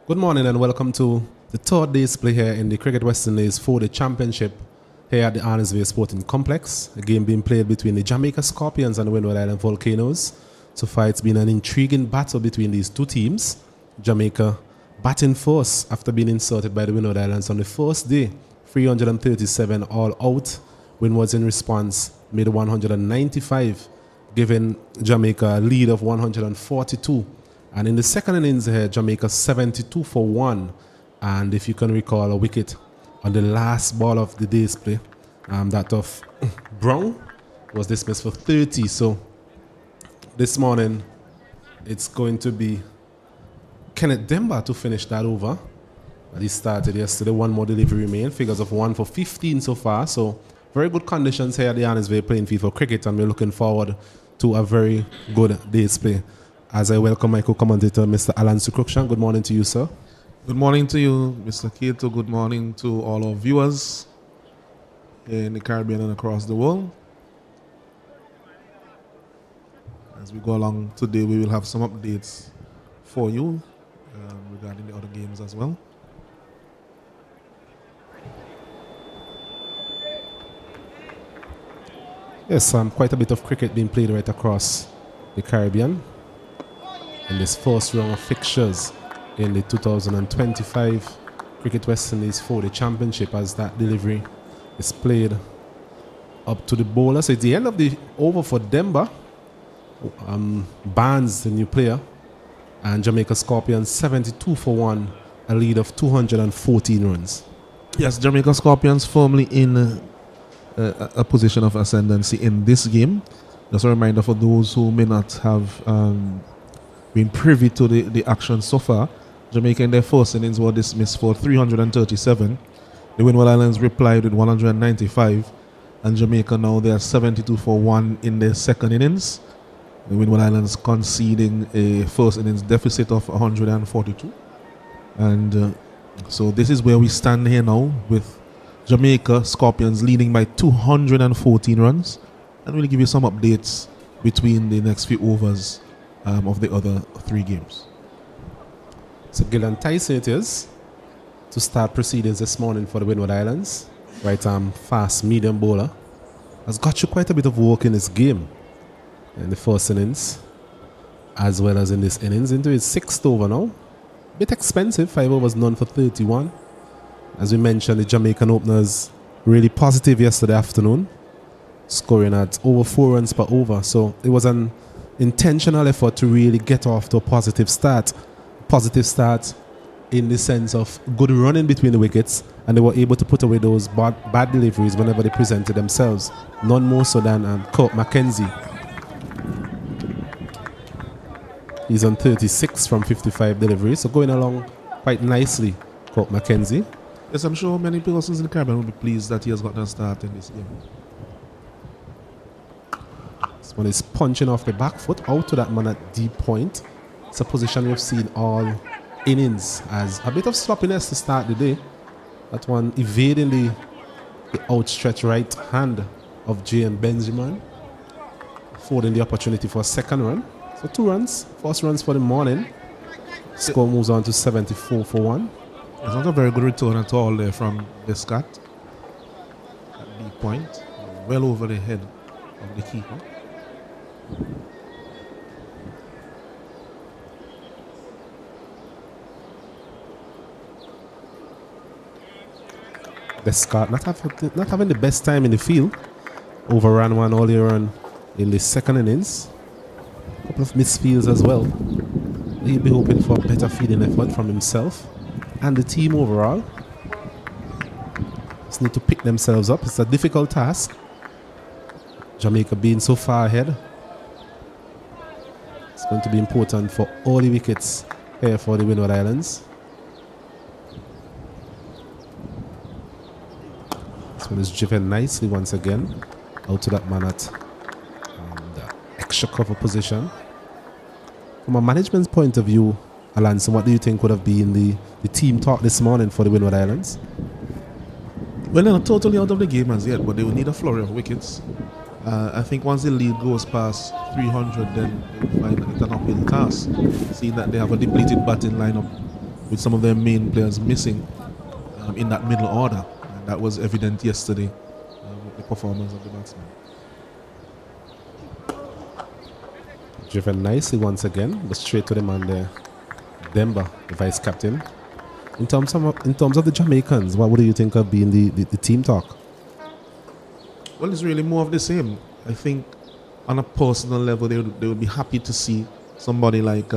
Good morning and welcome to the third day's play here in the Cricket West Indies 4-day championship here at the Arnesville Sporting Complex. A game being played between the Jamaica Scorpions and the Windward Island Volcanoes. So far it's been an intriguing battle between these two teams. Jamaica batting first after being insulted by the Windward Islands on the first day. 337 all out. Windward's in response made 195, giving Jamaica a lead of 142. And in the second innings here, Jamaica 72 for 1. And if you can recall, a wicket on the last ball of the day's play, that of Brown, was dismissed for 30. So this morning, it's going to be Kenneth Demba to finish that over. He started yesterday, one more delivery remain, figures of 1 for 15 so far. So very good conditions here at the Arnesville playing field for cricket, and we're looking forward to a very good day's play. As I welcome my co-commentator, Mr. Alan Sukrukshan. Good morning to you, sir. Good morning to you, Mr. Kato. Good morning to all our viewers in the Caribbean and across the world. As we go along today, we will have some updates for you regarding the other games as well. Yes, quite a bit of cricket being played right across the Caribbean in this first round of fixtures in the 2025 Cricket West Indies 4-day championship, as that delivery is played up to the bowler. So it's the end of the over for Demba. Barnes, the new player, and Jamaica Scorpions 72 for 1, a lead of 214 runs. Yes, Jamaica Scorpions firmly in a position of ascendancy in this game. Just a reminder for those who may not have been privy to the action so far. Jamaica in their first innings were dismissed for 337. The Windward Islands replied with 195, and Jamaica now they are 72 for 1 in their second innings. The Windward Islands conceding a first innings deficit of 142. And so this is where we stand here now, with Jamaica Scorpions leading by 214 runs. And we'll give you some updates between the next few overs of the other 3 games. So Gillan Tyson it is to start proceedings this morning for the Windward Islands. Right fast medium bowler. Has got you quite a bit of work in this game. In the first innings, as well as in this innings, into his 6th over now. Bit expensive, 5 overs, none for 31. As we mentioned, the Jamaican openers really positive yesterday afternoon, scoring at over 4 runs per over. So it was an intentional effort to really get off to a positive start. Positive start in the sense of good running between the wickets, and they were able to put away those bad deliveries whenever they presented themselves. None more so than Kurt Mackenzie. He's on 36 from 55 deliveries, so going along quite nicely, Kurt Mackenzie. Yes, I'm sure many persons in the Caribbean will be pleased that he has gotten a start in this game. This one is punching off the back foot out to that man at deep point. It's a position we've seen all innings, as a bit of sloppiness to start the day. That one evading the outstretched right hand of J.M. Benjamin, affording the opportunity for a second run. So 2 runs, first runs for the morning. Score moves on to 74 for 1. It's not a very good return at all there from Descat at deep point, well over the head of the keeper. Descartes not having the best time in the field. Overran one earlier on in the second innings. A couple of misfields as well. He'll be hoping for a better fielding effort from himself and the team overall. Just need to pick themselves up. It's a difficult task. Jamaica being so far ahead. It's going to be important for all the wickets here for the Windward Islands. This one is driven nicely once again out to that man at the extra cover position. From a management point of view, Alanson, what do you think would have been the team talk this morning for the Windward Islands? Well, they're not totally out of the game as yet, but they will need a flurry of wickets. I think once the lead goes past 300, then they'll find it an uphill task, seeing that they have a depleted batting lineup with some of their main players missing in that middle order. And that was evident yesterday with the performance of the batsmen. Driven nicely once again, but straight to the man there. Demba, the vice captain. In terms of the Jamaicans, what would you think of being the team talk? Well, it's really more of the same. I think on a personal level, they would be happy to see somebody like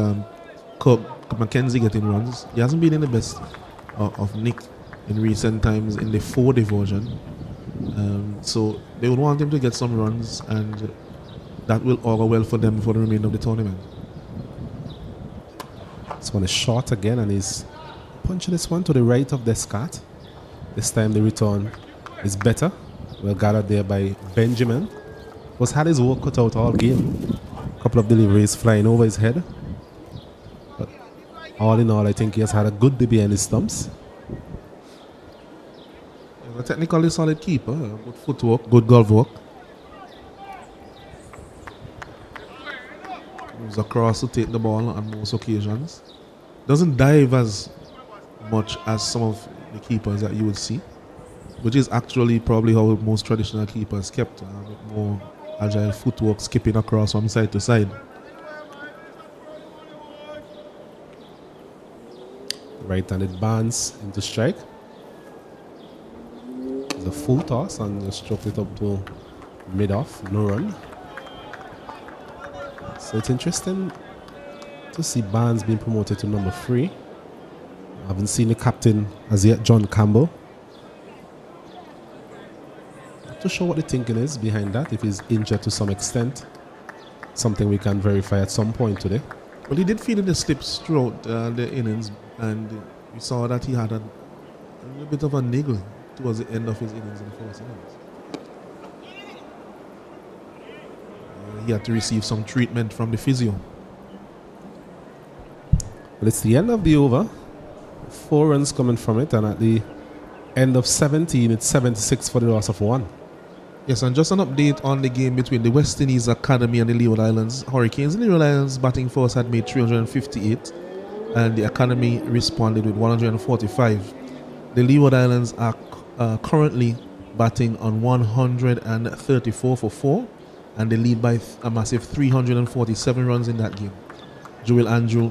Cook Mackenzie getting runs. He hasn't been in the best of Nick in recent times in the 4 version. So they would want him to get some runs, and that will augur well for them for the remainder of the tournament. This one is short again, and he's punching this one to the right of Descartes. This time the return is better. Well gathered there by Benjamin. Was had his work cut out all game. A couple of deliveries flying over his head. But all in all, I think he has had a good day behind his stumps. He's a technically solid keeper. Good footwork, good glove work. Moves across to take the ball on most occasions. Doesn't dive as much as some of the keepers that you would see, which is actually probably how most traditional keepers kept. With more agile footwork, skipping across from side to side. Right-handed bands into strike. It's a full toss and just stroked it up to mid-off, no run. So it's interesting to see Barnes being promoted to number 3. I haven't seen the captain as yet, John Campbell. Not too sure what the thinking is behind that, if he's injured to some extent. Something we can verify at some point today. Well, he did feel in the slips throughout the innings, and we saw that he had a little bit of a niggle towards the end of his innings in the first innings. He had to receive some treatment from the physio. Well, it's the end of the over. 4 runs coming from it, and at the end of 17, it's 76 for the loss of 1. Yes, and just an update on the game between the West Indies Academy and the Leeward Islands Hurricanes. The Leeward Islands batting force had made 358, and the Academy responded with 145. The Leeward Islands are currently batting on 134 for 4, and they lead by a massive 347 runs in that game. Joel Andrew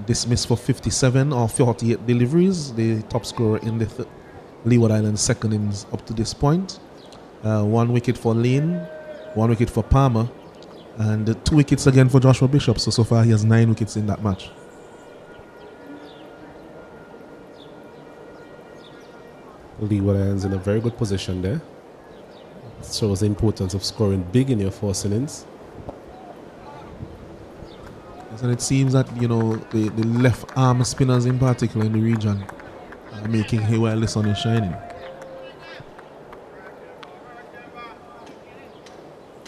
dismissed for 57 or 48 deliveries, the top scorer in the Leeward Islands second innings up to this point. 1 wicket for Lane, 1 wicket for Palmer, and 2 wickets again for Joshua Bishop. So far he has 9 wickets in that match. Leeward Islands in a very good position there. Shows the importance of scoring big in your first innings. And it seems that, you know, the left arm spinners in particular in the region are making hay while the sun is shining.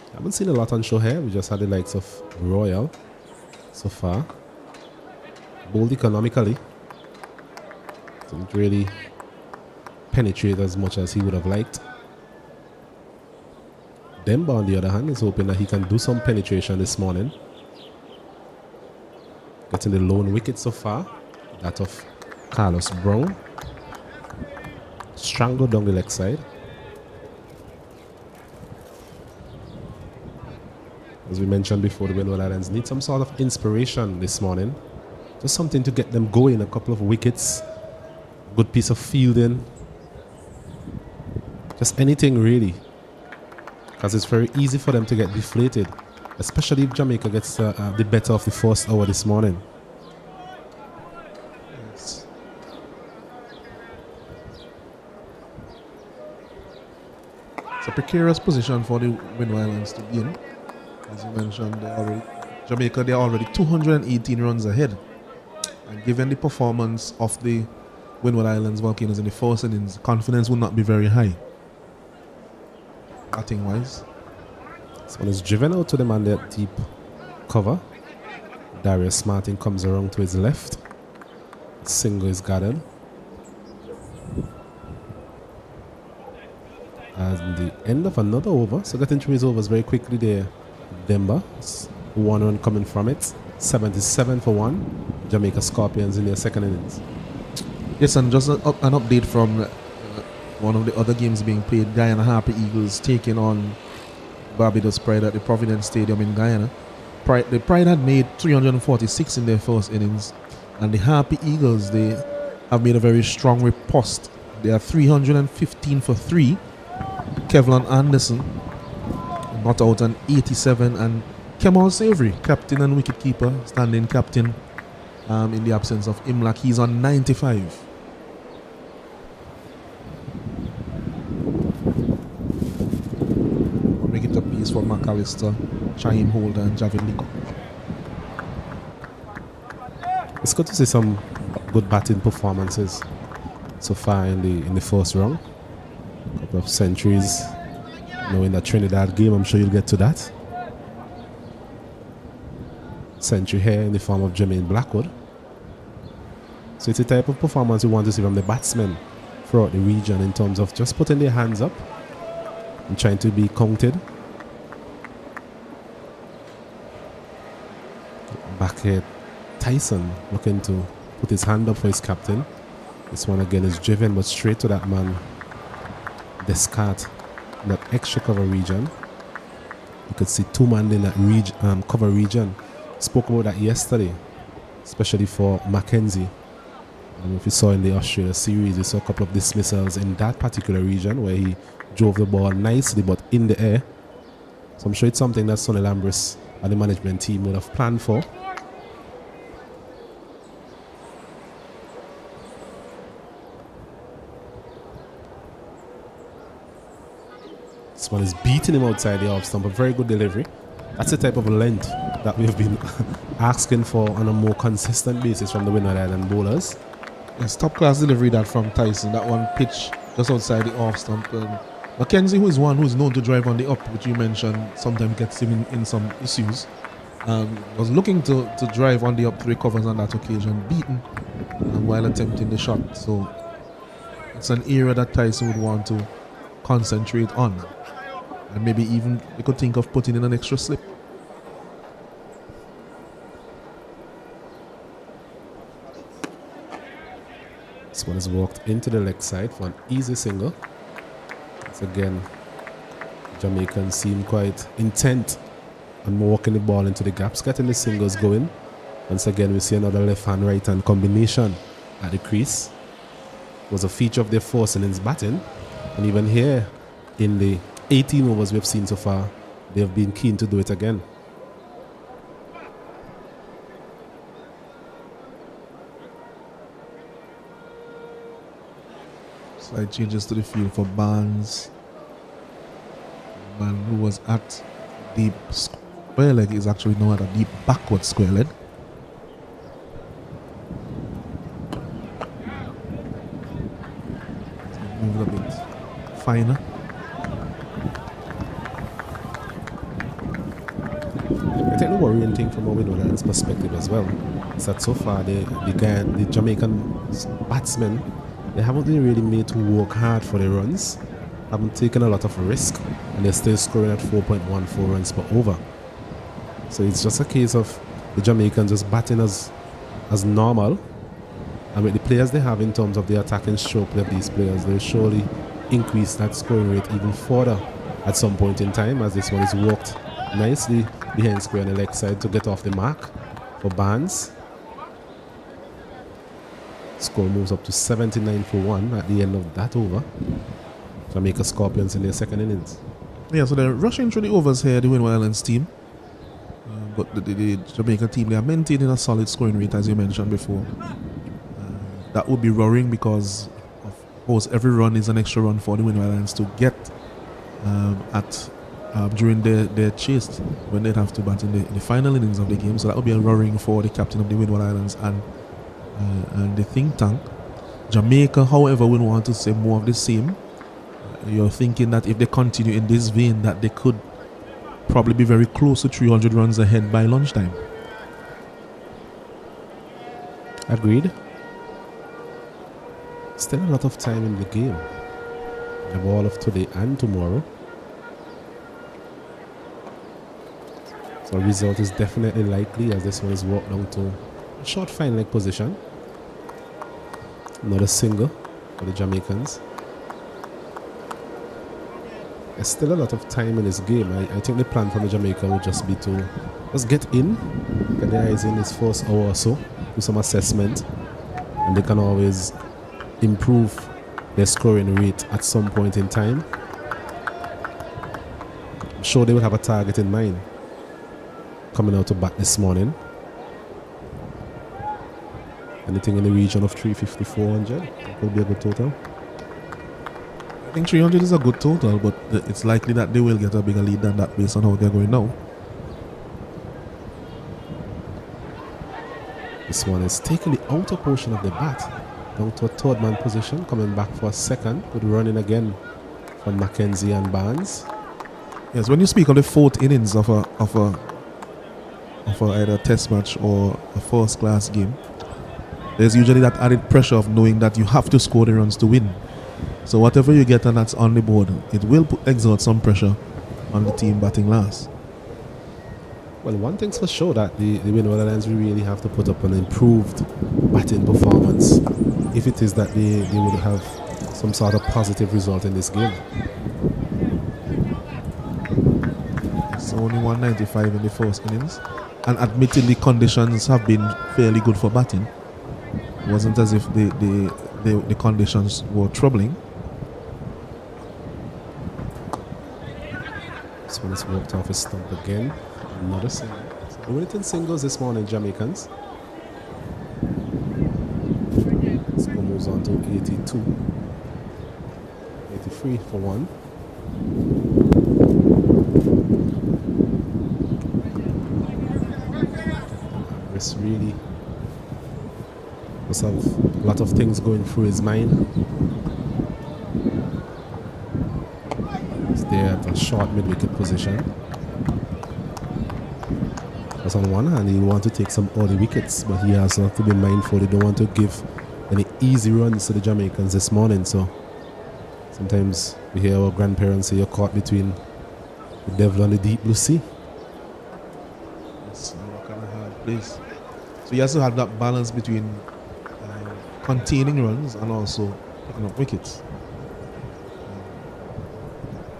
I haven't seen a lot on show here. We just had the likes of Royal so far. Bowled economically. Didn't really penetrate as much as he would have liked. Demba, on the other hand, is hoping that he can do some penetration this morning. Getting the lone wicket so far, that of Carlos Brown. Strangled down the leg side. As we mentioned before, the Windward Islands need some sort of inspiration this morning. Just something to get them going, a couple of wickets, good piece of fielding. Just anything really. Because it's very easy for them to get deflated, especially if Jamaica gets the better of the first hour this morning. Yes. It's a precarious position for the Windward Islands to be in. As you mentioned, Jamaica, they're already 218 runs ahead. And given the performance of the Windward Islands Volcanoes in the first innings, confidence will not be very high. Batting wise. This one is driven out to the man there, deep cover. Darius Martin comes around to his left. Single is gathered. And the end of another over. So getting through his overs very quickly there. Demba. 1 run coming from it. 77 for 1. Jamaica Scorpions in their second innings. Yes, and just an update from one of the other games being played. Guyana Happy Eagles taking on Barbados Pride at the Providence Stadium in Guyana. The Pride had made 346 in their first innings, and the Happy Eagles, they have made a very strong riposte. They are 315 for 3. Kevlon Anderson got out an 87, and Kemal Savory, captain and wicketkeeper, standing captain in the absence of Imlak, he's on 95. Make it a piece for McAllister, Shaheem Holder, and Javid Liko. It's good to see some good batting performances so far in the first round. A couple of centuries. Knowing that Trinidad game, I'm sure you'll get to that. Century here in the form of Jermaine Blackwood. So it's the type of performance we want to see from the batsmen throughout the region in terms of just putting their hands up and trying to be counted. Back here, Tyson looking to put his hand up for his captain. This one again is driven but straight to that man. Descartes in that extra cover region. You could see two men in that cover region. Spoke about that yesterday, especially for Mackenzie. And if you saw in the Australia series, you saw a couple of dismissals in that particular region where he drove the ball nicely but in the air. So I'm sure it's something that Sonny Lambris and the management team would have planned for. This one is beating him outside the off stump. A very good delivery. That's the type of length that we've been asking for on a more consistent basis from the Windward Island bowlers. Yes, top class delivery that from Tyson. That one pitch just outside the off stump. Mackenzie, who is one who is known to drive on the up, which you mentioned, sometimes gets him in some issues. Was looking to drive on the up to recovers on that occasion, beaten while attempting the shot. So it's an area that Tyson would want to concentrate on. And maybe even they could think of putting in an extra slip. This one has walked into the leg side for an easy single. Once again, Jamaicans seem quite intent on walking the ball into the gaps, getting the singles going. Once again, we see another left-hand, right-hand combination at the crease. It was a feature of their first innings batting. And even here, in the 18 overs we've seen so far, they have been keen to do it again. Slight changes to the field for Barnes. The man who was at deep square leg is actually now at a deep backward square leg. Move a bit finer. I think the worrying thing from a Windward Island's perspective as well is that so far the Jamaican batsmen, they haven't been really made to work hard for the runs, haven't taken a lot of risk, and they're still scoring at 4.14 runs per over. So it's just a case of the Jamaicans just batting as normal, and with the players they have in terms of the attacking stroke of these players, they'll surely increase that scoring rate even further at some point in time, as this one is walked nicely behind square on the leg side to get off the mark for Barnes. Score moves up to 79 for 1 at the end of that over. Jamaica Scorpions in their second innings. Yeah, so they're rushing through the overs here, the Windward Islands team. But the Jamaica team, they are maintaining a solid scoring rate, as you mentioned before. That would be worrying because, of course, every run is an extra run for the Windward Islands to get during their chase when they'd have to bat in the final innings of the game. So that would be a worrying for the captain of the Windward Islands and the think tank. Jamaica, however, would want to say more of the same. You're thinking that if they continue in this vein, that they could probably be very close to 300 runs ahead by lunchtime. Agreed. Still a lot of time in the game. The ball of today and tomorrow. So a result is definitely likely as this one is walked down to Short fine leg position. Another single for the Jamaicans. There's still a lot of time in this game. I think the plan from the Jamaica would just be to just get in, get their eyes in this first hour or so, do some assessment, and they can always improve their scoring rate at some point in time. I'm sure they will have a target in mind coming out to bat this morning. Anything in the region of 350, 400, that will be a good total. I think 300 is a good total, but it's likely that they will get a bigger lead than that based on how they're going now. This one is taking the outer portion of the bat down to a third man position, coming back for a second, good running again from Mackenzie and Barnes. Yes, when you speak of the fourth innings of either a test match or a first class game, there's usually that added pressure of knowing that you have to score the runs to win. So whatever you get and that's on the board, it will exert some pressure on the team batting last. Well, one thing's for sure that the Windward Lions will really have to put up an improved batting performance if it is that they would have some sort of positive result in this game. It's only 195 in the first innings, and admittedly conditions have been fairly good for batting. It wasn't as if the conditions were troubling. This one is walked off his stump again. Another single. So Wellington singles this morning, Jamaicans. Score moves on to 82. 83 for one. This really must have a lot of things going through his mind. He's there at a short mid-wicket position. Because on one hand, he wants to take some early wickets, but he also has to be mindful he don't want to give any easy runs to the Jamaicans this morning. So sometimes we hear our grandparents say you're caught between the devil and the deep blue sea. It's a kind of hard place. So you have to have that balance between containing runs and also picking up wickets.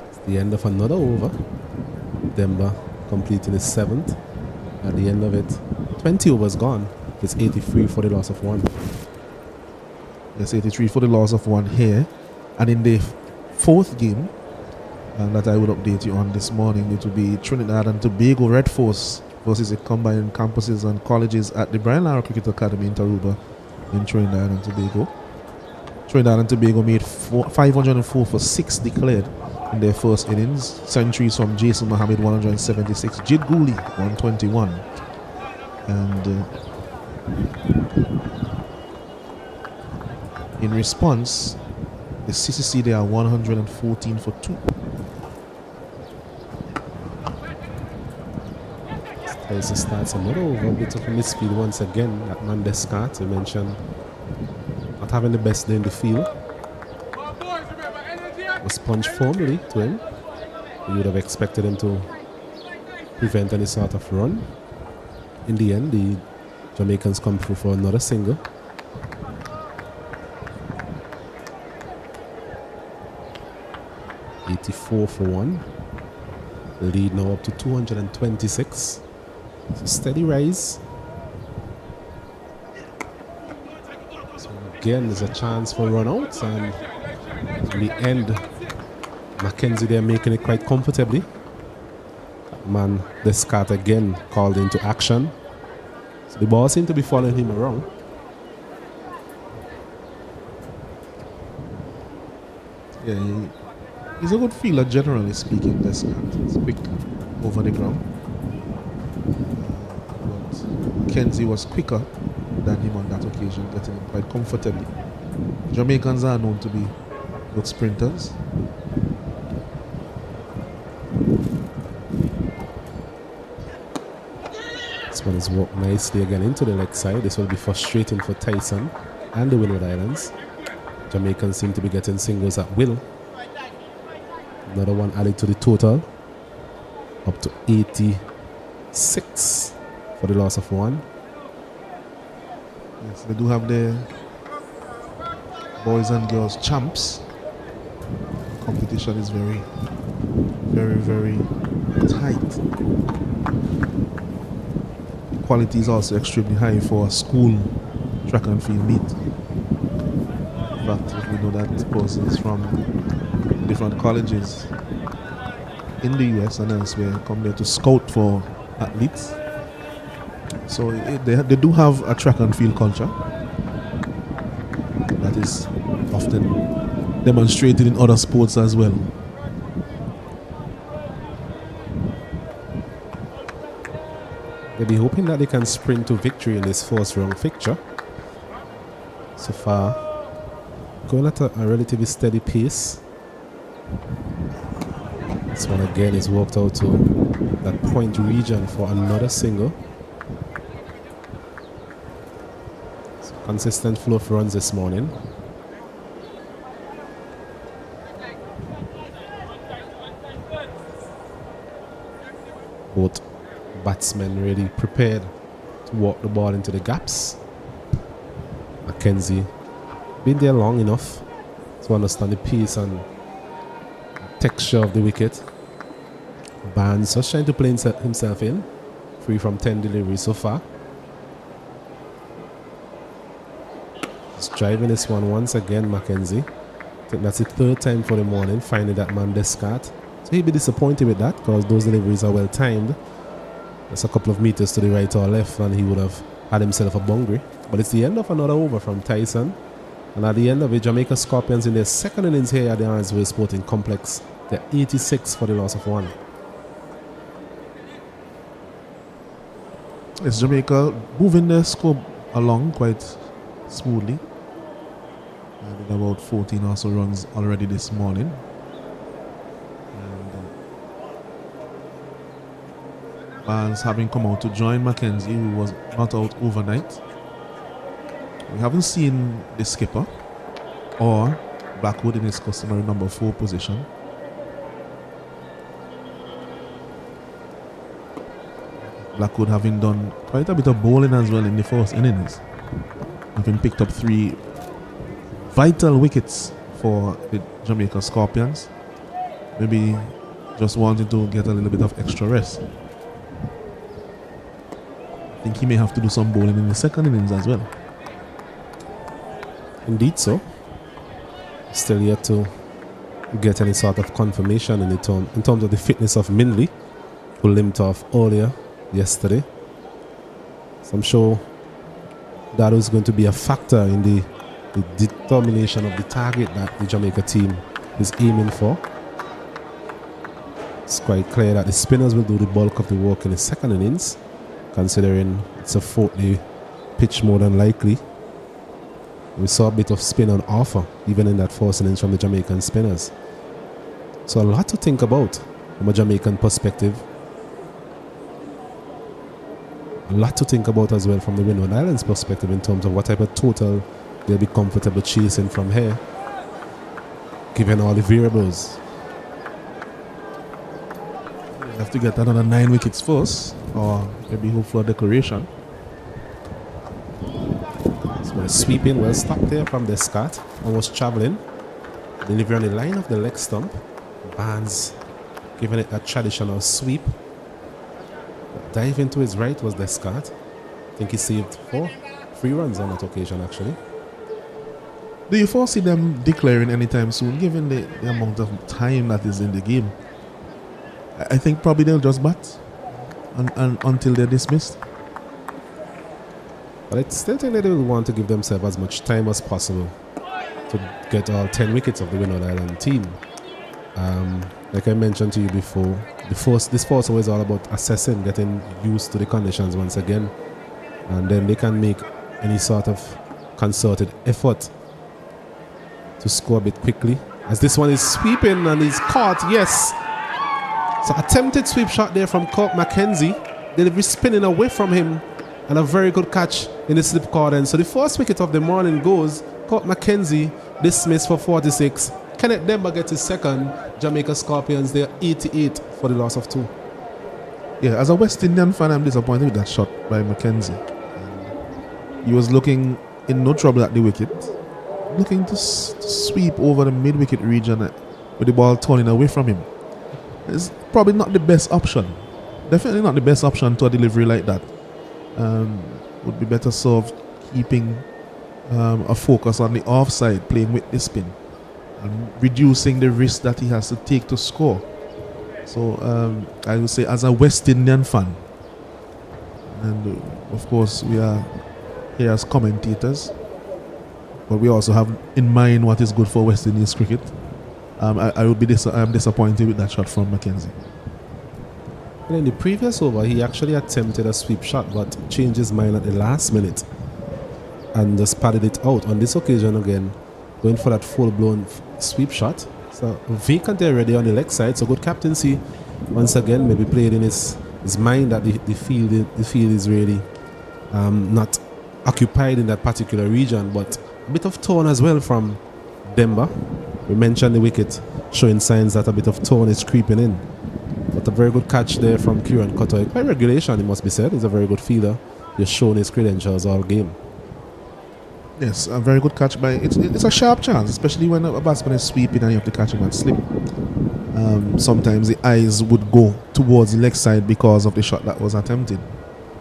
It's the end of another over. Demba completing his seventh. At the end of it, 20 overs gone. It's 83 for the loss of one. Yes, 83 for the loss of one here. And in the fourth game that I will update you on this morning, it will be Trinidad and Tobago Red Force versus the combined campuses and colleges at the Brian Lara Cricket Academy in Taruba in Trinidad and Tobago. Trinidad and Tobago made 504 for 6 declared in their first innings. Centuries from Jason Mohammed 176, Jid Gooley 121, and in response the CCC they are 114 for 2. Tyson starts another over, a bit of a misspeed once again. That man Descartes, you mentioned, not having the best day in the field. Was punched formally to him. You would have expected him to prevent any sort of run. In the end, the Jamaicans come through for another single. $84 for one. The lead now up to 226. So steady rise. So again, there's a chance for run out, and in the end, Mackenzie they're making it quite comfortably. Man, Descartes again called into action. So the ball seemed to be following him around. Yeah, he's a good fielder generally speaking, Descartes. He's quick over the ground. But Mackenzie was quicker than him on that occasion, getting him quite comfortably. Jamaicans are known to be good sprinters. This one is walked nicely again into the leg side. This will be frustrating for Tyson and the Windward Islands. Jamaicans seem to be getting singles at will. Another one added to the total. Up to 86 for the loss of one. Yes, they do have their boys and girls champs. Competition is very, very, very tight. Quality is also extremely high for a school track and field meet. In fact, if we know that persons from different colleges in the US and elsewhere come there to scout for athletes. So they do have a track and field culture that is often demonstrated in other sports as well. They'll be hoping that they can sprint to victory in this first round fixture. So far, going at a relatively steady pace. This one again is worked out to that point region for another single. So consistent flow of runs this morning. Both batsmen really prepared to walk the ball into the gaps. Mackenzie been there long enough to understand the pace and texture of the wicket. Barnes just trying to play himself in, free from 10 deliveries so far. He's driving this one once again, Mackenzie. I think that's the third time for the morning, finding that man discard. So he'll be disappointed with that because those deliveries are well timed. That's a couple of meters to the right or left and he would have had himself a boundary. But it's the end of another over from Tyson. And at the end of it, Jamaica Scorpions in their second innings here at the Arnsville Sporting Complex. They're 86 for the loss of 1. It's Jamaica moving their score along quite smoothly. With about 14 or so runs already this morning. Barnes having come out to join Mackenzie, who was not out overnight. We haven't seen the skipper or Blackwood in his customary number 4 position. Blackwood having done quite a bit of bowling as well in the first innings, having picked up 3 vital wickets for the Jamaica Scorpions. Maybe just wanting to get a little bit of extra rest. I think he may have to do some bowling in the second innings as well. Indeed so. Still yet to get any sort of confirmation in terms of the fitness of Minley, who limped off earlier yesterday. So I'm sure that is going to be a factor in the determination of the target that the Jamaica team is aiming for. It's quite clear that the spinners will do the bulk of the work in the second innings, considering it's a 4th-day pitch more than likely. We saw a bit of spin on offer even in that first innings from the Jamaican spinners. So a lot to think about from a Jamaican perspective. A lot to think about as well from the Windward Islands perspective in terms of what type of total they'll be comfortable chasing from here, given all the variables. They have to get another 9 wickets first, or maybe hope for a decoration. So sweeping well stopped there from the Scott, almost travelling. Delivery on the line of the leg stump. Barnes giving it a traditional sweep. Dive into his right was Descart. I think he saved 4 free runs on that occasion actually. Do you foresee them declaring anytime soon, given the amount of time that is in the game? I think probably they'll just bat until they're dismissed. But I still think that they will want to give themselves as much time as possible to get all 10 wickets of the Windward Island team. Like I mentioned to you before, this force is all about assessing, getting used to the conditions once again, and then they can make any sort of concerted effort to score a bit quickly. As this one is sweeping and he's caught, yes. So attempted sweep shot there from Cork Mackenzie. Delivery spinning away from him and a very good catch in the slip cordon. So the first wicket of the morning goes. Cork Mackenzie dismissed for 46. Kenneth Demba gets his second. Jamaica Scorpions, they're 88 for the loss of 2. Yeah, as a West Indian fan, I'm disappointed with that shot by Mackenzie. He was looking in no trouble at the wicket, looking to sweep over the mid-wicket region with the ball turning away from him. It's probably not the best option. Definitely not the best option to a delivery like that. Would be better served keeping a focus on the offside, playing with the spin, and reducing the risk that he has to take to score. So I would say, as a West Indian fan, and of course we are here as commentators, but we also have in mind what is good for West Indies cricket. I would be I'm disappointed with that shot from Mackenzie. In the previous over, he actually attempted a sweep shot, but changed his mind at the last minute and just padded it out. On this occasion, again, going for that full-blown sweep shot. So vacant already on the leg side. So good captaincy once again. Maybe played in his mind that the field is really not occupied in that particular region, but a bit of tone as well from Demba. We mentioned the wicket showing signs that a bit of tone is creeping in. But a very good catch there from Kieran Cottoy. By regulation, it must be said. He's a very good fielder. He's shown his credentials all game. Yes, a very good catch by... It's a sharp chance, especially when a batsman is sweeping and you have to catch him at slip. Sometimes the eyes would go towards the leg side because of the shot that was attempted.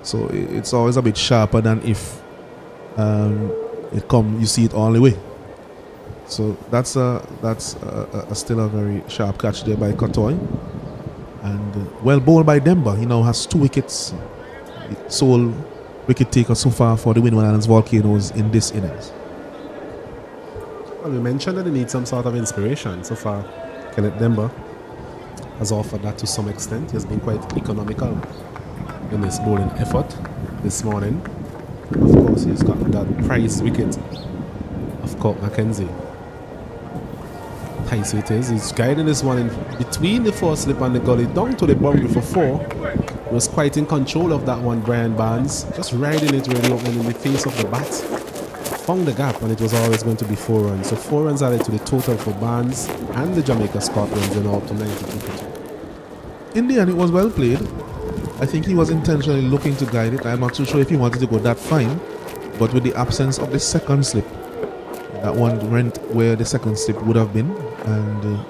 So it's always a bit sharper than if you see it all the way. So that's still a very sharp catch there by Cottoy. And well bowled by Demba. He now has 2 wickets. Sole wicket taker so far for the Windward Islands Volcanoes in this innings. Well, we mentioned that they need some sort of inspiration. So far, Kenneth Demba has offered that to some extent. He has been quite economical in his bowling effort this morning. Of course, he's got that prized wicket of Court Mackenzie. High it is. He's guiding this one in between the 4 slip and the gully down to the boundary for 4. He was quite in control of that one, Brian Barnes. Just riding it really open in the face of the bat. Found the gap, and it was always going to be 4 runs. So 4 runs added to the total for Barnes and the Jamaica Scorpions, and up to 92. In the end, it was well played. I think he was intentionally looking to guide it. I'm not too sure if he wanted to go that fine, but with the absence of the second slip, that one went where the second slip would have been, and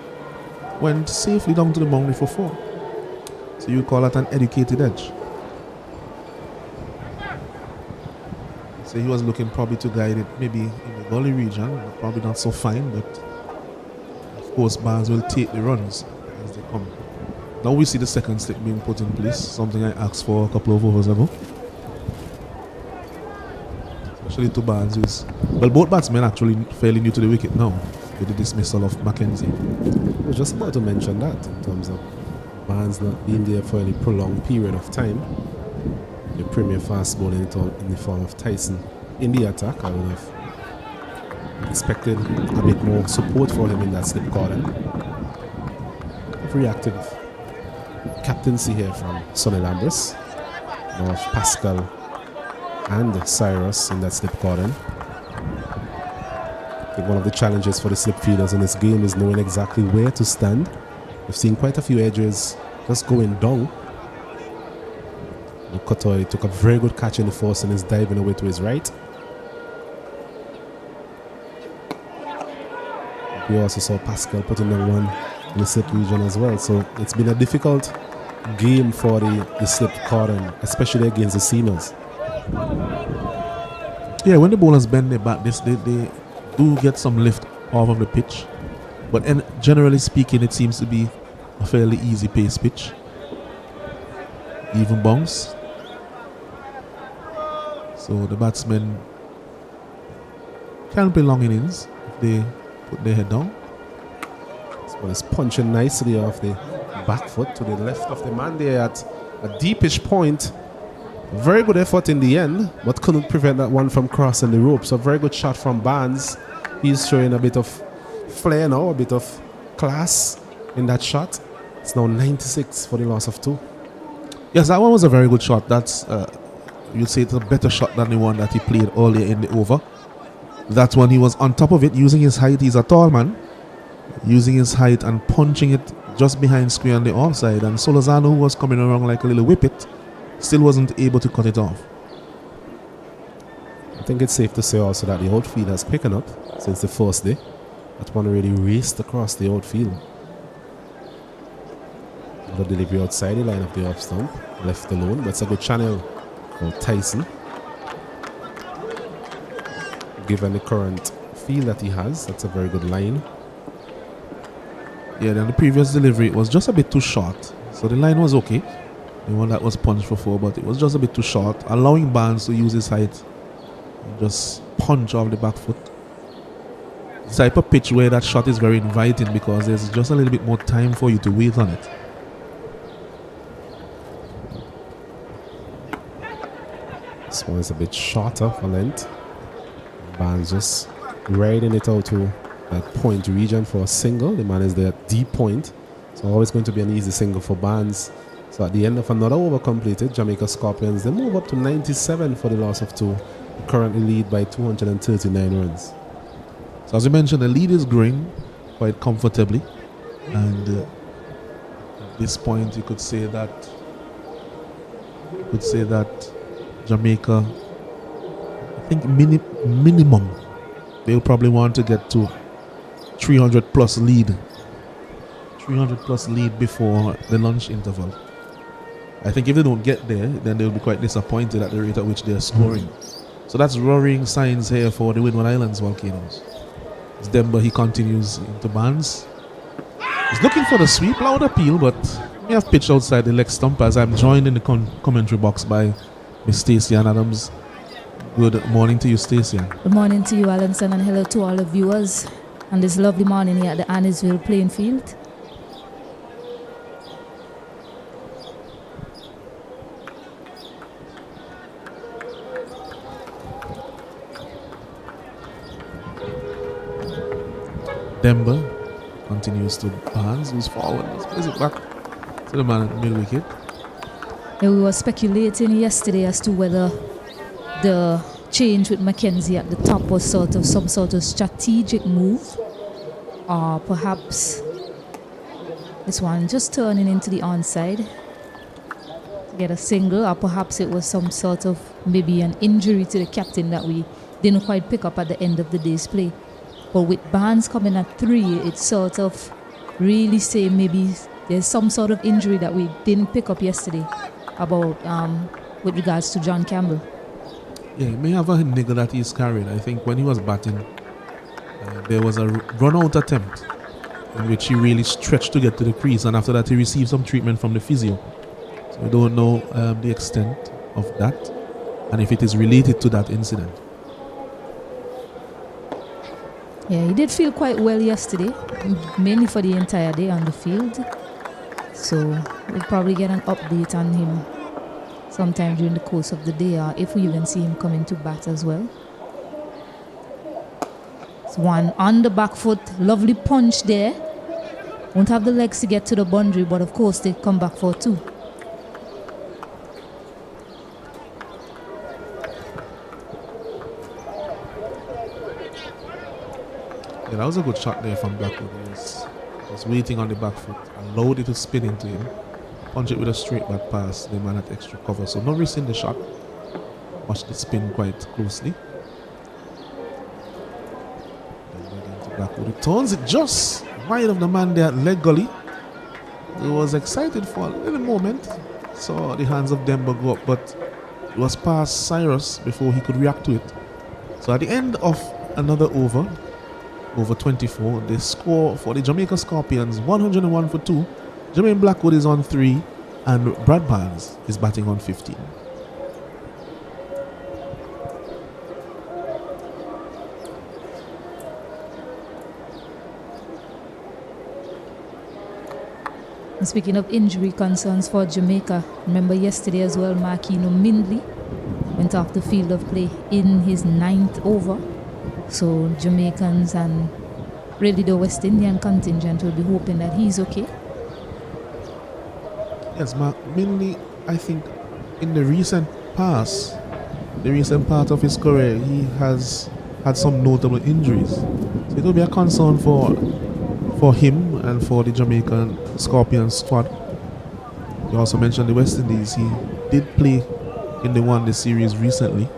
went safely down to the boundary for 4. So you call that an educated edge. So he was looking probably to guide it maybe in the gully region, probably not so fine, but of course Barnes will take the runs as they come. Now we see the second slip being put in place, something I asked for a couple of overs ago. Especially to Barnes, who's... Well, both batsmen actually fairly new to the wicket now, with the dismissal of Mackenzie. I was just about to mention that in terms of Barnes not being there for any prolonged period of time. The premier fast bowler in the form of Tyson in the attack. I would have expected a bit more support for him in that slip cordon. Very active captaincy here from Sonny Lambris, of Pascal and Cyrus in that slip cordon. I think one of the challenges for the slip fielders in this game is knowing exactly where to stand. We've seen quite a few edges just going down. Cottoy took a very good catch in the force and is diving away to his right. We also saw Pascal putting the one in the slip region as well. So it's been a difficult game for the slip cordon, especially against the seamers. Yeah, when the bowlers bend their bat, they do get some lift off of the pitch. But generally speaking, it seems to be a fairly easy pace pitch. Even bounce. So the batsmen can play long innings if they put their head down. This one is punching nicely off the back foot to the left of the man there at a deepish point. Very good effort in the end, but couldn't prevent that one from crossing the rope. So a very good shot from Barnes. He's showing a bit of flair now, a bit of class in that shot. It's now 96 for the loss of 2. Yes, that one was a very good shot. That's you'd say it's a better shot than the one that he played earlier in the over. That one he was on top of it, using his height. He's a tall man, using his height and punching it just behind square on the offside. And Solozano, who was coming around like a little whippet, still wasn't able to cut it off. think it's safe to say also that the outfield has picked up since the first day. That one really raced across the outfield. The delivery outside the line of the off stump, left alone, but it's a good channel for Tyson. Given the current feel that he has, that's a very good line. Yeah, then the previous delivery was just a bit too short. So the line was okay. The one that was punched for 4, but it was just a bit too short, allowing Barnes to use his height and just punch off the back foot. It's the type of pitch where that shot is very inviting because there's just a little bit more time for you to wait on it. This one is a bit shorter for length. Barnes just riding it out to that point region for a single. The man is there at deep point, so always going to be an easy single for Barnes. So at the end of another over completed, Jamaica Scorpions, they move up to 97 for the loss of 2. Currently lead by 239 runs. So as you mentioned, the lead is growing quite comfortably, and at this point you could say that Jamaica, I think minimum they'll probably want to get to 300 plus lead before the lunch interval. I think if they don't get there, then they'll be quite disappointed at the rate at which they're scoring. So that's worrying signs here for the Windward Islands Volcanoes. As Demba, he continues into Barnes. He's looking for the sweep, loud appeal, but we have pitched outside the leg stump as I'm joined in the commentary box by Miss Stacey Ann Adams. Good morning to you, Stacey. Good morning to you, Alanson, and hello to all the viewers on this lovely morning here at the Annisville playing field. Demba continues to Barnes, who's forward. Is it back to the man at the mid wicket? Yeah, we were speculating yesterday as to whether the change with Mackenzie at the top was some sort of strategic move, or perhaps this one just turning into the onside to get a single, or perhaps it was some sort of maybe an injury to the captain that we didn't quite pick up at the end of the day's play. But with Barnes coming at 3, it's sort of really say maybe there's some sort of injury that we didn't pick up yesterday about with regards to John Campbell. Yeah, he may have a niggle that he's carried. I think when he was batting, there was a run-out attempt in which he really stretched to get to the crease, and after that he received some treatment from the physio. So we don't know the extent of that and if it is related to that incident. Yeah, he did feel quite well yesterday, mainly for the entire day on the field. So we'll probably get an update on him sometime during the course of the day, or if we even see him coming to bat as well. It's one on the back foot, lovely punch there. Won't have the legs to get to the boundary, but of course they come back for 2. Yeah, that was a good shot there from Blackwood. He was waiting on the back foot, allowed it to spin into him, punch it with a straight back pass. The man had extra cover, so no risk in the shot. Watch the spin quite closely. Blackwood, he turns it just wide of the man there at leg gully. He was excited for a little moment, saw the hands of Demba go up, but it was past Cyrus before he could react to it. So at the end of another over 24, they score for the Jamaica Scorpions 101 for 2. Jermaine Blackwood is on 3 and Brad Barnes is batting on 15. And speaking of injury concerns for Jamaica, remember yesterday as well, Marquino Mindley went off the field of play in his 9th over. So Jamaicans and really the West Indian contingent will be hoping that he's okay. Yes, Mindley, I think in the recent part of his career, he has had some notable injuries. So it will be a concern for him and for the Jamaican Scorpions squad. You also mentioned the West Indies. He did play in the One Day series recently.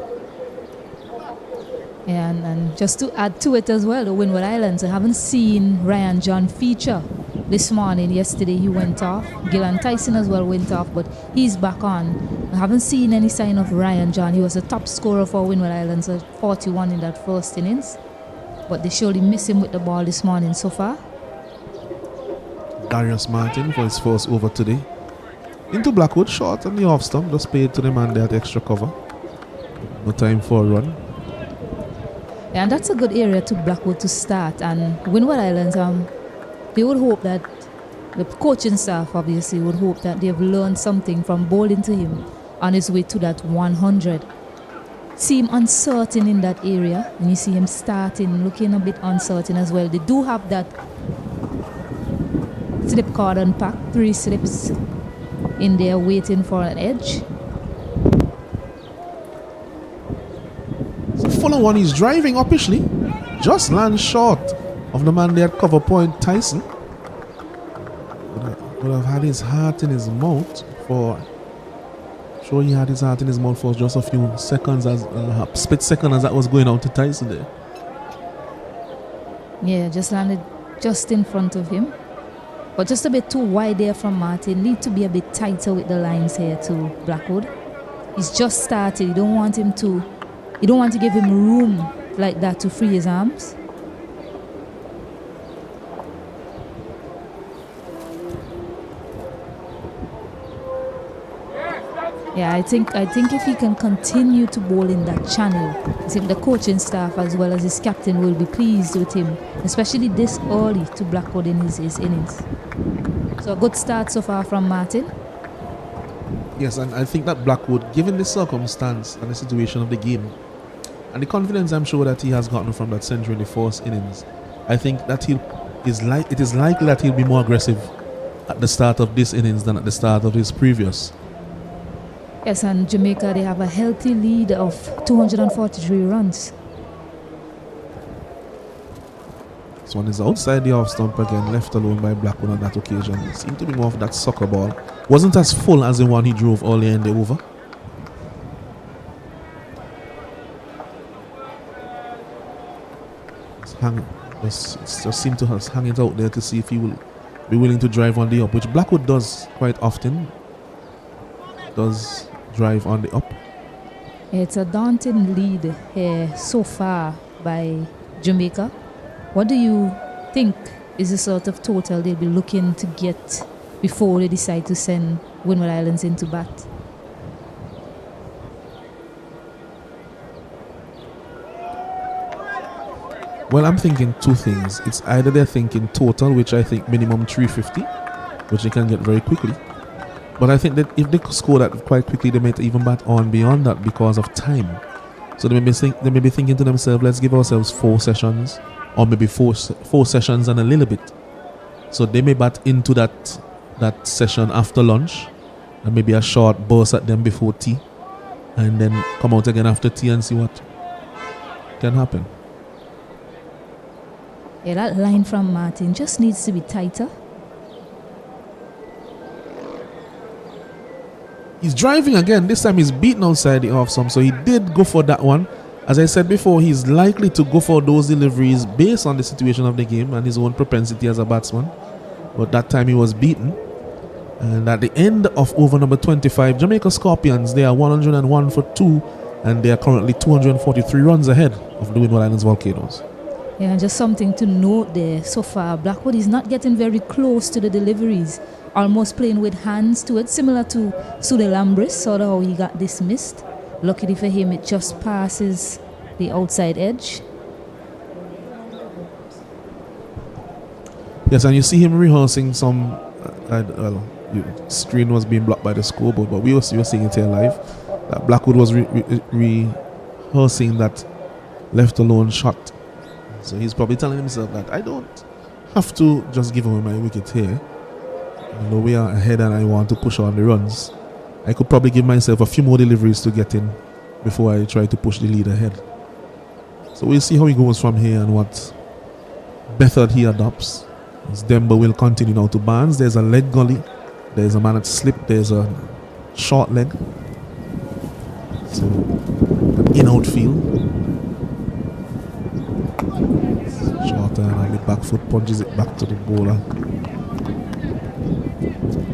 And just to add to it as well, the Windward Islands, I haven't seen Ryan John feature this morning. Yesterday he went off. Gillan Tyson as well went off, but he's back on. I haven't seen any sign of Ryan John. He was the top scorer for Windward Islands at 41 in that first innings. But they surely miss him with the ball this morning so far. Darius Martin for his first over today. Into Blackwood, short on the off stump, just played to the man there at extra cover. No time for a run. Yeah, and that's a good area to Blackwood to start. And Windward Islands, they would hope that the coaching staff obviously would hope that they've learned something from bowling to him on his way to that 100. Seem uncertain in that area, and you see him starting, looking a bit uncertain as well. They do have that slip card unpacked, 3 slips in there waiting for an edge. Fuller one, he's driving uppishly. Just lands short of the man there at cover point, Tyson. Would have had his heart in his mouth for... Sure, he had his heart in his mouth for just a few seconds, as split second as that was going out to Tyson there. Yeah, just landed just in front of him. But just a bit too wide there from Martin. Need to be a bit tighter with the lines here to Blackwood. He's just started. You don't want to give him room like that to free his arms. Yeah, I think if he can continue to bowl in that channel, I think the coaching staff as well as his captain will be pleased with him, especially this early to Blackwood in his innings. So a good start so far from Martin. Yes, and I think that Blackwood, given the circumstance and the situation of the game, and the confidence I'm sure that he has gotten from that century in the first innings, I think that it is likely that he'll be more aggressive at the start of this innings than at the start of his previous. Yes, and Jamaica, they have a healthy lead of 243 runs. This one is outside the off stump again, left alone by Blackwood on that occasion. It seemed to be more of that soccer ball. Wasn't as full as the one he drove earlier in the over. Just seemed to hang it out there to see if he will be willing to drive on the up, which Blackwood does quite often. Does drive on the up. It's a daunting lead here so far by Jamaica. What do you think is the sort of total they'll be looking to get before they decide to send Windward Islands into bat? Well, I'm thinking two things. It's either they're thinking total, which I think minimum 350, which they can get very quickly. But I think that if they score that quite quickly, they might even bat on beyond that because of time. So they may be thinking to themselves, let's give ourselves 4 sessions, or maybe four sessions and a little bit. So they may bat into that session after lunch, and maybe a short burst at them before tea, and then come out again after tea and see what can happen. Yeah, that line from Martin just needs to be tighter. He's driving again. This time he's beaten outside the off stump, so he did go for that one. As I said before, he's likely to go for those deliveries based on the situation of the game and his own propensity as a batsman. But that time he was beaten. And at the end of over number 25, Jamaica Scorpions, they are 101 for 2, and they are currently 243 runs ahead of the Windward Islands Volcanoes. Yeah, just something to note there. So far, Blackwood is not getting very close to the deliveries. Almost playing with hands to it, similar to Sude Lambris, sort of how he got dismissed. Luckily for him, it just passes the outside edge. Yes, and you see him rehearsing some. The screen was being blocked by the scoreboard, but we were seeing it here live. That Blackwood was rehearsing that left alone shot. So he's probably telling himself that I don't have to just give away my wicket here. You know, we are ahead and I want to push on the runs. I could probably give myself a few more deliveries to get in before I try to push the lead ahead. So we'll see how he goes from here and what method he adopts. As Demba will continue now to Barnes. There's a leg gully. There's a man at slip. There's a short leg. So an in-out field. With back foot punches it back to the bowler.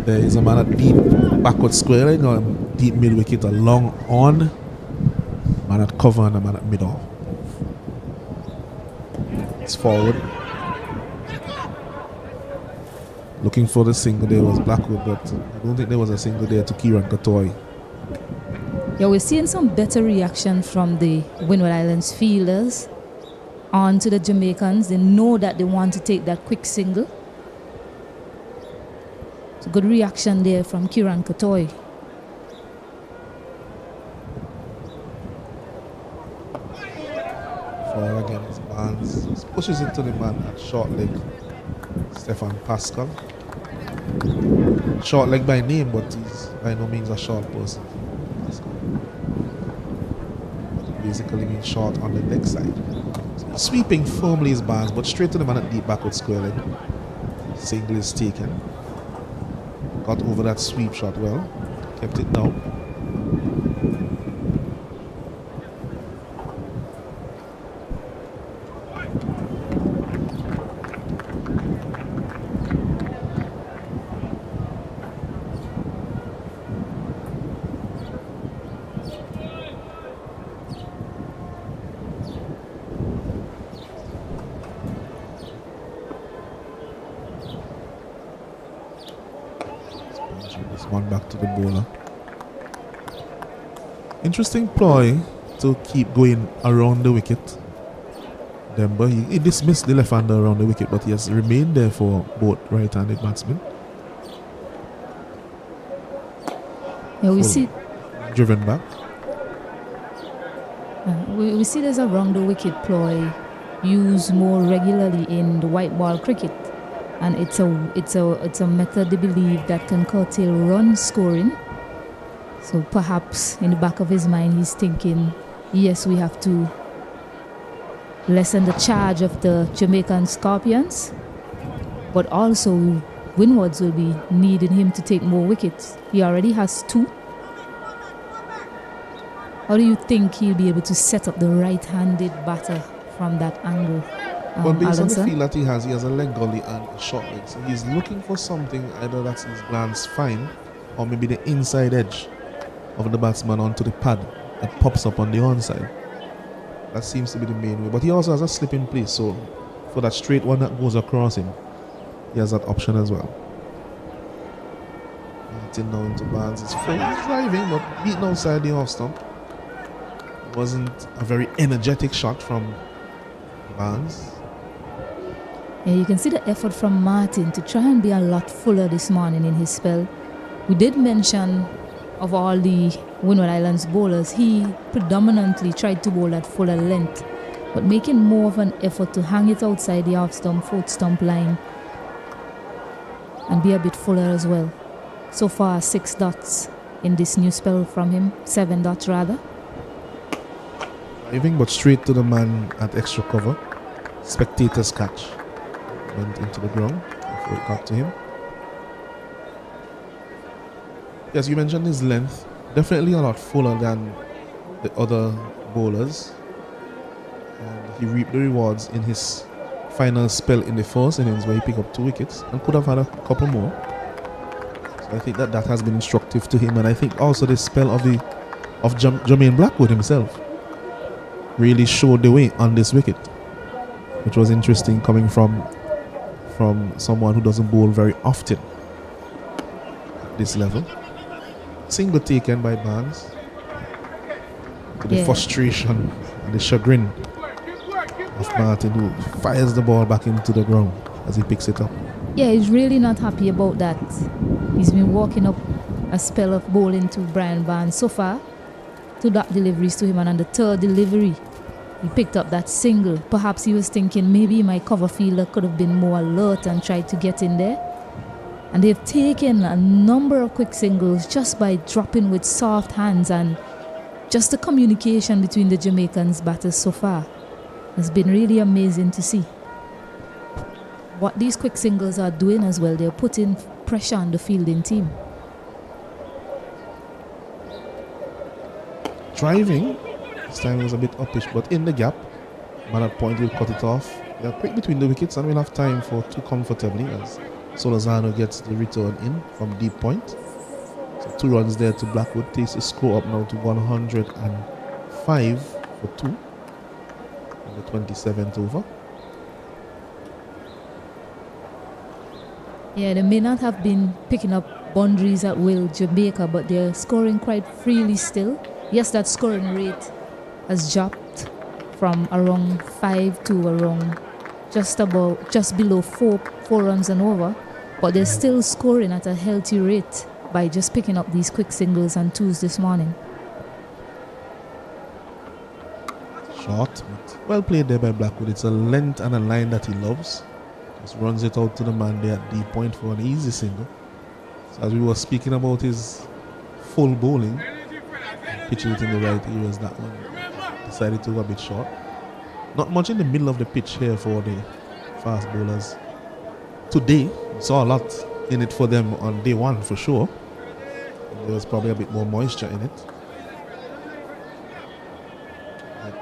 There is a man at deep backward square leg, or deep mid wicket, a long on. Man at cover and a man at mid off. It's forward. Looking for the single there was Blackwood, but I don't think there was a single there to Kieran Katoy. Yeah, we're seeing some better reaction from the Windward Islands fielders on to the Jamaicans. They know that they want to take that quick single. It's a good reaction there from Kieran Katoy. Fire again, it's Barnes. Pushes it to the man at short leg. Stefan Pascal. Short leg by name, but he's by no means a short person. Basically means short on the leg side. So sweeping firmly is Barnes, but straight to the man at deep backward square leg. Single is taken. Got over that sweep shot well. Kept it down. This one back to the bowler. Interesting ploy to keep going around the wicket. Demba, he dismissed the left-hander around the wicket, but he has remained there for both right-handed batsmen. Yeah, we see driven back. we see there's a round the wicket ploy used more regularly in the white ball cricket. And it's a method they believe that can curtail run scoring. So perhaps in the back of his mind he's thinking, yes, we have to lessen the charge of the Jamaican Scorpions, but also Windwards will be needing him to take more wickets. He already has 2. How do you think he'll be able to set up the right-handed batter from that angle? But based on the Alanson? feel that he has a leg gully and a short leg. So he's looking for something, either that's his glance fine, or maybe the inside edge of the batsman onto the pad that pops up on the onside. That seems to be the main way. But he also has a slip in place, so for that straight one that goes across him, he has that option as well. Hitting now into Barnes. It's full driving, but beaten outside the off stump. Wasn't a very energetic shot from Barnes. Yeah, you can see the effort from Martin to try and be a lot fuller this morning in his spell. We did mention of all the Windward Islands bowlers, he predominantly tried to bowl at fuller length, but making more of an effort to hang it outside the off stump, fourth stump line and be a bit fuller as well. So far 6 dots in this new spell from him, 7 dots rather. Driving, but straight to the man at extra cover. Spectator's catch. Went into the ground before it got to him. Yes, you mentioned his length. Definitely a lot fuller than the other bowlers. And he reaped the rewards in his final spell in the first innings where he picked up 2 wickets and could have had a couple more. So I think that has been instructive to him, and I think also the spell of Jermaine Blackwood himself really showed the way on this wicket, which was interesting coming from someone who doesn't bowl very often at this level. Single taken by Barnes, to the frustration and the chagrin of Martin, who fires the ball back into the ground as he picks it up. Yeah, he's really not happy about that. He's been walking up a spell of bowling to Brian Barnes so far. 2 dot deliveries to him, and on the 3rd delivery he picked up that single. Perhaps he was thinking maybe my cover fielder could have been more alert and tried to get in there. And they've taken a number of quick singles just by dropping with soft hands, and just the communication between the Jamaicans batters so far has been really amazing to see. What these quick singles are doing as well, they're putting pressure on the fielding team. Driving, this time it was a bit uppish, but in the gap, man at point will cut it off. They'll prick between the wickets and we'll have time for two comfortably as Solazano gets the return in from deep point. So 2 runs there to Blackwood, takes the score up now to 105 for 2 in the 27th over. Yeah, they may not have been picking up boundaries at will, Jamaica, but they're scoring quite freely still. Yes, that scoring rate has dropped from around 5 to around just below 4 runs and over, but they're still scoring at a healthy rate by just picking up these quick singles and twos this morning. Short, but well played there by Blackwood. It's a length and a line that he loves. Just runs it out to the man there at deep point for an easy single. So as we were speaking about his full bowling, pitching it in the right areas, that one decided to go a bit short. Not much in the middle of the pitch here for the fast bowlers. Today, we saw a lot in it for them on day one for sure. There was probably a bit more moisture in it. But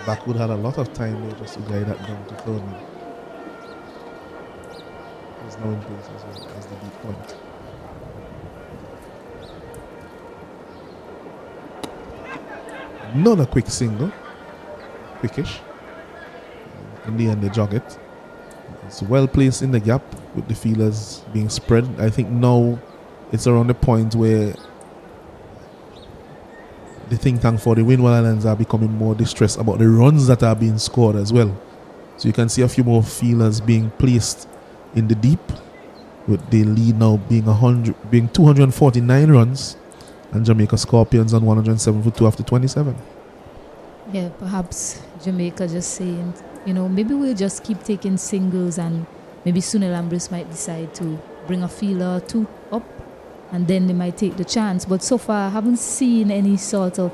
Blackwood had a lot of time there just to guide that down to third man. He's now in place as well as the deep point. Another quick single. Quickish. In the end they jog it. It's well placed in the gap with the fielders being spread. I think now it's around the point where the think tank for the Windward Islands are becoming more distressed about the runs that are being scored as well. So you can see a few more fielders being placed in the deep, with the lead now being 249 runs and Jamaica Scorpions on 107 for 2 after 27. Yeah, perhaps Jamaica just saying, maybe we'll just keep taking singles and maybe Sunil Ambrose might decide to bring a fielder or two up and then they might take the chance. But so far I haven't seen any sort of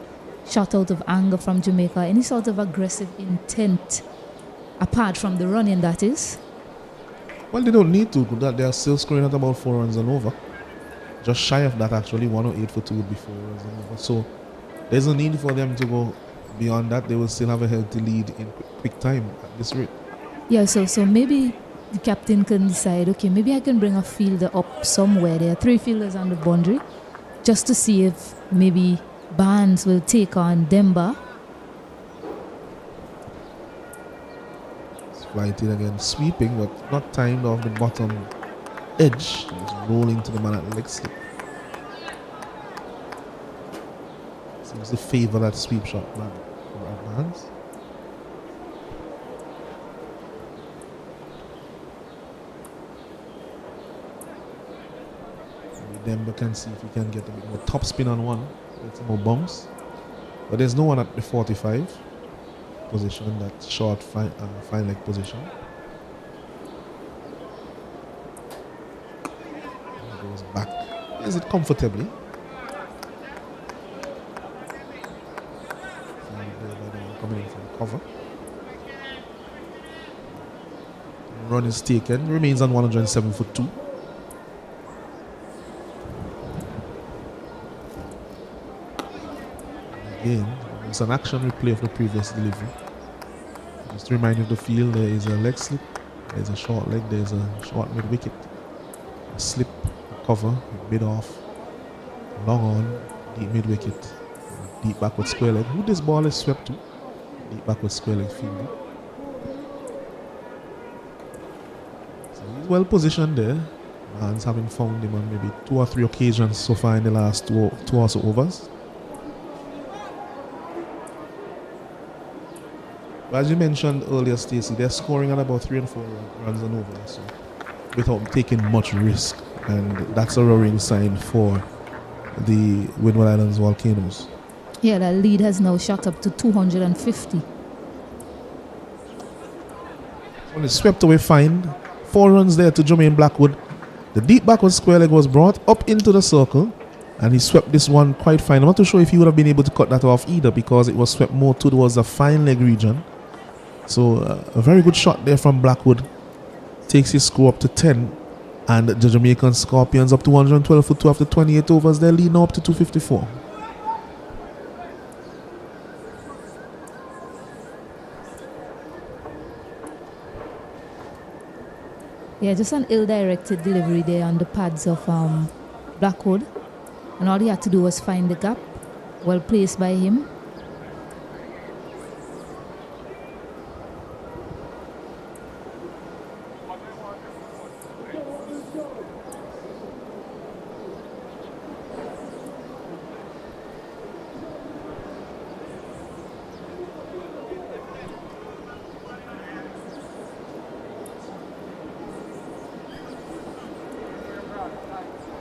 shot out of anger from Jamaica, any sort of aggressive intent apart from the running, that is. Well, they don't need to, but they are still scoring at about 4 runs and over. Just shy of that actually, 108 for 2 would be 4 runs and over. So there's no need for them to go beyond that. They will still have a healthy lead in quick time at this rate. Yeah, so maybe the captain can decide, okay, maybe I can bring a fielder up somewhere. There are 3 fielders on the boundary, just to see if maybe Barnes will take on Demba. Flight in again, sweeping, but not timed off the bottom edge. Just rolling to the man at leg slip. Seems to favor that sweep shot, man. Barnes. Demba can see if he can get a bit more top spin on one, get some more bumps. But there's no one at the 45 position, that short fine leg position. And goes back. Is it comfortably? Coming in from cover. Run is taken. Remains on 107 for 2. Again, it's an action replay of the previous delivery. Just to remind you of the field, there is a leg slip, there's a short leg, there's a short mid wicket, a slip, a cover, a mid off, long on, deep mid wicket, deep backward square leg. Who this ball is swept to? Deep backward square leg fielder. So he's well positioned there. Man's having found him on maybe 2 or 3 occasions so far in the last two or so overs. As you mentioned earlier, Stacey, they're scoring at about 3 and 4 runs and over, so without taking much risk, and that's a worrying sign for the Windward Islands Volcanoes. Yeah, that lead has now shot up to 250. When it's swept away fine, 4 runs there to Jermaine Blackwood. The deep backward square leg was brought up into the circle, and he swept this one quite fine. I'm not too sure if he would have been able to cut that off either, because it was swept more towards the fine leg region. So a very good shot there from Blackwood. Takes his score up to 10. And the Jamaican Scorpions up to 112 for 2 after 28 overs. Their lead now up to 254. Yeah, just an ill-directed delivery there on the pads of Blackwood. And all he had to do was find the gap. Well placed by him.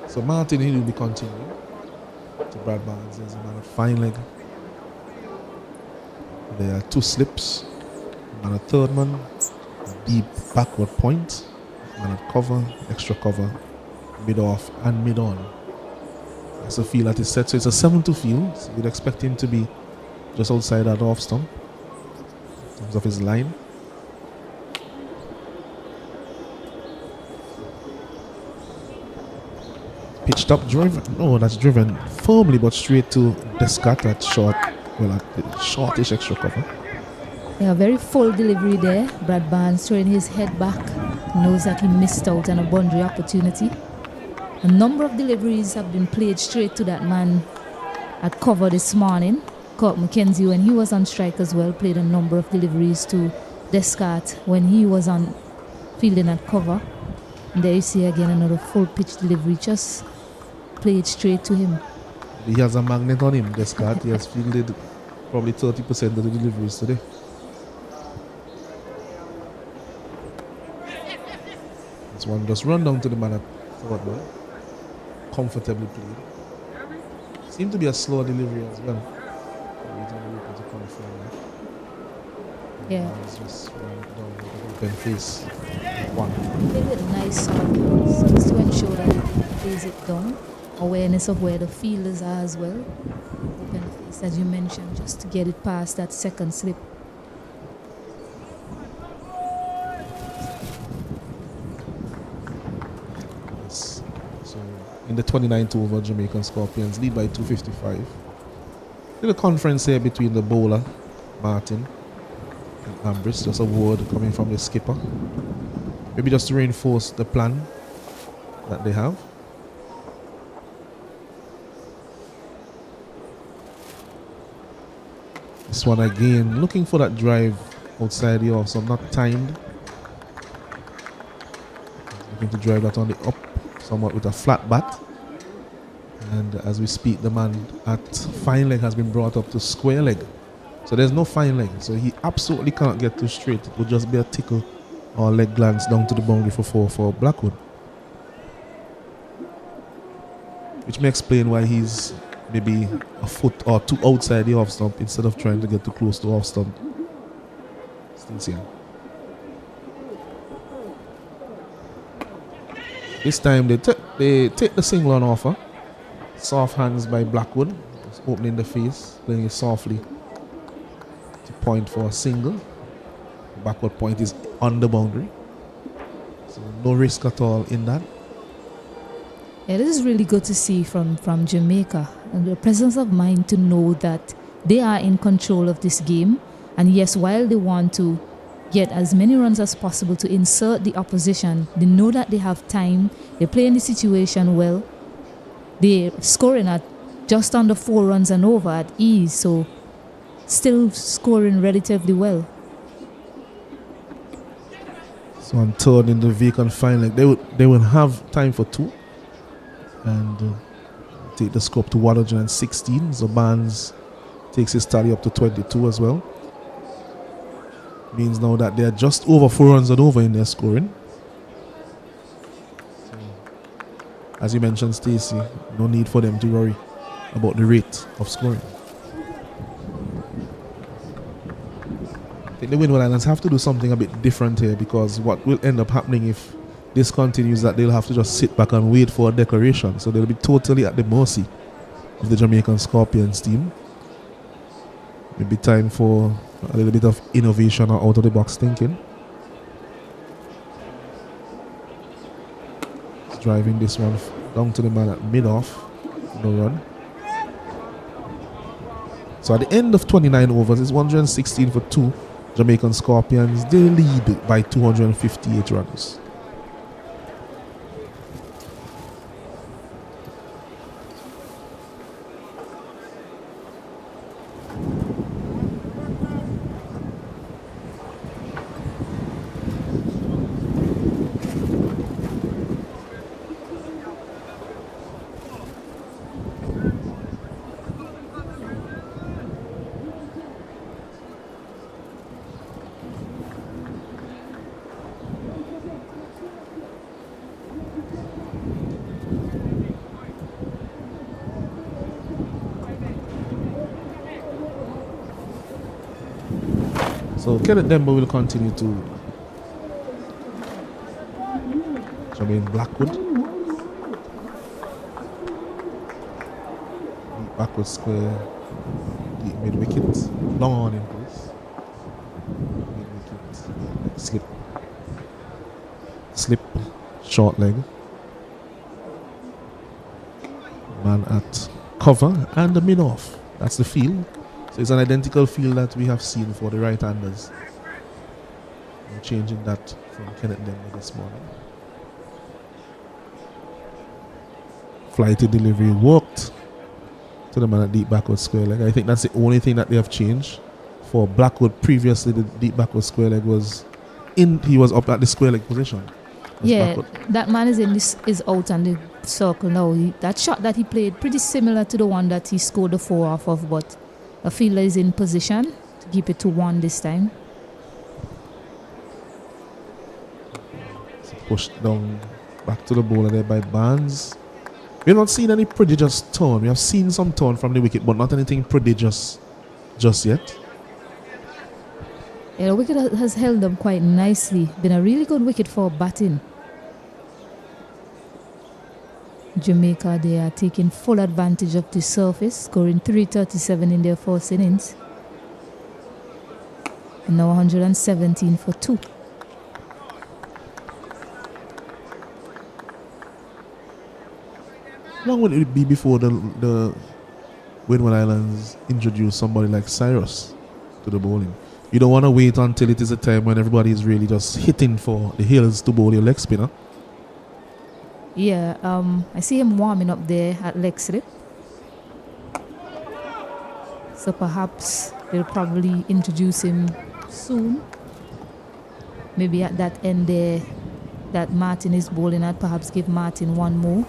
So Martin Hill will be continuing to Brad Barnes. There's a man of fine leg. There are 2 slips. And a third man, a deep backward point. Man of cover, extra cover, mid off and mid on. That's the field that is set. So it's a 7-2 field. So you'd expect him to be just outside that off stump in terms of his line. Pitched up, driven. No, that's driven firmly but straight to Descat at short. Well, at shortish extra cover. Yeah, very full delivery there. Brad Barnes throwing his head back. Knows that he missed out on a boundary opportunity. A number of deliveries have been played straight to that man at cover this morning. Caught McKenzie when he was on strike as well. Played a number of deliveries to Descat when he was on fielding at cover. And there you see again another full pitch delivery. Just played straight to him. He has a magnet on him, Descat. He has fielded probably 30% of the deliveries today. This one just run down to the man at third ball. Comfortably played. Seemed to be a slow delivery as well. To come forward. Yeah. Just run down with an open face. One. Played with a nice soft hands just to ensure that he plays it down. Awareness of where the fielders are as well. Open face, as you mentioned, just to get it past that second slip. Yes. So in the 29th over, Jamaican Scorpions lead by 255. Little conference here between the bowler, Martin, and Ambrose. Just a word coming from the skipper. Maybe just to reinforce the plan that they have. This one again, looking for that drive outside the off, so not timed. Looking to drive that on the up, somewhat with a flat bat. And as we speak, the man at fine leg has been brought up to square leg. So there's no fine leg, so he absolutely can't get too straight. It would just be a tickle or leg glance down to the boundary for 4 for Blackwood. Which may explain why he's maybe a foot or 2 outside the off stump instead of trying to get too close to off stump. Still see. This time they take the single on offer. Soft hands by Blackwood. Just opening the face, playing it softly to point for a single. Backward point is on the boundary. So no risk at all in that. Yeah, this is really good to see from Jamaica, and the presence of mind to know that they are in control of this game. And yes, while they want to get as many runs as possible to insert the opposition, they know that they have time. They're playing the situation well. They're scoring at just under 4 runs and over at ease, so still scoring relatively well. So on third in the vacant fine leg, they will have time for 2. And take the score up to 116. So Barnes takes his tally up to 22 as well. Means now that they are just over 4 runs and over in their scoring. So, as you mentioned, Stacey, no need for them to worry about the rate of scoring. I think the Windward Islands have to do something a bit different here, because what will end up happening if this continues, that they'll have to just sit back and wait for a declaration. So they'll be totally at the mercy of the Jamaican Scorpions team. Maybe time for a little bit of innovation or out of the box thinking. Just driving this one down to the man at mid-off. No run. So at the end of 29 overs, it's 116 for 2. Jamaican Scorpions, they lead by 258 runs. So Kenneth Demba will continue to Jermaine Blackwood. Deep backward square. Deep mid wicket. Long on in place. Mid wicket. Slip. Slip. Short leg. Man at cover and the mid off. That's the field. So it's an identical field that we have seen for the right-handers. I'm changing that from Kenneth Demba this morning. Flighty delivery worked to the man at deep backward square leg. I think that's the only thing that they have changed. For Blackwood previously, the deep backward square leg was in. He was up at the square leg position. Yeah, that man is out on the circle now. That shot that he played pretty similar to the one that he scored the 4 off of, but a fielder is in position to keep it to 1 this time. It's pushed down back to the bowler there by Barnes. We have not seen any prodigious turn. We have seen some turn from the wicket, but not anything prodigious just yet. Yeah, the wicket has held them quite nicely. Been a really good wicket for batting. Jamaica, they are taking full advantage of the surface, scoring 337 in their first innings. And now 117 for 2. How long will it be before the Windward Islands introduce somebody like Cyrus to the bowling? You don't want to wait until it is a time when everybody is really just hitting for the hills to bowl your leg spinner. Yeah, I see him warming up there at leg slip. So perhaps they'll probably introduce him soon. Maybe at that end there that Martin is bowling at, perhaps give Martin one more.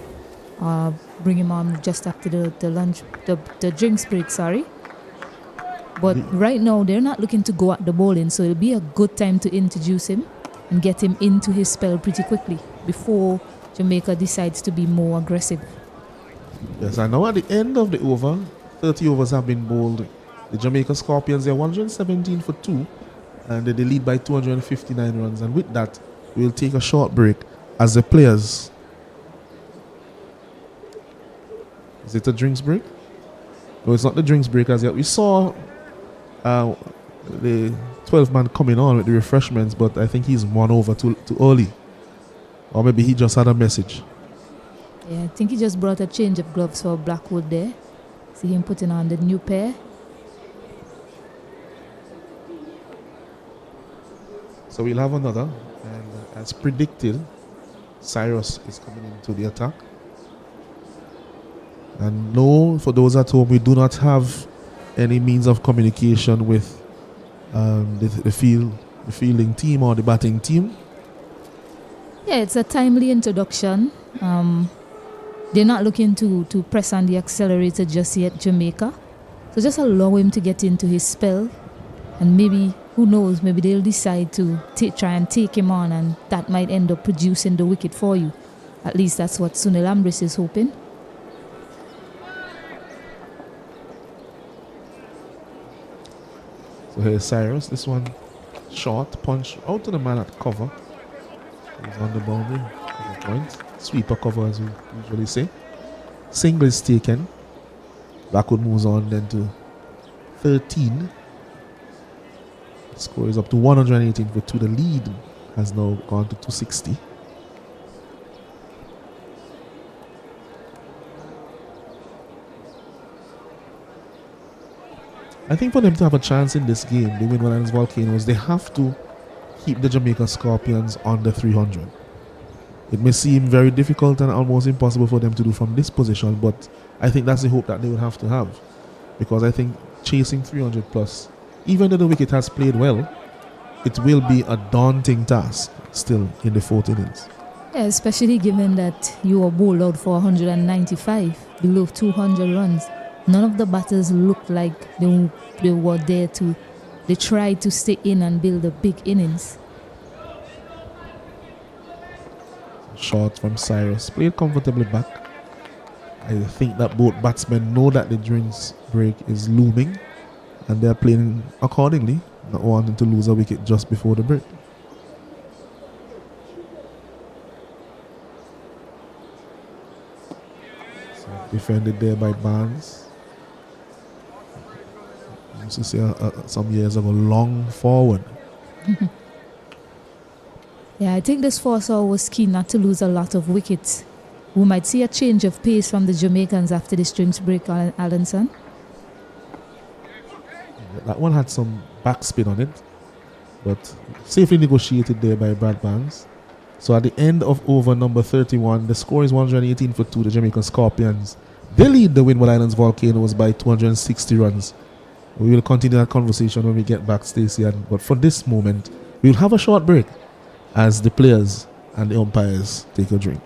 Bring him on just after the drinks break, sorry. But right now they're not looking to go at the bowling, so it'll be a good time to introduce him and get him into his spell pretty quickly before Jamaica decides to be more aggressive. Yes, I know at the end of the over, 30 overs have been bowled. The Jamaica Scorpions, they're 117 for 2 and they lead by 259 runs. And with that, we'll take a short break as the players. Is it a drinks break? No, it's not the drinks break as yet. We saw the 12th man coming on with the refreshments, but I think he's won over too early. Or maybe he just had a message. Yeah, I think he just brought a change of gloves for Blackwood there. See him putting on the new pair. So we'll have another. And as predicted, Cyrus is coming into the attack. And no, for those at home, we do not have any means of communication with the fielding team or the batting team. Yeah, it's a timely introduction. They're not looking to press on the accelerator just yet, Jamaica. So just allow him to get into his spell. And maybe, who knows, maybe they'll decide to try and take him on, and that might end up producing the wicket for you. At least that's what Sunil Ambris is hoping. So here's Cyrus. This one short punch out to the man at cover. He's on the boundary. Point. Sweeper cover, as we usually say. Single is taken. Blackwood moves on then to 13. The score is up to 118 for 2. The lead has now gone to 260. I think for them to have a chance in this game, the Windward Islands Volcanoes, they have to keep the Jamaica Scorpions under 300. It may seem very difficult and almost impossible for them to do from this position, but I think that's the hope that they will have to have. Because I think chasing 300 plus, even though the wicket has played well, it will be a daunting task still in the 4th innings. Yeah, especially given that you were bowled out for 195, below 200 runs. None of the batters looked like they were there to. They tried to stay in and build a big innings. Shot from Cyrus, played comfortably back. I think that both batsmen know that the drinks break is looming and they're playing accordingly. not wanting to lose a wicket just before the break. So defended there by Barnes. Used to say some years ago, long forward. Yeah, I think this Forcer was keen not to lose a lot of wickets. We might see a change of pace from the Jamaicans after this drinks break, Alanson. That one had some backspin on it, but safely negotiated there by Brad Barnes. So at the end of over number 31, the score is 118 for 2. The Jamaican Scorpions, they lead the Windward Islands Volcanoes by 260 runs. We will continue that conversation when we get back, Stacey. But for this moment, we'll have a short break as the players and the umpires take a drink.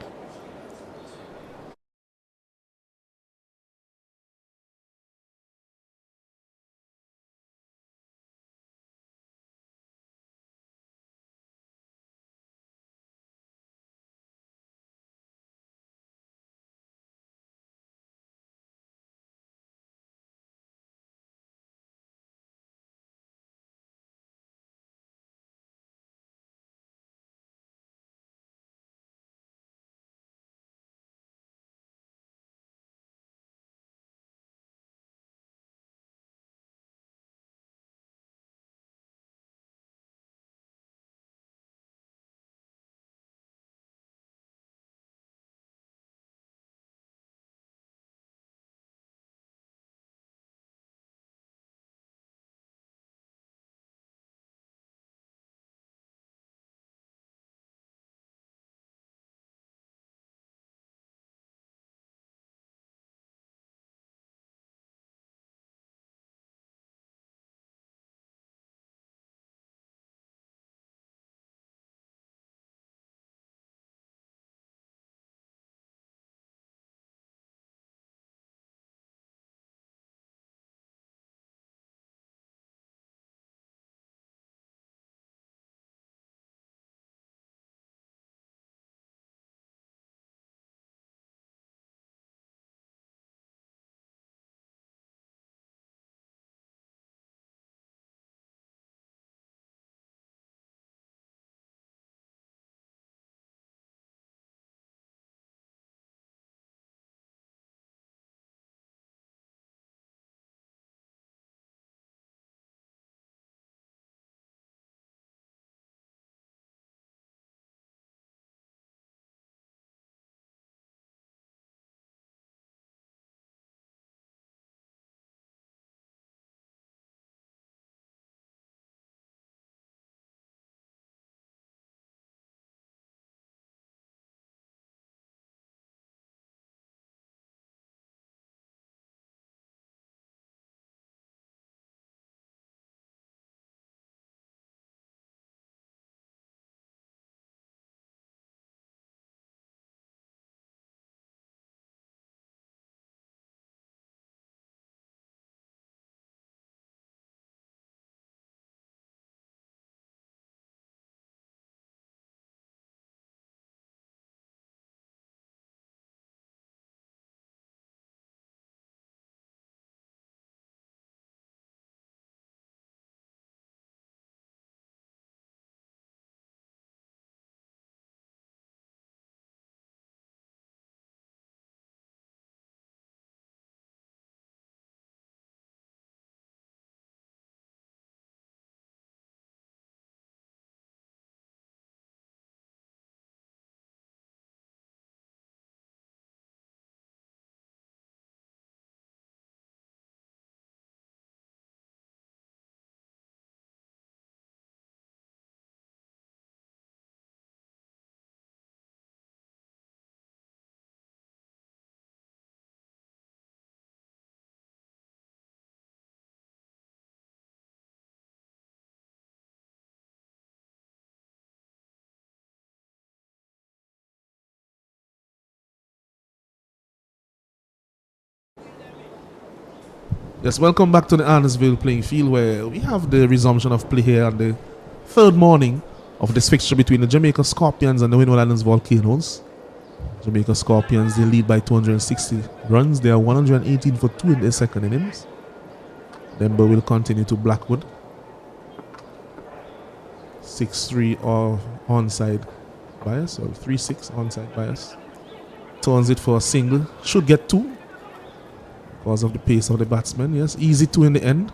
Yes, welcome back to the Arnesville playing field, where we have the resumption of play here on the third morning of this fixture between the Jamaica Scorpions and the Windward Islands Volcanoes. Jamaica Scorpions, they lead by 260 runs. They are 118 for 2 in their second innings. Denver will continue to Blackwood. 6-3 or onside bias, or 3-6 onside bias. Turns it for a single. Should get 2 because of the pace of the batsman. Yes, easy 2 in the end.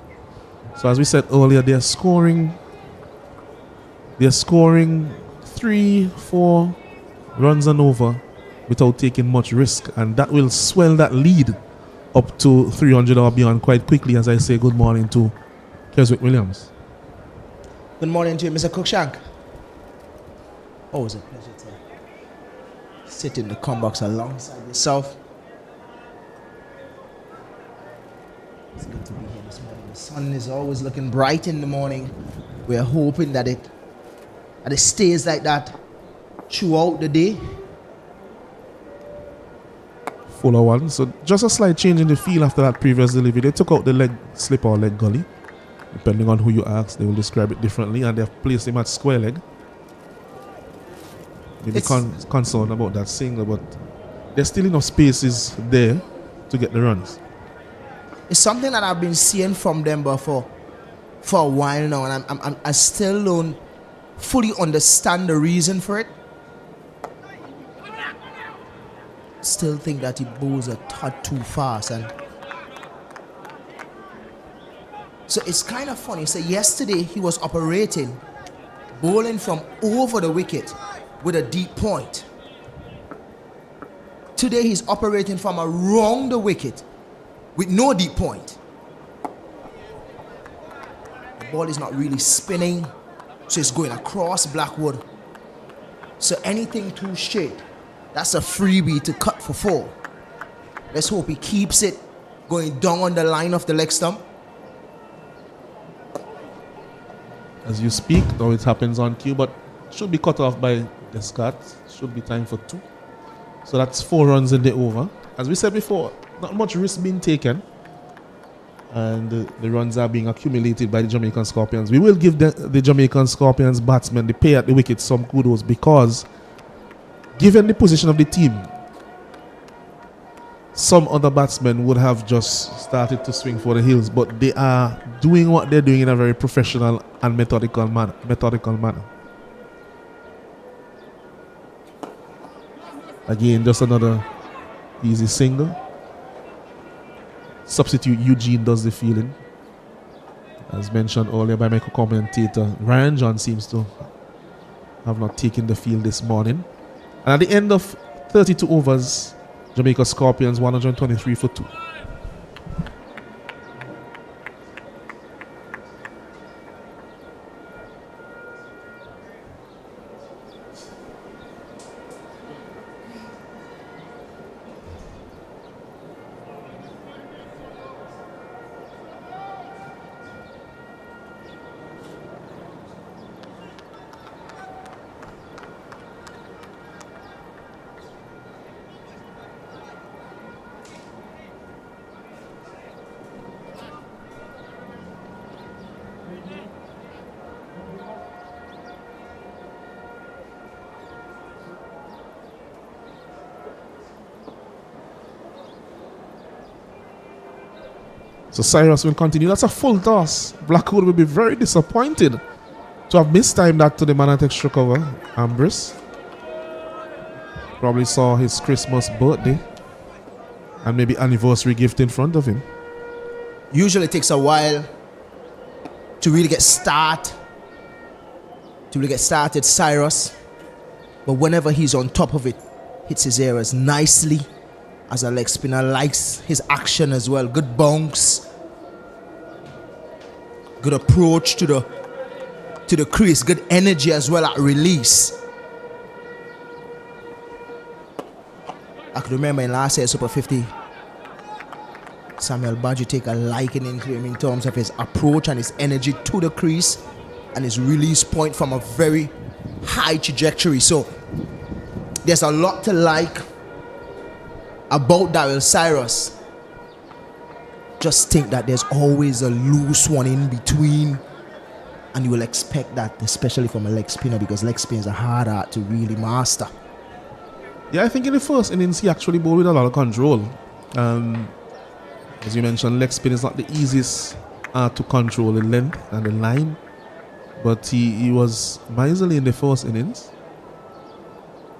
So as we said earlier, they're scoring 3-4 runs and over without taking much risk, and that will swell that lead up to 300 or beyond quite quickly. As I say, good morning to Keswick Williams. Good morning to you, Mr. Cookshank. Always a pleasure to sit in the combox alongside yourself. It's good to be here this morning. The sun is always looking bright in the morning. We're hoping that it stays like that throughout the day. Fuller one. So just a slight change in the feel after that previous delivery. They took out the leg slip or leg gully. Depending on who you ask, they will describe it differently, and they've placed him at square leg. Maybe concerned about that single, but there's still enough spaces there to get the runs. It's something that I've been seeing from them for a while now, and I still don't fully understand the reason for it. Still think that he bowls a touch too fast, and so it's kind of funny. So yesterday he was operating, bowling from over the wicket with a deep point. Today he's operating from around the wicket with no deep point. The ball is not really spinning, so it's going across Blackwood. So anything too straight, that's a freebie to cut for 4. Let's hope he keeps it going down on the line of the leg stump. As you speak, though it happens on cue, but should be cut off by the Scott. Should be time for 2. So that's 4 runs in the over. As we said before, not much risk being taken, and the runs are being accumulated by the Jamaican Scorpions. We will give the Jamaican Scorpions batsmen, the pay at the wicket, some kudos, because given the position of the team, some other batsmen would have just started to swing for the hills, but they are doing what they're doing in a very professional and methodical manner. Again, just another easy single. Substitute Eugene does the fielding. As mentioned earlier by my co-commentator, Ryan John seems to have not taken the field this morning. And at the end of 32 overs, Jamaica Scorpions 123 for 2. So Cyrus will continue. That's a full toss. Blackwood will be very disappointed to have mistimed that to the man at extra cover, Ambrose. Probably saw his Christmas birthday and maybe anniversary gift in front of him. Usually it takes a while to really get started, Cyrus. But whenever he's on top of it, hits his areas nicely. As a leg spinner, likes his action as well. Good bounce, good approach to the crease, good energy as well at release. I could remember in last year's Super 50, Samuel Badji take a liking into him in terms of his approach and his energy to the crease and his release point from a very high trajectory. So there's a lot to like about Daryl Cyrus. Just think that there's always a loose one in between, and you will expect that, especially from a leg spinner, because leg spins are hard art to really master. Yeah, I think in the first innings he actually bowled with a lot of control. As you mentioned, leg spin is not the easiest to control the length and the line. but he was miserly in the first innings.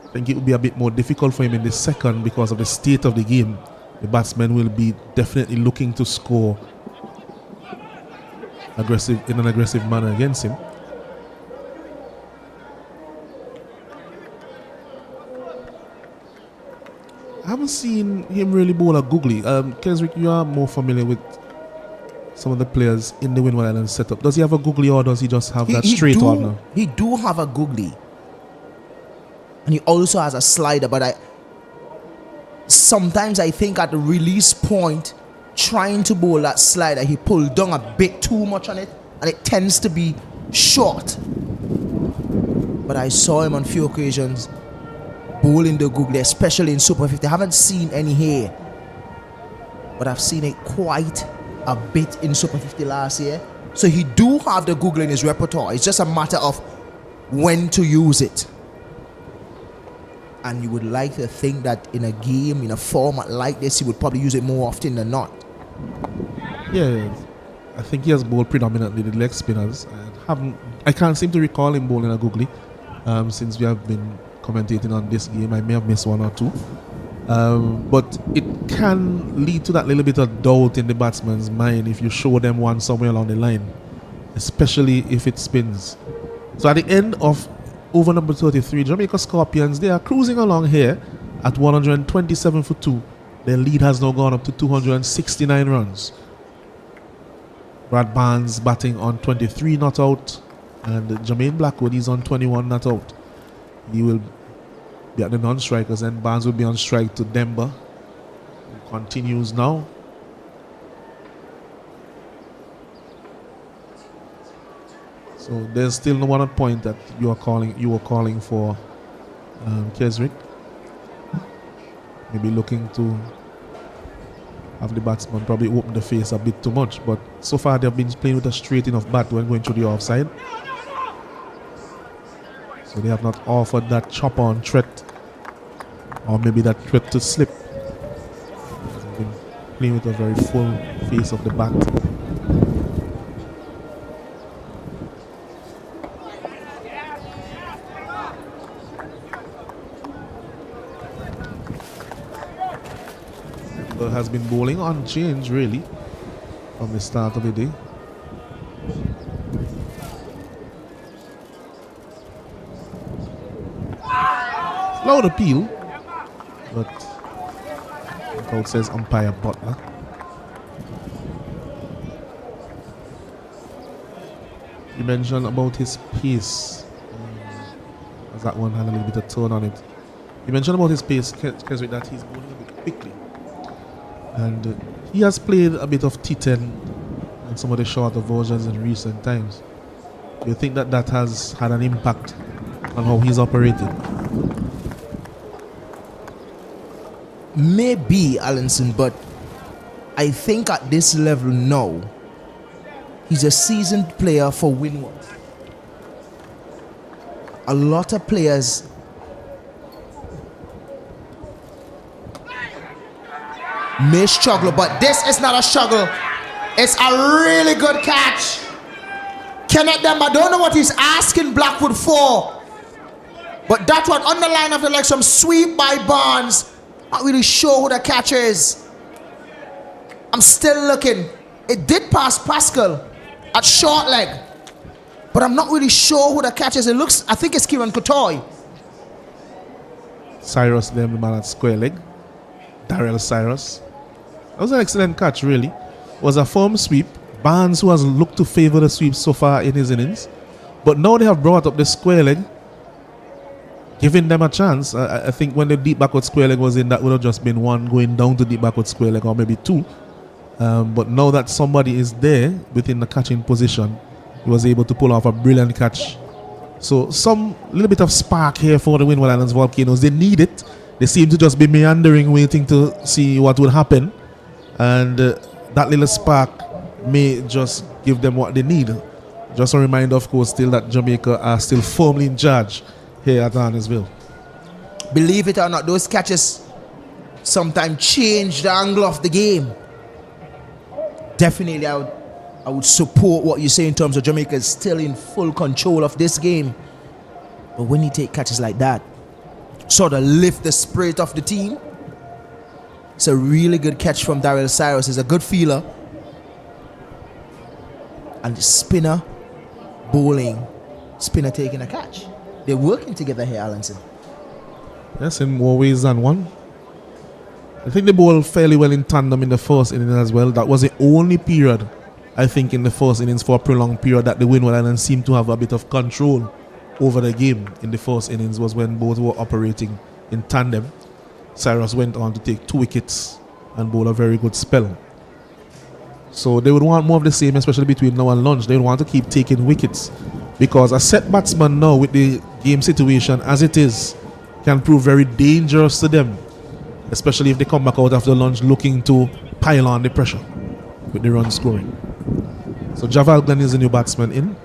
I think it would be a bit more difficult for him in the second because of the state of the game. The batsmen will be definitely looking to score in an aggressive manner against him. I haven't seen him really bowl a googly. Keswick, you are more familiar with some of the players in the Windward Island setup. Does he have a googly or does he just have that straight on now? He do have a googly. And he also has a slider, but sometimes I think at the release point, trying to bowl that slider, he pulled down a bit too much on it, and it tends to be short. But I saw him on few occasions bowling the googly, especially in Super 50. I haven't seen any here, but I've seen it quite a bit in Super 50 last year. So he do have the googly in his repertoire. It's just a matter of when to use it. And you would like to think that in a game, in a format like this, he would probably use it more often than not. Yeah, I think he has bowled predominantly the leg spinners. I can't seem to recall him bowling a googly since we have been commentating on this game. I may have missed one or two. But it can lead to that little bit of doubt in the batsman's mind if you show them one somewhere along the line, especially if it spins. So at the end of over number 33, Jamaica Scorpions, they are cruising along here at 127 for 2. Their lead has now gone up to 269 runs. Brad Barnes batting on 23 not out, and Jermaine Blackwood is on 21 not out. He will be at the non-strikers, and Barnes will be on strike to Denver. He continues now. So there's still no one at point that you were calling for Keswick. Maybe looking to have the batsman probably open the face a bit too much, but so far they've been playing with a straight enough bat when going through the offside. So they have not offered that chop on threat, or maybe that threat to slip. They've been playing with a very full face of the bat. Has been bowling unchanged really from the start of the day. Loud appeal, but it says umpire Butler. You mentioned about his pace. As that one had a little bit of turn on it. You mentioned about his pace, Keswick, that he's bowling a bit quickly. And he has played a bit of T10 and some of the shorter versions in recent times. Do you think that that has had an impact on how he's operated? Maybe, Alanson, but I think at this level now, he's a seasoned player for Windward. A lot of players may struggle, but this is not a struggle. It's a really good catch. Kenneth Demba, I don't know what he's asking Blackwood for, but that one on the line of the leg, some sweep by Barnes. Not really sure who the catcher is. I'm still looking. It did pass Pascal at short leg, but I'm not really sure who the catcher is. I think it's Kieran Kotoy. Cyrus, the man at square leg. Darrell Cyrus. That was an excellent catch, really. It was a firm sweep. Barnes, who has looked to favor the sweep so far in his innings, but now they have brought up the square leg, giving them a chance. I think when the deep backward square leg was in, that would have just been one going down to deep backward square leg, or maybe two. But now that somebody is there within the catching position, he was able to pull off a brilliant catch. So some little bit of spark here for the Windward Islands Volcanoes. They need it. They seem to just be meandering, waiting to see what will happen. And that little spark may just give them what they need. Just a reminder, of course, still that Jamaica are still firmly in charge here at Arnesville. Believe it or not, those catches sometimes change the angle of the game. Definitely, I would I would support what you say in terms of Jamaica is still in full control of this game. But when you take catches like that, sort of lift the spirit of the team. It's a really good catch from Daryl Cyrus. He's a good feeler. And the spinner bowling, spinner taking a catch. They're working together here, Alanson. Yes, in more ways than one. I think they bowled fairly well in tandem in the first inning as well. That was the only period, I think, in the first innings for a prolonged period that the Windward Islands seemed to have a bit of control over the game. In the first innings was when both were operating in tandem. Cyrus went on to take 2 wickets and bowl a very good spell. So they would want more of the same, especially between now and lunch. They would want to keep taking wickets, because a set batsman now with the game situation as it is can prove very dangerous to them, especially if they come back out after lunch looking to pile on the pressure with the run scoring. So Javal Glenn is the new batsman in.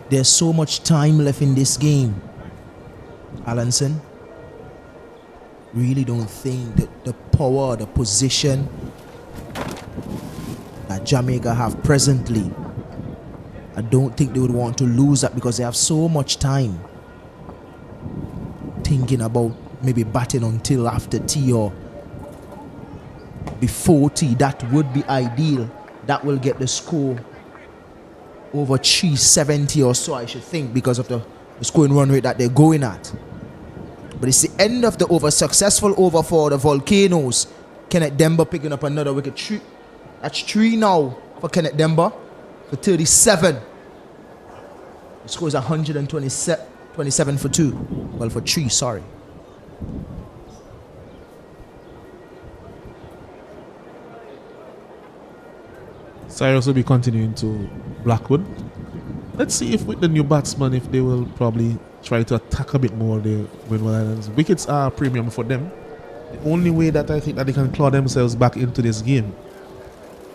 There's so much time left in this game, Alanson. Really don't think that the power, the position that Jamaica have presently, I don't think they would want to lose that, because they have so much time thinking about maybe batting until after tea or before tea. That would be ideal. That will get the score over 370 or so, I should think, because of the scoring run rate that they're going at. But it's the end of the over. Successful over for the Volcanoes. Kenneth Demba picking up another wicket. That's 3 now for Kenneth Demba for 37. The score is 127 for 2. Well, for 3, sorry. Cyrus will be continuing to Blackwood. Let's see if with the new batsman, if they will probably try to attack a bit more the Windward Islands. Wickets are a premium for them. The only way that I think that they can claw themselves back into this game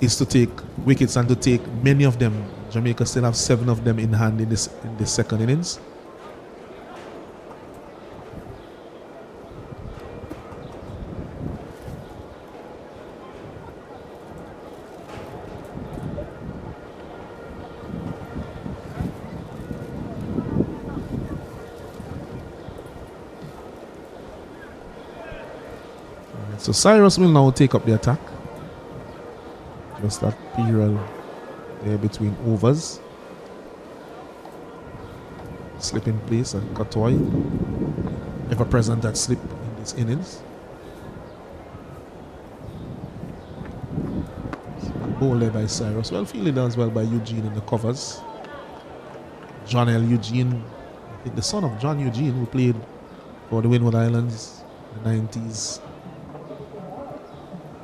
is to take wickets, and to take many of them. Jamaica still have 7 of them in hand in this second innings. So Cyrus will now take up the attack. Just that period there between overs. Slip in place and Katoy, ever present that slip in this innings. So ball led by Cyrus. Well fielded as well by Eugene in the covers. John L. Eugene, I think the son of John Eugene, who played for the Windward Islands in the 90s.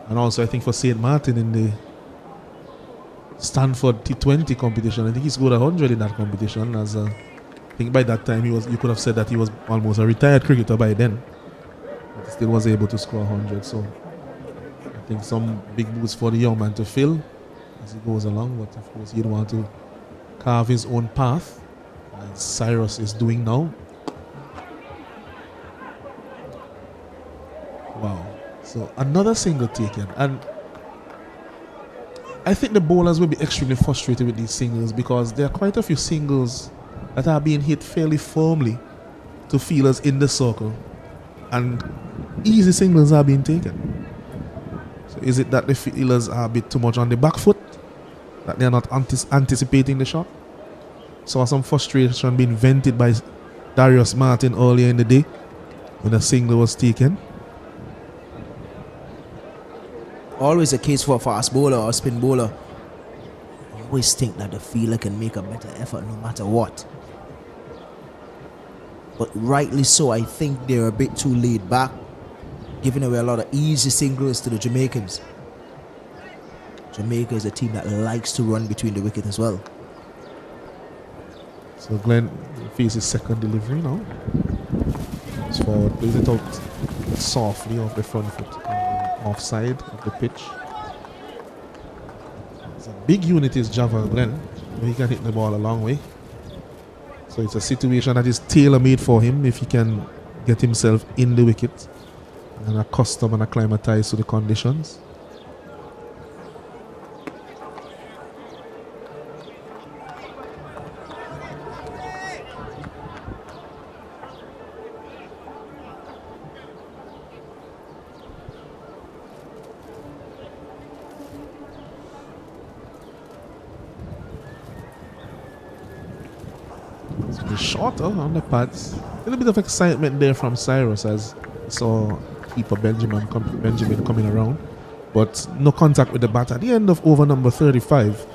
And also I think for St. Martin in the Stanford T20 competition. I think he scored 100 in that competition. I think by that time you could have said that he was almost a retired cricketer by then. But he still was able to score 100. So I think some big boots for the young man to fill as he goes along. But of course he'd want to carve his own path, as Cyrus is doing now. Wow. So another single taken, and I think the bowlers will be extremely frustrated with these singles, because there are quite a few singles that are being hit fairly firmly to fielders in the circle, and easy singles are being taken. So is it that the fielders are a bit too much on the back foot, that they are not anticipating the shot? Saw some frustration being vented by Darius Martin earlier in the day when a single was taken. Always a case for a fast bowler or spin bowler. You always think that the fielder can make a better effort no matter what. But rightly so, I think they're a bit too laid back, giving away a lot of easy singles to the Jamaicans. Jamaica is a team that likes to run between the wicket as well. So Glenn faces second delivery now. It's forward, plays it out softly off the front foot. Offside of the pitch. It's a big unit is Javal Glenn. He can hit the ball a long way. So it's a situation that is tailor-made for him if he can get himself in the wicket and accustom and acclimatize to the conditions. shorter on the pads. A little bit of excitement there from Cyrus as he saw keeper Benjamin coming around. But no contact with the bat. At the end of over number 35,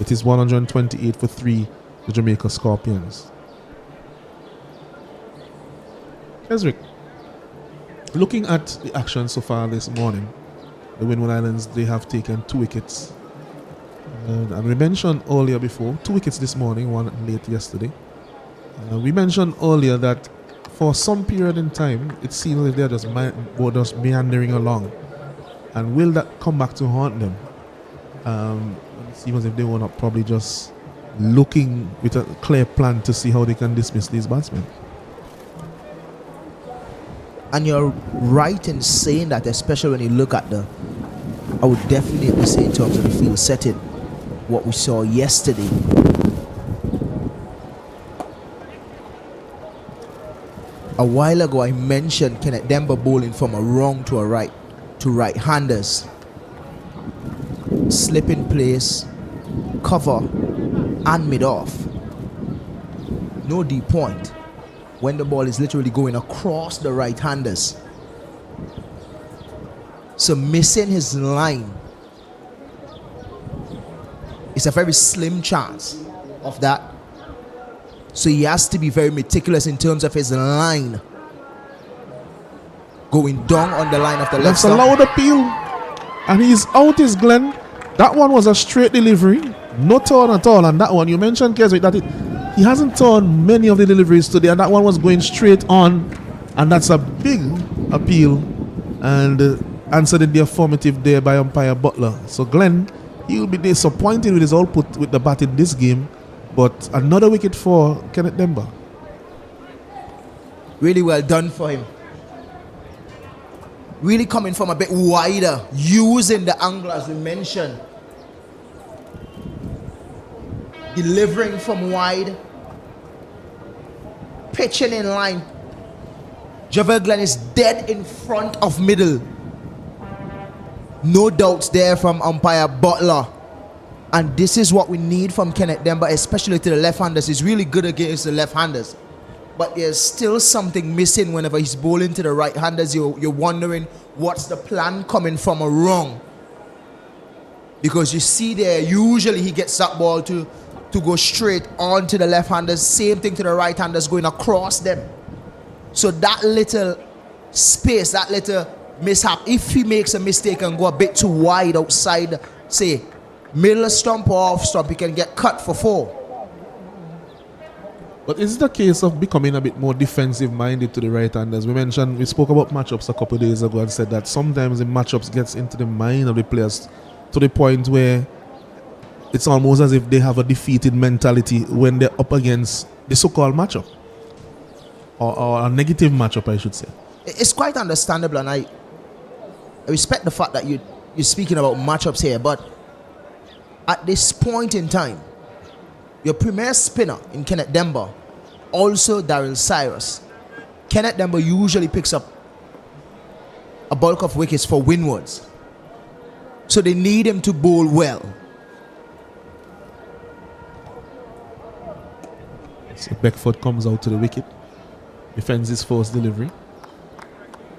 it is 128 for 3, the Jamaica Scorpions. Kesrick, looking at the action so far this morning, the Windward Islands, they have taken 2 wickets. And we mentioned earlier before, 2 wickets this morning, 1 late yesterday. We mentioned earlier that for some period in time, it seems like they're just meandering along. And will that come back to haunt them? It seems as if they were not probably just looking with a clear plan to see how they can dismiss these batsmen. And you're right in saying that, especially when you look at I would definitely say in terms of the field setting, what we saw yesterday. A while ago, I mentioned Kenneth Demba bowling from a wrong to a right, to right-handers. Slip in place, cover, and mid-off. No deep point when the ball is literally going across the right-handers. So missing his line is a very slim chance of that. So he has to be very meticulous in terms of his line. Going down on the line of the left side. That's a loud appeal. And he's out, is Glenn. That one was a straight delivery. No turn at all. And that one, you mentioned Keswick, that he hasn't turned many of the deliveries today. And that one was going straight on. And that's a big appeal. And answered in the affirmative there by umpire Butler. So Glenn, he'll be disappointed with his output with the bat in this game. But another wicket for Kenneth Demba. Really well done for him. Really coming from a bit wider, using the angle as we mentioned. Delivering from wide. Pitching in line. Javel Glenn is dead in front of middle. No doubts there from umpire Butler. And this is what we need from Kenneth Demba, especially to the left-handers. He's really good against the left-handers. But there's still something missing whenever he's bowling to the right-handers. You're wondering what's the plan coming from a wrong. Because you see there, usually he gets that ball to go straight on to the left-handers. Same thing to the right-handers going across them. So that little space, that little mishap, if he makes a mistake and go a bit too wide outside, say, middle stump or off stump, he can get cut for 4. But is it a case of becoming a bit more defensive minded to the right-handers? We spoke about matchups a couple of days ago and said that sometimes the matchups gets into the mind of the players to the point where it's almost as if they have a defeated mentality when they're up against the so-called matchup. Or a negative matchup, I should say. It's quite understandable, and I respect the fact that you're speaking about matchups here, but at this point in time, your premier spinner in Kenneth Demba, also Daryl Cyrus. Kenneth Demba usually picks up a bulk of wickets for Windwards. So they need him to bowl well. So Beckford comes out to the wicket, defends his first delivery.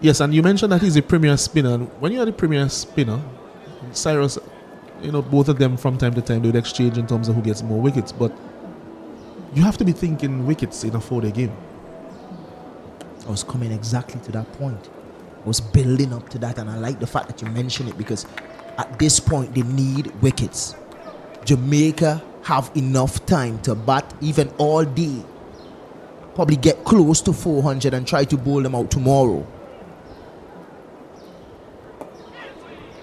Yes, and you mentioned that he's a premier spinner. When you're the premier spinner, Cyrus, both of them from time to time they would exchange in terms of who gets more wickets, but you have to be thinking wickets in a 4-day game. I was coming exactly to that point. I was building up to that, and I like the fact that you mentioned it because at this point they need wickets. Jamaica have enough time to bat even all day, probably get close to 400 and try to bowl them out tomorrow.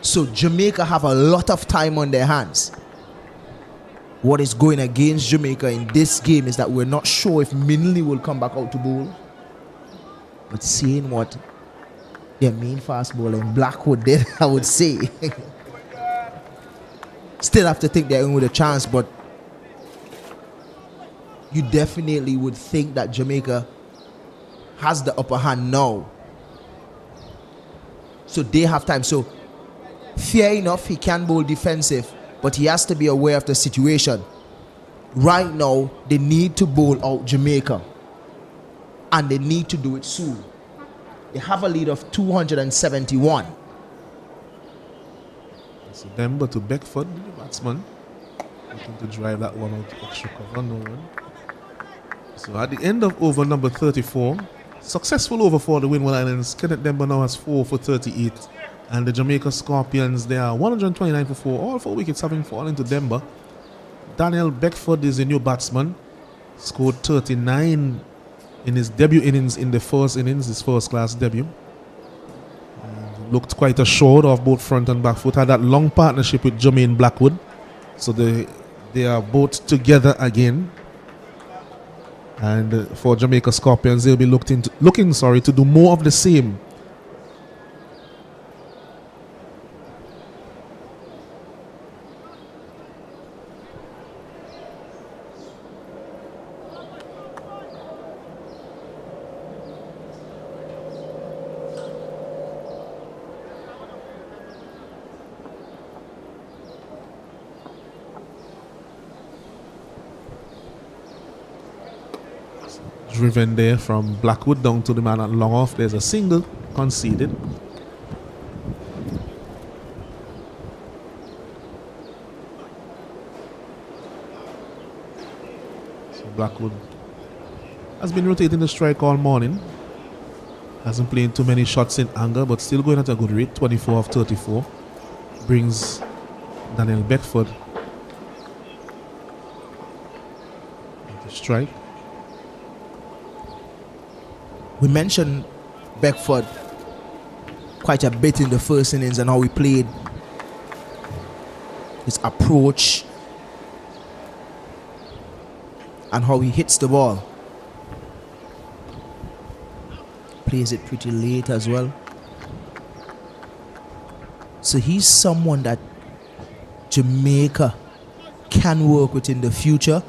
So Jamaica have a lot of time on their hands. What is going against Jamaica in this game is that we're not sure if Minley will come back out to bowl. But seeing what their main fast bowler in Blackwood did, I would say. Still have to think they're in with a chance, but you definitely would think that Jamaica has the upper hand now. So they have time. So fair enough, he can bowl defensive, but he has to be aware of the situation. right now they need to bowl out Jamaica, and they need to do it soon. They have a lead of 271. So Denver to Beckford, the batsman, looking to drive that one out to extra cover, no run. So at the end of over number 34, successful over for the Windward Islands. Kenneth Denver now has 4 for 38. And the Jamaica Scorpions, they are 129 for 4. All 4 wickets having fallen to Denver. Daniel Beckford is a new batsman. Scored 39 in his debut innings in the first innings, his first class debut. Looked quite assured of both front and back foot. Had that long partnership with Jermaine Blackwood. So they are both together again. And for Jamaica Scorpions, they'll be looking to do more of the same. Driven there from Blackwood down to the man at long off. There's a single conceded. So Blackwood has been rotating the strike all morning. Hasn't played too many shots in anger, but still going at a good rate. 24 of 34. Brings Daniel Beckford into strike. We mentioned Beckford quite a bit in the first innings and how he played, his approach, and how he hits the ball. Plays it pretty late as well. So he's someone that Jamaica can work with in the future.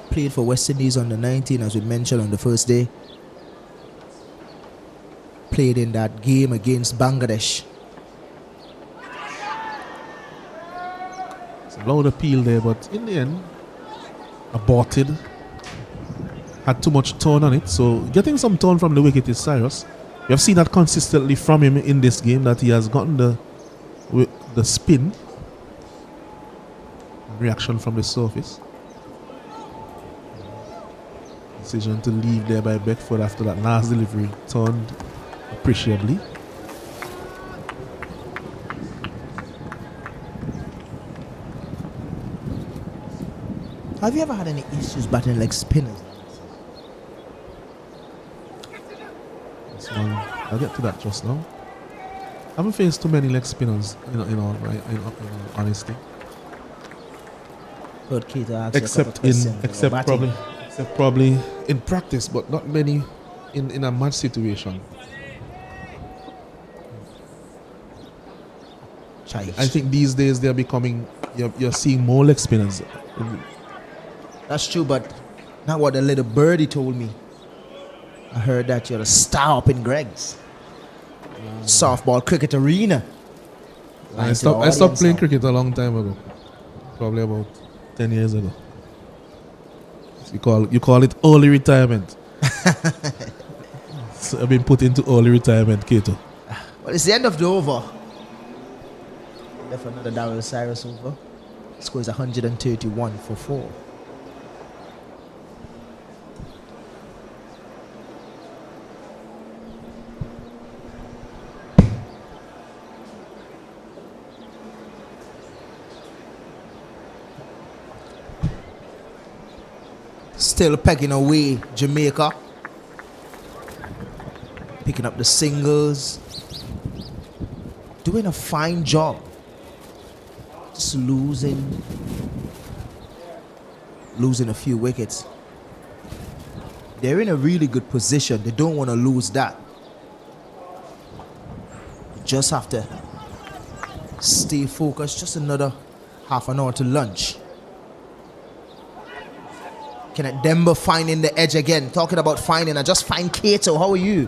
Played for West Indies under 19, as we mentioned on the first day. Played in that game against Bangladesh. It's a loud appeal there, but in the end, aborted. Had too much turn on it, so getting some turn from the wicket is Cyrus. We have seen that consistently from him in this game, that he has gotten the spin. Reaction from the surface. Decision to leave there by Beckford after that last delivery turned appreciably. Have you ever had any issues batting like spinners? This one, I'll get to that just now. I haven't faced too many leg spinners, in all honesty. Heard Keita ask you a Except couple questions about batting. probably in practice, but not many in a match situation. I think these days they're becoming, you're seeing more leg spinners. That's true, but not what the little birdie told me. I heard that you're a star up in Greg's softball cricket arena. I stopped playing cricket a long time ago. Probably about 10 years ago. You call it early retirement. So I've been put into early retirement, Kato. Well, it's the end of the over. Left another Darryl Cyrus over. Scores 131 for 4. Still pegging away Jamaica. Picking up the singles. Doing a fine job. Just losing a few wickets. They're in a really good position. They don't want to lose that. Just have to stay focused. Just another half an hour to lunch. Kenneth Denver finding the edge again. Talking about finding, I just find Kato. How are you?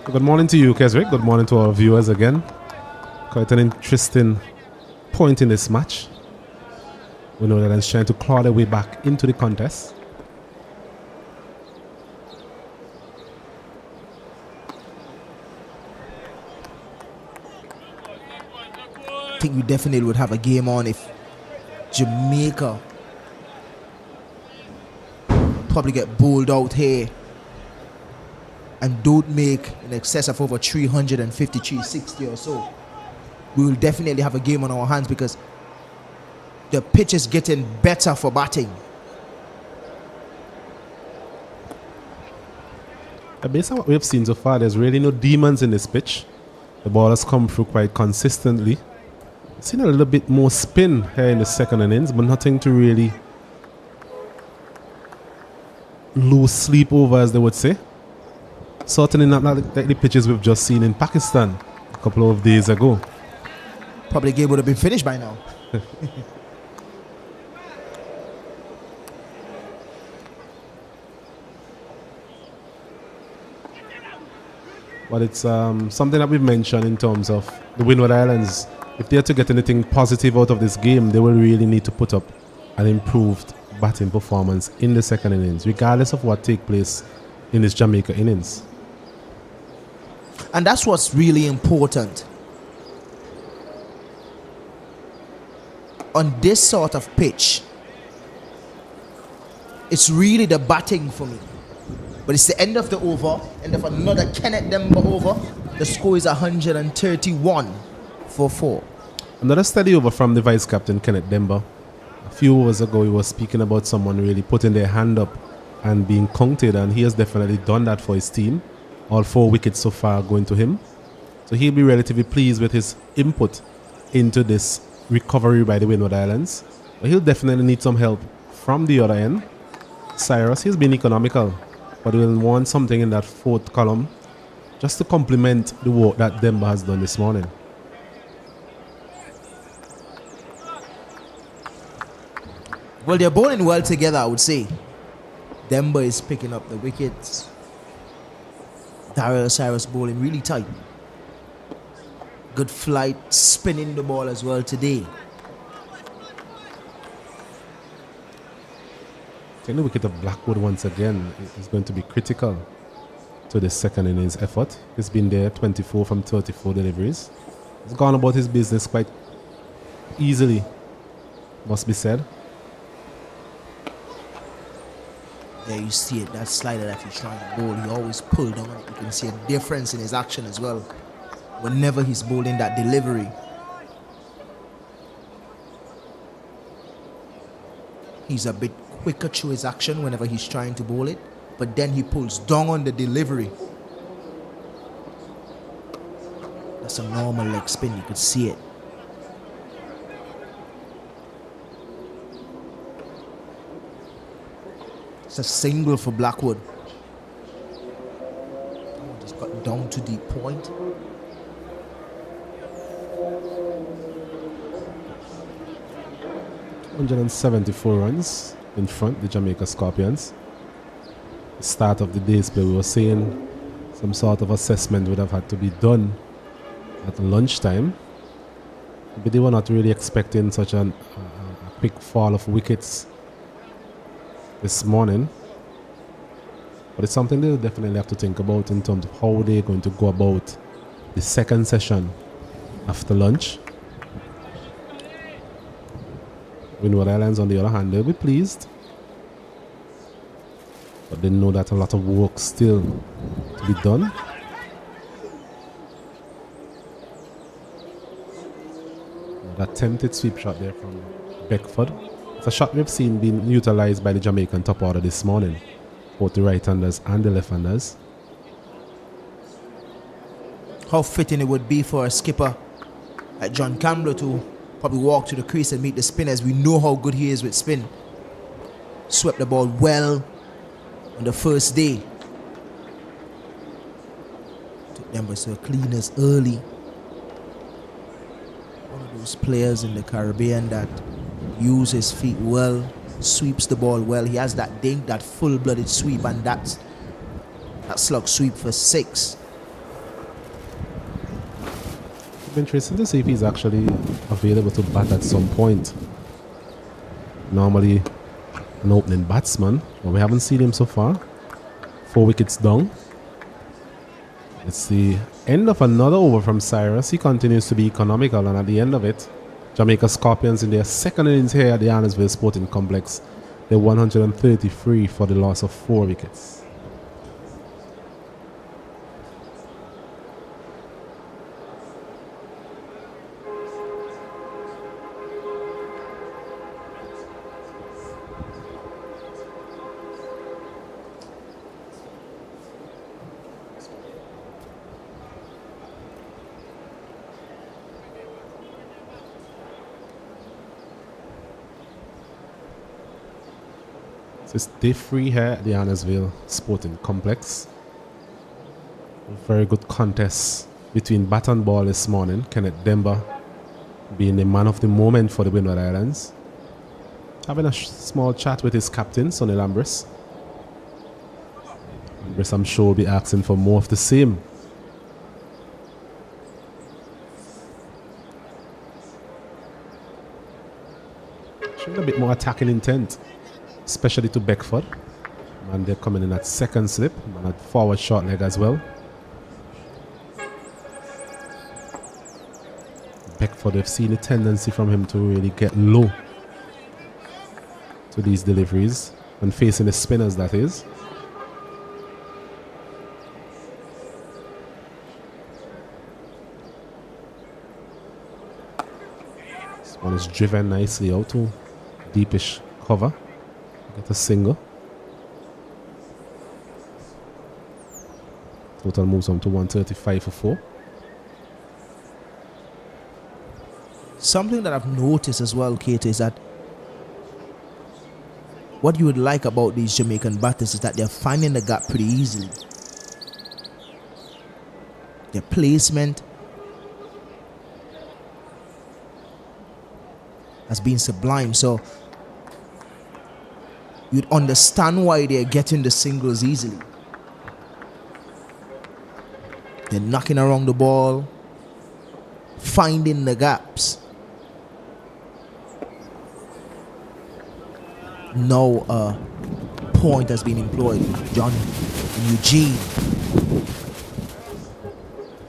Good morning to you, Keswick. Good morning to our viewers again. Quite an interesting point in this match. Windward Islands trying to claw their way back into the contest. I think we definitely would have a game on if Jamaica probably get bowled out here and don't make in excess of over 350, 360 or so. We will definitely have a game on our hands because the pitch is getting better for batting. Based on what we've seen so far, there's really no demons in this pitch. The ball has come through quite consistently. Seen a little bit more spin here in the second innings, but nothing to really lose sleep over, as they would say. Certainly not like the pitches we've just seen in Pakistan a couple of days ago. Probably the game would have been finished by now. But it's something that we've mentioned in terms of the Windward Islands. If they're to get anything positive out of this game, they will really need to put up an improved batting performance in the second innings, regardless of what takes place in this Jamaica innings. And that's what's really important. On this sort of pitch, it's really the batting for me. But it's the end of the over, end of another Kenneth Demba over. The score is 131 for 4. Another steady over from the vice captain, Kenneth Demba. A few hours ago, he was speaking about someone really putting their hand up and being counted, and he has definitely done that for his team. All 4 wickets so far going to him. So he'll be relatively pleased with his input into this recovery by the Windward Islands. But he'll definitely need some help from the other end. Cyrus, he's been economical, but we'll want something in that 4th column just to complement the work that Demba has done this morning. Well, they're bowling well together, I would say. Demba is picking up the wickets. Daryl Cyrus bowling really tight. Good flight, spinning the ball as well today. I think the wicket of Blackwood once again is going to be critical to the second innings effort. He's been there 24 from 34 deliveries. He's gone about his business quite easily, must be said. There you see it, that slider that he's trying to bowl, he always pulled on it. You can see a difference in his action as well whenever he's bowling that delivery. He's a bit quicker through his action whenever he's trying to bowl it, but then he pulls down on the delivery. That's a normal leg spin, you could see it. It's a single for Blackwood. Just got down to deep point. $174 runs in front, the Jamaica Scorpions. The start of the day's play, we were saying some sort of assessment would have had to be done at lunchtime. But they were not really expecting such a quick fall of wickets this morning. But it's something they'll definitely have to think about in terms of how they're going to go about the second session after lunch. Windward Islands, on the other hand, they'll be pleased. But they know that a lot of work still to be done. That attempted sweep shot there from Beckford. It's a shot we've seen being utilized by the Jamaican top order this morning, both the right-handers and the left-handers. How fitting it would be for a skipper like John Campbell to probably walk to the crease and meet the spinners. We know how good he is with spin. Swept the ball well on the first day. Took them with the cleaners early. One of those players in the Caribbean that use his feet well, sweeps the ball well. He has that dink, that full-blooded sweep, and that slug sweep for 6. It'll be interesting to see if he's actually available to bat at some point. Normally an opening batsman, but we haven't seen him so far. 4 wickets down. It's the end of another over from Cyrus. He continues to be economical, and at the end of it, Jamaica Scorpions in their second innings here at the Arnesville Sporting Complex, they're 133 for the loss of 4 wickets. So it's day 3 here at the Arnesville Sporting Complex. A very good contest between bat and ball this morning. Kenneth Demba being the man of the moment for the Windward Islands. Having a small chat with his captain, Sonny Lambris. Lambris, I'm sure, will be asking for more of the same. Showing a bit more attacking intent, especially to Beckford. And they're coming in at second slip and at forward short leg as well. Beckford, they've seen a tendency from him to really get low to these deliveries when facing the spinners, that is. This one is driven nicely out to deepish cover. Get a single. Total moves on to 135 for 4. Something that I've noticed as well, Kate, is that what you would like about these Jamaican batters is that they're finding the gap pretty easily. Their placement has been sublime, so you'd understand why they're getting the singles easily. They're knocking around the ball, finding the gaps. Now a point has been employed. John Eugene.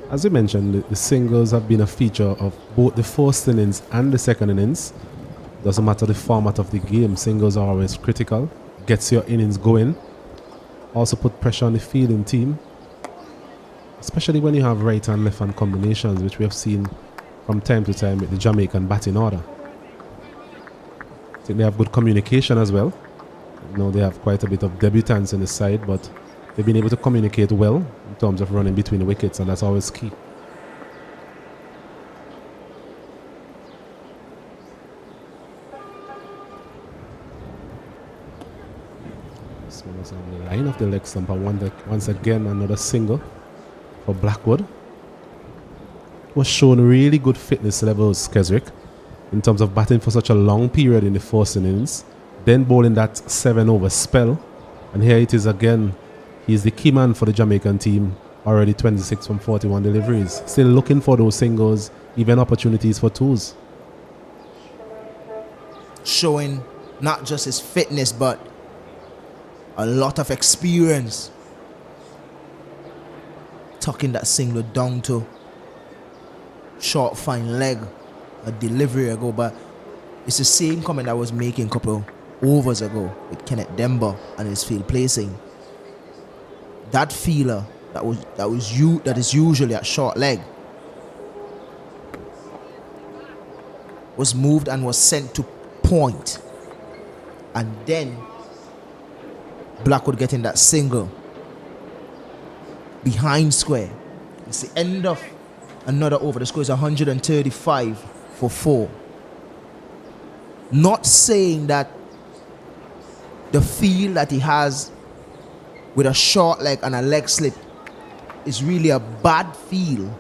As we mentioned, the singles have been a feature of both the first innings and the second innings. Doesn't matter the format of the game, singles are always critical. Gets your innings going. Also put pressure on the fielding team, especially when you have right and left hand combinations, which we have seen from time to time with the Jamaican batting order. I think they have good communication as well. You know, they have quite a bit of debutants in the side, but they've been able to communicate well in terms of running between the wickets, and that's always key. This one is on the line of the leg stump, and once again another single for Blackwood. Was shown really good fitness levels, Keswick, in terms of batting for such a long period in the first innings, then bowling that 7-over spell, and here it is again. He's the key man for the Jamaican team, already 26 from 41 deliveries, still looking for those singles, even opportunities for twos. Showing not just his fitness but a lot of experience. Tucking that single down to short fine leg a delivery ago, but it's the same comment I was making a couple overs ago with Kenneth Demba and his field placing. That feeler that is usually at short leg was moved and was sent to point, and then Blackwood getting that single behind square. It's the end of another over. The score is 135 for 4. Not saying that the feel that he has with a short leg and a leg slip is really a bad feel,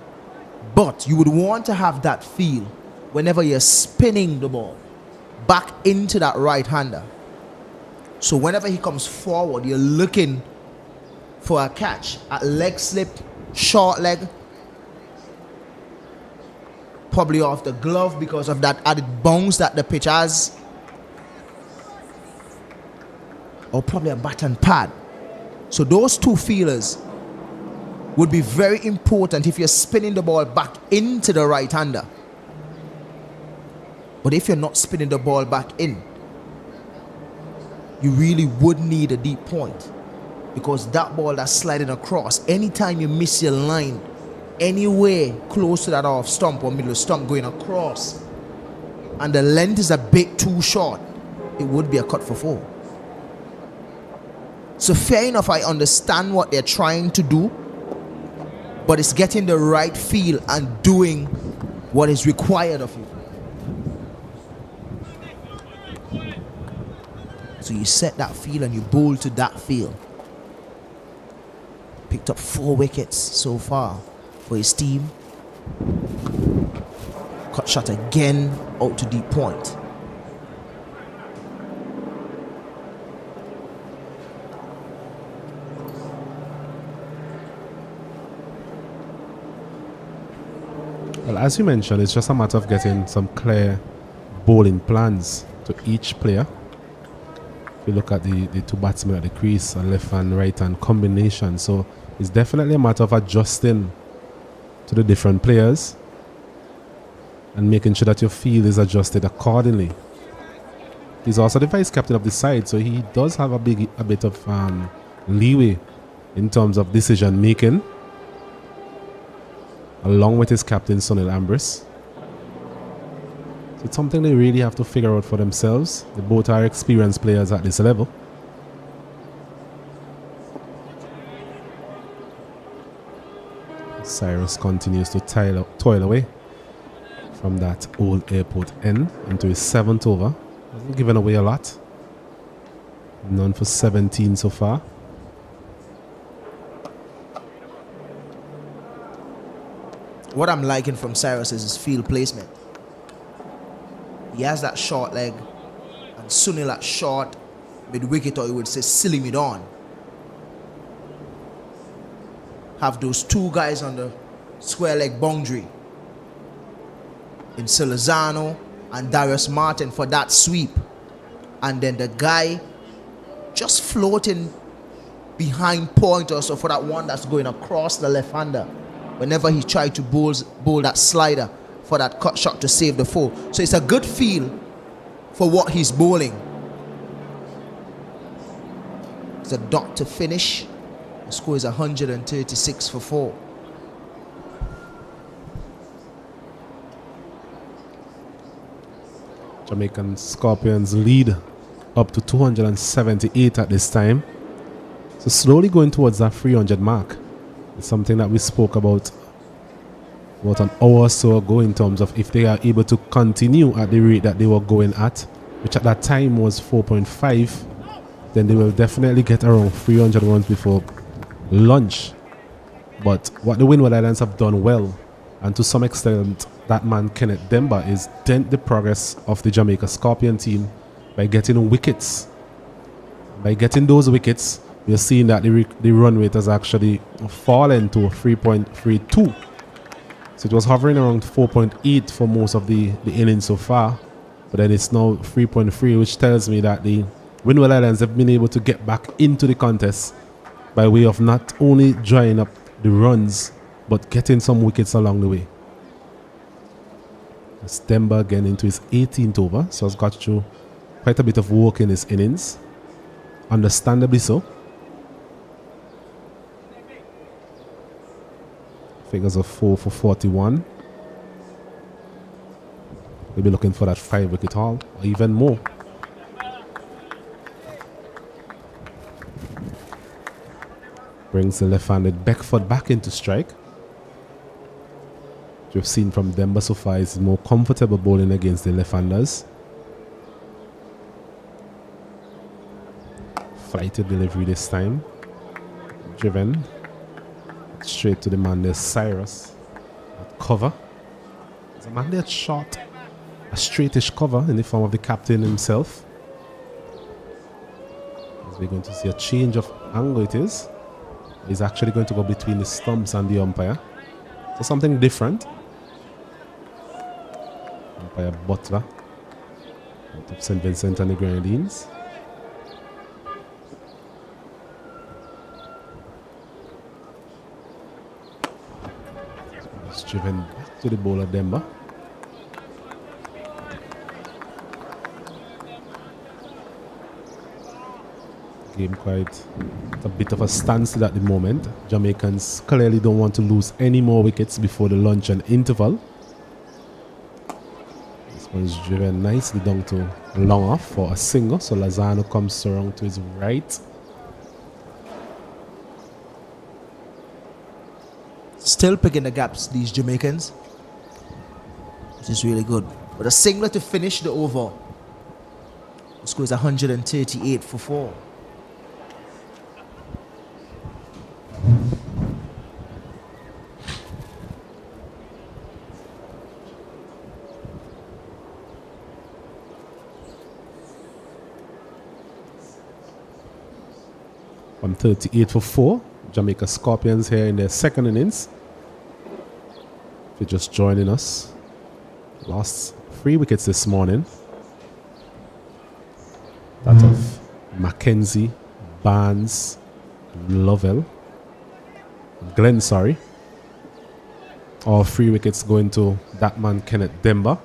but you would want to have that feel whenever you're spinning the ball back into that right-hander. So whenever he comes forward, you're looking for a catch at leg slip, short leg, probably off the glove because of that added bounce that the pitch has. or probably a bat and pad. So those two feelers would be very important if you're spinning the ball back into the right-hander. But if you're not spinning the ball back in, you really would need a deep point, because that ball that's sliding across, anytime you miss your line anywhere close to that off stump or middle stump going across, and the length is a bit too short, it would be a cut for 4. So fair enough, I understand what they're trying to do, but it's getting the right feel and doing what is required of you. So you set that feel and you bowl to that feel. Picked up 4 wickets so far for his team. Cut shot again out to deep point. Well, as you mentioned, it's just a matter of getting some clear bowling plans to each player. If you look at the two batsmen at the crease, a left and right hand combination, so it's definitely a matter of adjusting to the different players and making sure that your field is adjusted accordingly. He's also the vice captain of the side, so he does have a bit of leeway in terms of decision making, along with his captain Sunil Ambrose. So it's something they really have to figure out for themselves. They both are experienced players at this level. Cyrus continues to toil away from that old airport end into his 7th over. Hasn't given away a lot. None for 17 so far. What I'm liking from Cyrus is his field placement. He has that short leg, and Sunil at short mid wicket, or you would say silly mid on. Have those two guys on the square leg boundary in Silazano and Darius Martin for that sweep, and then the guy just floating behind point or so for that one that's going across the left hander whenever he tried to bowl that slider for that cut shot to save the 4. So it's a good feel for what he's bowling. It's a dot to finish. The score is 136 for 4. Jamaican Scorpions lead up to 278 at this time. So slowly going towards that 300 mark. It's something that we spoke about an hour or so ago in terms of if they are able to continue at the rate that they were going at, which at that time was 4.5, then they will definitely get around 300 runs before lunch. But what the Windward Islands have done well, and to some extent that man Kenneth Demba, is dent the progress of the Jamaica Scorpion team by getting wickets. By getting those wickets, you're seeing that the run rate has actually fallen to 3.32. So it was hovering around 4.8 for most of the innings so far, but then it's now 3.3, which tells me that the Windward Islands have been able to get back into the contest by way of not only drying up the runs, but getting some wickets along the way. Demba again into his 18th over, so has got through quite a bit of work in his innings. Understandably so. Figures of 4 for 41. We'll be looking for that 5-wicket haul, or even more. Brings the left-handed Beckford back into strike. What you've seen from Demba so far is more comfortable bowling against the left-handers. Flighted delivery this time. Driven straight to the man there, Cyrus. At cover. There's a man there shot a straightish cover in the form of the captain himself. As we're going to see a change of angle it is. He's actually going to go between the stumps and the umpire. So something different. Umpire Butler out of St. Vincent and the Grenadines. It's driven back to the bowler Demba. Game quite a bit of a standstill at the moment. Jamaicans clearly don't want to lose any more wickets before the lunch and interval. This one is driven nicely down to long off for a single. So Lozano comes around to his right. Still picking the gaps, these Jamaicans. Which is really good. But a singler to finish the over. The score is 138 for 4. From 38 for 4. Jamaica Scorpions here in their second innings. If you're just joining us, lost 3 wickets this morning. That of Mackenzie, Barnes, Lovell, Glenn, sorry. All 3 wickets going to that man Kenneth Demba.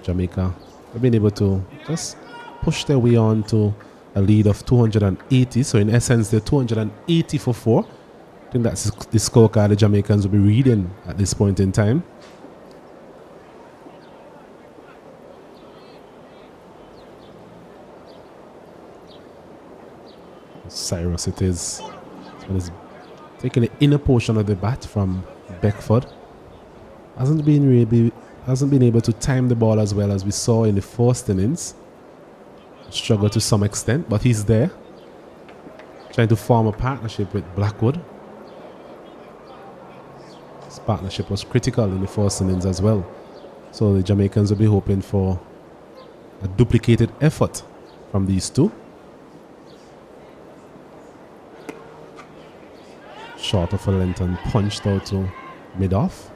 Jamaica have been able to just push their way on to a lead of 280. So in essence, they're 280 for 4. I think that's the scorecard the Jamaicans will be reading at this point in time. Cyrus it is. This one is taking the inner portion of the bat from Beckford. Hasn't been able to time the ball as well as we saw in the first innings. Struggled to some extent, but he's there. Trying to form a partnership with Blackwood. This partnership was critical in the first innings as well. So the Jamaicans will be hoping for a duplicated effort from these two. Short of a length and punched out to mid-off.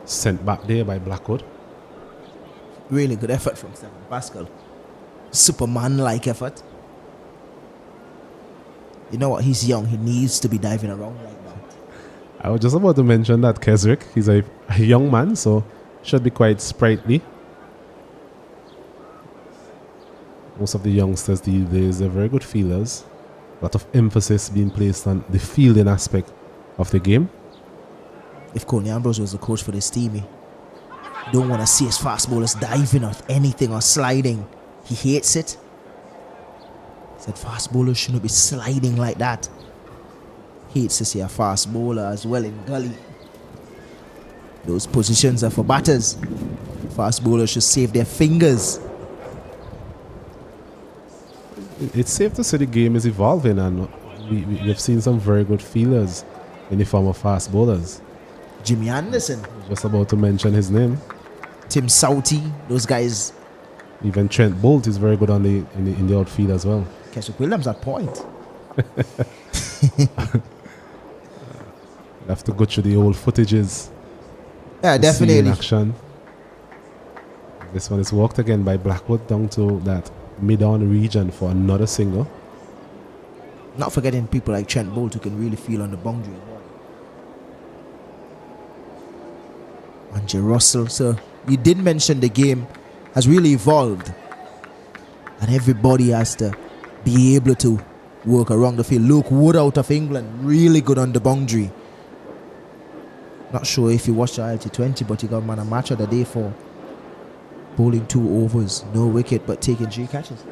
Sent back there by Blackwood. Really good effort from Stephen Pascal. Superman-like effort. You know what? He's young. He needs to be diving around like that. I was just about to mention that Keswick. He's a young man, so should be quite sprightly. Most of the youngsters these days are very good fielders. A lot of emphasis being placed on the fielding aspect of the game. If Coney Ambrose was the coach for this team, he don't want to see his fast bowlers diving or anything or sliding. He hates it. He said fast bowlers shouldn't be sliding like that. Hates to see a fast bowler as well in gully. Those positions are for batters. Fast bowlers should save their fingers. It's safe to say the game is evolving, and we've seen some very good fielders in the form of fast bowlers. Jimmy Anderson. Just about to mention his name. Tim Southey. Those guys. Even Trent Bolt is very good in the outfield as well. Keswick Williams at point. Have to go through the old footages. Yeah, to see in definitely. action. This one is walked again by Blackwood down to that mid-on region for another single. Not forgetting people like Trent Bolt who can really feel on the boundary as well. Andre Russell, so you did mention the game has really evolved. And everybody has to be able to work around the field. Luke Wood out of England, really good on the boundary. Not sure if you watched the ILT20, but he got man of match of the day for bowling 2 overs, no wicket, but taking 3 catches.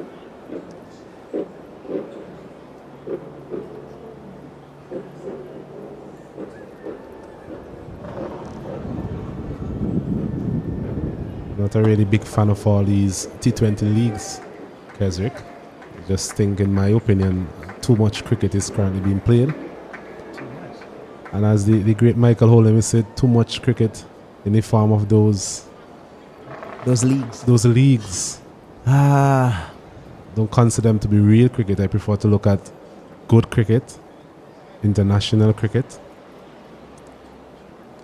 Not a really big fan of all these T20 leagues, Keswick. Just think, in my opinion, too much cricket is currently being played. And as the great Michael Holmes said, too much cricket in the form of those leagues. Those leagues. Don't consider them to be real cricket. I prefer to look at good cricket, international cricket.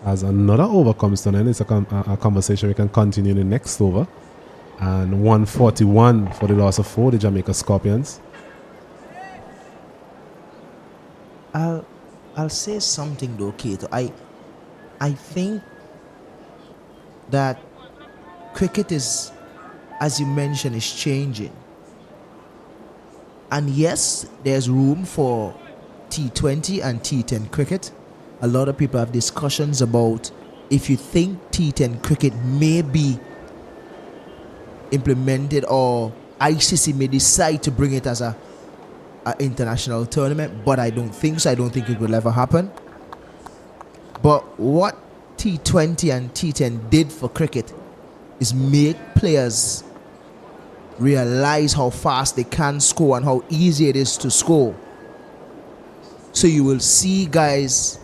As another over comes to an end, it's a conversation we can continue in the next over. And 141 for the loss of 4, the Jamaica Scorpions. I'll say something though, Kato. I think that cricket is, as you mentioned, is changing. And yes, there's room for T20 and T10 cricket. A lot of people have discussions about if you think T10 cricket may be implemented or ICC may decide to bring it as a international tournament, but I don't think so. I don't think it will ever happen. But what T20 and T10 did for cricket is make players realize how fast they can score and how easy it is to score. So you will see guys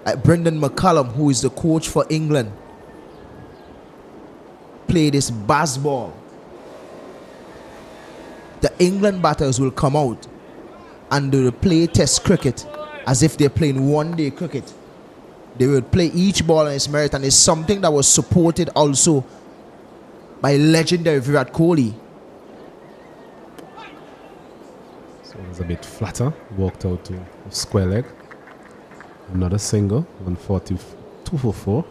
like Brendan McCullum, who is the coach for England, play this baseball. The England batters will come out and they will play test cricket as if they're playing one-day cricket. They will play each ball on its merit, and it's something that was supported also by legendary Virat Kohli. So it was a bit flatter, walked out to a square leg. Another single, 142 for 4.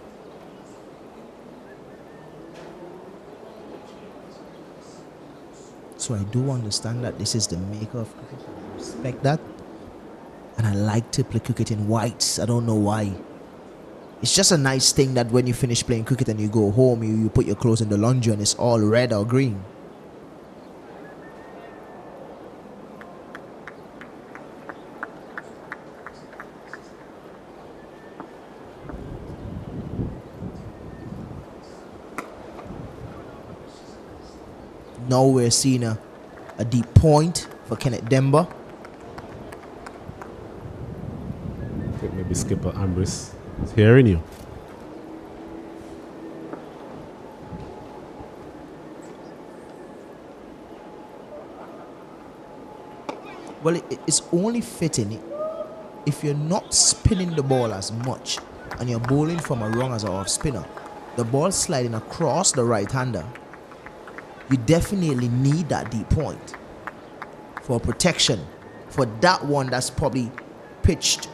So I do understand that this is the maker of cricket. I respect that. And I like to play cricket in whites. I don't know why. It's just a nice thing that when you finish playing cricket and you go home, you put your clothes in the laundry and it's all red or green. Now we're seeing a deep point for Kenneth Demba. I think maybe skipper Ambrose is hearing you. Well, it's only fitting if you're not spinning the ball as much and you're bowling from a wrong as a off spinner. The ball sliding across the right-hander. You definitely need that deep point for protection. For that one that's probably pitched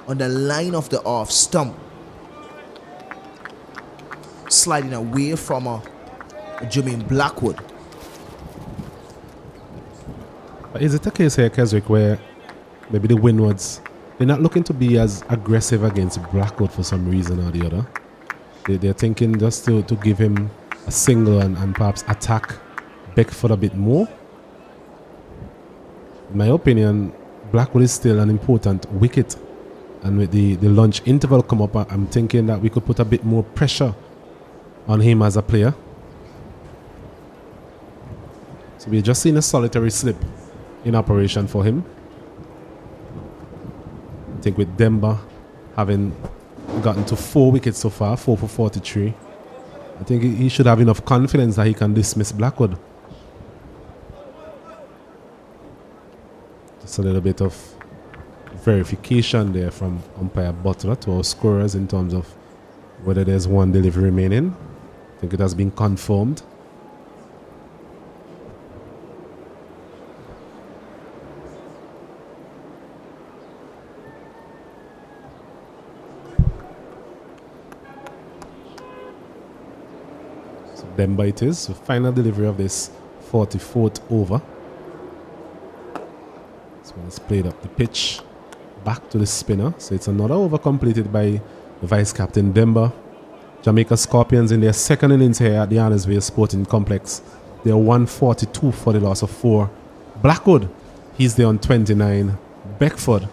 on the line of the off stump, sliding away from a Jermaine Blackwood. But is it a case here, Keswick, where maybe the Windwards, they're not looking to be as aggressive against Blackwood for some reason or the other? They're thinking just to give him a single and perhaps attack Beckford a bit more. In my opinion, Blackwood is still an important wicket, and with the lunch interval come up, I'm thinking that we could put a bit more pressure on him as a player. So we're just seeing a solitary slip in operation for him. I think with Demba having gotten to 4 wickets so far, 4 for 43, I think he should have enough confidence that he can dismiss Blackwood. Just a little bit of verification there from umpire Butler to our scorers in terms of whether there's one delivery remaining. I think it has been confirmed. Demba it is, the final delivery of this 44th over. This one is played up the pitch, back to the spinner. So it's another over completed by the vice captain Demba. Jamaica Scorpions in their second innings here at the Arnesville Sporting Complex. They're 142 for the loss of 4. Blackwood, he's there on 29. Beckford,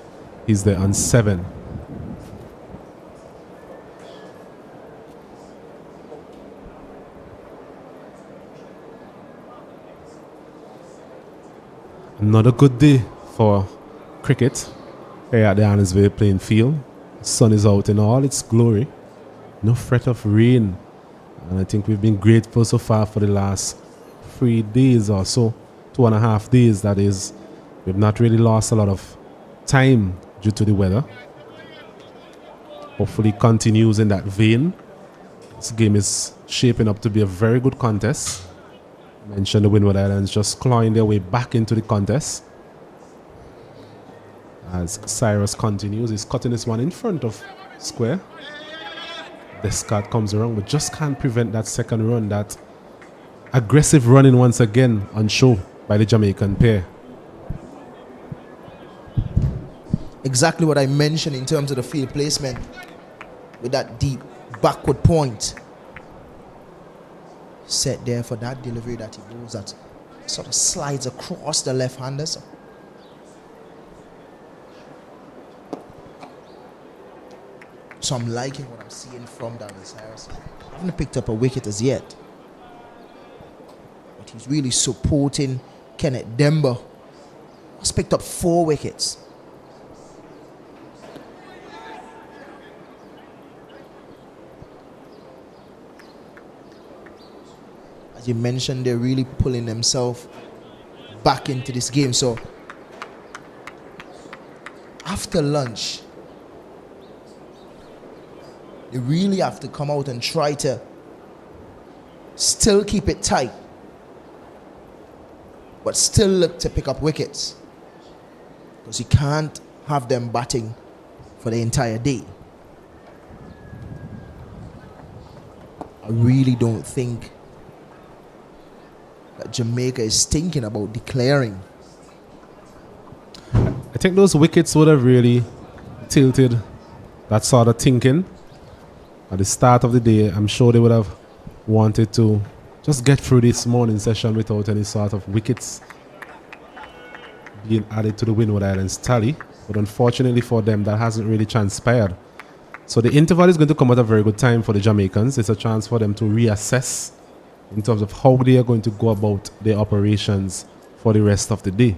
he's there on 7. Another good day for cricket here at the Arnesville playing field. The sun is out in all its glory. No threat of rain. And I think we've been grateful so far for the last 3 days or so. 2.5 days, that is. We've not really lost a lot of time due to the weather. Hopefully continues in that vein. This game is shaping up to be a very good contest. Mentioned the Windward Islands just clawing their way back into the contest. As Cyrus continues, he's cutting this one in front of square. Descartes comes around, but just can't prevent that second run. That aggressive running once again on show by the Jamaican pair. Exactly what I mentioned in terms of the field placement with that deep backward point. Set there for that delivery that he goes, that sort of slides across the left-handers. So I'm liking what I'm seeing from Daniel Cyrus. I haven't picked up a wicket as yet, but he's really supporting Kenneth Demba. He's picked up 4 wickets. As you mentioned, they're really pulling themselves back into this game. So after lunch, you really have to come out and try to still keep it tight, but still look to pick up wickets, because you can't have them batting for the entire day. I really don't think that Jamaica is thinking about declaring. I think those wickets would have really tilted that sort of thinking at the start of the day. I'm sure they would have wanted to just get through this morning session without any sort of wickets being added to the Windward Islands tally. But unfortunately for them, that hasn't really transpired. So the interval is going to come at a very good time for the Jamaicans. It's a chance for them to reassess in terms of how they are going to go about their operations for the rest of the day.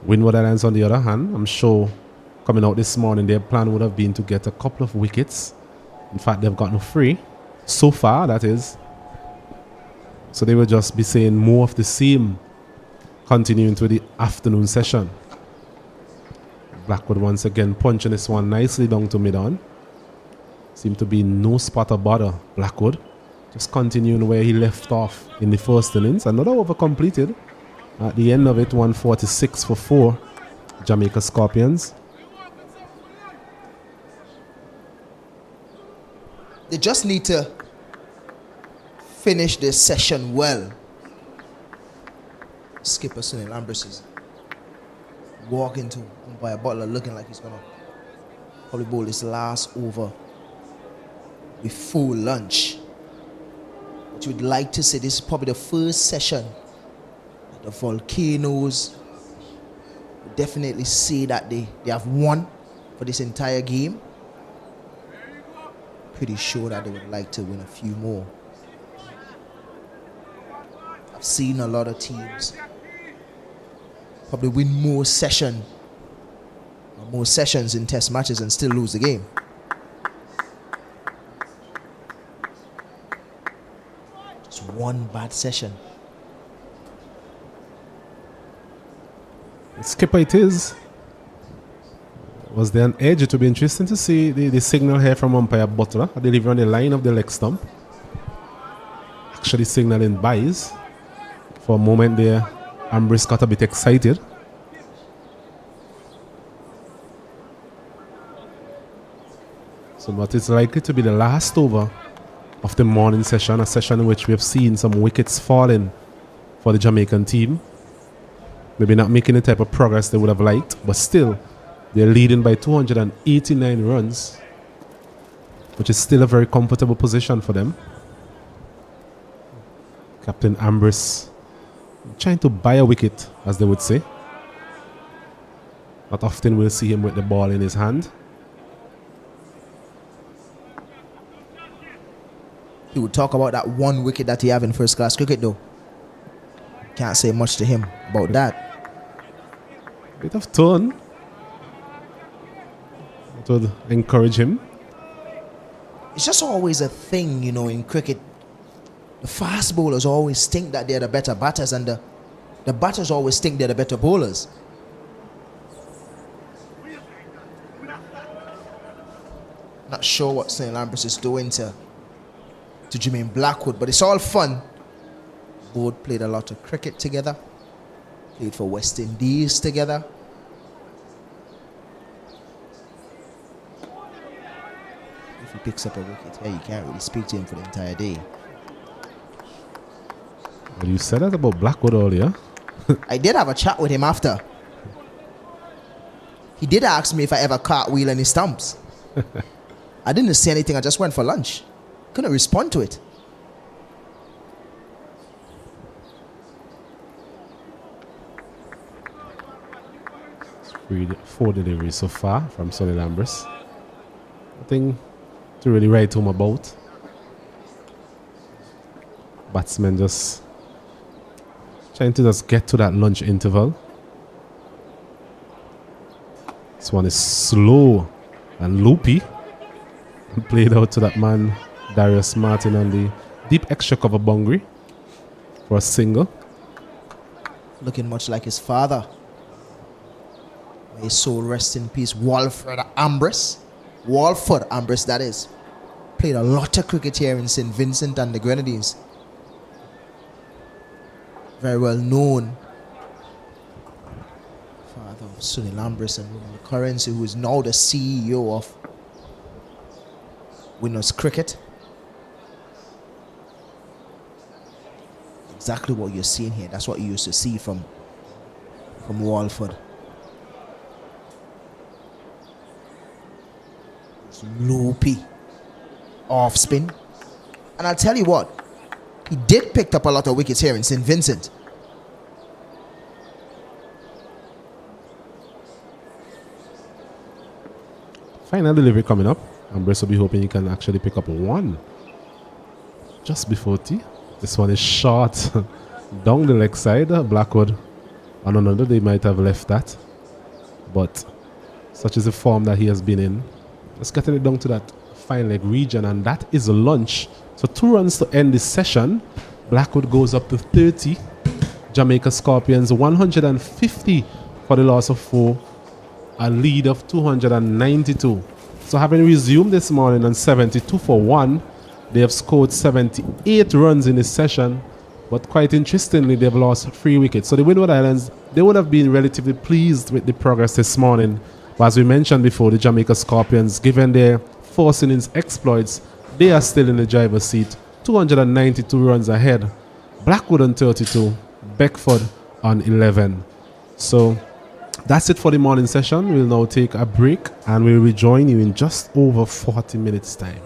Windward Islands, on the other hand, I'm sure coming out this morning, their plan would have been to get a couple of wickets. In fact, they've gotten 3 so far, that is. So they will just be saying more of the same, continuing to the afternoon session. Blackwood once again punching this one nicely down to mid-on. Seem to be no spot of bother, Blackwood. Just continuing where he left off in the first innings. Another over completed. At the end of it, 146 for 4, Jamaica Scorpions. They just need to finish this session well. Skipper Sunil Ambrose is walking to umpire Butler, looking like he's going to probably bowl this last over before lunch. But you'd like to say this is probably the first session that the Volcanoes would definitely say that they have won for this entire game. Pretty sure that they would like to win a few more. I've seen a lot of teams probably win more sessions in test matches and still lose the game. Just one bad session. Skipper it is. Was there an edge? It would be interesting to see the signal here from umpire Butler. I believe on the line of the leg stump. Actually signaling buys. For a moment there, Ambrose got a bit excited. So but it's likely to be the last over of the morning session, a session in which we have seen some wickets falling for the Jamaican team. Maybe not making the type of progress they would have liked, but still, they're leading by 289 runs, which is still a very comfortable position for them. Captain Ambrose trying to buy a wicket, as they would say. Not often we'll see him with the ball in his hand. He would talk about that one wicket that he have in first class cricket though. Can't say much to him about that. Bit of turn. It would encourage him. It's just always a thing, you know, in cricket. The fast bowlers always think that they're the better batters, and the batters always think they're the better bowlers. Not sure what St. Ambrose is doing to Jermaine Blackwood, but it's all fun. Both played a lot of cricket together. Played for West Indies together. If he picks up a wicket here, you can't really speak to him for the entire day. Well, you said that about Blackwood earlier. I did have a chat with him after. He did ask me if I ever cartwheel any stumps. I didn't say anything, I just went for lunch. Couldn't respond to it. Four deliveries so far from Sonny Lambris. Nothing to really write home about. Batsmen just trying to just get to that lunch interval. This one is slow and loopy. Played out to that man Darius Martin on the deep extra cover boundary for a single. Looking much like his father. May his soul rest in peace. Walford Ambrose. Walford Ambrose, that is. Played a lot of cricket here in St. Vincent and the Grenadines. Very well known. Father of Sunil Ambrose and Roman Currency, who is now the CEO of Windies Cricket. Exactly what you're seeing here. That's what you used to see from Walford. It's loopy off spin. And I'll tell you what, he did pick up a lot of wickets here in St. Vincent. Final delivery coming up. Ambrose will be hoping he can actually pick up one just before tea. This one is short down the leg side. Blackwood on another day might have left that, but such is the form that he has been in. Just getting it down to that fine leg region, and that is a lunch. So 2 runs to end this session. Blackwood goes up to 30. Jamaica Scorpions 150 for the loss of 4. A lead of 292. So having resumed this morning on 72 for 1, they have scored 78 runs in this session, but quite interestingly, they've lost 3 wickets. So the Windward Islands, they would have been relatively pleased with the progress this morning. But as we mentioned before, the Jamaica Scorpions, given their 4 innings exploits, they are still in the driver's seat, 292 runs ahead. Blackwood on 32, Beckford on 11. So that's it for the morning session. We'll now take a break and we'll rejoin you in just over 40 minutes time.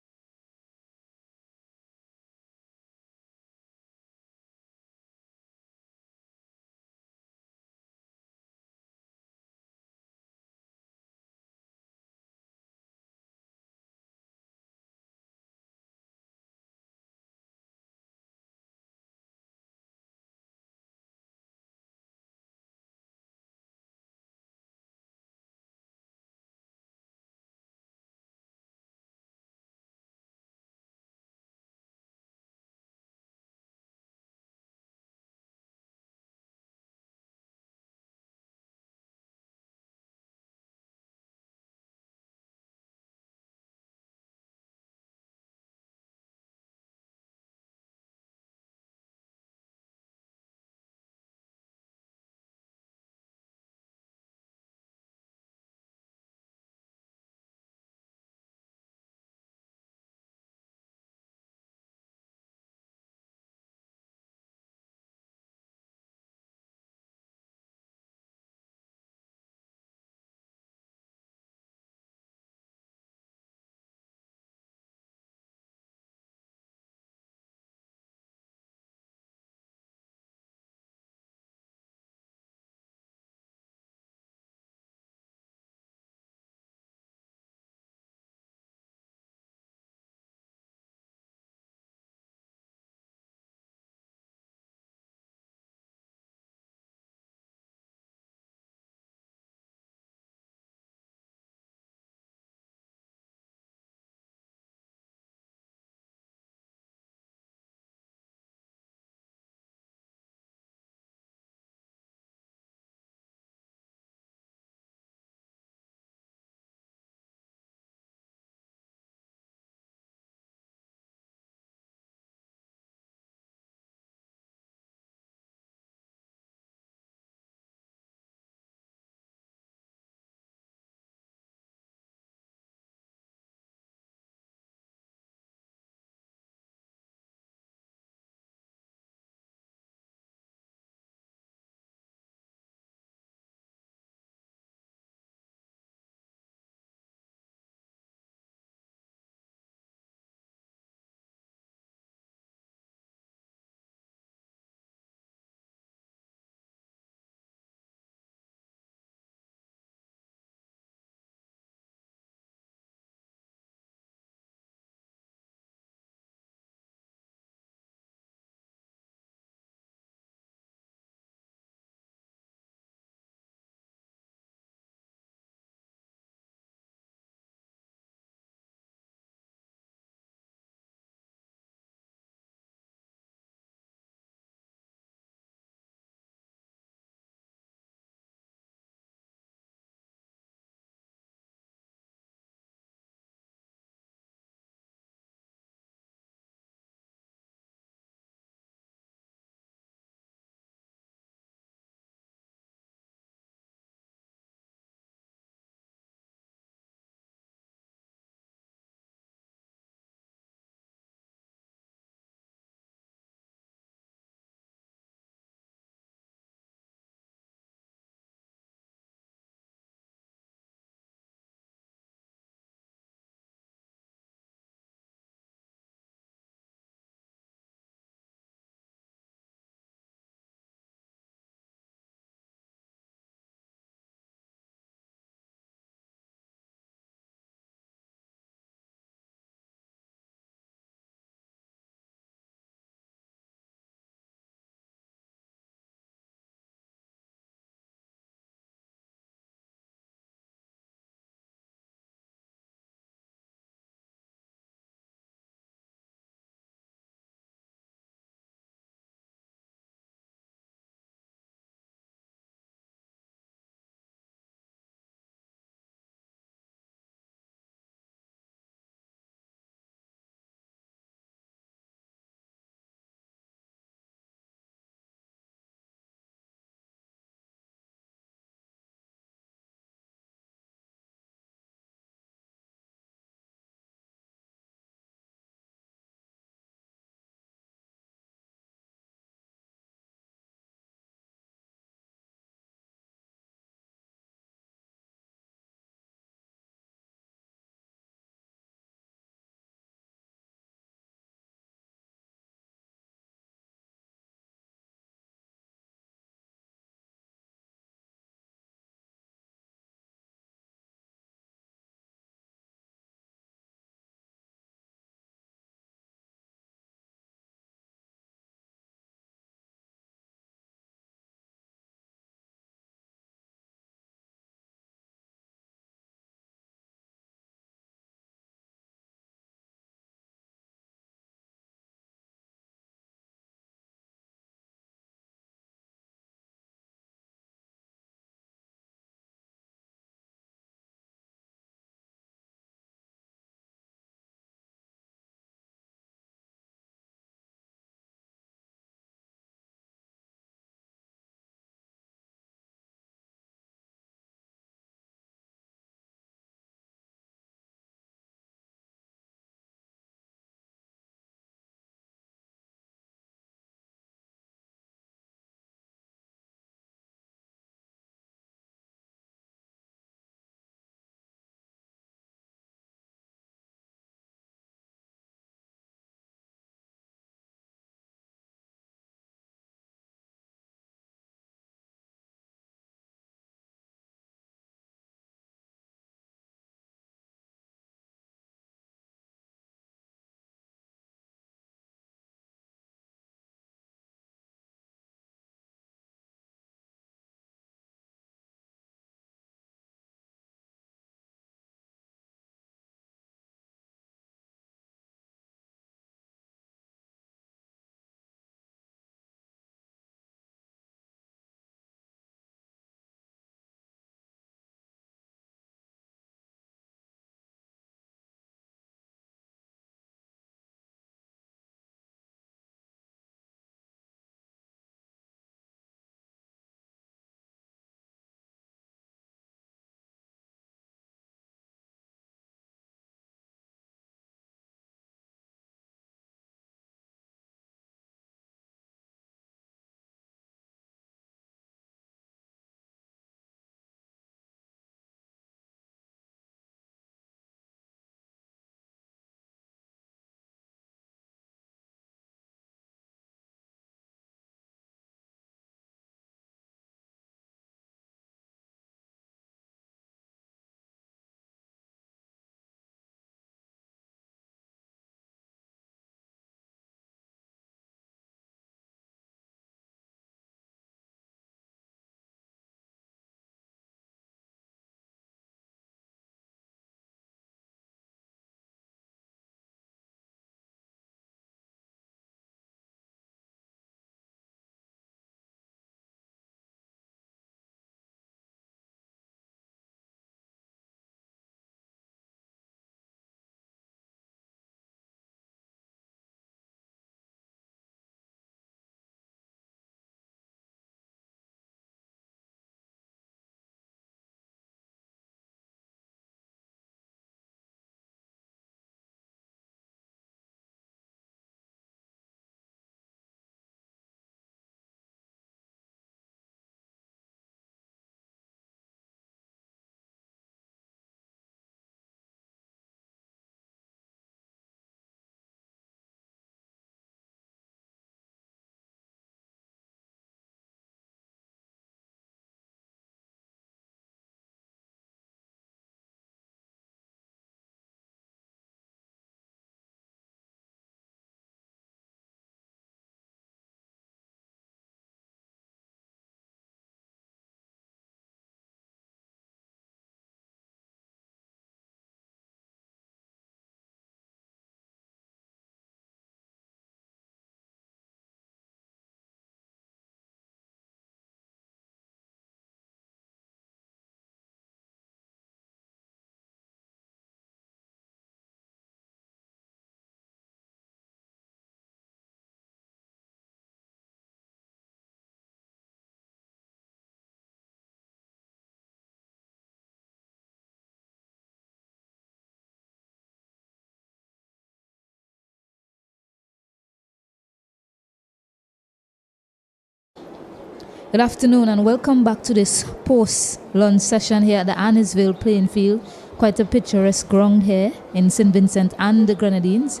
Good afternoon and welcome back to this post-lunch session here at the Annisville playing field. Quite a picturesque ground here in St. Vincent and the Grenadines.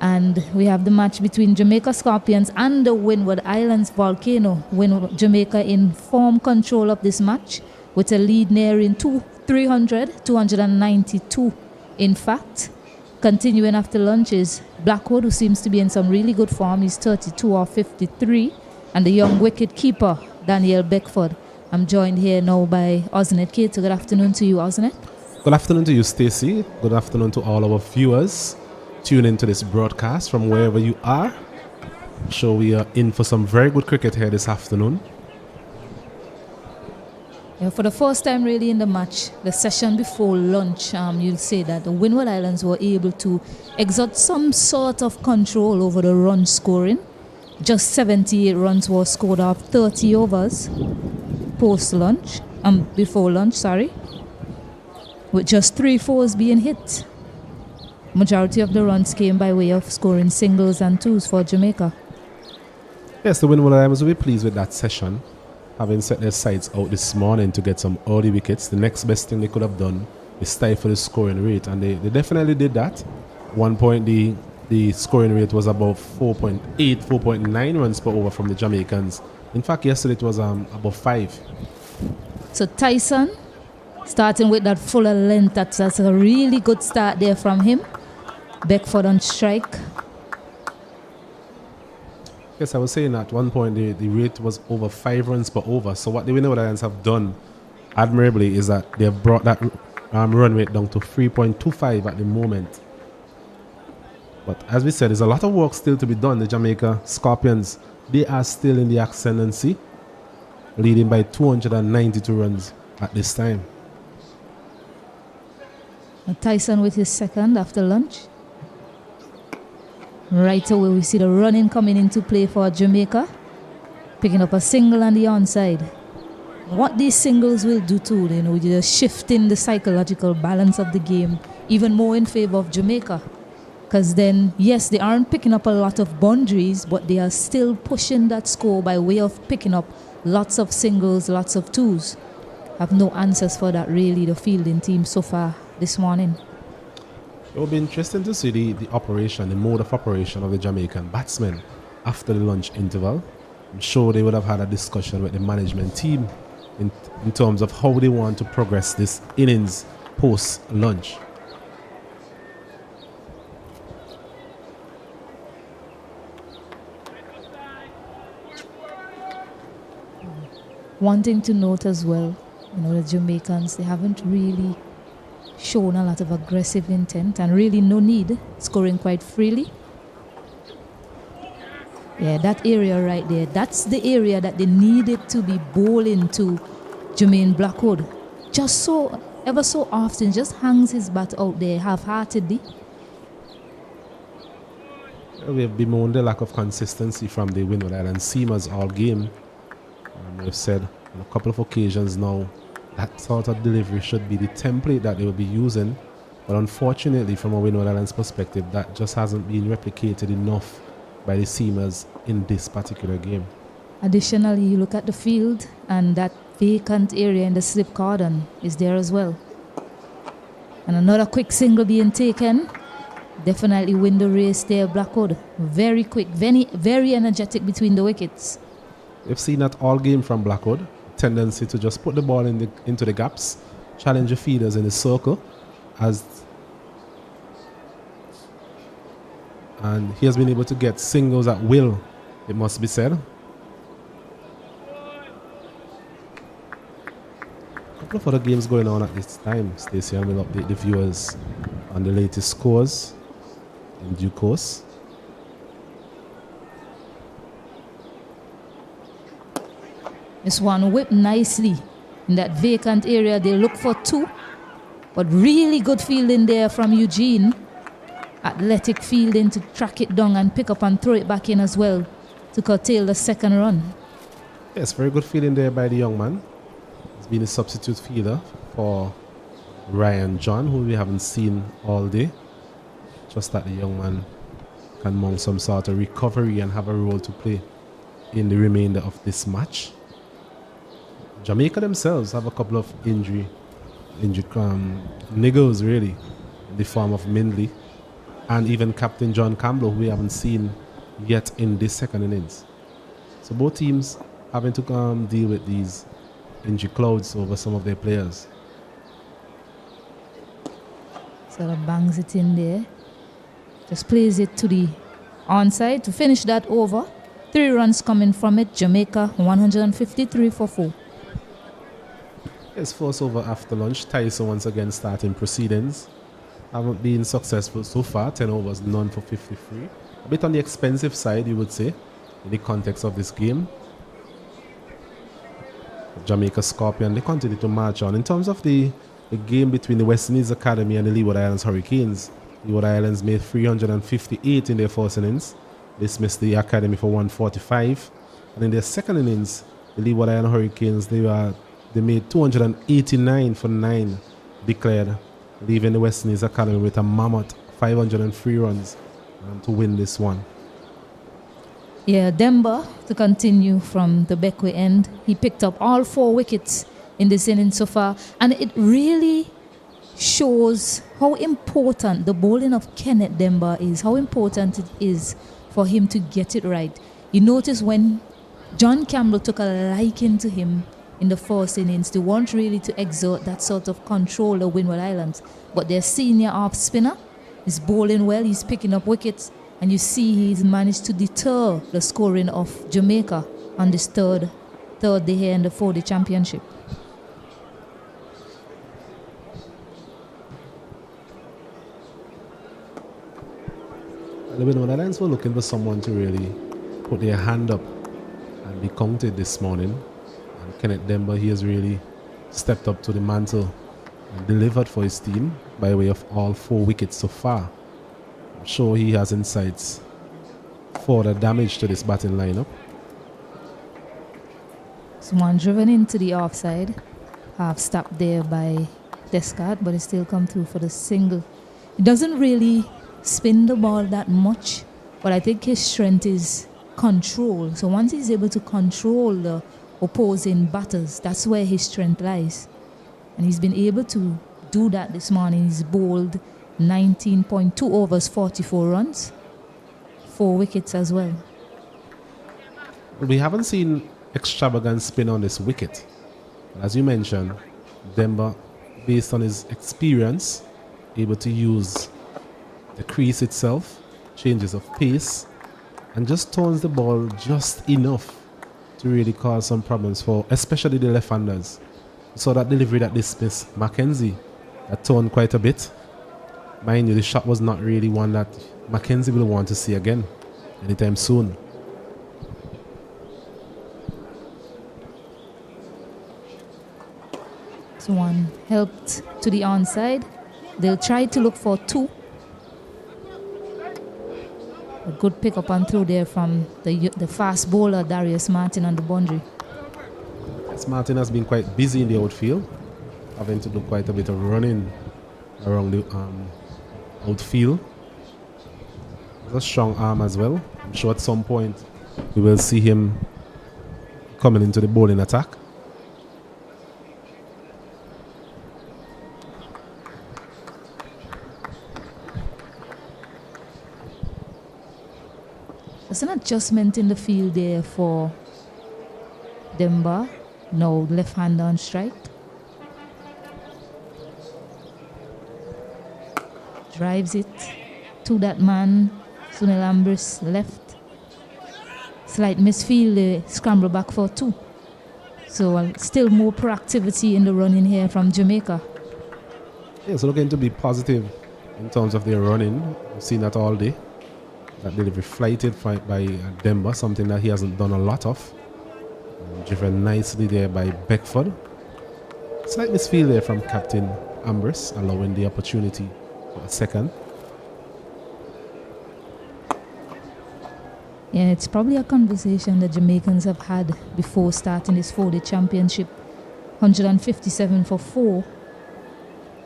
And we have the match between Jamaica Scorpions and the Windward Islands Volcano. Jamaica in firm control of this match with a lead nearing 292 in fact. Continuing after lunch is Blackwood, who seems to be in some really good form. He's 32 or 53. And the young wicket keeper, Daniel Beckford. I'm joined here now by Osnet Keita. Good afternoon to you, Osnet. Good afternoon to you, Stacey. Good afternoon to all our viewers. Tune into this broadcast from wherever you are. I'm sure we are in for some very good cricket here this afternoon. Yeah, for the first time really in the match, the session before lunch, you'll say that the Windward Islands were able to exert some sort of control over the run scoring. Just 78 runs were scored off 30 overs before lunch, with just 3 fours being hit. Majority of the runs came by way of scoring singles and twos for Jamaica. Yes, the Windward Islands will be pleased with that session, having set their sights out this morning to get some early wickets. The next best thing they could have done is stifle the scoring rate, and they definitely did that. At one point, the scoring rate was about 4.8, 4.9 runs per over from the Jamaicans. In fact, yesterday it was about 5. So Tyson, starting with that fuller length, that's a really good start there from him. Beckford on strike. Yes, I was saying at one point the rate was over 5 runs per over. So what the Windward Islands have done admirably is that they have brought that run rate down to 3.25 at the moment. But as we said, there's a lot of work still to be done. The Jamaica Scorpions, they are still in the ascendancy, leading by 292 runs at this time. And Tyson with his second after lunch. Right away we see the running coming into play for Jamaica, picking up a single on the onside. What these singles will do too, just shifting the psychological balance of the game even more in favor of Jamaica. Because then, yes, they aren't picking up a lot of boundaries, but they are still pushing that score by way of picking up lots of singles, lots of twos. Have no answers for that really, the fielding team so far this morning. It will be interesting to see the operation, the mode of operation of the Jamaican batsmen after the lunch interval. I'm sure they would have had a discussion with the management team in terms of how they want to progress this innings post-lunch. One thing to note as well, the Jamaicans, they haven't really shown a lot of aggressive intent and really no need, scoring quite freely. Yeah, that area right there, that's the area that they needed to be bowling to Jermaine Blackwood. Just ever so often, just hangs his bat out there half-heartedly. We have bemoaned the lack of consistency from the Windward Islands seamers all game. They've said on a couple of occasions now that sort of delivery should be the template that they will be using, but unfortunately from a Windward Islands perspective that just hasn't been replicated enough by the seamers in this particular game. Additionally, you look at the field and that vacant area in the slip cordon is there as well. And another quick single being taken. Definitely win the race there, Blackwood. Very quick, very energetic between the wickets. We've seen that all game from Blackwood. Tendency to just put the ball into the gaps, challenge the feeders in the circle, and he has been able to get singles at will, it must be said. A couple of other games going on at this time, Stacey, and we'll update the viewers on the latest scores in due course. This one whipped nicely in that vacant area. They look for 2, but really good fielding there from Eugene. Athletic fielding to track it down and pick up and throw it back in as well to curtail the second run. Yes, very good fielding there by the young man. He's been a substitute fielder for Ryan John, who we haven't seen all day. Just that the young man can mount some sort of recovery and have a role to play. in the remainder of this match. Jamaica themselves have a couple of injury niggles really, in the form of Mindley and even Captain John Campbell, who we haven't seen yet in this second innings. So both teams having to deal with these injury clouds over some of their players. Sort of bangs it in there. Just plays it to the onside to finish that over. 3 runs coming from it. Jamaica 153 for 4. His first over after lunch. Tyson once again starting proceedings. Haven't been successful so far. 10 overs, none for 53. A bit on the expensive side, you would say, in the context of this game. Jamaica Scorpion, they continue to march on. In terms of the game between the West Indies Academy and the Leeward Islands Hurricanes, Leeward Islands made 358 in their first innings. Dismissed the Academy for 145. And in their second innings, the Leeward Island Hurricanes, they made 289 for 9 declared, leaving the West Indies Academy with a mammoth 503 runs to win this one. Yeah, Demba, to continue from the Beckway end, he picked up all 4 wickets in this inning so far, and it really shows how important the bowling of Kenneth Demba is, how important it is for him to get it right. You notice when John Campbell took a liking to him in the first innings, they weren't really to exert that sort of control of Windward Islands, but their senior off spinner is bowling well, he's picking up wickets, and you see he's managed to deter the scoring of Jamaica on this third day here in the 4-day championship. The Windward Islands were looking for someone to really put their hand up and be counted this morning. And Kenneth Demba, he has really stepped up to the mantle and delivered for his team by way of all 4 wickets so far. I'm sure he has insights for the damage to this batting lineup. Someone driven into the offside, half stopped there by Descart, but it still come through for the single. It doesn't really spin the ball that much, but I think his strength is control. So once he's able to control the opposing batters, that's where his strength lies. And he's been able to do that this morning. He's bowled 19.2 overs, 44 runs, 4 wickets as well. We haven't seen extravagant spin on this wicket. As you mentioned, Demba, based on his experience, able to use the crease itself, changes of pace, and just turns the ball just enough to really cause some problems for especially the left-handers. So that delivery that dismissed Mackenzie, that turned quite a bit. Mind you, the shot was not really one that Mackenzie will want to see again anytime soon. So one helped to the onside. They'll try to look for 2. A good pick up and through there from the fast bowler Darius Martin on the boundary. Yes, Martin has been quite busy in the outfield, having to do quite a bit of running around the outfield. He's a strong arm as well. I'm sure at some point we will see him coming into the bowling attack. There's an adjustment in the field there for Demba. No left hand on strike. Drives it to that man, Sunil Ambrose left. Slight misfield, scramble back for 2. So still more proactivity in the running here from Jamaica. Yeah, so looking to be positive in terms of their running. We've seen that all day. That delivery flighted by Demba, something that he hasn't done a lot of. Driven nicely there by Beckford. Slight misfield there from Captain Ambrose, allowing the opportunity for a second. Yeah, it's probably a conversation that Jamaicans have had before starting this 4-day championship. 157 for 4,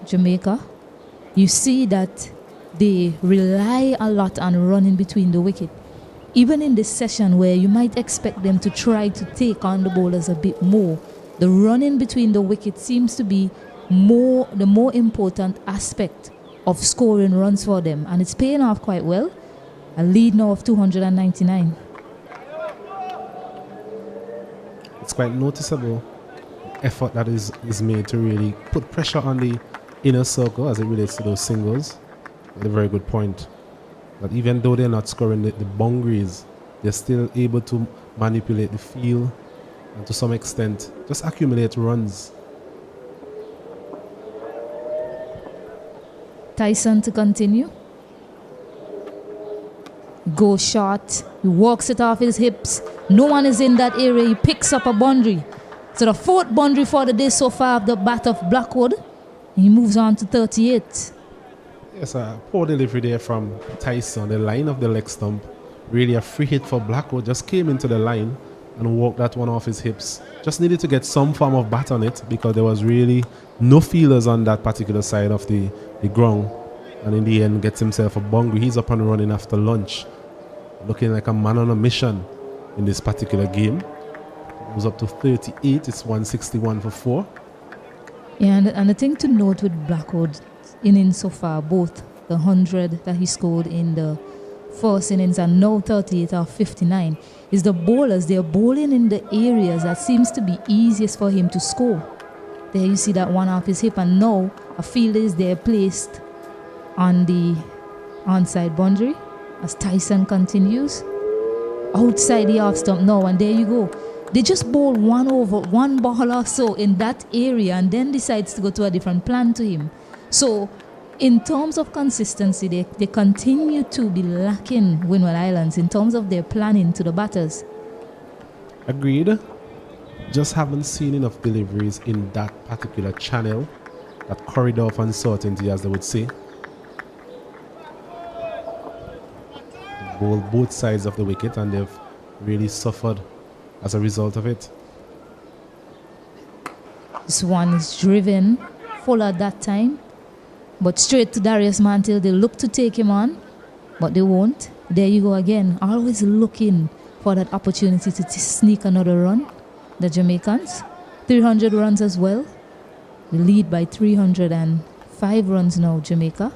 Jamaica. You see that they rely a lot on running between the wicket. even in this session where you might expect them to try to take on the bowlers a bit more, the running between the wickets seems to be the more important aspect of scoring runs for them, and it's paying off quite well. A lead now of 299. It's quite noticeable effort that is made to really put pressure on the inner circle as it relates to those singles. A very good point. But even though they're not scoring the boundaries, they're still able to manipulate the field and to some extent just accumulate runs. Tyson to continue. Go shot. He walks it off his hips. No one is in that area. He picks up a boundary. So the fourth boundary for the day so far of the bat of Blackwood. He moves on to 38. Yes, a poor delivery there from Tyson. The line of the leg stump. Really a free hit for Blackwood. Just came into the line and walked that one off his hips. Just needed to get some form of bat on it because there was really no fielders on that particular side of the ground. And in the end gets himself a boundary. He's up and running after lunch. Looking like a man on a mission in this particular game. It was up to 38. It's 161 for 4. Yeah, and the thing to note with Blackwood innings so far, both the 100 that he scored in the first innings and now 38 or 59, is the bowlers. They're bowling in the areas that seems to be easiest for him to score. There you see that one off his hip, and now a fielder is there placed on the onside boundary as Tyson continues. Outside the off stump now, and there you go. They just bowl one ball or so in that area and then decides to go to a different plan to him. So in terms of consistency, they continue to be lacking Windward Islands in terms of their planning to the batters. Agreed. Just haven't seen enough deliveries in that particular channel, that corridor of uncertainty, as they would say. Bowl both sides of the wicket and they've really suffered as a result of it. This one is driven full at that time, but straight to Darius Mantle. They look to take him on, but they won't. There you go again, always looking for that opportunity to sneak another run. The Jamaicans, 300 runs as well. We lead by 305 runs now, Jamaica.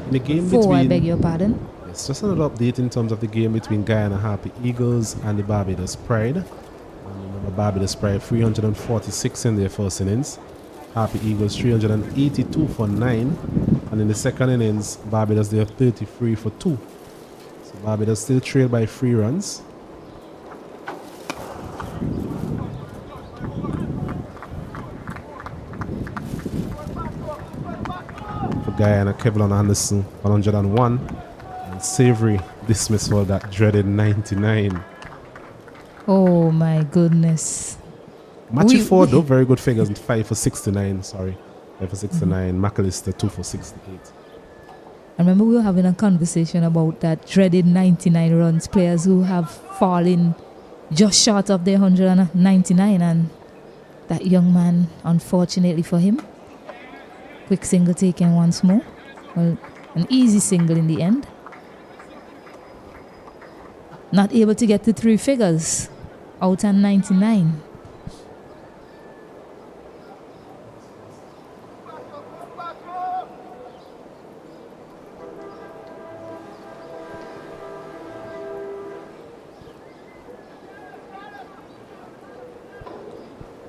In the game 4, between, I beg your pardon. It's just another update in terms of the game between Guyana Happy Eagles and the Barbados Pride. And remember, Barbados Pride 346 in their first innings. Happy Eagles 382 for 9. And in the second innings, Barbados they have 33 for 2. So Barbados still trail by 3 runs. For Guyana, Kevlon Anderson 101. Savory dismissal, that dreaded 99. Oh my goodness. Matthew Ford though, very good figures with 5 for 69. Sorry, 5 for 69. McAllister 2 for 68. I remember we were having a conversation about that dreaded 99 runs, players who have fallen just short of their 199, and that young man, unfortunately for him, quick single taken once more. Well, an easy single in the end. Not able to get to 3 figures out on 99.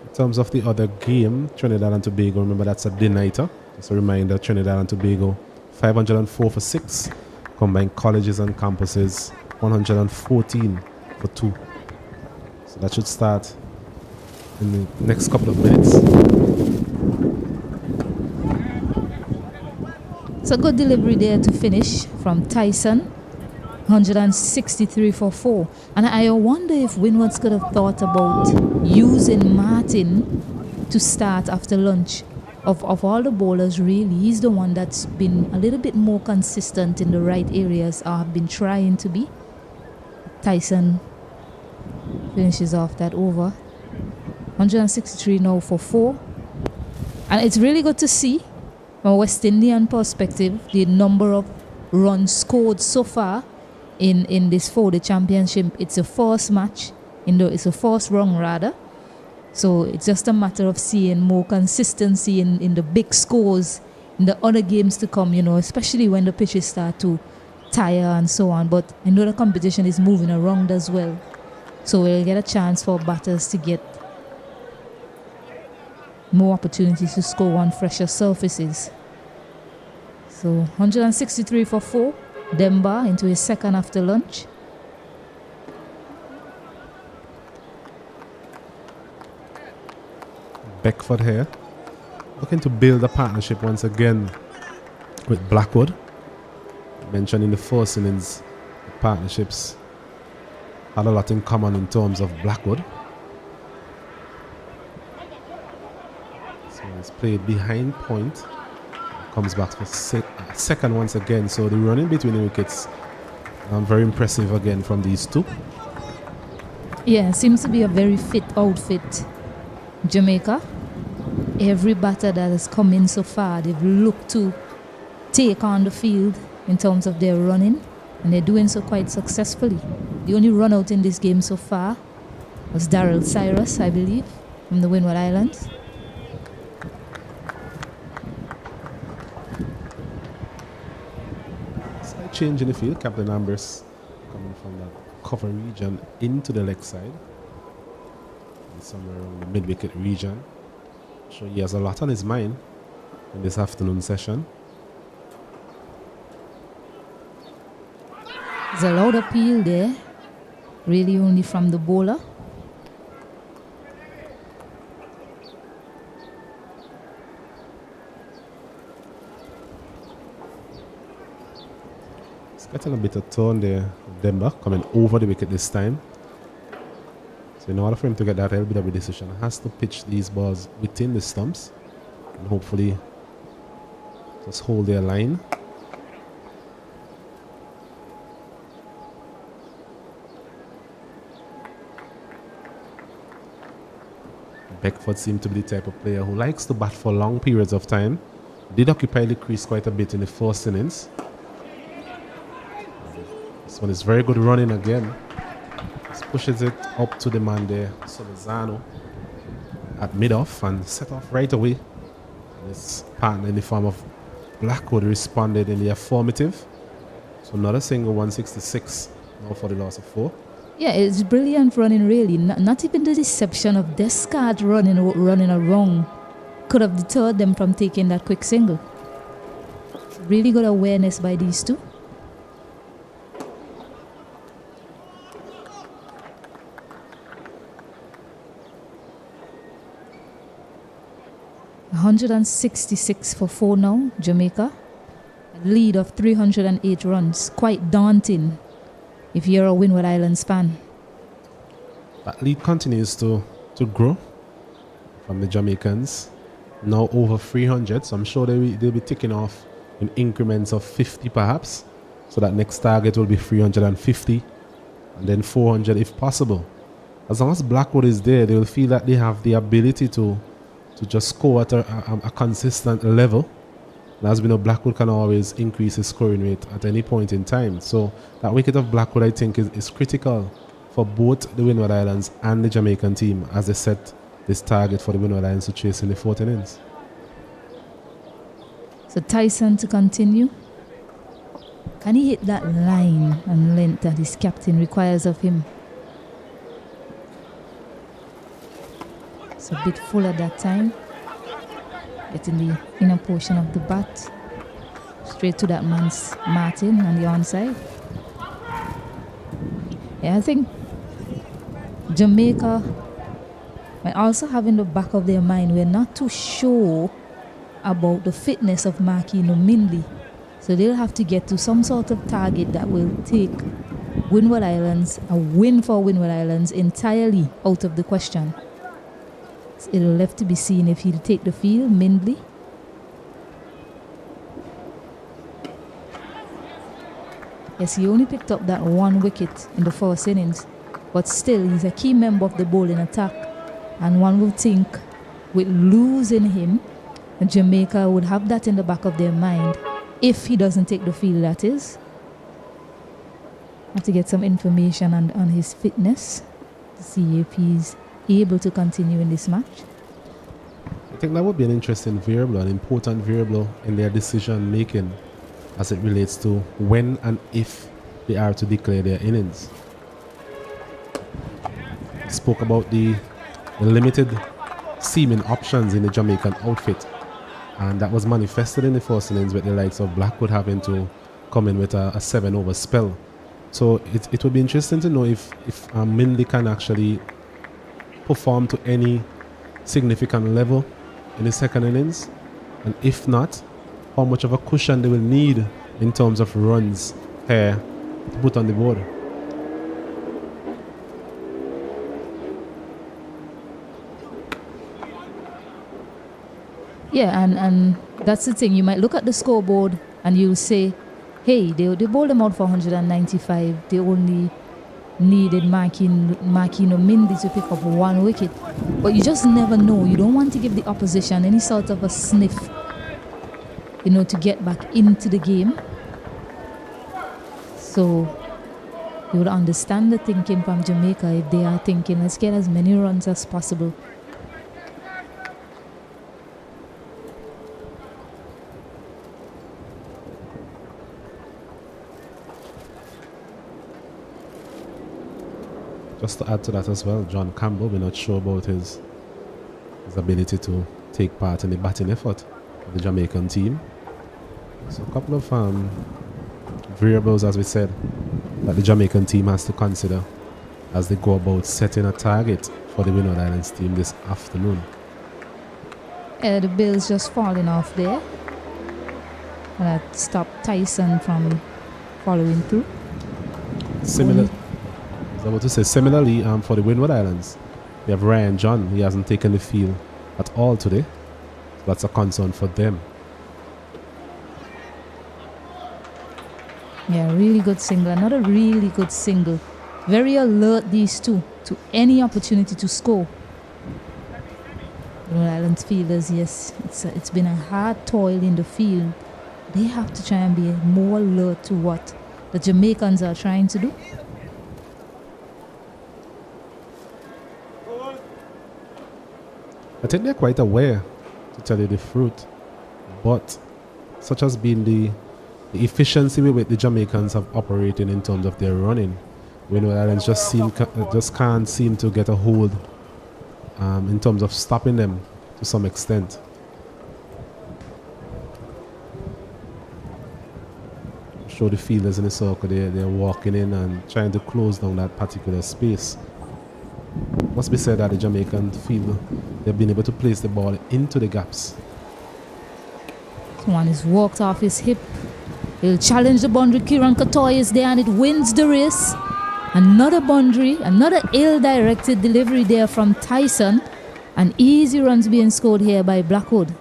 In terms of the other game, Trinidad and Tobago, remember that's a day-nighter. Just a reminder, Trinidad and Tobago 504 for 6. Combined colleges and campuses 114 for 2. So that should start in the next couple of minutes. It's a good delivery there to finish from Tyson. 163 for 4. And I wonder if Windwards could have thought about using Martin to start after lunch. Of all the bowlers, really, he's the one that's been a little bit more consistent in the right areas, or have been trying to be. Tyson finishes off that over. 163 now for 4. And it's really good to see, from a West Indian perspective, the number of runs scored so far in this 4-day championship. It's a first match, it's a first run rather. So it's just a matter of seeing more consistency in the big scores in the other games to come, especially when the pitches start to tire and so on. But I know the competition is moving around as well. So we'll get a chance for batters to get more opportunities to score on fresher surfaces. So 163 for 4. Demba into his second after lunch. Beckford here, looking to build a partnership once again with Blackwood. Mentioned in the first innings, the partnerships had a lot in common in terms of Blackwood. So it's played behind point. Comes back for second once again. So the running between the wickets, very impressive again from these two. Yeah, seems to be a very fit outfit, Jamaica. Every batter that has come in so far, they've looked to take on the field in terms of their running, and they're doing so quite successfully. The only run out in this game so far was Daryl Cyrus, I believe, from the Windward Islands. Slight change in the field. Captain Ambrose coming from that cover region into the leg side, and somewhere around the mid-wicket region. So he has a lot on his mind in this afternoon session. There's a loud appeal there, really only from the bowler. It's getting a bit of turn there. Demba coming over the wicket this time. So in order for him to get that LBW decision, has to pitch these balls within the stumps and hopefully just hold their line. Beckford seemed to be the type of player who likes to bat for long periods of time. Did occupy the crease quite a bit in the first innings. This one is very good running again. Just pushes it up to the man there, Solizano, at mid-off and set off right away. His partner in the form of Blackwood responded in the affirmative. So another single, 166 now for the loss of 4. Yeah, it's brilliant running, really. Not even the deception of Descartes running around could have deterred them from taking that quick single. Really good awareness by these two. $166 for 4 now, Jamaica. A lead of 308 runs. Quite daunting if you're a Windward Islands fan. That lead continues to grow from the Jamaicans. Now over 300, so I'm sure they'll be ticking off in increments of 50 perhaps. So that next target will be 350 and then 400 if possible. As long as Blackwood is there, they will feel that they have the ability to just score at a consistent level. And as we know, Blackwood can always increase his scoring rate at any point in time. So that wicket of Blackwood, I think, is critical for both the Windward Islands and the Jamaican team as they set this target for the Windward Islands to chase in the 4th innings. So Tyson to continue. Can he hit that line and length that his captain requires of him? It's a bit full at that time. Getting the inner portion of the bat. Straight to that man's Martin on the onside. Yeah, I think Jamaica might also have in the back of their mind, we're not too sure about the fitness of Marquino Mindley. So they'll have to get to some sort of target that will take Windward Islands, a win for Windward Islands, entirely out of the question. It'll left to be seen if he'll take the field, Mindley. Yes, he only picked up that 1 wicket in the 1st innings, but still he's a key member of the bowling attack. And one would think with losing him, Jamaica would have that in the back of their mind, if he doesn't take the field, that is. Have to get some information on his fitness to see if he's able to continue in this match. I think that would be an interesting variable, an important variable in their decision making as it relates to when and if they are to declare their innings. Spoke about the limited seaming options in the Jamaican outfit, and that was manifested in the first innings with the likes of Blackwood having to come in with a 7-over spell. So it would be interesting to know if Mindy can actually perform to any significant level in the second innings, and if not, how much of a cushion they will need in terms of runs here to put on the board. Yeah, and that's the thing. You might look at the scoreboard and you'll say, hey, they bowled them out for 195. They only needed Makino Mindy to pick up 1 wicket. But you just never know. You don't want to give the opposition any sort of a sniff, to get back into the game. So you would understand the thinking from Jamaica if they are thinking, let's get as many runs as possible. Just to add to that as well, John Campbell, we're not sure about his ability to take part in the batting effort of the Jamaican team. So a couple of variables, as we said, that the Jamaican team has to consider as they go about setting a target for the Windward Islands team this afternoon. The bill's just falling off there. And that stopped Tyson from following through. Similarly, for the Windward Islands, we have Ryan John. He hasn't taken the field at all today. So that's a concern for them. Yeah, really good single. Another really good single. Very alert, these two, to any opportunity to score. Windward Islands fielders, yes, it's been a hard toil in the field. They have to try and be more alert to what the Jamaicans are trying to do. I think they're quite aware, to tell you the truth, but such has been the efficiency with which the Jamaicans have operated in terms of their running. Windward Islands just can't seem to get a hold in terms of stopping them to some extent. Show the fielders in the circle, they're walking in and trying to close down that particular space. Must be said that the Jamaican field, they've been able to place the ball into the gaps. This one is walked off his hip. He'll challenge the boundary. Kieran Katoy is there and it wins the race. Another boundary, another ill-directed delivery there from Tyson. And easy runs being scored here by Blackwood.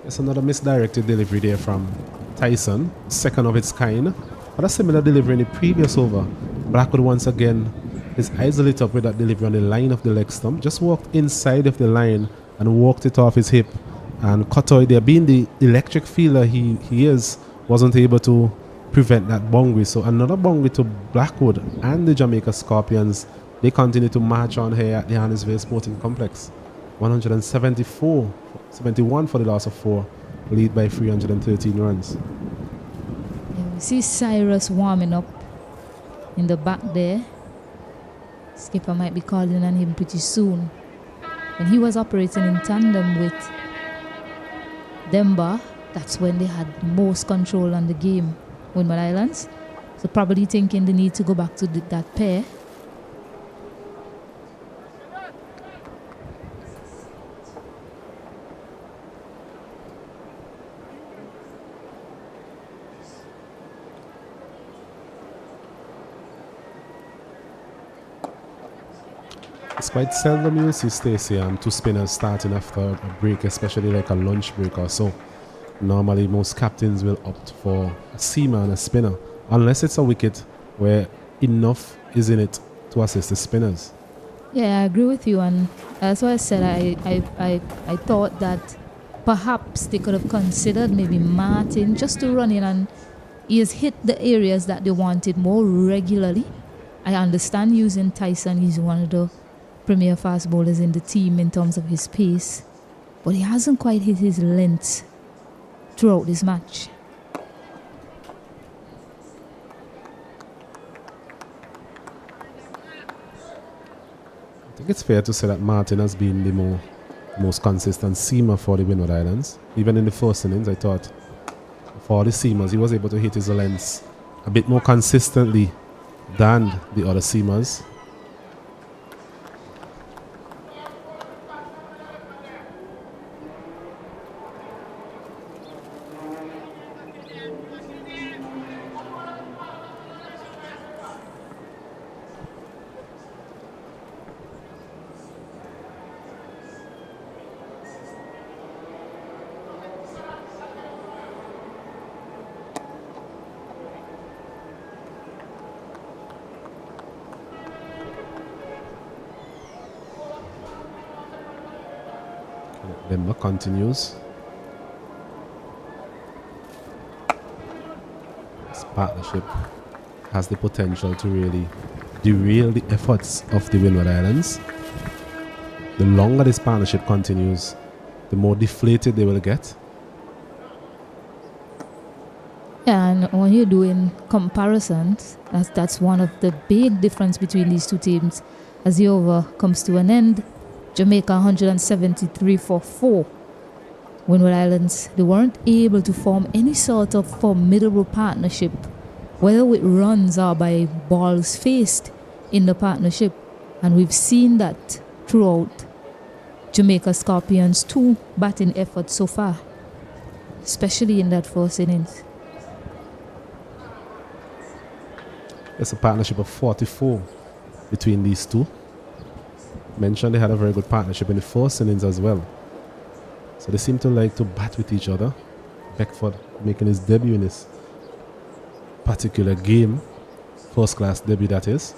It's another misdirected delivery there from Tyson, second of its kind. But a similar delivery in the previous over. Blackwood once again, his eyes lit up with that delivery on the line of the leg stump. Just walked inside of the line and walked it off his hip. And Katoy, there being the electric fielder he is, wasn't able to prevent that boundary. So another boundary to Blackwood and the Jamaica Scorpions. They continue to march on here at the Johannesburg Sporting Complex. 171 for the loss of 4, lead by 313 runs. Yeah, we see Cyrus warming up in the back there. Skipper might be calling on him pretty soon. When he was operating in tandem with Demba, that's when they had most control on the game, Windward Islands. So probably thinking they need to go back to that pair. It's quite seldom you see Stacey two spinners starting after a break, especially like a lunch break or so. Normally most captains will opt for a seamer and a spinner, unless it's a wicket where enough is in it to assist the spinners. Yeah, I agree with you, and that's why I said I thought that perhaps they could have considered maybe Martin just to run in and He has hit the areas that they wanted more regularly. I understand using Tyson, he's one of the premier fast bowlers in the team in terms of his pace, but he hasn't quite hit his length throughout this match. I think it's fair to say that Martin has been the most consistent seamer for the Windward Islands. Even in the first innings, I thought for the seamers, he was able to hit his lengths a bit more consistently than the other seamers. Denver continues. This partnership has the potential to really derail the efforts of the Windward Islands. The longer this partnership continues, the more deflated they will get. And when you're doing comparisons, that's one of the big difference between these two teams. As the over comes to an end, Jamaica 173 for 4. Windward Islands, they weren't able to form any sort of formidable partnership, whether with runs or by balls faced in the partnership. And we've seen that throughout Jamaica Scorpions' 2 batting efforts so far, especially in that first innings. It's a partnership of 44 between these two. Mentioned they had a very good partnership in the first innings as well. So they seem to like to bat with each other. Beckford making his debut in this particular game. First class debut, that is.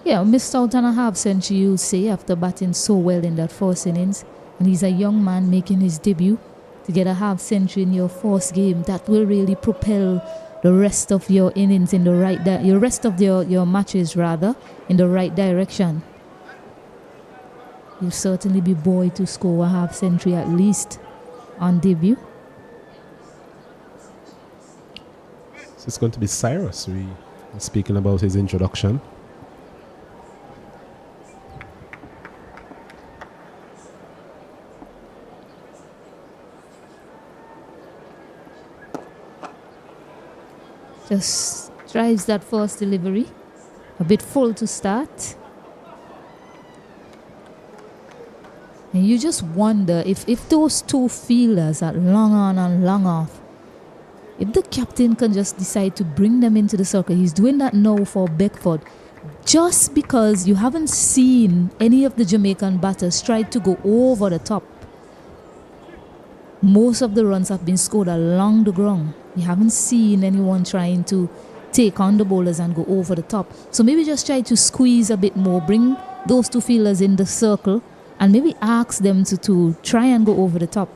Yeah, missed out on a half century, you'll say, after batting so well in that first innings. And he's a young man making his debut. To get a half century in your first game, that will really propel the rest of your innings in the right your rest of your matches rather in the right direction. You'll certainly be buoyed to score a half century at least on debut. So it's going to be Cyrus. We are speaking about his introduction. Just drives that first delivery. A bit full to start. And you just wonder if those two fielders are long on and long off, if the captain can just decide to bring them into the circle. He's doing that now for Beckford. Just because you haven't seen any of the Jamaican batters try to go over the top. Most of the runs have been scored along the ground. You haven't seen anyone trying to take on the bowlers and go over the top. So maybe just try to squeeze a bit more, bring those two fielders in the circle, and maybe ask them to try and go over the top.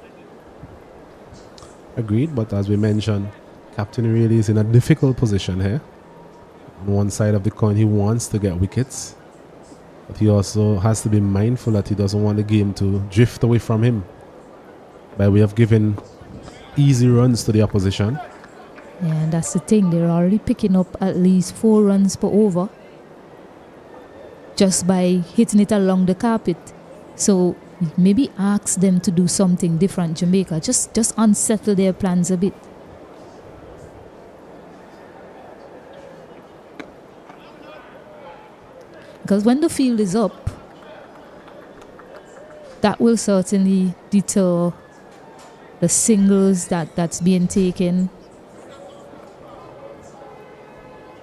Agreed, but as we mentioned, captain really is in a difficult position here. On one side of the coin, he wants to get wickets, but he also has to be mindful that he doesn't want the game to drift away from him by way of giving easy runs to the opposition. Yeah, and that's the thing. They're already picking up at least 4 runs per over just by hitting it along the carpet. So maybe ask them to do something different, Jamaica. Just unsettle their plans a bit. Because when the field is up, that will certainly deter the singles that's being taken.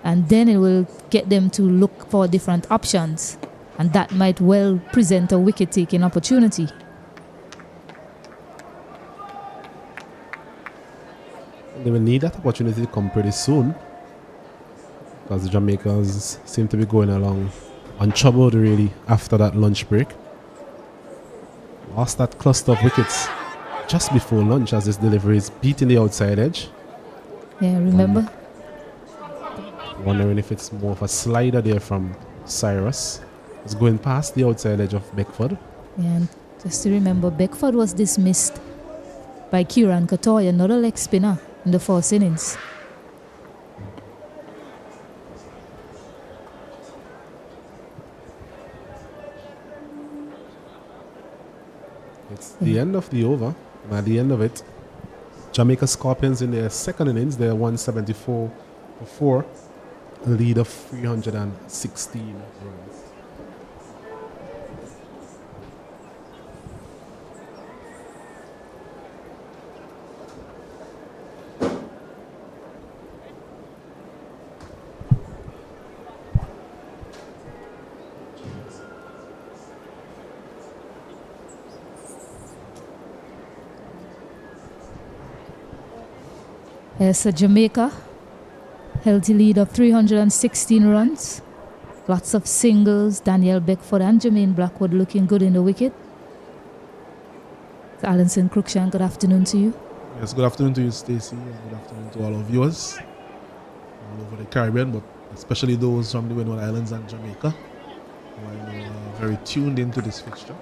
And then it will get them to look for different options. And that might well present a wicket-taking opportunity. They will need that opportunity to come pretty soon, because the Jamaicans seem to be going along untroubled really after that lunch break. Lost that cluster of wickets just before lunch as his delivery is beating the outside edge. Yeah, remember? Wondering if it's more of a slider there from Cyrus. It's going past the outside edge of Beckford. Yeah, and just to remember, Beckford was dismissed by Kieran Katoy, another leg spinner in the first innings. It's the end of the over. And at the end of it, Jamaica Scorpions in their second innings, they're 174 for 4, a lead of 316 runs. So Jamaica held the lead of 316 runs. Lots of singles. Daniel Beckford and Jermaine Blackwood looking good in the wicket. So Alanson Cruikshank, good afternoon to you. Yes, good afternoon to you, Stacey, and good afternoon to all our viewers all over the Caribbean, but especially those from the Windward Islands and Jamaica, who I know are very tuned into this fixture.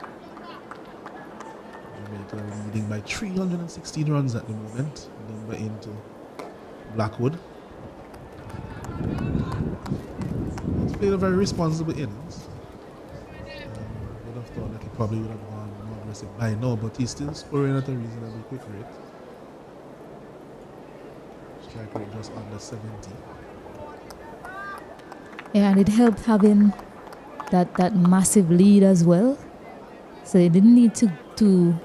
Jamaica leading by 316 runs at the moment. Number into Blackwood. He's played a very responsible innings. Would have thought that he probably would have gone more aggressive by now, but he's still scoring at a reasonably quick rate. Strike rate just under 70. Yeah, and it helped having that massive lead as well. So they didn't need to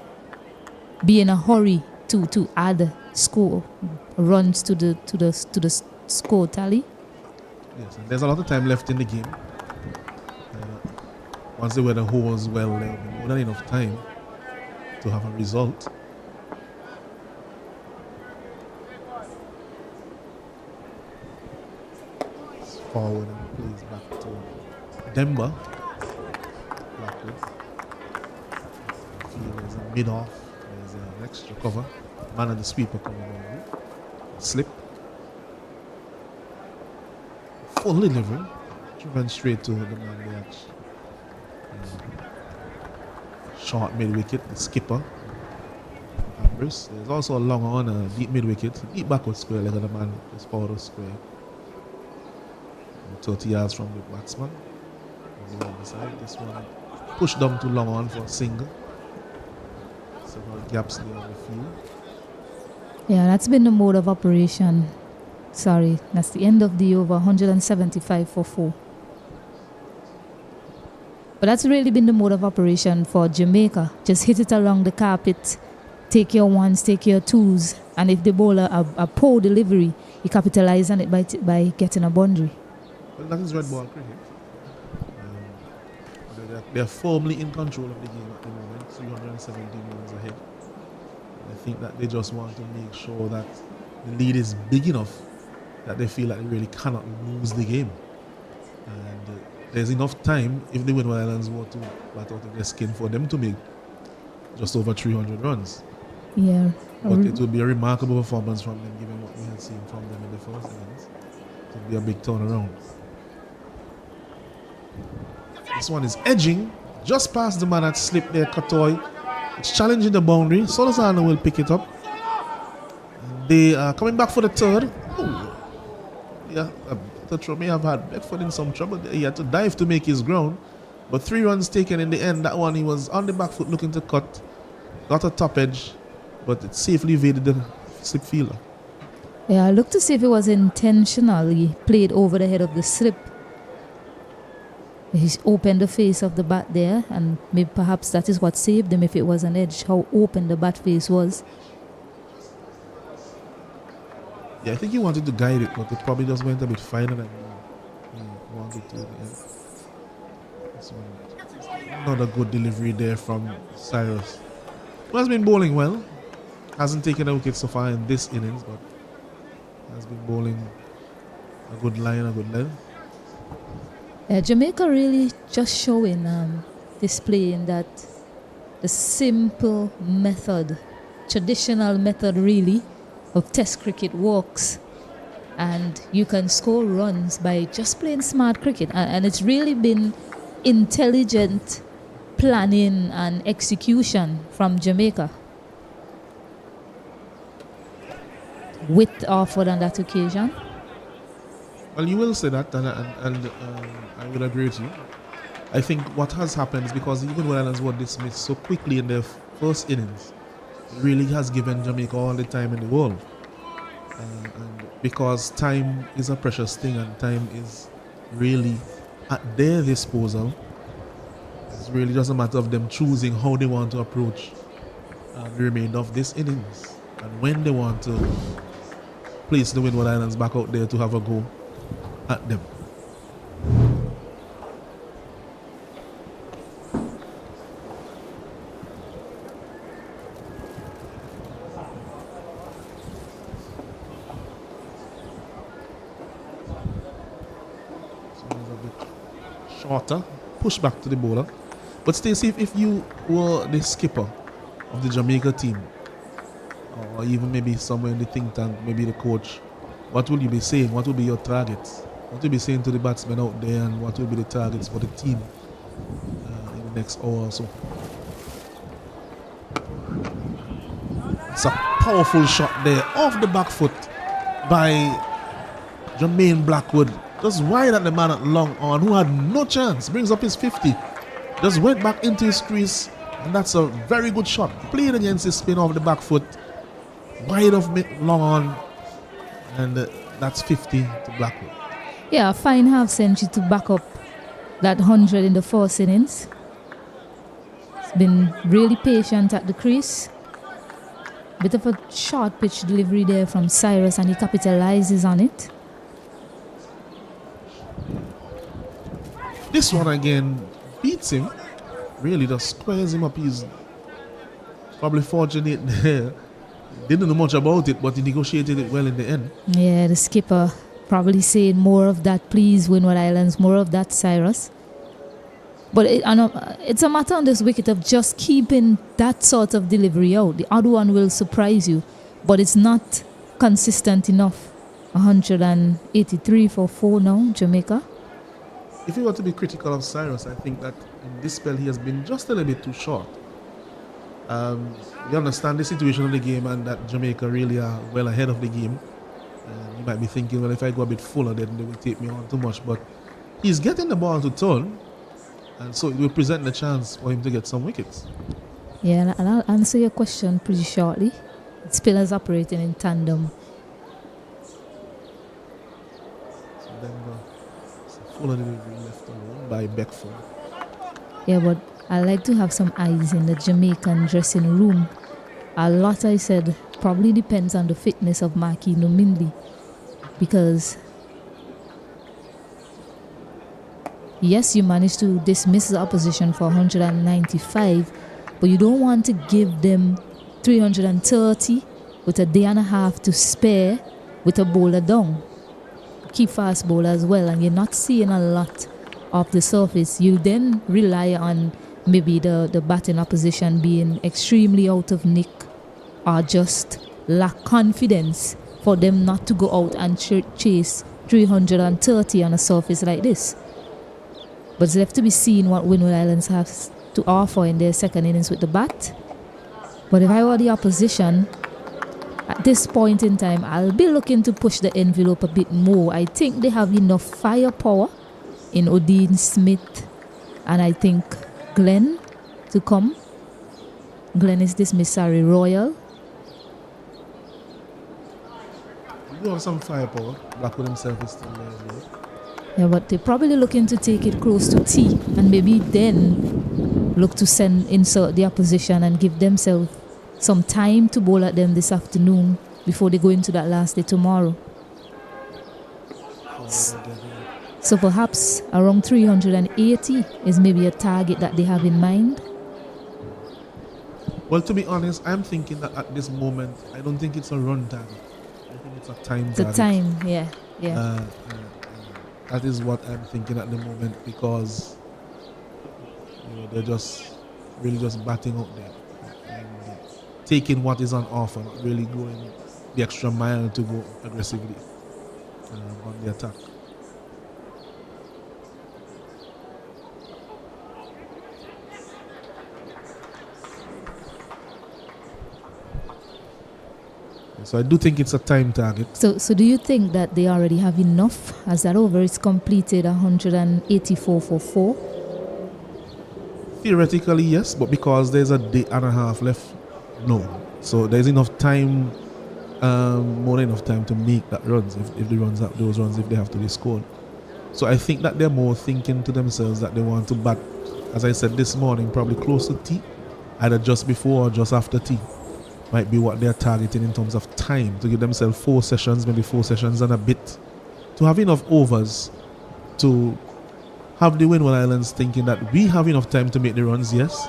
be in a hurry to add score runs to the score tally. Yes, and there's a lot of time left in the game. Once the weather holds well, there will be more than enough time to have a result. It's forward and plays back to Demba. Blackwood. There's a mid-off. There's an extra cover. Man of the sweeper coming on. Slip. Full delivery. Driven straight to the man the edge. Short mid wicket, the skipper. Ambrose. There's also a long on, a deep mid wicket, deep backward square leg of the man, just forward square. 30 yards from the batsman. On the other side, this one pushed down to long on for a single. Several gaps there on the field. Yeah, that's been the mode of operation. Sorry, that's the end of the over, 175 for 4. But that's really been the mode of operation for Jamaica. Just hit it along the carpet, take your ones, take your twos, and if the bowler a poor delivery, you capitalize on it by getting a boundary. Well, that is red ball cricket. They're firmly in control of the game at the moment, 317 runs ahead. I think that they just want to make sure that the lead is big enough that they feel like they really cannot lose the game. And there's enough time if the Windward Islands were to bat out of their skin for them to make just over 300 runs. Yeah. But it would be a remarkable performance from them given what we had seen from them in the first innings. It would be a big turnaround. This one is edging just past the man that slipped there, Katoy. It's challenging the boundary. Solazano will pick it up. They are coming back for the third. Ooh. Yeah, Tetro may have had Beckford in some trouble. He had to dive to make his ground. But 3 runs taken in the end. That one he was on the back foot looking to cut. Got a top edge, but it safely evaded the slip fielder. Yeah, I looked to see if it was intentionally played over the head of the slip. He's opened the face of the bat there, and maybe perhaps that is what saved him if it was an edge, how open the bat face was. Yeah, I think he wanted to guide it, but it probably just went a bit finer than he wanted to. This one, not a good delivery there from Cyrus, who has been bowling well. Hasn't taken a wicket so far in this innings, but has been bowling a good line, a good length. Jamaica really just showing, displaying that the simple method, traditional method really, of Test cricket works And you can score runs by just playing smart cricket. And it's really been intelligent planning and execution from Jamaica. With Orford on that occasion. Well, you will say that, and I will agree with you. I think what has happened is because even when Islands were dismissed so quickly in their first innings, it really has given Jamaica all the time in the world. And because time is a precious thing and time is really at their disposal, it really doesn't matter of them choosing how they want to approach the remainder of this innings and when they want to place the Windward Islands back out there to have a go at them. Shorter, push back to the bowler. But Stacey, if you were the skipper of the Jamaica team, or even maybe somewhere in the think tank, maybe the coach, what will you be saying? What will be your targets? What will you be saying to the batsmen out there, and what will be the targets for the team in the next hour or so? It's a powerful shot there off the back foot by Jermaine Blackwood. Just wide at the man at long on, who had no chance. Brings up his 50. Just went back into his crease, and that's a very good shot. Played against his spin off the back foot. Wide of long on, and that's 50 to Blackwood. Yeah, a fine half century to back up that 100 in the first innings. It's been really patient at the crease. Bit of a short pitch delivery there from Cyrus, and he capitalizes on it. This one again beats him. Really just squares him up. He's probably fortunate there. Didn't know much about it, but he negotiated it well in the end. Yeah, the skipper probably saying more of that, please, Windward Islands, more of that, Cyrus. But it's a matter on this wicket of just keeping that sort of delivery out. The other one will surprise you, but it's not consistent enough. 183 for 4 now, Jamaica. If you were to be critical of Cyrus, I think that in this spell he has been just a little bit too short. You understand the situation of the game and that Jamaica really are well ahead of the game. You might be thinking, well, if I go a bit fuller, then they will take me on too much. But he's getting the ball to turn, and so it will present the chance for him to get some wickets. Yeah, and I'll answer your question pretty shortly. Spillers operating in tandem. So then fuller delivery left alone by Beckford. Yeah, but I like to have some eyes in the Jamaican dressing room. A lot, I said, probably depends on the fitness of Maki Numindi, because yes, you managed to dismiss the opposition for 195, but you don't want to give them 330 with a day and a half to spare with a bowler down. Key fast bowler as well, and you're not seeing a lot of the surface. You then rely on maybe the batting opposition being extremely out of nick or just lack confidence for them not to go out and chase 330 on a surface like this. But it's left to be seen what Windward Islands have to offer in their second innings with the bat. But if I were the opposition, at this point in time, I'll be looking to push the envelope a bit more. I think they have enough firepower in Odin Smith, and I think Glenn to come. Glenn is dismissed, sorry, Royal. You have some firepower. Blackwood himself is still there as well. Yeah, but they're probably looking to take it close to tea and maybe then look to insert the opposition and give themselves some time to bowl at them this afternoon before they go into that last day tomorrow. So perhaps around 380 is maybe a target that they have in mind. Well, to be honest, I'm thinking that at this moment, I don't think it's a run target. I think it's a time target. The time, yeah. That is what I'm thinking at the moment, because they're just really just batting out there and taking what is on offer, not really going the extra mile to go aggressively. on the attack. So I do think it's a time target. So do you think that they already have enough as that over is completed 184 for 4? Theoretically, yes, but because there's a day and a half left, no. So there's enough time, more than enough time to make that runs if they runs up those runs if they have to be scored. So I think that they're more thinking to themselves that they want to bat, as I said this morning, probably close to tea, either just before or just after tea. Might be what they're targeting in terms of time to give themselves 4 sessions, maybe 4 sessions and a bit, to have enough overs to have the Windward Islands thinking that we have enough time to make the runs, yes,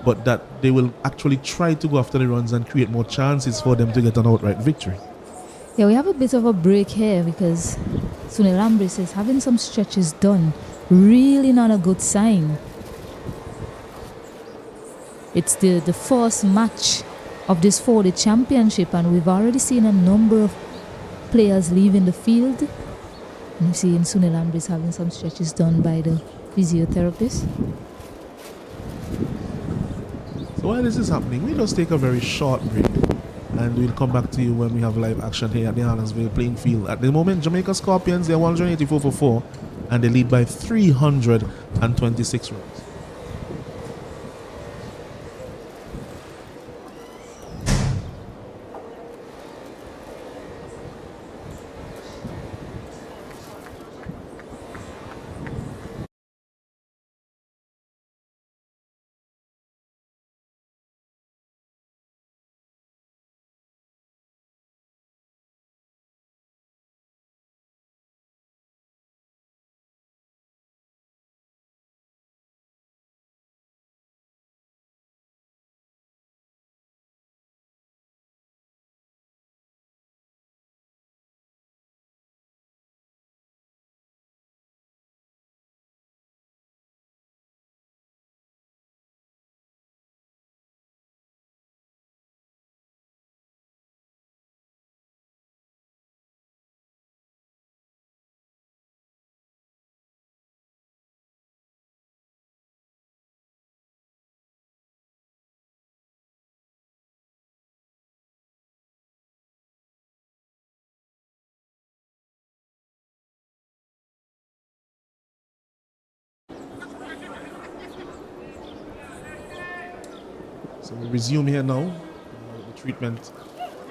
but that they will actually try to go after the runs and create more chances for them to get an outright victory. Yeah, we have a bit of a break here because Sunil Ambris is having some stretches done. Really not a good sign. It's the first match of this 4-day championship, and we've already seen a number of players leaving the field. And you see Sunil Ambris having some stretches done by the physiotherapist. So while this is happening, we just take a very short break and we'll come back to you when we have live action here at the Arlandsville playing field. At the moment, Jamaica Scorpions, they're 184 for 4 and they lead by 326 runs. So we resume here now. The treatment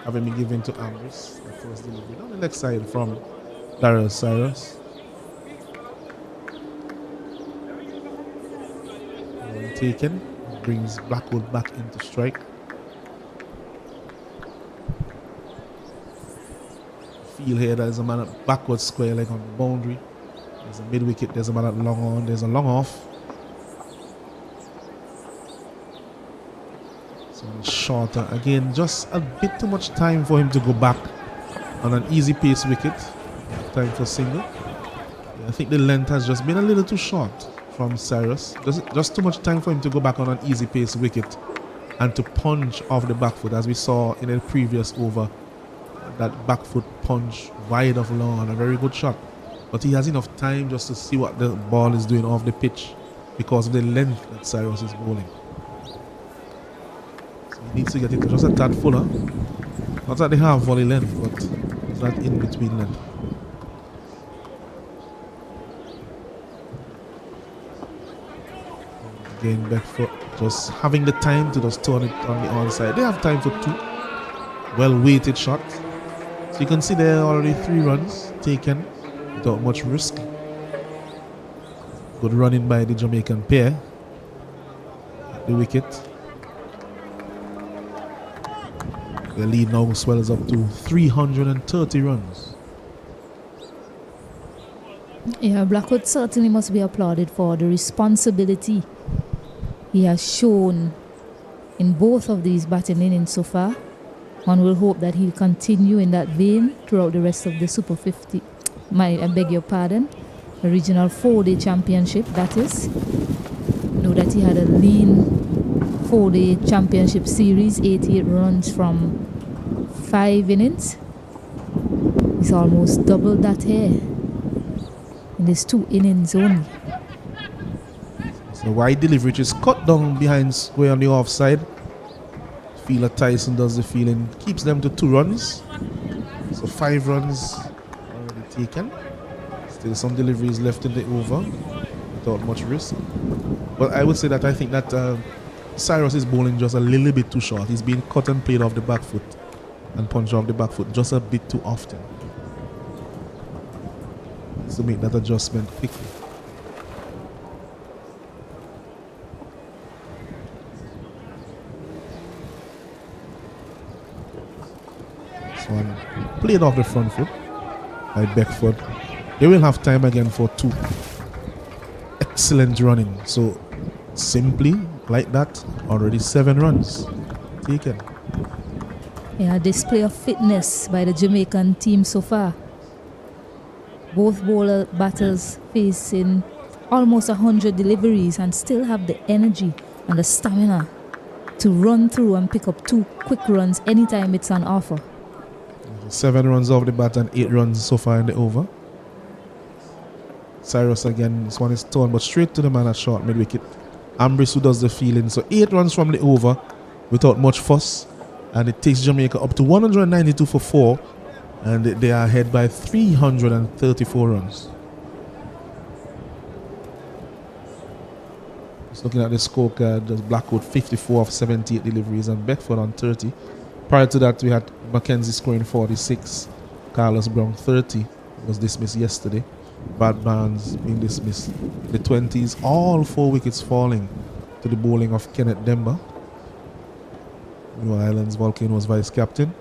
having been given to Ambris, the first delivery. On the next side from Daryl Cyrus. When taken, brings Blackwood back into strike. Feel here there's a man at backward square leg on the boundary. There's a mid wicket, there's a man at long on, there's a long off. So shorter again, just a bit too much time for him to go back on an easy pace wicket. Time for single. Yeah, I think the length has just been a little too short from Cyrus. Just too much time for him to go back on an easy pace wicket and to punch off the back foot, as we saw in a previous over. That back foot punch wide of lawn, a very good shot. But he has enough time just to see what the ball is doing off the pitch because of the length that Cyrus is bowling. So he needs to get it just a tad fuller. Not that they have volley length, but it's that in between length. Again, back foot, just having the time to just turn it on the onside. They have time for 2 well-weighted shots. So you can see there are already 3 runs taken without much risk. Good running by the Jamaican pair at the wicket. The lead now swells up to 330 runs. Yeah, Blackwood certainly must be applauded for the responsibility he has shown in both of these batting innings so far. One will hope that he'll continue in that vein throughout the rest of the Super 50. I beg your pardon, the regional 4-day championship, that is. Know that he had a lean 4-day championship series, 88 runs from 5 innings. He's almost doubled that here in his 2 innings only. So wide delivery, which is cut down behind square on the offside. Fielder Tyson does the fielding, keeps them to 2 runs. So 5 runs already taken. Still some deliveries left in the over without much risk. But I would say that I think that Cyrus is bowling just a little bit too short. He's being cut and played off the back foot and punched off the back foot just a bit too often. So make that adjustment quickly. This one played off the front foot by Beckford. They will have time again for 2 excellent running. So simply like that, already 7 runs taken. Yeah, display of fitness by the Jamaican team so far. Both bowler batters facing almost 100 deliveries and still have the energy and the stamina to run through and pick up 2 quick runs anytime it's on offer. 7 runs off the bat and 8 runs so far in the over. Cyrus again, this one is torn, but straight to the man at short mid-wicket. Ambrose who does the fielding. So 8 runs from the over without much fuss. And it takes Jamaica up to 192 for 4. And they are ahead by 334 runs. Just looking at the scorecard, there's Blackwood 54 of 78 deliveries and Beckford on 30. Prior to that, we had Mackenzie scoring 46. Carlos Brown 30 was dismissed yesterday. Brad Barnes being dismissed. The 20s, all 4 wickets falling to the bowling of Kenneth Demba, New Islands Volcanoes vice captain.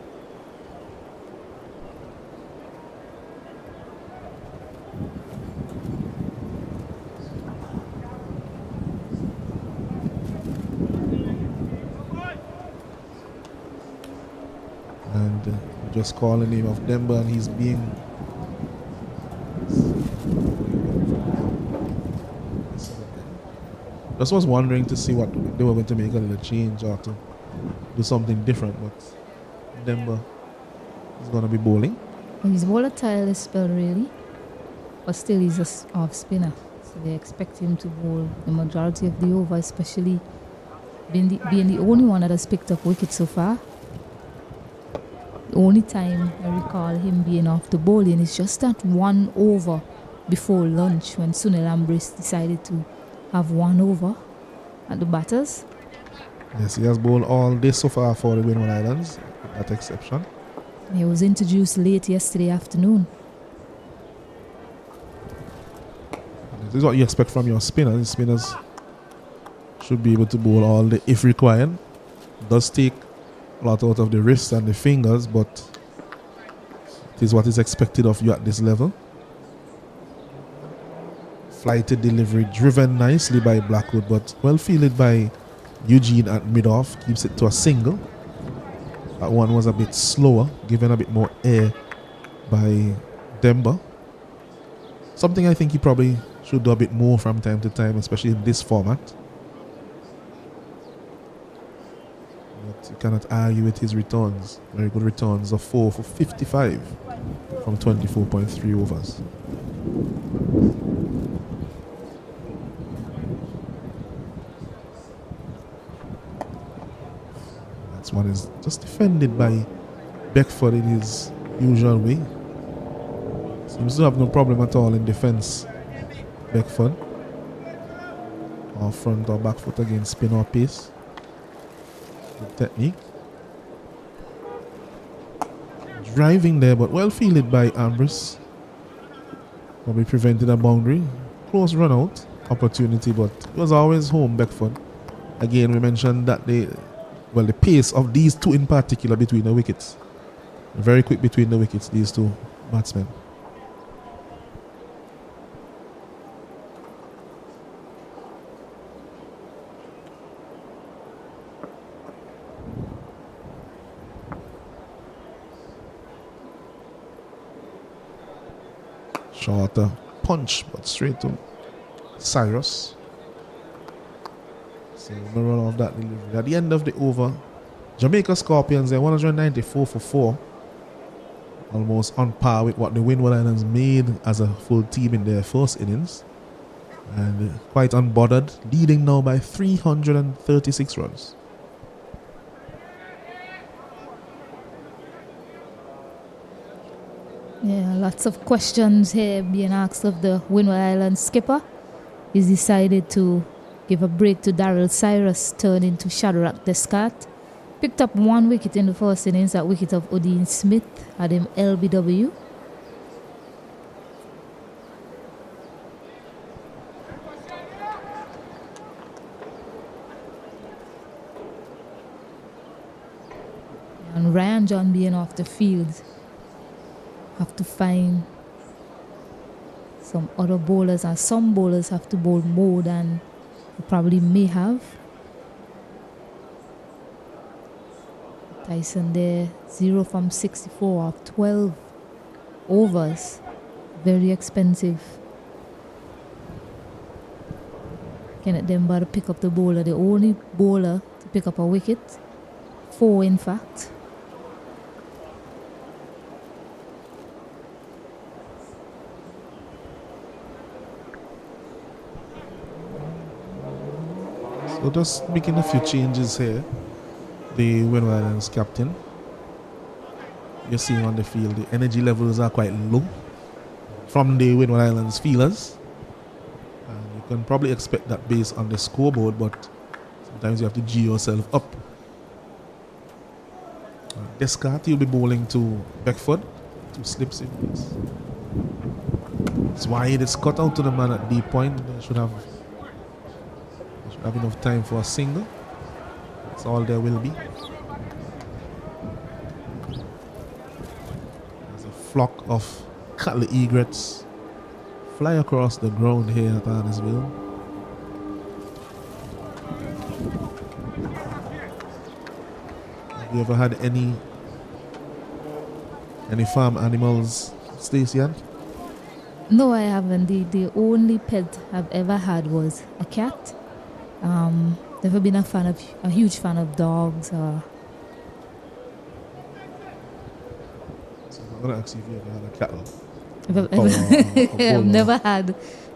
And just call the name of Demba, and he's being just was wondering to see what they were going to make a little change or to do something different, but Demba is going to be bowling. Well, he's volatile this spell really, but still he's a off spinner, so they expect him to bowl the majority of the over, especially being the only one that has picked up wickets so far. The only time I recall him being off the bowling is just that 1 over before lunch when Sunil Ambrose decided to have 1 over at the batters. Yes, he has bowled all day so far for the Windward Islands, with that exception. He was introduced late yesterday afternoon. This is what you expect from your spinners. The spinners should be able to bowl all day if required. It does take a lot out of the wrists and the fingers, but it is what is expected of you at this level. Flighted delivery, driven nicely by Blackwood, but well fielded by Eugene at mid-off, keeps it to a single. That one was a bit slower, given a bit more air by Demba. Something I think he probably should do a bit more from time to time, especially in this format. But you cannot argue with his returns. Very good returns of 4 for 55 from 24.3 overs. This one is just defended by Beckford in his usual way. Seems to have no problem at all in defense, Beckford. Or front or back foot again, spin or pace. Good technique. Driving there, but well fielded by Ambrose. Probably prevented a boundary. Close run out opportunity, but it was always home, Beckford. Again, we mentioned that the pace of these 2 in particular between the wickets. Very quick between the wickets, these 2 batsmen. Shorter punch, but straight to Cyrus. So no run off that delivery. At the end of the over, Jamaica Scorpions are 194 for 4. almost on par with what the Windward Islands made as a full team in their first innings. And quite unbothered, leading now by 336 runs. Yeah, lots of questions here being asked of the Windward Islands skipper. He's decided to give a break to Daryl Cyrus, turned into Shadrach Descartes. Picked up 1 wicket in the first innings, that wicket of Odin Smith, had him LBW. And Ryan John being off the field, have to find some other bowlers, and some bowlers have to bowl more than they probably may have. Tyson there, 0 from 64 of 12 overs. Very expensive. Kenneth Demba to pick up the bowler, the only bowler to pick up a wicket. 4 in fact. So just making a few changes here. The Windward Islands captain. You're seeing on the field the energy levels are quite low from the Windward Islands fielders. And you can probably expect that based on the scoreboard, but sometimes you have to G yourself up. Descartes, you'll be bowling to Beckford. 2 slips in place. It's wide, it's cut out to the man at deep point. They should have enough time for a single. That's all there will be. There's a flock of cattle egrets fly across the ground here at Arnesville. Have you ever had any farm animals, Stacey? No, I haven't. The only pet I've ever had was a cat. Never been a huge fan of dogs. So I'm gonna ask you if you ever had a cattle. I've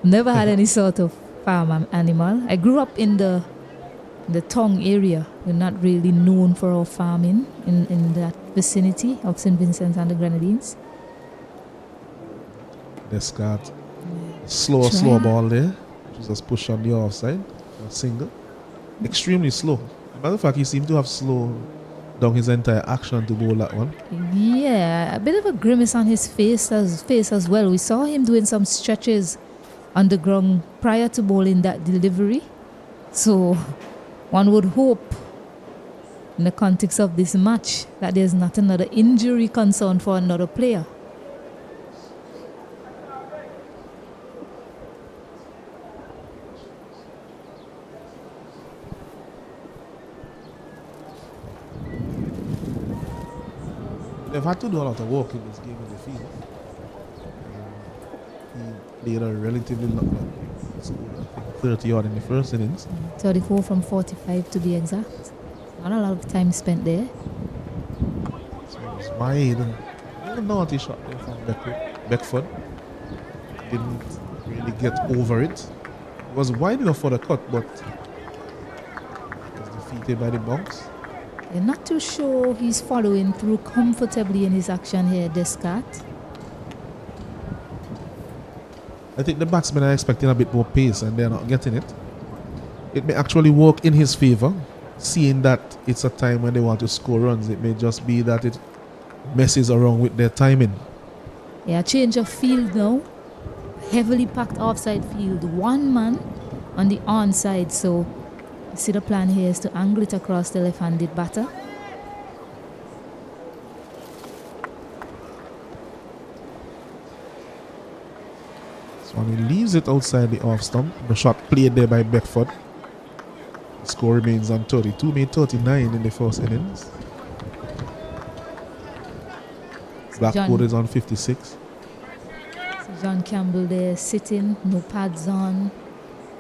never had any sort of farm animal. I grew up in the Tongue area. We're not really known for our farming in that vicinity of St. Vincent and the Grenadines. Descartes. Slow ball there. Just push on the offside. A single. Extremely slow. Matter of fact, he seemed to have slowed down his entire action to bowl that one. Yeah, a bit of a grimace on his face as well. We saw him doing some stretches on the ground prior to bowling that delivery. So one would hope, in the context of this match, that there's not another injury concern for another player. They've had to do a lot of work in this game in the field. He played a relatively long game. 30 odd in the first innings. 34 from 45 to be exact. Not a lot of time spent there. So it was wide. A naughty shot there from Beckford. Didn't really get over it. It was wide enough for the cut, but was defeated by the bounce. You're not too sure he's following through comfortably in his action here, Descartes. I think the batsmen are expecting a bit more pace and they're not getting it. It may actually work in his favour, seeing that it's a time when they want to score runs. It may just be that it messes around with their timing. Yeah, change of field now. Heavily packed offside field. One man on the onside, so you see the plan here is to angle it across the left-handed batter. So when he leaves it outside the off stump, the shot played there by Beckford. The score remains on 32, made 39 in the first innings. Blackwood is on 56. So John Campbell there sitting, no pads on,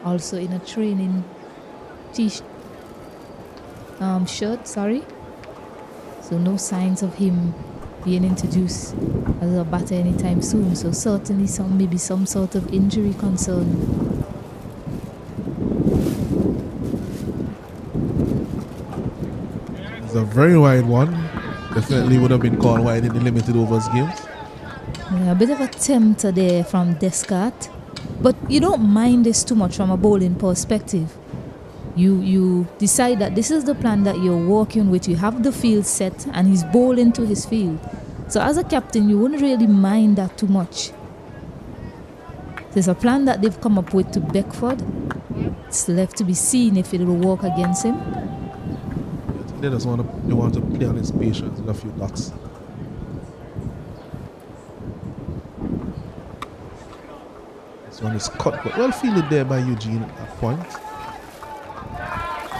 also in a training shirt, sorry. So no signs of him being introduced as a batter anytime soon. So certainly maybe some sort of injury concern. It's a very wide one. Definitely would have been called wide in the limited overs games. Yeah, a bit of a tempter there from Descartes. But you don't mind this too much from a bowling perspective. You decide that this is the plan that you're working with. You have the field set and he's bowling to his field. So as a captain, you wouldn't really mind that too much. There's a plan that they've come up with to Beckford. It's left to be seen if it will work against him. They just want to play on his patience with a few dots. This one is cut, but well fielded there by Eugene at that point.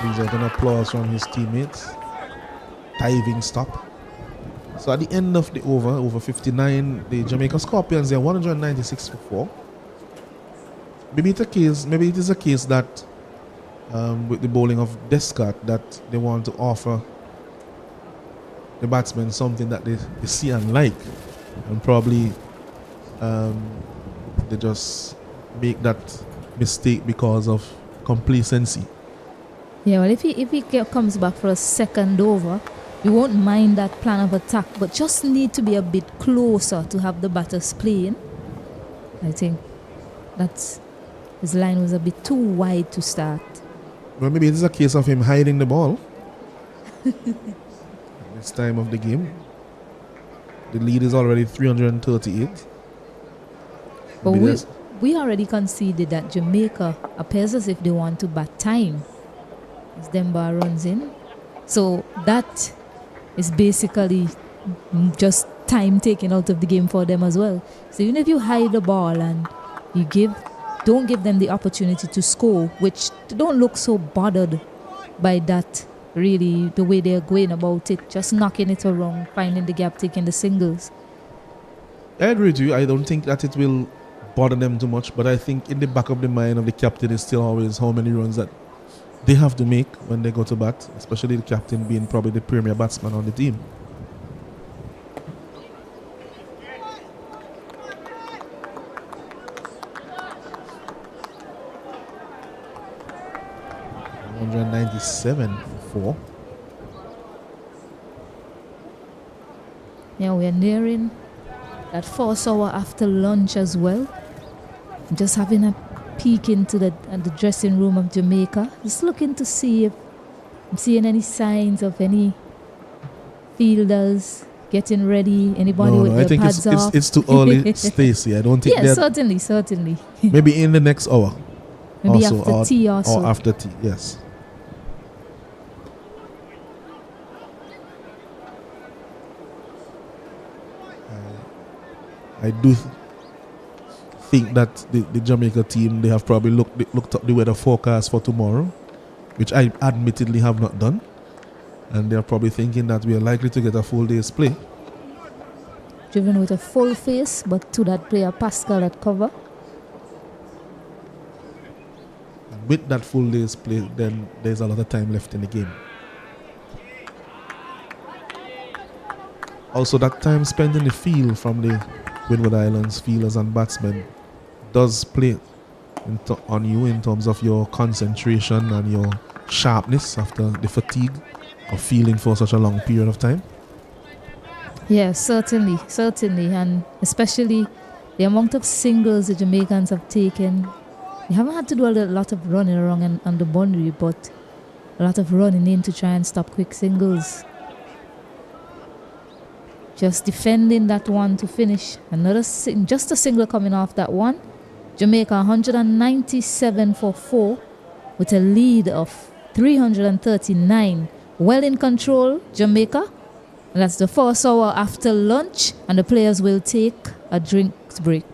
Brings out an applause from his teammates. Diving stop. So at the end of the over 59, the Jamaica Scorpions, they're 196 for 4. Maybe it is a case that with the bowling of Descartes that they want to offer the batsmen something that they see and like, and probably they just make that mistake because of complacency. Yeah, well, if he comes back for a second over, you won't mind that plan of attack, but just need to be a bit closer to have the batters playing. I think his line was a bit too wide to start. Well, maybe it is a case of him hiding the ball this time of the game. The lead is already 338. But we already conceded that Jamaica appears as if they want to bat time as Demba runs in. So that is basically just time taken out of the game for them as well. So even if you hide the ball and you don't give them the opportunity to score, which they don't look so bothered by that, really, the way they're going about it, just knocking it around, finding the gap, taking the singles. I agree with you. I don't think that it will bother them too much, but I think in the back of the mind of the captain is still always how many runs that they have to make when they go to bat, especially the captain being probably the premier batsman on the team. $197 for 4. Yeah, we're nearing that 4th hour after lunch as well. Just having a peek into the dressing room of Jamaica. Just looking to see if I'm seeing any signs of any fielders getting ready. Anybody with their pads off. I think it's too early, Stacey. I don't think. Yeah, certainly. Maybe in the next hour. Maybe also, after tea also. Or after tea, yes. I do think that the Jamaica team, they have probably looked up the weather forecast for tomorrow, which I admittedly have not done, and they're probably thinking that we are likely to get a full day's play. Driven with a full face, but to that player Pascal at cover. And with that full day's play, then there's a lot of time left in the game. Also, that time spent in the field from the Windward Islands fielders and batsmen does play on you in terms of your concentration and your sharpness after the fatigue of fielding for such a long period of time. Yeah, certainly, and especially the amount of singles the Jamaicans have taken. They haven't had to do a lot of running around on the boundary, but a lot of running in to try and stop quick singles. Just defending that one to finish. Just a single coming off that one. Jamaica 197 for 4 with a lead of 339. Well in control, Jamaica. And that's the 4th hour after lunch, and the players will take a drinks break.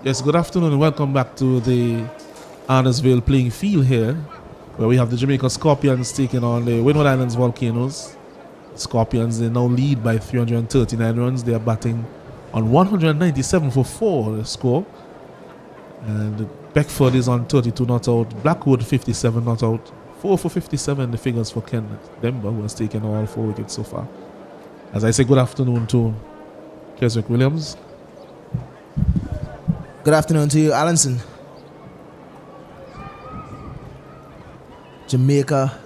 Yes, good afternoon and welcome back to the Arnesville playing field here, where we have the Jamaica Scorpions taking on the Windward Islands Volcanoes. Scorpions, they now lead by 339 runs. They are batting on 197 for 4, the score. And Beckford is on 32 not out. Blackwood 57 not out. 4 for 57, the figures for Ken Demba, who has taken all 4 wickets so far. As I say, good afternoon to Keswick Williams. Good afternoon to you, Allenson. Jamaica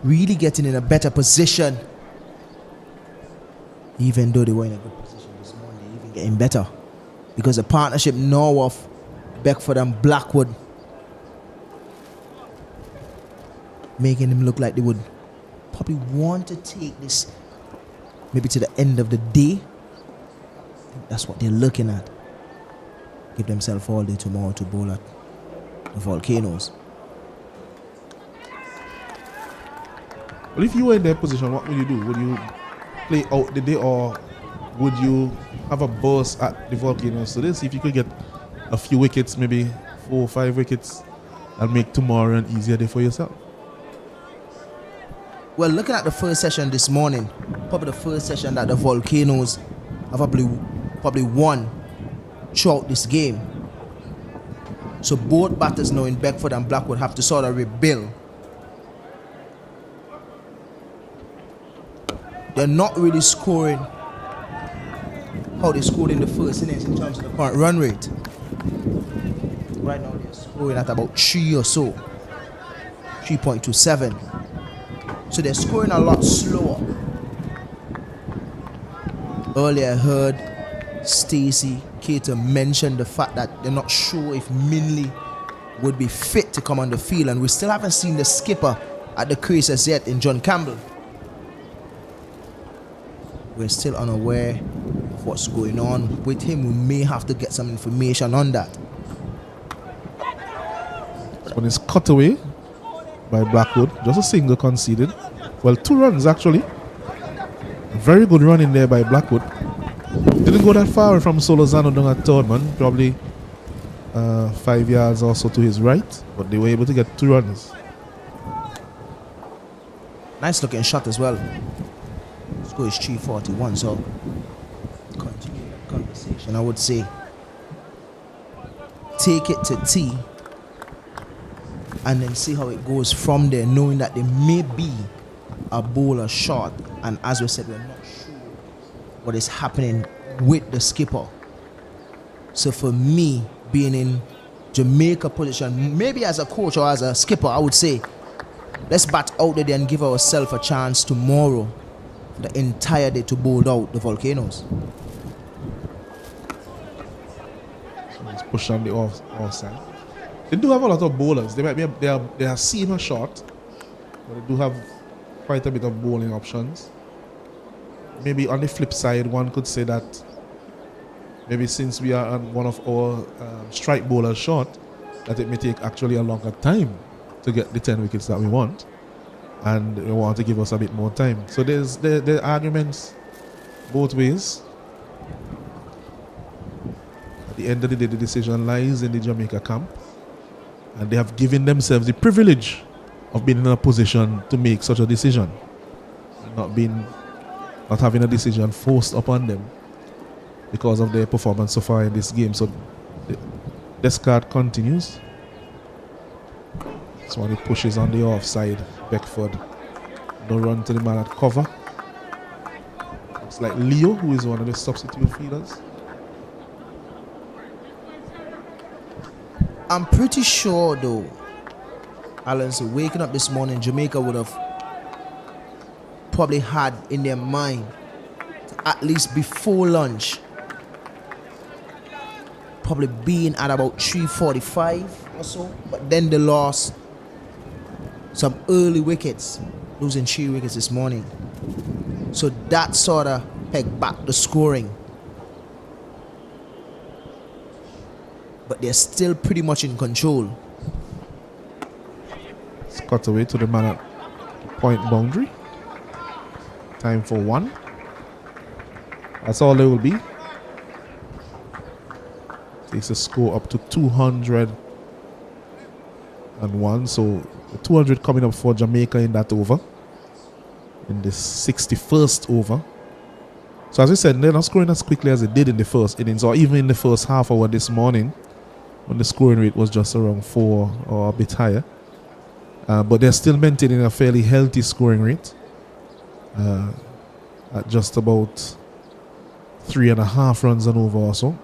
really getting in a better position. Even though they were in a good position this morning, they're even getting better. Because the partnership now of Beckford and Blackwood making them look like they would probably want to take this maybe to the end of the day. I think that's what they're looking at. Give themselves all day tomorrow to bowl at the Volcanoes. Well, if you were in their position, what would you do? Would you play out the day, or would you have a burst at the Volcanoes today? See if you could get a few wickets, maybe 4 or 5 wickets, and make tomorrow an easier day for yourself. Well, looking at the first session this morning, probably the first session that the Volcanoes have probably won throughout this game. So both batters now in Beckford and Blackwood have to sort of rebuild. They're not really scoring how they scored in the first innings in terms of the current run rate. Right now they're scoring at about 3 or so, 3.27. So they're scoring a lot slower. Earlier I heard Stacey Cater mention the fact that they're not sure if Minley would be fit to come on the field, and we still haven't seen the skipper at the crease as yet in John Campbell. We're still unaware of what's going on with him. We may have to get some information on that. This one is cut away by Blackwood. Just a single conceded. Well, 2 runs actually. A very good run in there by Blackwood. Didn't go that far from Solozano down at third man. Probably 5 yards or so to his right. But they were able to get 2 runs. Nice looking shot as well. Score is 341, so continue that conversation. I would say take it to T and then see how it goes from there, knowing that there may be a bowler short, and as we said, we're not sure what is happening with the skipper. So for me, being in Jamaica position, maybe as a coach or as a skipper, I would say let's bat out there and give ourselves a chance tomorrow for the entire day to bowl out the Volcanoes. So let's push on the offside. They do have a lot of bowlers. They might be they are seam or short, but they do have quite a bit of bowling options. Maybe on the flip side, one could say that maybe since we are on one of our strike bowlers short, that it may take actually a longer time to get the 10 wickets that we want, and we want to give us a bit more time. So there's the arguments both ways. At the end of the day, the decision lies in the Jamaica camp, and they have given themselves the privilege of being in a position to make such a decision, not having a decision forced upon them because of their performance so far in this game. So the discard continues. This one, it pushes on the offside. Beckford, no run to the man at cover. Looks like Leo, who is one of the substitute fielders. I'm pretty sure though, Alan, so waking up this morning, Jamaica would have probably had in their mind to at least before lunch probably being at about 3:45 or so, but then they lost some early wickets, losing 3 wickets this morning. So that sort of pegged back the scoring. But they're still pretty much in control. It's cut away to the man at point boundary. Time for 1. That's all there will be. takes the score up to 201. So 200 coming up for Jamaica in that over, in the 61st over. So as I said, they're not scoring as quickly as they did in the first innings or even in the first half hour this morning, when the scoring rate was just around 4 or a bit higher. But they're still maintaining a fairly healthy scoring rate at just about 3.5 runs and over or so.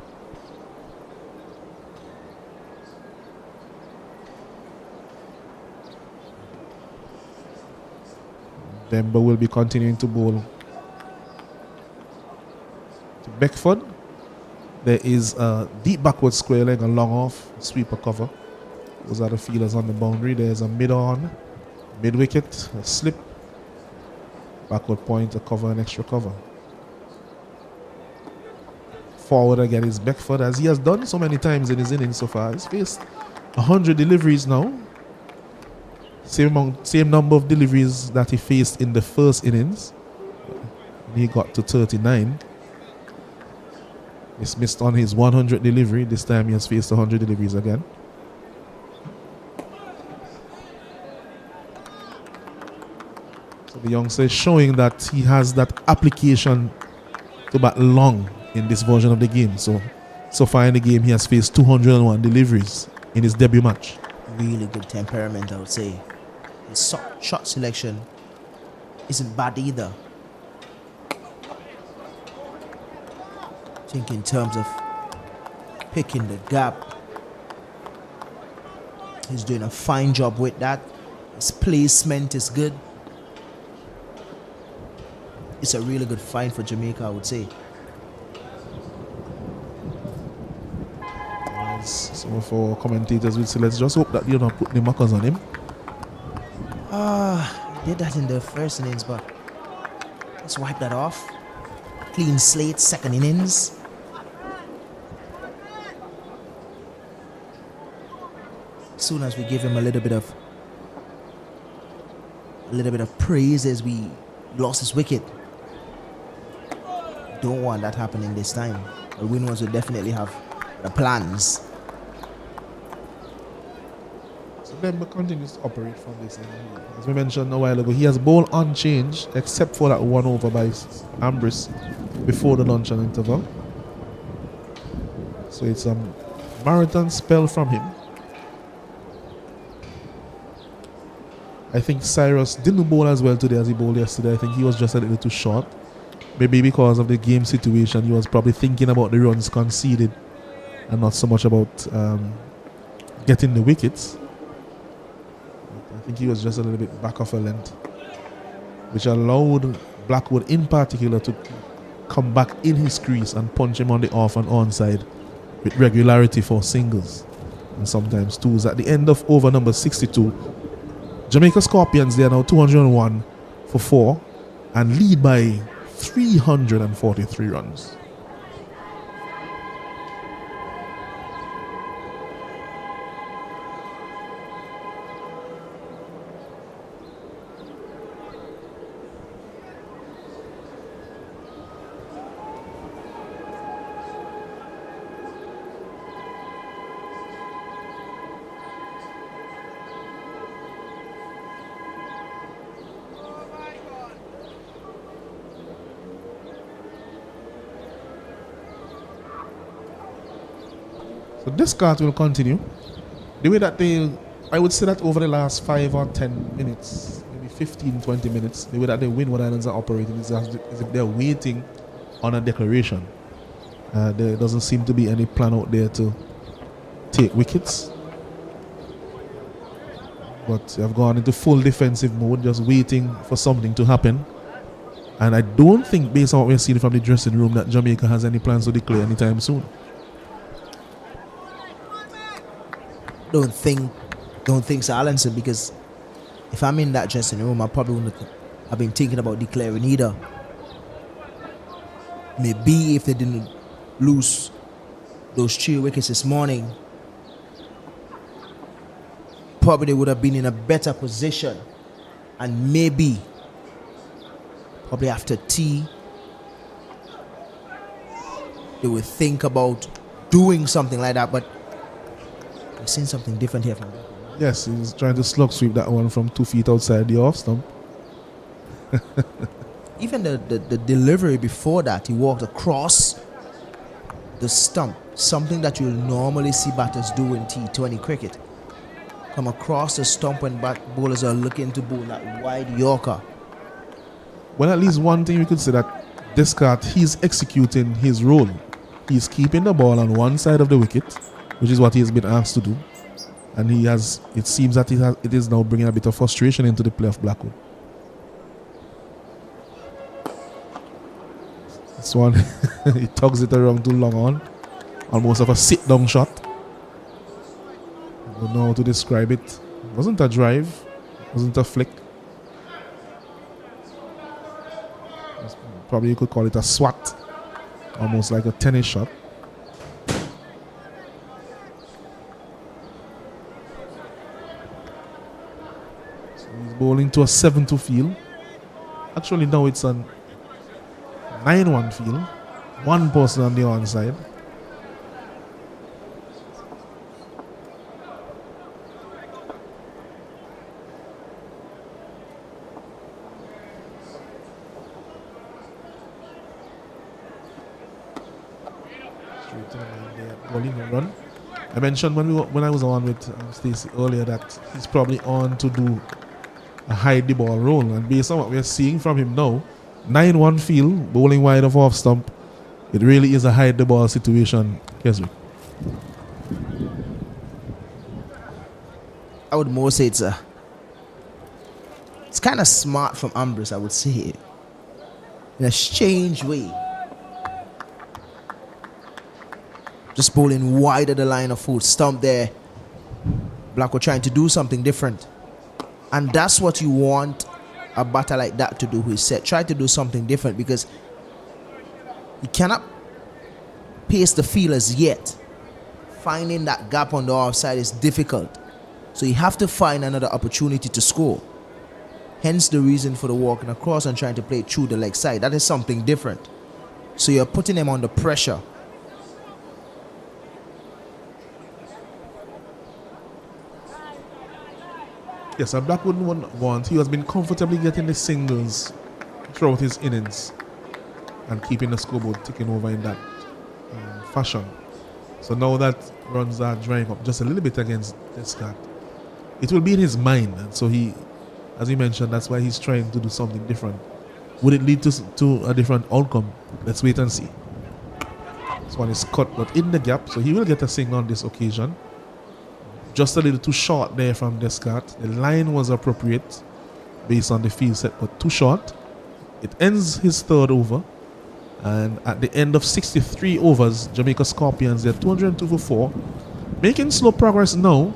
Demba will be continuing to bowl to Beckford. There is a deep backward square leg, a long off, sweeper cover. Those are the fielders on the boundary. There's a mid-on, mid-wicket, a slip, backward point, a cover, and extra cover. Forward again is Beckford, as he has done so many times in his innings so far. He's faced 100 deliveries now. Same number of deliveries that he faced in the first innings. He got to 39. He's missed on his 100th delivery. This time he has faced 100 deliveries again. So the youngster is showing that he has that application to bat long in this version of the game. So far in the game, he has faced 201 deliveries in his debut match. Really good temperament, I would say. His shot selection isn't bad either. I think in terms of picking the gap, he's doing a fine job with that. His placement is good. It's a really good find for Jamaica, I would say. As some of our commentators will say, let's just hope that you're not putting the markers on him. Did that in the first innings, but let's wipe that off. Clean slate, second innings. As soon as we give him a little bit of praise as we lost his wicket. Don't want that happening this time. The Windwards will definitely have the plans. So Demba continues to operate from this end. As we mentioned a while ago, he has bowled unchanged except for that one over by Ambrose before the luncheon interval. So it's a marathon spell from him. I think Cyrus didn't bowl as well today as he bowled yesterday. I think he was just a little too short. Maybe because of the game situation, he was probably thinking about the runs conceded and not so much about getting the wickets. I think he was just a little bit back of a length, which allowed Blackwood in particular to come back in his crease and punch him on the off and on side with regularity for singles and sometimes twos. At the end of over number 62, Jamaica Scorpions, they are now 201 for 4 and lead by 343 runs. So this card will continue. The way that I would say that over the last 5 or 10 minutes, maybe 15, 20 minutes, the way that the Windward Islands are operating is as if they're waiting on a declaration. There doesn't seem to be any plan out there to take wickets. But they have gone into full defensive mode, just waiting for something to happen. And I don't think, based on what we're seeing from the dressing room, that Jamaica has any plans to declare anytime soon. Don't think so, Alanson, because if I'm in that dressing room, I probably wouldn't have been thinking about declaring either. Maybe if they didn't lose those 3 wickets this morning, probably they would have been in a better position, and maybe probably after tea they would think about doing something like that, but I've seen something different here from him. Yes, he's trying to slug sweep that one from 2 feet outside the off stump. Even the delivery before that, he walked across the stump, something that you'll normally see batters do in T20 cricket. Come across the stump when bowlers are looking to bowl that wide Yorker. Well, at least one thing we could say that Descartes, he's executing his role. He's keeping the ball on one side of the wicket, which is what he has been asked to do. And it seems that it is now bringing a bit of frustration into the play of Blackwood. This one, he tugs it around too long on. Almost of a sit-down shot. I don't know how to describe it. It wasn't a drive. It wasn't a flick. Probably you could call it a swat. Almost like a tennis shot. So he's bowling to a 7-2 field. Actually, now it's a 9-1 field. One person on the onside. Run. I mentioned when I was on with Stacey earlier that he's probably on to do a hide the ball role, and based on what we're seeing from him now, 9-1 field, bowling wide of off stump, it really is a hide the ball situation. Keswick. I would more say it's kind of smart from Ambrose, I would say, in a strange way. Just bowling wide of the line of foot, stump there. Blackwood trying to do something different. And that's what you want a batter like that to do who is set. Try to do something different, because you cannot pace the fielders yet. Finding that gap on the offside is difficult. So you have to find another opportunity to score. Hence the reason for the walking across and trying to play through the leg side. That is something different. So you're putting them under pressure. Yes, and Blackwood wouldn't want. He has been comfortably getting the singles throughout his innings and keeping the scoreboard ticking over in that fashion. So now that runs are drying up just a little bit against Descartes, it will be in his mind. And so he, as you mentioned, that's why he's trying to do something different. Would it lead to a different outcome? Let's wait and see. This one is cut, but in the gap, so he will get a single on this occasion. Just a little too short there from Descartes. The line was appropriate based on the field set, but too short. It ends his third over. And at the end of 63 overs, Jamaica Scorpions, they're 202 for 4. Making slow progress now,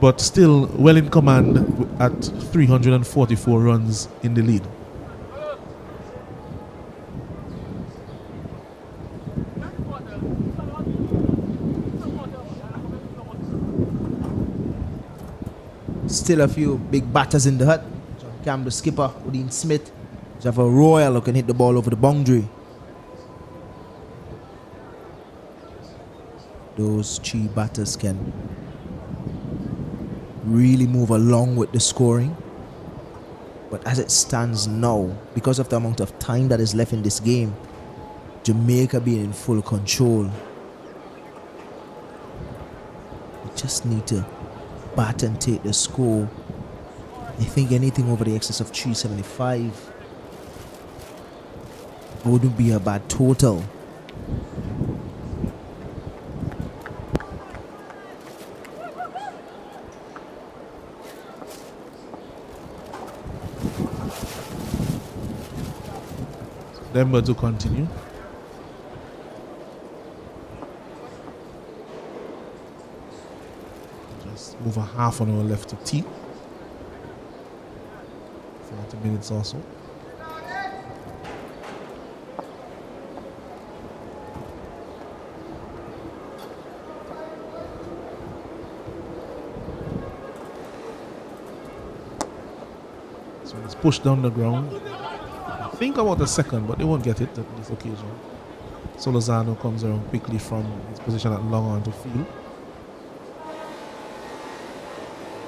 but still well in command at 344 runs in the lead. Still a few big batters in the hut. John Campbell, skipper, Udine Smith, Java Royal, who can hit the ball over the boundary. Those three batters can really move along with the scoring. But as it stands now, because of the amount of time that is left in this game, Jamaica being in full control, we just need to bat and take the score. I think anything over the excess of 375 wouldn't be a bad total. Denver to continue. Just over half an hour left to tea. 40 minutes or so. So it's pushed down the ground. Think about a second, but they won't get it at this occasion. Solozano comes around quickly from his position at long on to field.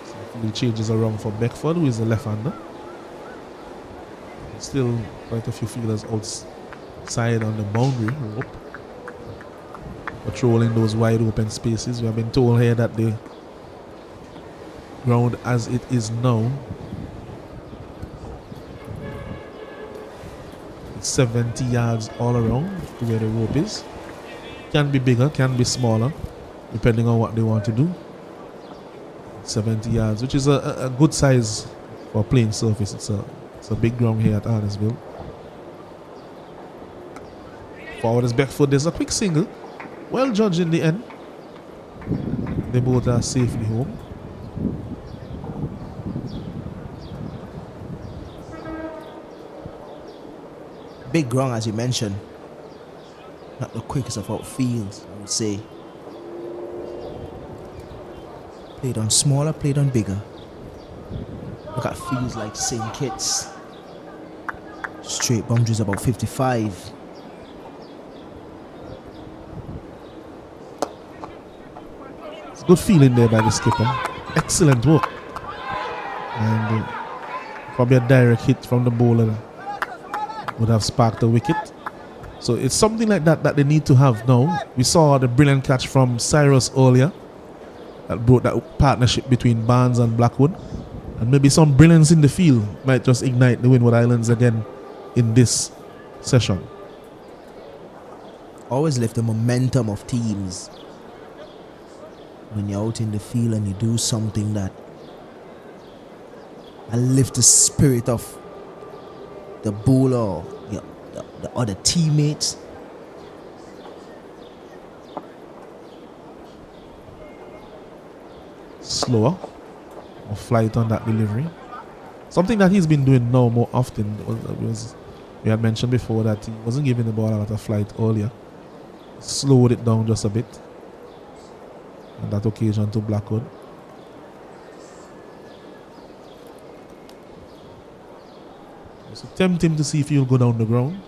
So field changes around for Beckford, who is the left-hander. Still quite a few fielders outside on the boundary rope, patrolling those wide open spaces. We have been told here that the ground as it is now, it's 70 yards all around to where the rope is. Can be bigger, can be smaller, depending on what they want to do. 70 yards, which is a good size for playing surface. It's a big ground here at Arnesville. Forward is Beckford. There's a quick single. Well judged in the end. They both are safely home. Big ground, as you mentioned. Not the quickest of outfields, I would say. Played on smaller, played on bigger. Look at fields like St. Kitts. Straight boundaries about 55. It's a good feeling there by the skipper. Excellent work. And probably a direct hit from the bowler would have sparked the wicket. So it's something like that that they need to have now. We saw the brilliant catch from Cyrus earlier that brought that partnership between Barnes and Blackwood. And maybe some brilliance in the field might just ignite the Windward Islands again in this session. Always lift the momentum of teams. When you're out in the field and you do something that and lift the spirit of the bowler or the other teammates. Slower, more flight on that delivery. Something that he's been doing now more often was we had mentioned before that he wasn't giving the ball a lot of flight earlier. Slowed it down just a bit on that occasion to Blackwood. So tempt him to see if he'll go down the ground.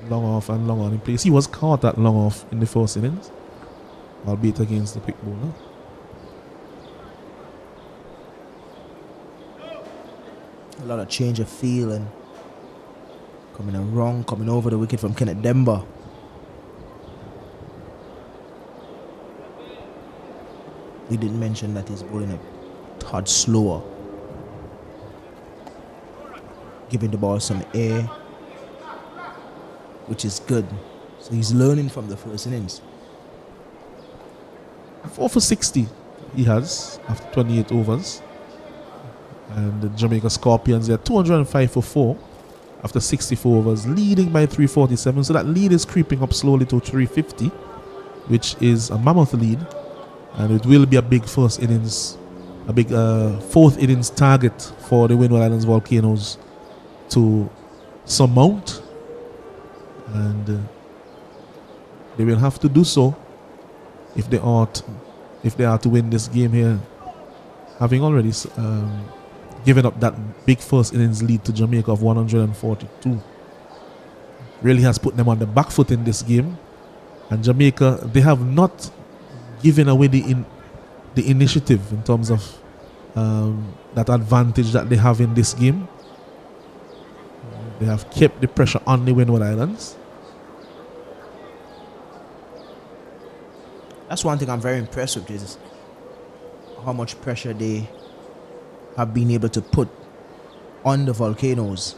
Long off and long on in place. He was caught at long off in the first innings, albeit against the quick bowler. A lot of change of feel and coming in wrong, coming over the wicket from Kenneth Demba. We didn't mention that he's bowling a tad slower, giving the ball some air, which is good. So he's learning from the first innings. 4 for 60 he has after 28 overs. And the Jamaica Scorpions, they're 205 for 4 after 64 overs, leading by 347. So that lead is creeping up slowly to 350, which is a mammoth lead. And it will be a big first innings, a big fourth innings target for the Windward Islands Volcanoes to surmount. And they will have to do so if they are to win this game here, having already given up that big first innings lead to Jamaica of 142. Really has put them on the back foot in this game. And Jamaica, they have not given away the initiative in terms of that advantage that they have in this game. They have kept the pressure on the Windward Islands. That's one thing I'm very impressed with, is how much pressure they have been able to put on the Volcanoes,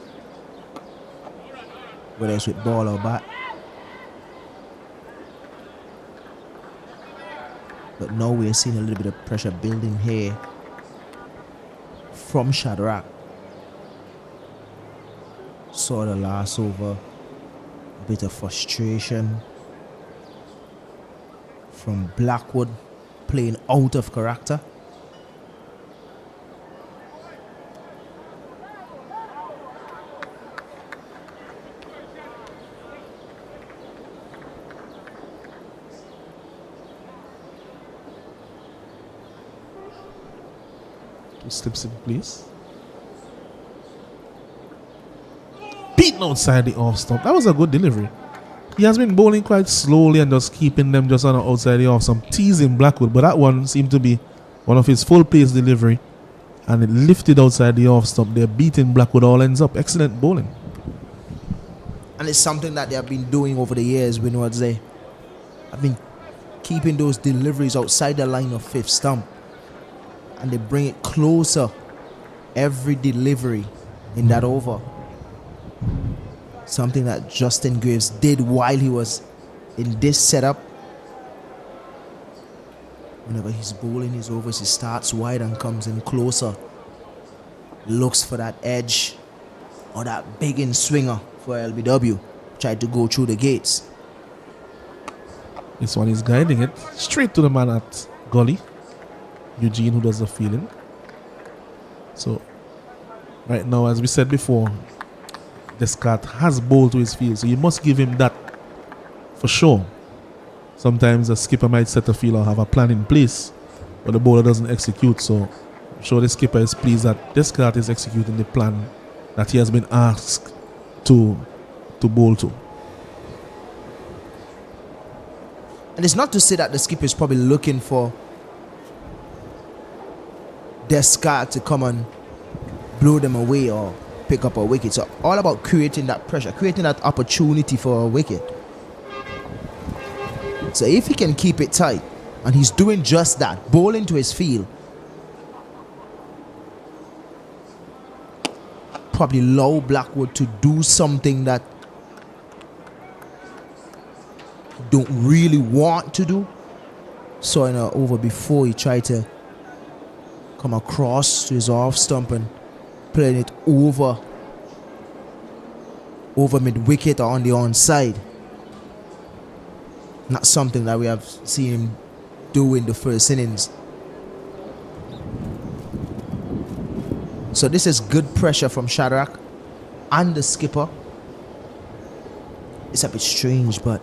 whether it's with ball or bat. But now we're seeing a little bit of pressure building here from Shadrach. Saw the last over, a bit of frustration from Blackwood playing out of character. Slips in place. Beaten outside the off stump. That was a good delivery. He has been bowling quite slowly and just keeping them just on the outside the off, some teasing Blackwood, but that one seemed to be one of his full pace delivery, and it lifted outside the off stump. They're beating Blackwood all ends up. Excellent bowling. And it's something that they have been doing over the years, Windward. They have been keeping those deliveries outside the line of fifth stump, and they bring it closer every delivery in that over. Something that Justin Graves did while he was in this setup. Whenever he's bowling his overs, he starts wide and comes in closer. Looks for that edge or that big in swinger for LBW. Tried to go through the gates. This one is guiding it straight to the man at Gully, Eugene, who does the fielding. So right now, as we said before, Descartes has bowled to his field, so you must give him that for sure. Sometimes a skipper might set a field or have a plan in place, but the bowler doesn't execute. So I'm sure the skipper is pleased that Descartes is executing the plan that he has been asked to bowl to. And it's not to say that the skipper is probably looking for Descartes to come and blow them away or pick up a wicket. So all about creating that pressure, creating that opportunity for a wicket. So if he can keep it tight, and he's doing just that, bowling to his field, probably allow Blackwood to do something that he don't really want to do. So in an over before, he tried to come across to his off stump and playing it over mid-wicket or on the onside. Not something that we have seen him do in the first innings. So this is good pressure from Shadrach and the skipper. It's a bit strange, but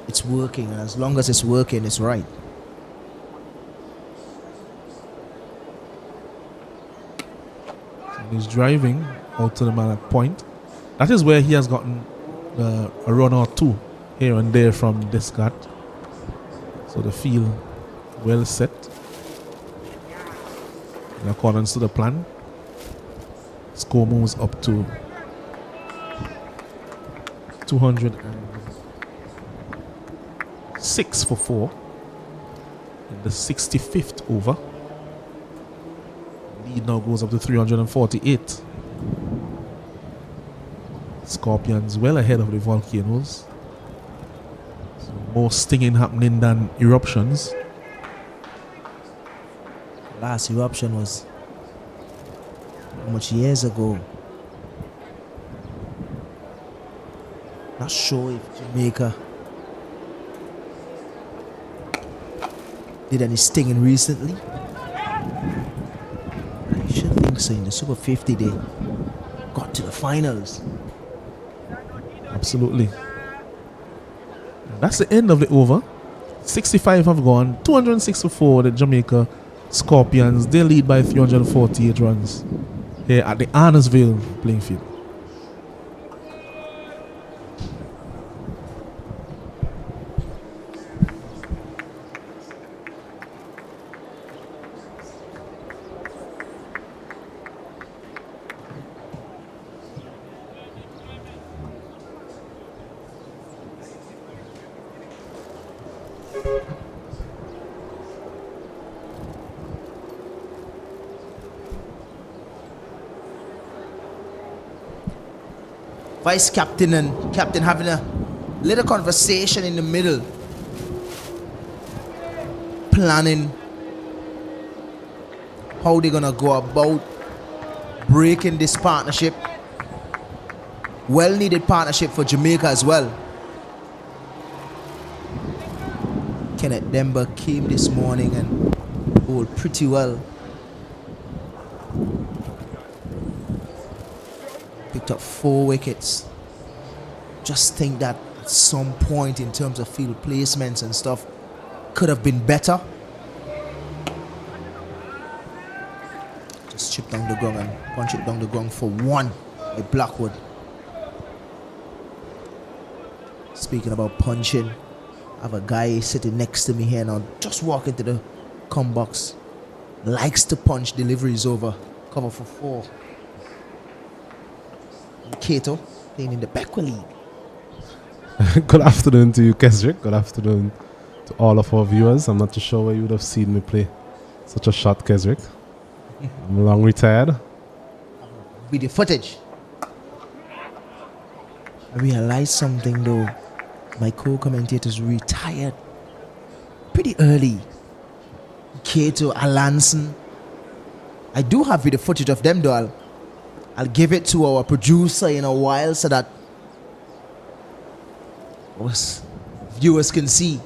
it's working, and as long as it's working, it's right. He's driving out to the man at point. That is where he has gotten a run or two here and there from Descartes. So the field well set in accordance to the plan. Score moves up to 206 for 4 in the 65th over. Lead now goes up to 348. Scorpions well ahead of the Volcanoes. So more stinging happening than eruptions. Last eruption was how much years ago? Not sure if Jamaica did any stinging recently. I should think so. In the Super 50 they got to the finals. Absolutely. That's the end of the over. 65 have gone. 264 the Jamaica Scorpions. They lead by 348 runs here at the Arnesville playing field. Vice captain and captain having a little conversation in the middle, planning how they're gonna go about breaking this partnership. Well needed partnership for Jamaica as well. Kenneth Demba came this morning and bowled pretty well. Picked up 4 wickets. Just think that at some point in terms of field placements and stuff could have been better. Just chip down the ground and punch it down the ground for 1 by Blackwood. Speaking about punching, I have a guy sitting next to me here now, just walking to the com box. Likes to punch, deliveries over. Cover for 4. And Kato playing in the Beckwell League. Good afternoon to you, Kesrick. Good afternoon to all of our viewers. I'm not too sure where you would have seen me play such a shot, Kesrick. I'm long retired. Video footage. I realized something though. My co-commentators retired pretty early. Kato, Alanson. I do have video footage of them though. I'll give it to our producer in a while so that us viewers can see.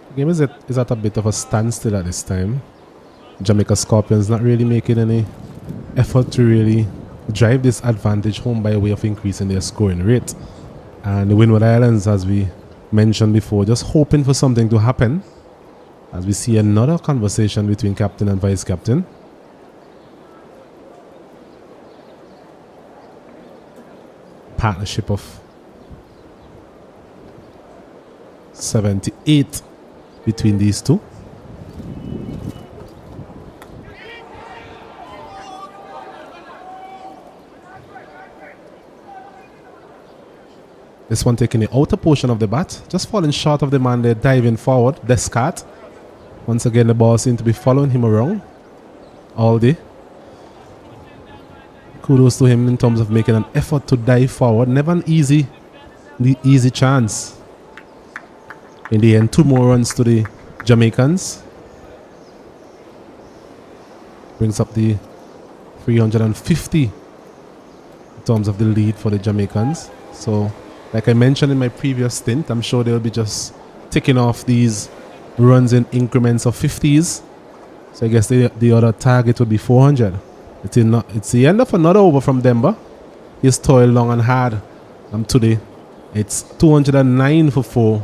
The game is at a bit of a standstill at this time. Jamaica Scorpions not really making any effort to really drive this advantage home by way of increasing their scoring rate. And the Windward Islands, as we mentioned before, just hoping for something to happen as we see another conversation between captain and vice captain. Partnership of 78 between these two. This one taking the outer portion of the bat, just falling short of the man there, diving forward. Descartes. Once again, the ball seems to be following him around all day. Kudos to him in terms of making an effort to dive forward. Never an easy chance. In the end, 2 more runs to the Jamaicans. Brings up the 350 in terms of the lead for the Jamaicans. So, like I mentioned in my previous stint, I'm sure they'll be just ticking off these runs in increments of 50s. So I guess the other target would be 400. It's the end of another over from Denver. He's toiled long and hard today. It's 209 for 4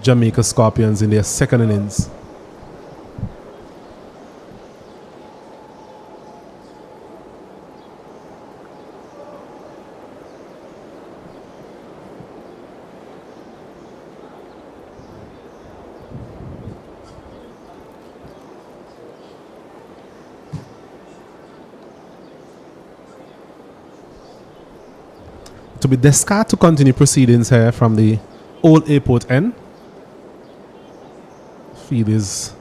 Jamaica Scorpions in their second innings. To be Descartes to continue proceedings here from the old airport end. Field is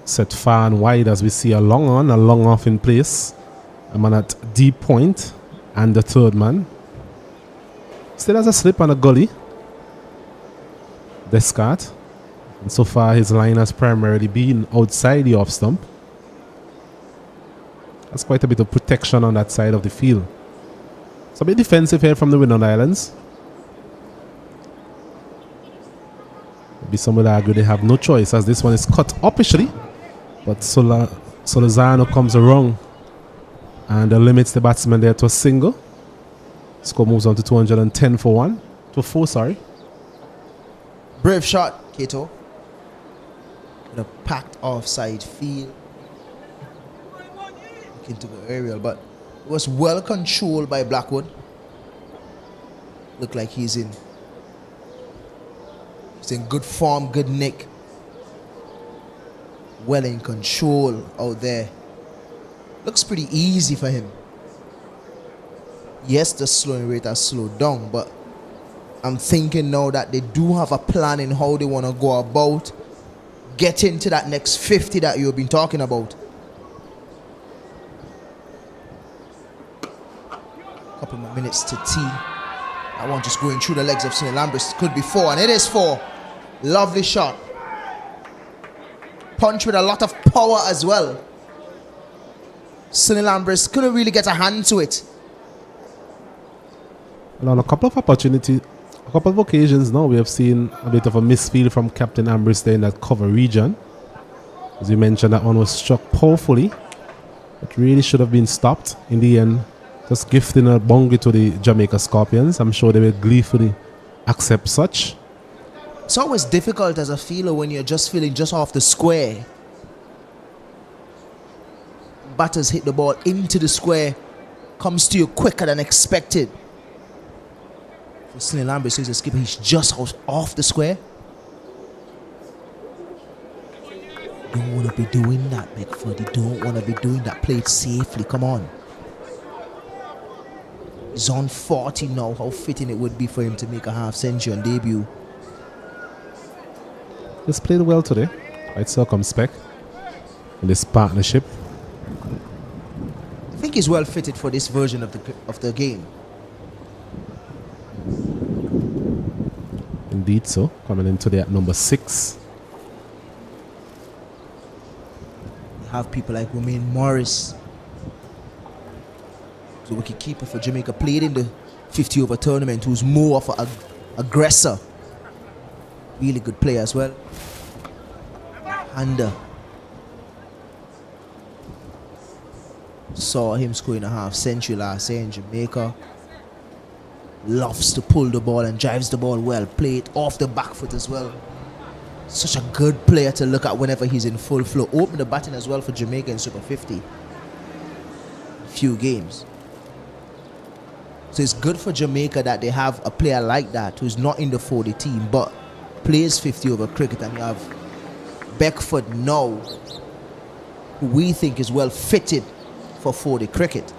set far and wide as we see a long on, a long off in place. A man at deep point and the third man. Still has a slip on a gully. Descartes. And so far his line has primarily been outside the off stump. That's quite a bit of protection on that side of the field. It's a bit defensive here from the Windward Islands. Maybe some would argue they have no choice as this one is cut upishly. But Solazano comes around and limits the batsman there to a single. Score moves on to 210 for 1. To 4, sorry. Brave shot, Kato. With a packed offside field. Looking to the aerial, but it was well controlled by Blackwood. Look like he's in good form, good nick. Well in control out there. Looks pretty easy for him. Yes, the slowing rate has slowed down, but I'm thinking now that they do have a plan in how they want to go about getting to that next 50 that you've been talking about. Couple more minutes to tea. That one just going through the legs of St. Lambert. Could be 4, and it is 4. Lovely shot. Punch with a lot of power as well. St. Lambert couldn't really get a hand to it. And on a couple of occasions now, we have seen a bit of a misfield from Captain Ambrose there in that cover region. As you mentioned, that one was struck powerfully. It really should have been stopped. In the end, just gifting a bongi to the Jamaica Scorpions. I'm sure they will gleefully accept such. It's always difficult as a fielder when you're just feeling just off the square batters hit the ball into the square, comes to you quicker than expected. For Snell Lambert says the skipper, he's just off the square. Don't want to be doing that, Beckford. You don't want to be doing that. Play it safely. Come on. He's on 40 now. How fitting it would be for him to make a half century on debut. He's played well today. Quite circumspect in this partnership. I think he's well fitted for this version of the game. Indeed so. Coming in today at number 6. Have people like Romain Morris, the wicketkeeper for Jamaica, played in the 50 over tournament, who's more of an aggressor. Really good player as well. Hander. Saw him scoring a half century last year in Jamaica. Loves to pull the ball and drives the ball well. Play it off the back foot as well. Such a good player to look at whenever he's in full flow. Opened the batting as well for Jamaica in Super 50. Few games. So it's good for Jamaica that they have a player like that who's not in the 40 team but plays 50 over cricket. And you have Beckford now, who we think is well fitted for 40 cricket.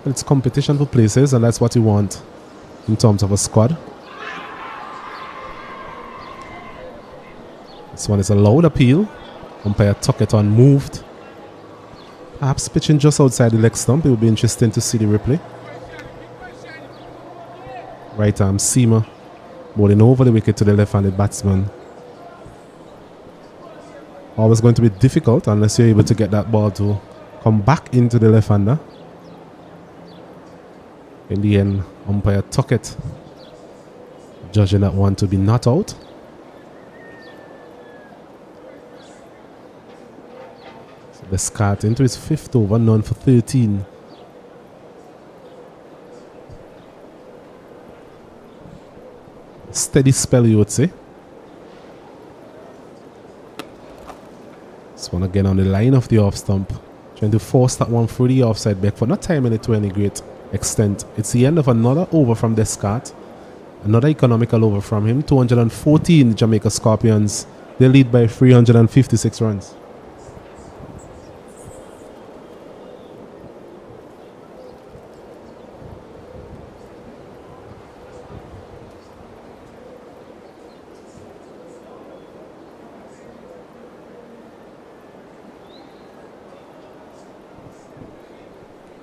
It's competition for places, and that's what you want in terms of a squad. This one is a loud appeal. Umpire tuck it on, moved. Perhaps pitching just outside the leg stump. It will be interesting to see the replay. Right arm seamer bowling over the wicket to the left-handed batsman. Always going to be difficult unless you're able to get that ball to come back into the left-hander. In the end, umpire tuck it, judging that one to be not out. The Descartes into his 5th over, none for 13. Steady spell, you would say. This one again on the line of the off stump, trying to force that one through the offside back, for not timing it to any great extent. It's the end of another over from Descartes. Another economical over from him. 214 Jamaica Scorpions. They lead by 356 runs.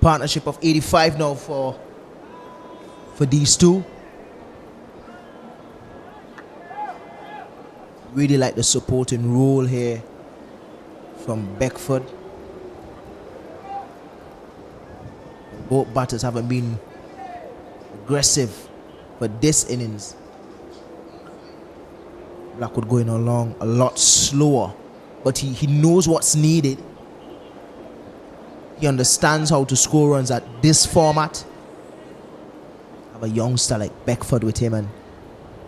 Partnership of 85 now for these two. Really like the supporting role here from Beckford. Both batters haven't been aggressive for this innings. Blackwood going along a lot slower, but he knows what's needed. He understands how to score runs at this format. Have a youngster like Beckford with him, and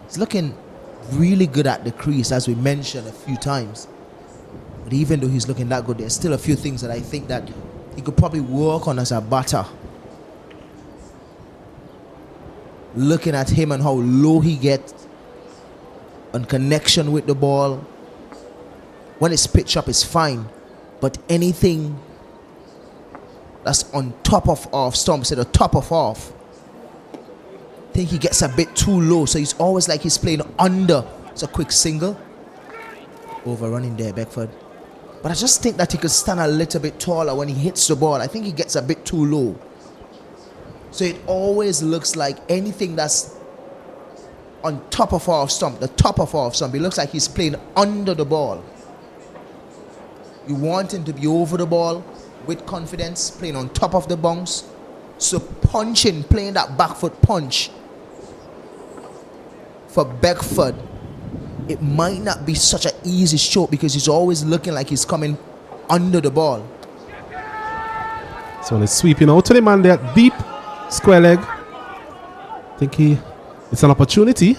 he's looking really good at the crease, as we mentioned a few times. But even though he's looking that good, there's still a few things that I think that he could probably work on as a batter. Looking at him and how low he gets on connection with the ball. When it's pitched up, it's fine, but anything that's on top of off stump instead of top of off, I think he gets a bit too low, so he's always like he's playing under. It's a quick single. Overrunning there, Beckford. But I just think that he could stand a little bit taller when he hits the ball. I think he gets a bit too low. So it always looks like anything that's on top of off stump, the top of off stump, it looks like he's playing under the ball. You want him to be over the ball with confidence, playing on top of the bounce. So punching, playing that back foot punch for Beckford, it might not be such an easy stroke because he's always looking like he's coming under the ball. So he's sweeping out to the man there, deep square leg. I think it's an opportunity.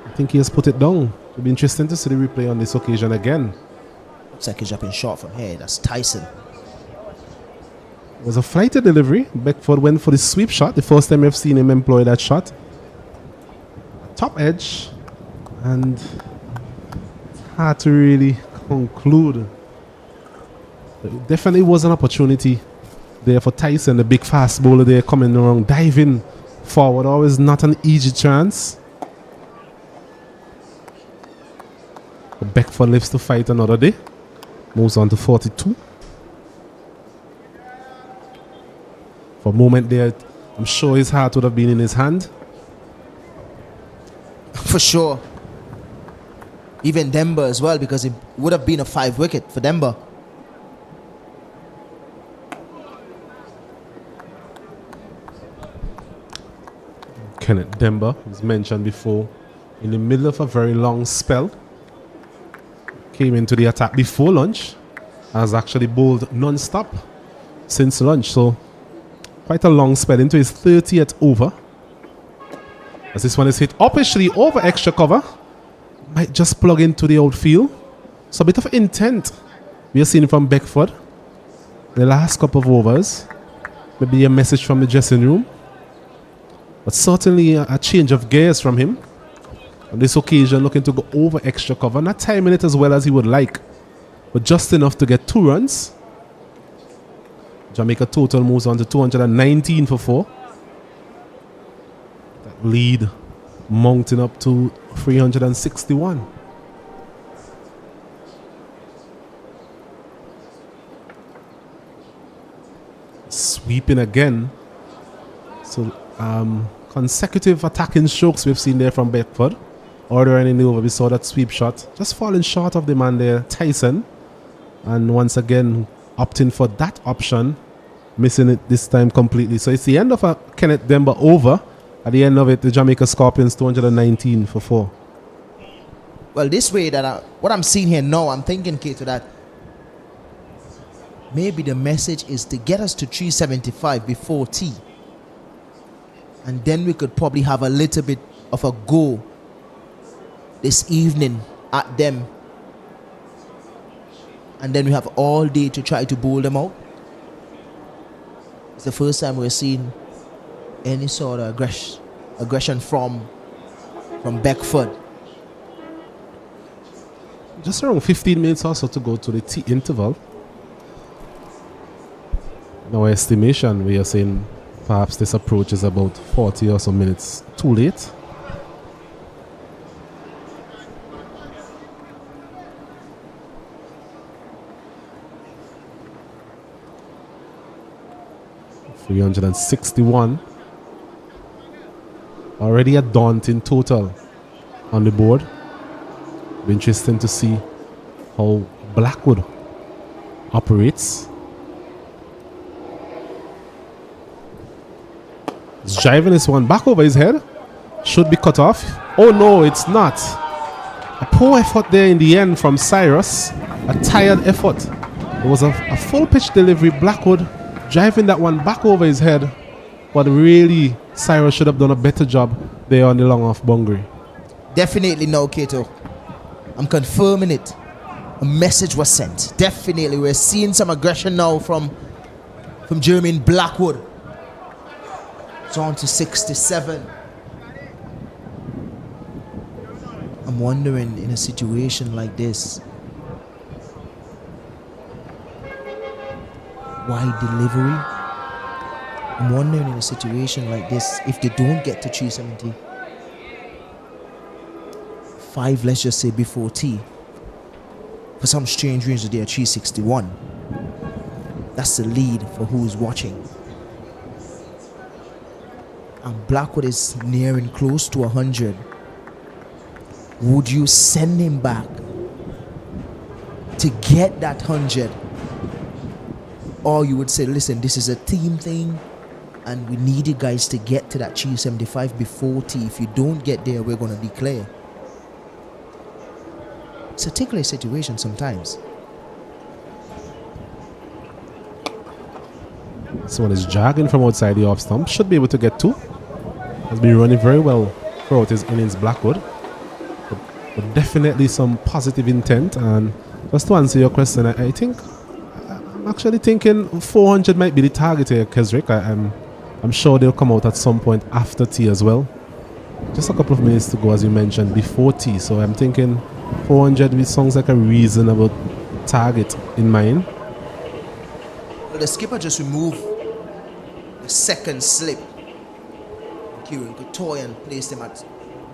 I think he has put it down. It'll be interesting to see the replay on this occasion again. Looks like he's dropping short from here. That's Tyson. It was a flighted delivery. Beckford went for the sweep shot. The first time we've seen him employ that shot. Top edge. And hard to really conclude. It definitely was an opportunity there for Tyson, the big fast bowler there coming around, diving forward. Always not an easy chance. But Beckford lives to fight another day. Moves on to 42. For a moment there, I'm sure his heart would have been in his hand. For sure. Even Denver as well, because it would have been a 5 wicket for Denver. Kenneth Denver, as mentioned before, in the middle of a very long spell. Came into the attack before lunch. Has actually bowled non-stop since lunch. So quite a long spell into his 30th over. As this one is hit upishly over extra cover. Might just plug into the outfield. So a bit of intent we are seeing from Beckford. The last couple of overs. Maybe a message from the dressing room. But certainly a change of gears from him. On this occasion, looking to go over extra cover. Not timing it as well as he would like, but just enough to get 2 runs. Jamaica total moves on to 219 for 4. That lead mounting up to 361. Sweeping again. So consecutive attacking strokes we've seen there from Beckford. Ordering in the over, we saw that sweep shot. Just falling short of the man there, Tyson. And once again, opting for that option. Missing it this time completely. So it's the end of a Kenneth Denver over. At the end of it, the Jamaica Scorpions 219 for 4. Well, this way, what I'm seeing here now, I'm thinking, Kato, that maybe the message is to get us to 375 before tea. And then we could probably have a little bit of a go this evening at them. And then we have all day to try to bowl them out. It's the first time we're seeing any sort of aggression from Beckford. Just around 15 minutes also to go to the tea interval. In our estimation, we are saying perhaps this approach is about 40 or so minutes too late. $361. Already a daunting total on the board. Be interesting to see how Blackwood operates. He's driving this one back over his head. Should be cut off. Oh no, it's not. A poor effort there in the end from Cyrus. A tired effort. It was a full pitch delivery. Blackwood driving that one back over his head. But really, Cyrus should have done a better job there on the long off boundary. Definitely no, Kato. I'm confirming it. A message was sent. Definitely, we're seeing some aggression now from Jermaine Blackwood. It's on to 67. I'm wondering, in a situation like this, why delivery? I'm wondering, in a situation like this, if they don't get to 370, 5, let's just say, before tea, for some strange reason they're 361. That's the lead for who's watching. And Blackwood is nearing close to 100. Would you send him back to get that 100? Or you would say, listen, this is a team thing and we need you guys to get to that 375 before tea. If you don't get there, we're going to declare. It's a ticklish situation sometimes. This one is jogging from outside the off stump. Should be able to get 2. Has been running very well throughout his innings, Blackwood. But but definitely some positive intent. And just to answer your question, I think I'm actually thinking 400 might be the target here, Kesrick. I'm sure they'll come out at some point after tea as well. Just a couple of minutes to go, as you mentioned, before tea. So I'm thinking 400 sounds like a reasonable target in mind. Well, the skipper just removed the second slip. Kieran Couture and placed him at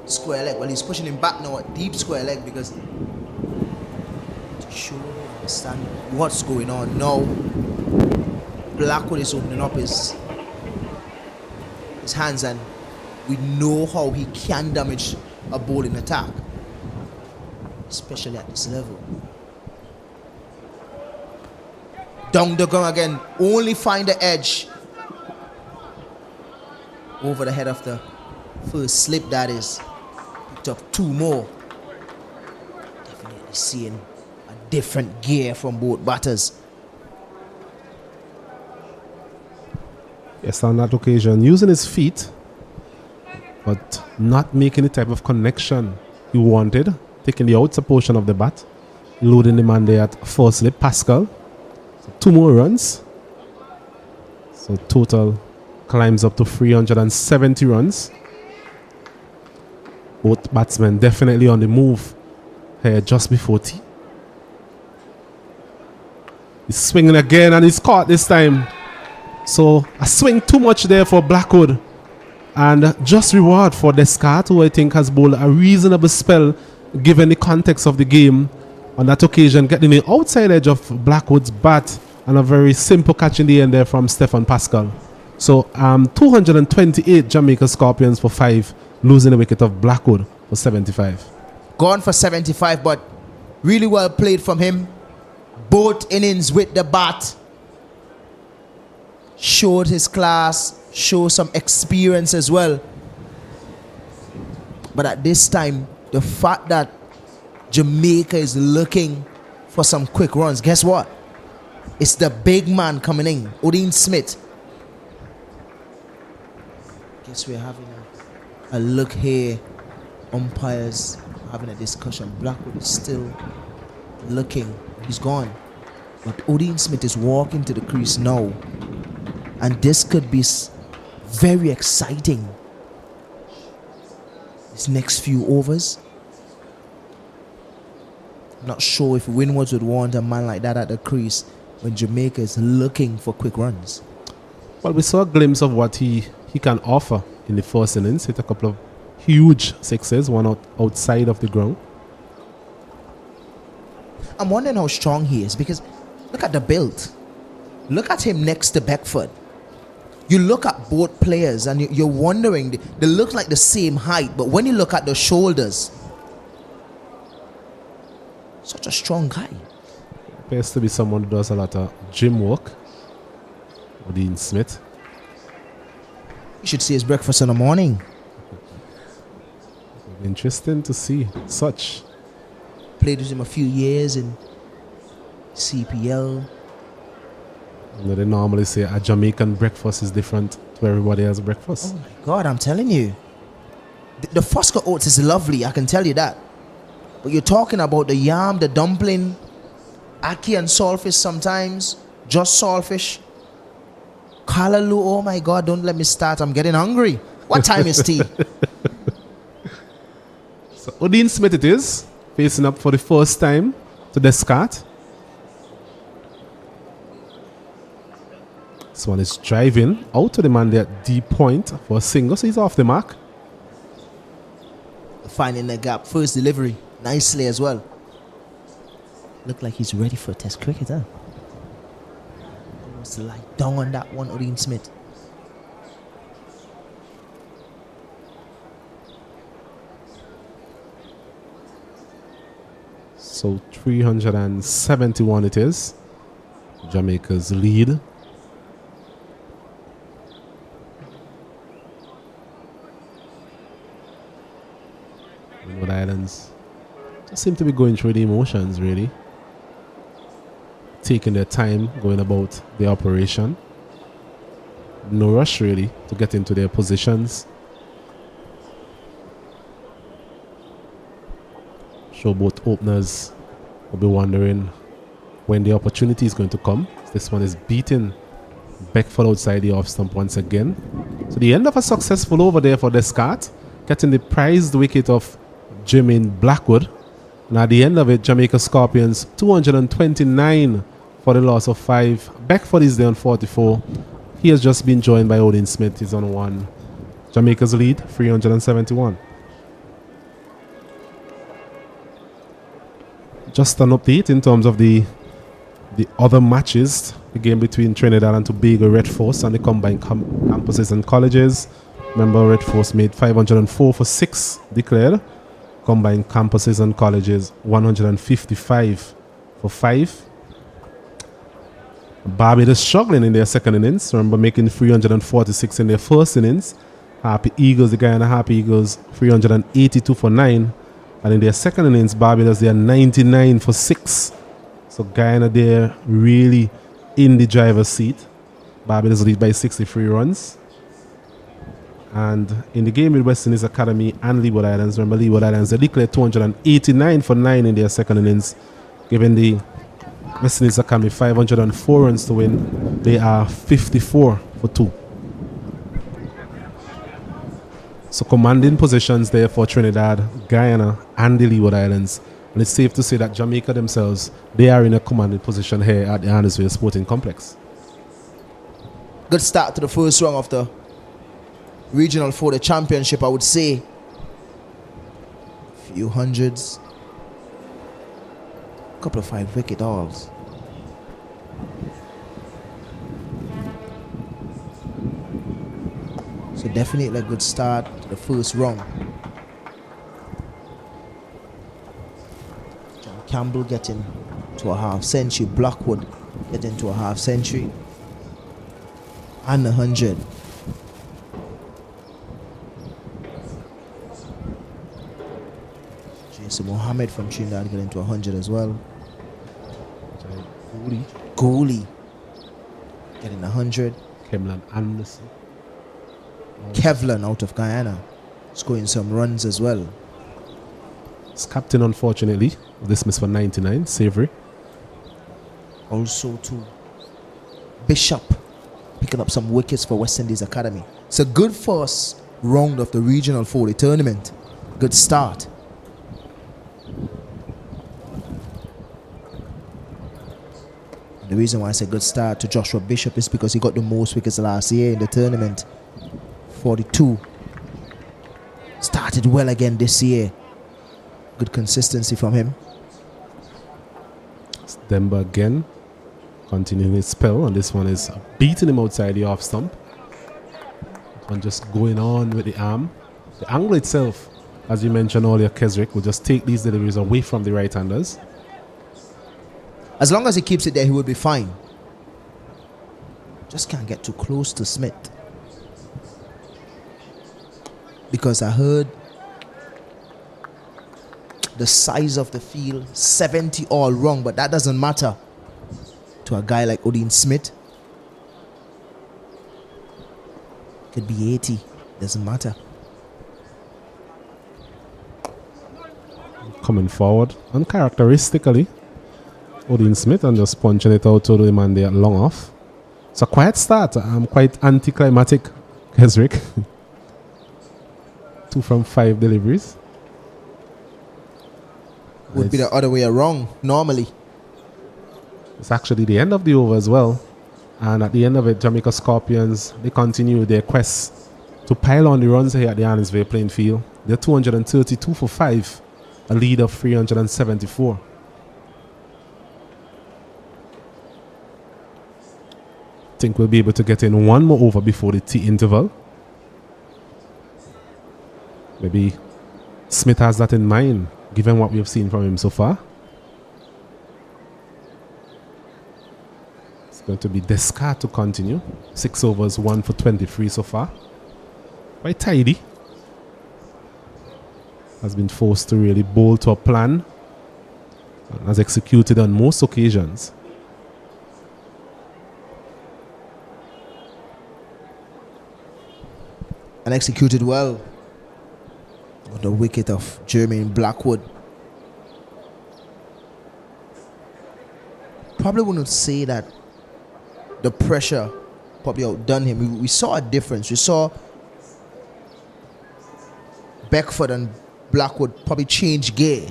square leg. Well, he's pushing him back now at deep square leg because to show him understand what's going on now. Blackwood is opening up his hands, and we know how he can damage a bowling attack, especially at this level. Down the gun again, only find the edge over the head of the first slip, that is. Picked up two more. Definitely seeing a different gear from both batters. Yes, on that occasion, using his feet, but not making the type of connection he wanted, taking the outer portion of the bat, loading the man there at four slip, Pascal. So 2 more runs. So total climbs up to 370 runs. Both batsmen definitely on the move here just before tea. He's swinging again and he's caught this time. So a swing too much there for Blackwood. And just reward for Descartes, who I think has bowled a reasonable spell given the context of the game. On that occasion, getting the outside edge of Blackwood's bat and a very simple catch in the end there from Stefan Pascal. So 228 Jamaica Scorpions for 5, losing the wicket of Blackwood for 75. Gone for 75, but really well played from him. Both innings with the bat. Showed his class, showed some experience as well. But at this time, the fact that Jamaica is looking for some quick runs, guess what? It's the big man coming in, Odin Smith. Guess we're having a look here. Umpires having a discussion. Blackwood is still looking. He's gone. But Odin Smith is walking to the crease now. And this could be very exciting. These next few overs. I'm not sure if Windward would want a man like that at the crease when Jamaica is looking for quick runs. Well, we saw a glimpse of what he can offer in the first innings. Hit a couple of huge sixes, one outside of the ground. I'm wondering how strong he is because look at the build. Look at him next to Beckford. You look at both players and you're wondering, they look like the same height, but when you look at the shoulders, such a strong guy. Appears to be someone who does a lot of gym work. Dean Smith. You should see his breakfast in the morning. Interesting to see such. Played with him a few years in CPL. You know, they normally say a Jamaican breakfast is different to everybody else's breakfast. Oh my God, I'm telling you. The Fosca oats is lovely, I can tell you that. But you're talking about the yam, the dumpling, ackee and saltfish sometimes, just saltfish. Callaloo, oh my God, don't let me start. I'm getting hungry. What time is tea? So Odin Smith it is, facing up for the first time to Descartes. This one is driving out to the man there at deep point for a single, so he's off the mark. Finding the gap. First delivery. Nicely as well. Look like he's ready for Test cricket, huh? Almost lie down on that one, Odin Smith. So 371 it is. Jamaica's lead. Windward Islands just seem to be going through the emotions, really. Taking their time going about the operation. No rush, really, to get into their positions. Sure, both openers will be wondering when the opportunity is going to come. This one is beating Beckford outside the off stump once again. So the end of a successful over there for Descartes, getting the prized wicket of Jermaine Blackwood. And at the end of it, Jamaica Scorpions 229 for the loss of 5. Beckford is there on 44. He has just been joined by Odin Smith. He's on 1. Jamaica's lead 371. Just an update in terms of the other matches. The game between Trinidad and Tobago, Red Force, and the combined campuses and colleges. Remember, Red Force made 504 for 6 declared. Combined campuses and colleges 155 for 5. Barbados struggling in their second innings. Remember, making 346 in their first innings. Happy Eagles, the Guyana Happy Eagles, 382 for 9. And in their second innings, Barbados, they are 99 for 6. So Guyana there really in the driver's seat. Barbados lead by 63 runs. And in the game with West Indies Academy and Leeward Islands, remember Leeward Islands, they declared 289 for 9 in their second innings, giving the West Indies Academy 504 runs to win. They are 54 for 2. So commanding positions there for Trinidad, Guyana, and the Leeward Islands. And it's safe to say that Jamaica themselves, they are in a commanding position here at the Arnesville Sporting Complex. Good start to the first round of the Regional 4, the championship, I would say. Few hundreds. Couple of 5-wicket hauls. So definitely a good start to the first round. John Campbell getting to a half century. Blackwood getting to a half century. And 100. Jason Mohammed from Trinidad getting to 100 as well. Goalie getting 100. Kevlin Anderson. Kevlin out of Guyana scoring some runs as well. His captain, unfortunately, dismissed for 99. Savory. Also to Bishop picking up some wickets for West Indies Academy. It's a good first round of the Regional 4 tournament. Good start. And the reason why I say good start to Joshua Bishop is because he got the most wickets last year in the tournament. 42. Started well again this year. Good consistency from him. It's Demba again, continuing his spell, and this one is beating him outside the off stump. And just going on with the arm. The angle itself, as you mentioned earlier, Kesrick will just take these deliveries away from the right-handers. As long as he keeps it there, he will be fine. Just can't get too close to Smith. Because I heard the size of the field, 70 all wrong, but that doesn't matter to a guy like Odin Smith. Could be 80, doesn't matter. Coming forward, uncharacteristically, Odin Smith, and just punching it out to the man there long off. It's a quiet start. Quite anticlimactic, Kesrick. 2 from 5 deliveries. Would be the other way around normally. It's actually the end of the over as well. And at the end of it, Jamaica Scorpions, they continue their quest to pile on the runs here at the Arnesville playing field. They're 232 for 5, a lead of 374. I think we'll be able to get in one more over before the tea interval. Maybe Smith has that in mind, given what we've seen from him so far. It's going to be Descartes to continue. 6 overs, 1 for 23 so far. Quite tidy. Has been forced to really bowl to a plan. And has executed on most occasions. And executed well. The wicket of Jermaine Blackwood. probably wouldn't say that the pressure probably outdone him. We saw a difference. We saw Beckford and Blackwood probably change gear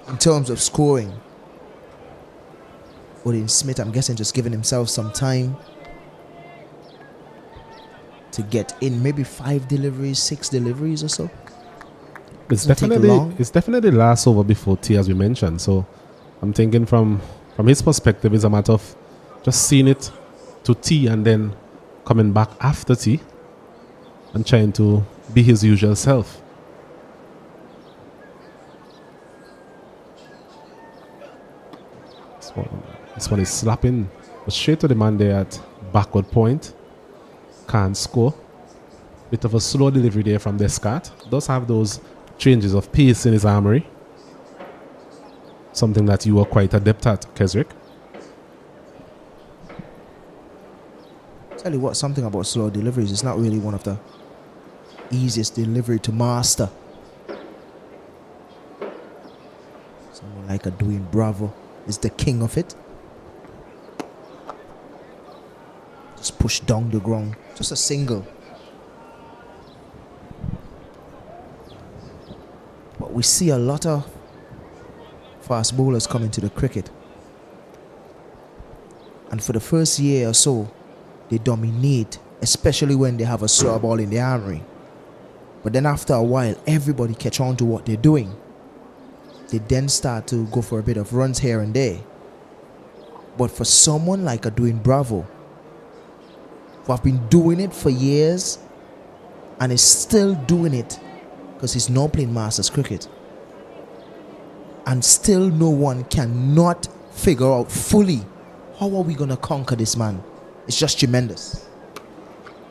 in terms of scoring. Odin Smith, I'm guessing, just giving himself some time to get in, maybe 5 deliveries, 6 deliveries or so. It's Doesn't take long. definitely last over before tea, as we mentioned. So I'm thinking from his perspective, it's a matter of just seeing it to tea and then coming back after tea and trying to be his usual self. This one is slapping straight to the man there at backward point. Can't score. Bit of a slow delivery there from Descartes. Does have those changes of pace in his armory. Something that you were quite adept at, Kesrick. Tell you what, something about slow deliveries, it's not really one of the easiest delivery to master. Someone like a Dwayne Bravo is the king of it. Just push down the ground. Just a single. But we see a lot of fast bowlers coming to the cricket. And for the first year or so, they dominate, especially when they have a slow ball in the armory. But then after a while, everybody catch on to what they're doing. They then start to go for a bit of runs here and there. But for someone like a Dwayne Bravo, who have been doing it for years and is still doing it because he's not playing Masters cricket, and still no one cannot figure out fully how are we going to conquer this man. It's just tremendous.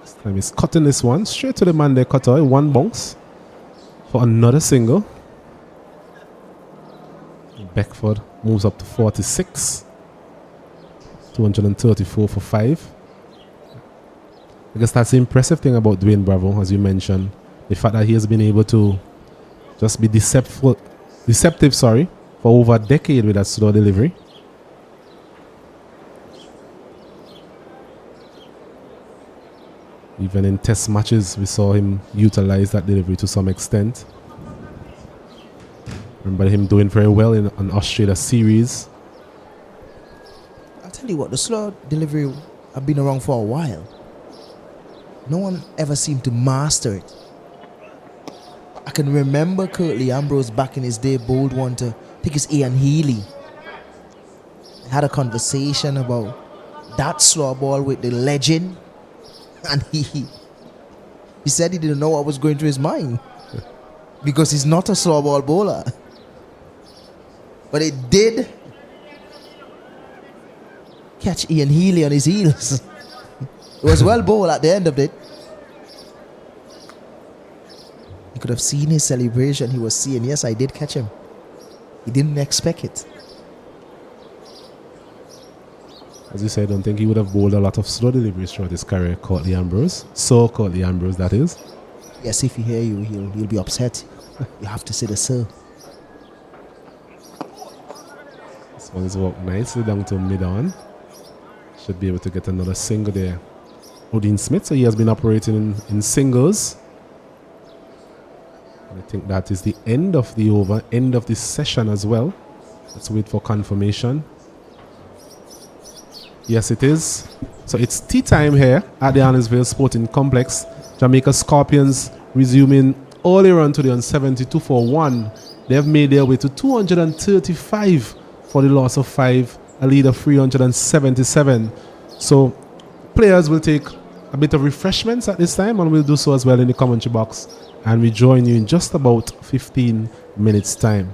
This time he's cutting this one straight to the man there, cutter. One bounce for another single. Beckford moves up to 46. 234 for 5. I guess that's the impressive thing about Dwayne Bravo, as you mentioned. The fact that he has been able to just be deceptive, for over a decade with that slow delivery. Even in test matches, we saw him utilize that delivery to some extent. Remember him doing very well in an Australia series. I'll tell you what, the slow delivery have been around for a while. No one ever seemed to master it. I can remember Curtly Ambrose back in his day bowled one to, I think it's Ian Healy. They had a conversation about that slow ball with the legend, and he said he didn't know what was going through his mind because he's not a slow ball bowler. But it did catch Ian Healy on his heels. It was well bowled at the end of it. You could have seen his celebration. He was saying, yes, I did catch him. He didn't expect it. As you said, I don't think he would have bowled a lot of slow deliveries throughout his career, Courtney Ambrose. So Courtney Ambrose, that is. Yes, if he hear you, he'll be upset. You have to say the sir. This one is walked nicely down to mid-on. Should be able to get another single there. Odin Smith, so he has been operating in singles. And I think that is the end of the over, end of this session as well. Let's wait for confirmation. Yes, it is. So it's tea time here at the Arnisville Sporting Complex. Jamaica Scorpions resuming earlier on today on 72 for 1. They have made their way to 235 for the loss of 5, a lead of 377. So players will take a bit of refreshments at this time, and we'll do so as well in the commentary box. And we join you in just about 15 minutes time.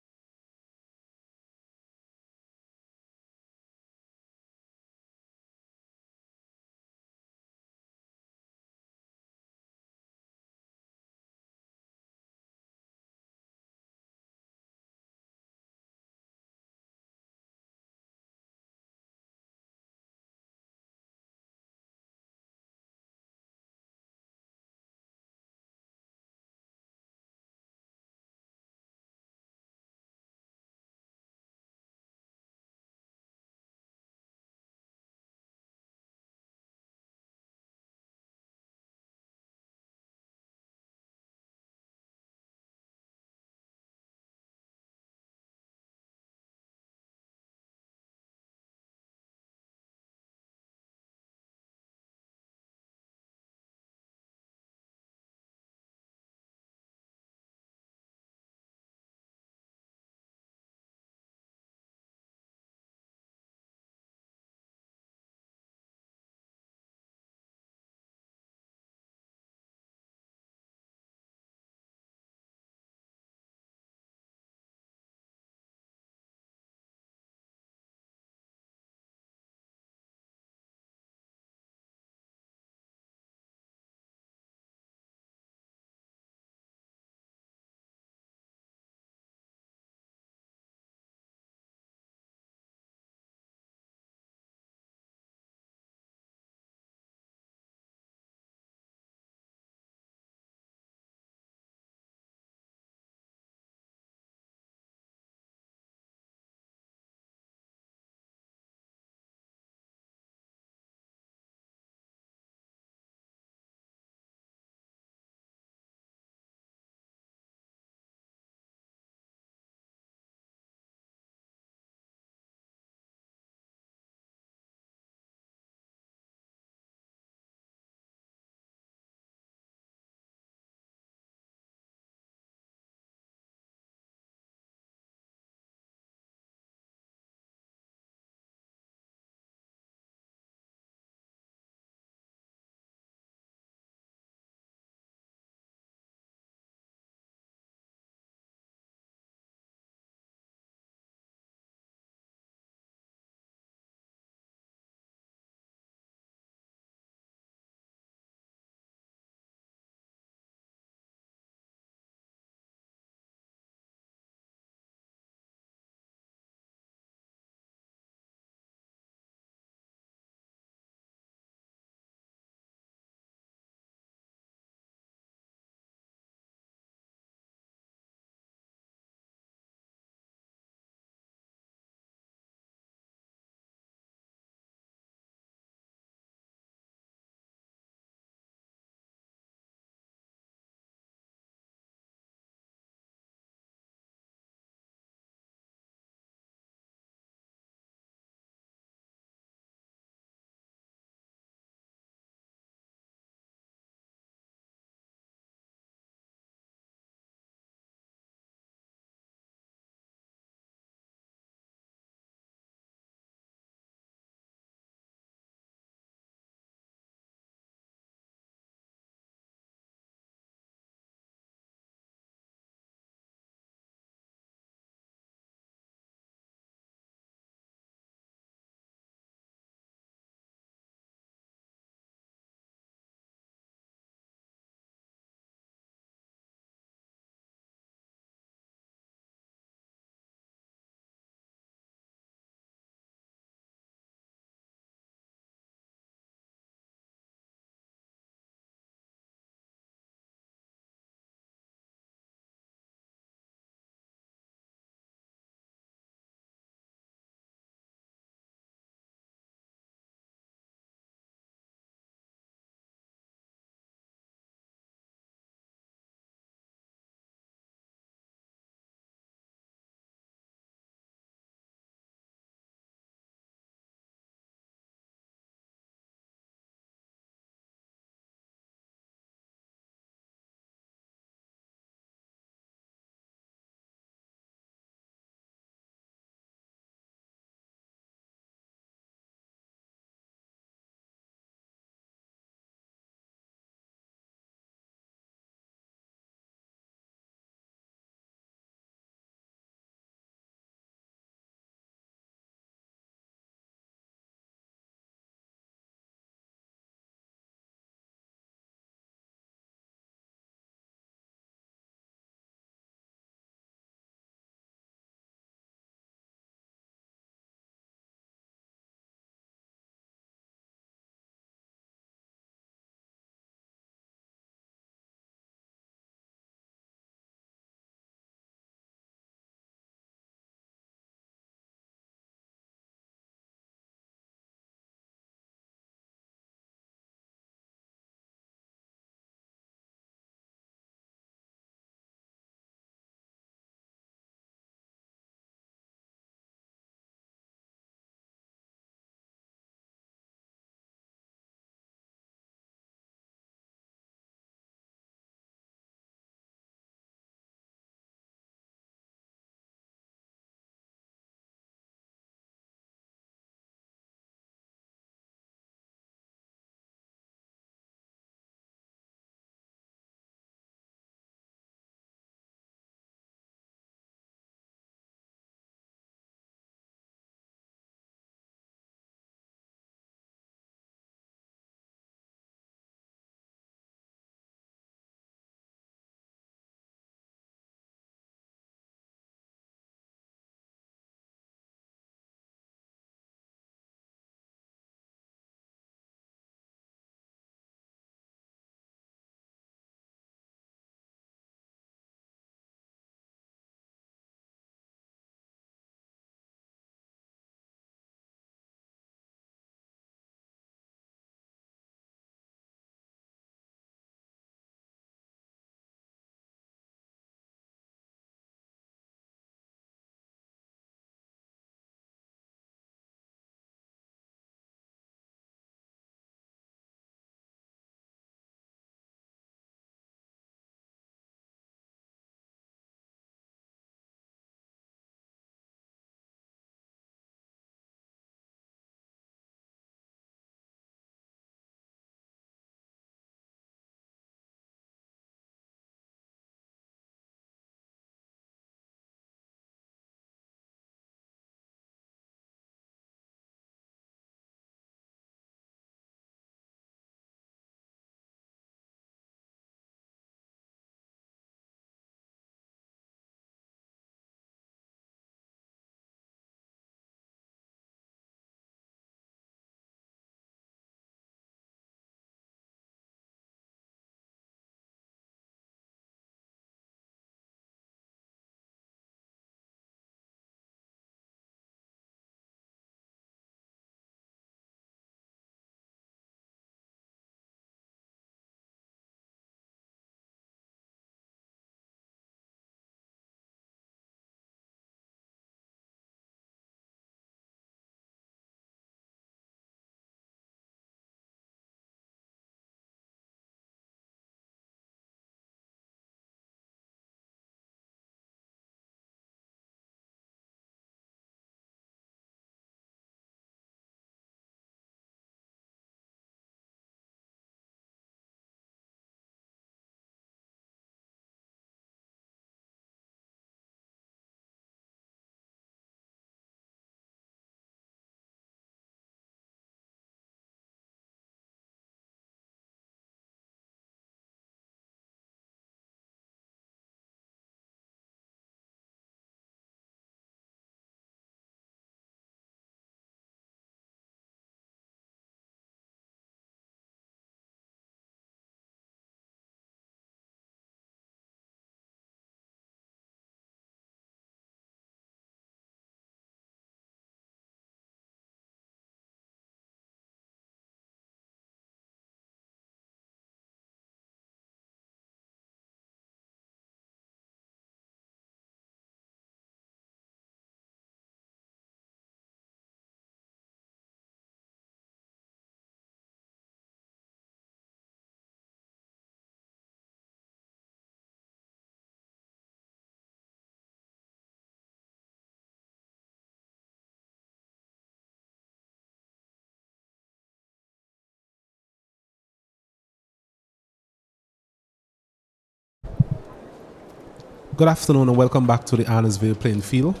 Good afternoon and welcome back to the Arnesville playing field.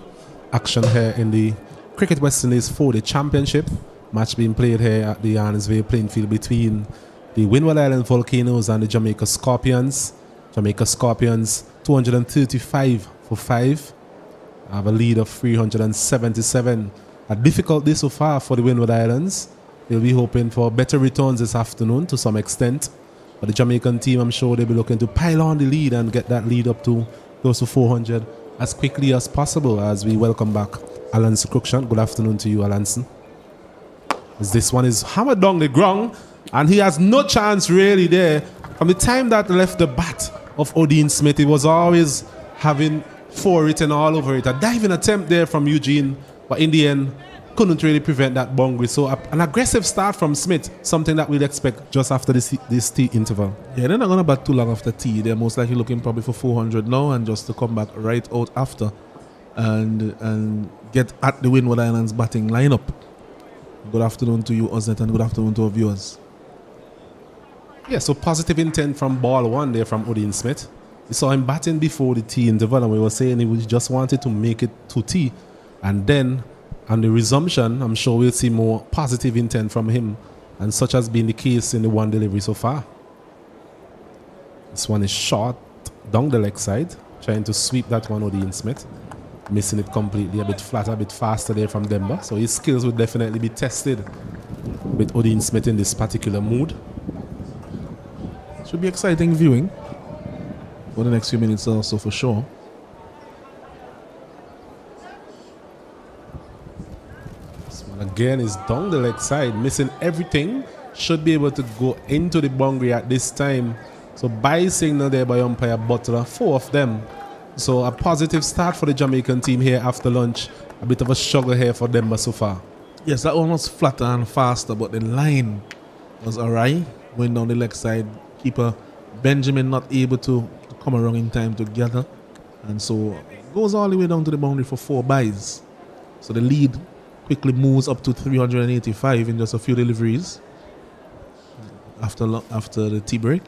Action here in the Cricket West Indies 4-Day Championship. Match being played here at the Arnesville playing field between the Windward Island Volcanoes and the Jamaica Scorpions. Jamaica Scorpions 235 for 5. Have a lead of 377. A difficult day so far for the Windward Islands. They'll be hoping for better returns this afternoon to some extent. But the Jamaican team, I'm sure they'll be looking to pile on the lead and get that lead up to close to 400 as quickly as possible, as we welcome back Alanson Cruikshank. Good afternoon to you, Alanson. As this one is hammered down the ground, and he has no chance really there. From the time that left the bat of Odin Smith, he was always having 4 written all over it. A diving attempt there from Eugene, but in the end, couldn't really prevent that boundary. So an aggressive start from Smith, something that we'd expect just after this tea interval. Yeah, they're not going to bat too long after tea. They're most likely looking probably for 400 now and just to come back right out after and get at the Windward Islands batting lineup. Good afternoon to you, Oznet, and good afternoon to our viewers. Yeah, so positive intent from ball 1 there from Odin Smith. We saw him batting before the tea interval, and we were saying he just wanted to make it to tea. And then on the resumption, I'm sure we'll see more positive intent from him, and such has been the case in the one delivery so far. This one is short down the leg side, trying to sweep that one, Odin Smith. Missing it completely, a bit flatter, a bit faster there from Demba. So his skills would definitely be tested with Odin Smith in this particular mood. Should be exciting viewing for the next few minutes also for sure. Again, is down the leg side, missing everything. Should be able to go into the boundary at this time. So by signal there by umpire Butler, 4 of them. So a positive start for the Jamaican team here after lunch. A bit of a struggle here for them so far. Yes, that one was flatter and faster, but the line was alright. Going down the leg side, keeper Benjamin not able to come around in time to gather. And so goes all the way down to the boundary for 4 byes. So the lead quickly moves up to 385 in just a few deliveries after the tea break.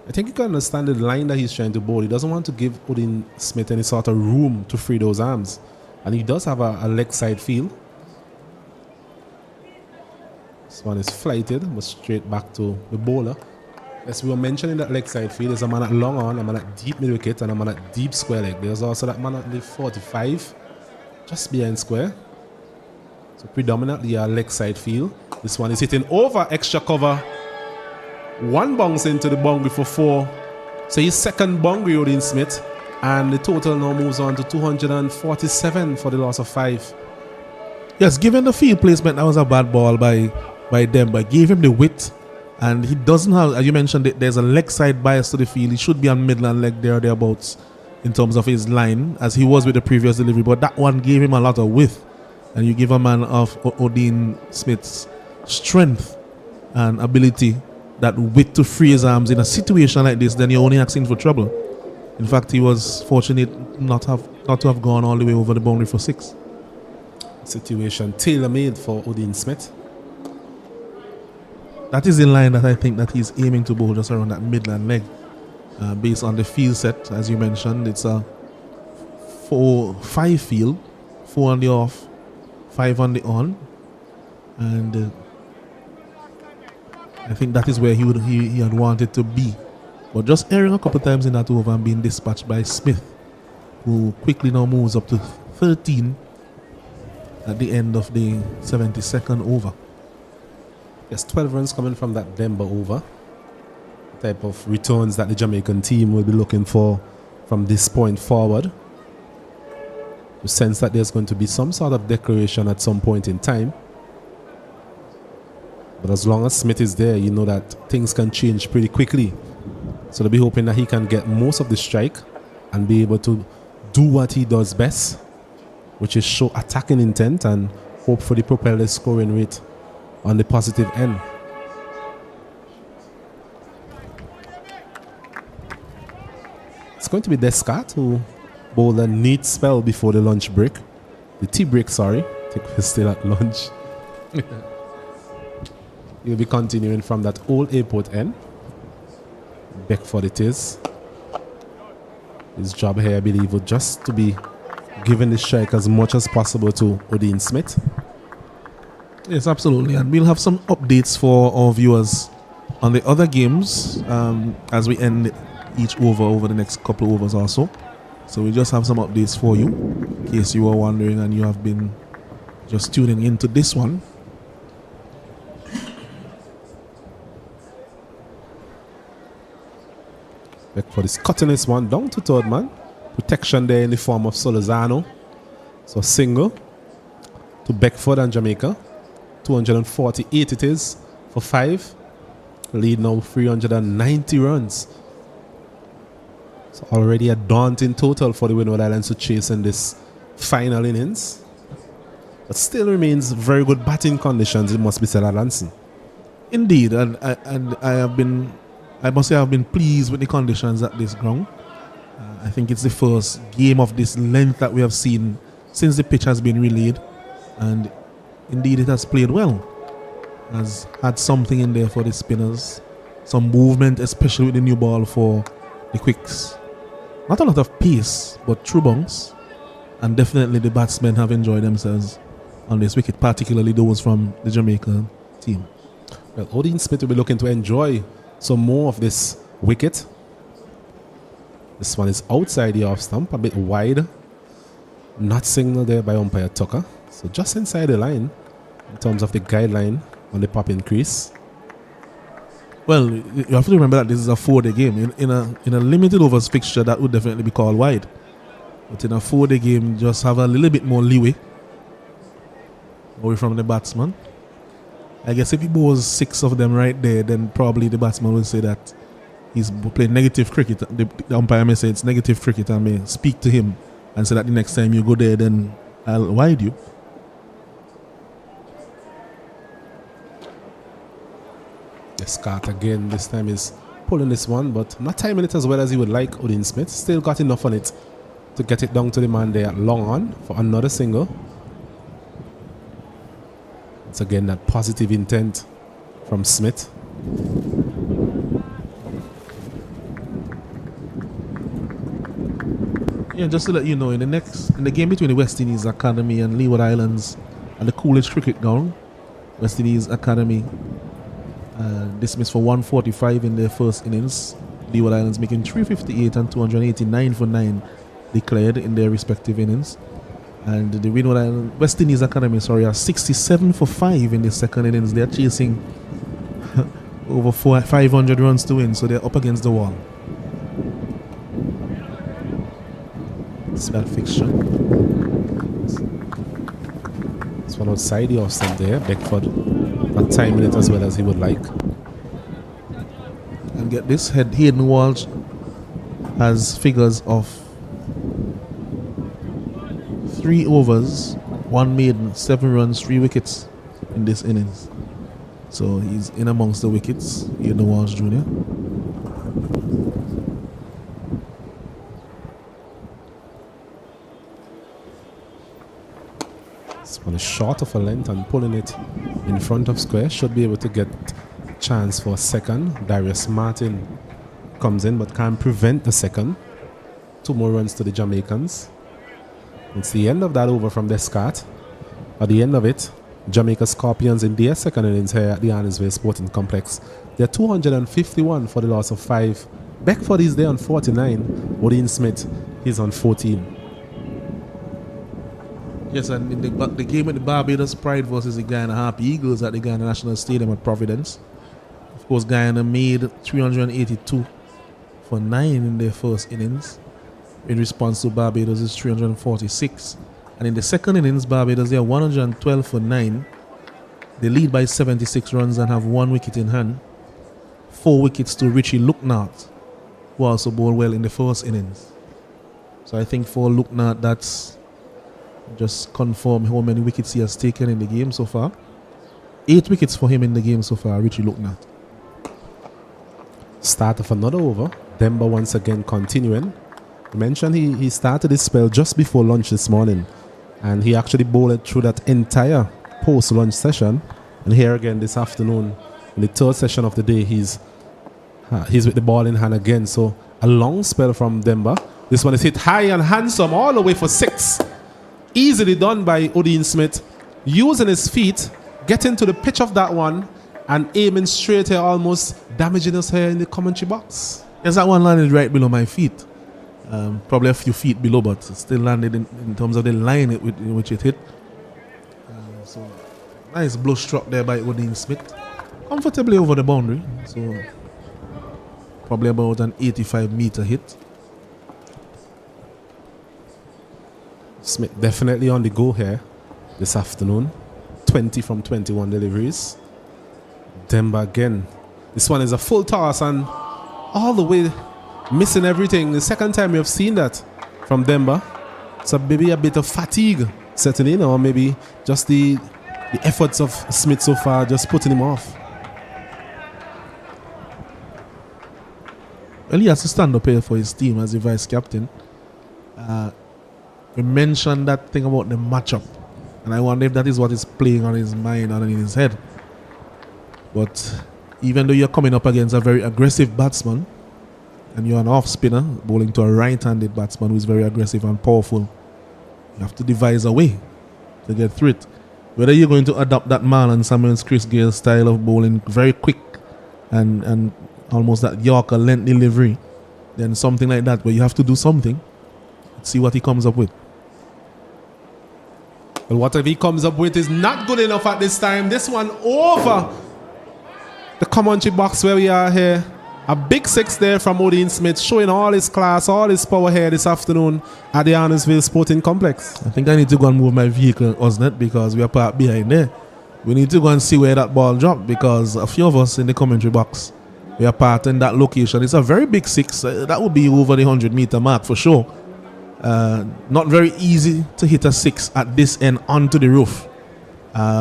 I think you can understand the line that he's trying to bowl. He doesn't want to give Odin Smith any sort of room to free those arms. And he does have a leg side field. This one is flighted, but straight back to the bowler. As we were mentioning, that leg side field, there's a man at long on, a man at deep mid wicket, and a man at deep square leg. There's also that man at the 45. Just behind square. So predominantly a leg side field. This one is hitting over extra cover. 1 bounce into the boundary for 4. So his second boundary, Odin Smith. And the total now moves on to 247 for the loss of 5. Yes, given the field placement, that was a bad ball by them, but gave him the width. And he doesn't have, as you mentioned, there's a leg side bias to the field. He should be on middle and leg there or thereabouts in terms of his line, as he was with the previous delivery, but that one gave him a lot of width, and you give a man of Odin Smith's strength and ability that width to free his arms in a situation like this, then you're only asking for trouble. In fact, he was fortunate not to have gone all the way over the boundary for 6. Situation tailor-made for Odin Smith. That is the line that I think that he's aiming to bowl, just around that midland leg. Based on the field set, as you mentioned, it's a 4-5 field, 4 on the off, 5 on the on, and I think that is where he had wanted to be, but just erring a couple of times in that over and being dispatched by Smith, who quickly now moves up to 13 at the end of the 72nd over. Yes, 12 runs coming from that Denver over. Type of returns that the Jamaican team will be looking for from this point forward. You sense that there's going to be some sort of declaration at some point in time. But as long as Smith is there, you know that things can change pretty quickly. So they'll be hoping that he can get most of the strike and be able to do what he does best, which is show attacking intent and hopefully propel the scoring rate on the positive end. It's going to be Descartes who bowled a neat spell before the lunch break. The tea break, sorry. I think we're still at lunch. He'll be continuing from that old airport end. Beckford it is. His job here, I believe, would just to be giving the strike as much as possible to Odin Smith. Yes, absolutely. And we'll have some updates for our viewers on the other games as we end each over the next couple of overs or so. So we just have some updates for you in case you were wondering and you have been just tuning into this one. Beckford is cutting this one down to third man. Protection there in the form of Solozano. So single to Beckford and Jamaica. 248 it is for 5. Lead now 390 runs. So already a daunting total for the Windward Islands to chase in this final innings. But still remains very good batting conditions, it must be said, Alanson. Indeed, and I must say I've been pleased with the conditions at this ground. I think it's the first game of this length that we have seen since the pitch has been relayed, and indeed it has played well. Has had something in there for the spinners, some movement, especially with the new ball for the quicks. Not a lot of pace, but true bounce, and definitely the batsmen have enjoyed themselves on this wicket, particularly those from the Jamaica team. Well, Odin Smith will be looking to enjoy some more of this wicket. This one is outside the off stump, a bit wide. Not signaled there by umpire Tucker. So just inside the line in terms of the guideline on the popping crease. Well, you have to remember that this is a 4-day game. In a limited overs fixture, that would definitely be called wide. But in a 4-day game, just have a little bit more leeway away from the batsman. I guess if he bowls 6 of them right there, then probably the batsman will say that he's playing negative cricket. The umpire may say it's negative cricket and may speak to him and say that the next time you go there, then I'll wide you. The Scott again, this time is pulling this one, but not timing it as well as he would like. Odin Smith still got enough on it to get it down to the man there long on for another single. It's again that positive intent from Smith. Yeah, just to let you know, in the game between the West Indies Academy and Leeward Islands and the Coolidge Cricket Ground, West Indies Academy dismissed for 145 in their first innings. Leeward Islands making 358 and 289 for 9 declared in their respective innings. And the Windward Island West Indies Academy, are 67 for 5 in the second innings. They're chasing over 500 runs to win, so they're up against the wall. It's that fixture. This one outside the off stump there. Beckford not timing it as well as he would like. And get this, Hayden Walsh has figures of 3 overs, 1 maiden, 7 runs, 3 wickets in this innings. So he's in amongst the wickets, Hayden Walsh Jr. This one is short of a length and pulling it in front of square. Should be able to get chance for a second. Darius Martin comes in but can't prevent the second. 2 more runs to the Jamaicans. It's the end of that over from Descartes. At the end of it, Jamaica Scorpions in their second innings here at the Arnisville Sporting Complex. They're 251 for the loss of 5. Beckford is there on 49. Odin Smith is on 14. Yes, and in the game with the Barbados Pride versus the Guyana Harp Eagles at the Guyana National Stadium at Providence. Of course, Guyana made 382 for 9 in their first innings. In response to Barbados is 346. And in the second innings, Barbados, they are 112 for 9. They lead by 76 runs and have 1 wicket in hand. 4 wickets to Richie Lucknart, who also bowled well in the first innings. So I think for Lucknart, that's just confirm how many wickets he has taken in the game so far. 8 wickets for him in the game so far, Richie Lucknart. Start of another over. Demba once again continuing. I mentioned he started his spell just before lunch this morning, and he actually bowled through that entire post-lunch session. And here again this afternoon, in the third session of the day, he's with the ball in hand again. So a long spell from Demba. This one is hit high and handsome all the way for 6. Easily done by Odin Smith. Using his feet, getting to the pitch of that one and aiming straight here, almost damaging us here in the commentary box. Yes, that one landed right below my feet. Probably a few feet below, but still landed in terms of the line in which it hit. So nice blow struck there by Odin Smith. Comfortably over the boundary. So probably about an 85-meter hit. Smith definitely on the go here this afternoon. 20 from 21 deliveries. Demba again. This one is a full toss and all the way missing everything. The second time we have seen that from Demba. So maybe a bit of fatigue setting in, or maybe just the efforts of Smith so far just putting him off. Well, he has to stand up here for his team as the vice captain. We mentioned that thing about the matchup, and I wonder if that is what is playing on his mind and in his head. But even though you're coming up against a very aggressive batsman, and you're an off spinner bowling to a right-handed batsman who is very aggressive and powerful, you have to devise a way to get through it. Whether you're going to adopt that Marlon Samuels, Chris Gayle style of bowling, very quick and almost that Yorker length delivery, then something like that where you have to do something. Let's see what he comes up with. Well, whatever he comes up with is not good enough at this time. This one over the commentary box where we are here. A big 6 there from Odin Smith, showing all his class, all his power here this afternoon at the Arnesville Sporting Complex. I think I need to go and move my vehicle, Osnet, because we are parked behind there. We need to go and see where that ball dropped, because a few of us in the commentary box, we are parked in that location. It's a very big 6. That would be over the 100-meter mark for sure. Not very easy to hit a 6 at this end onto the roof.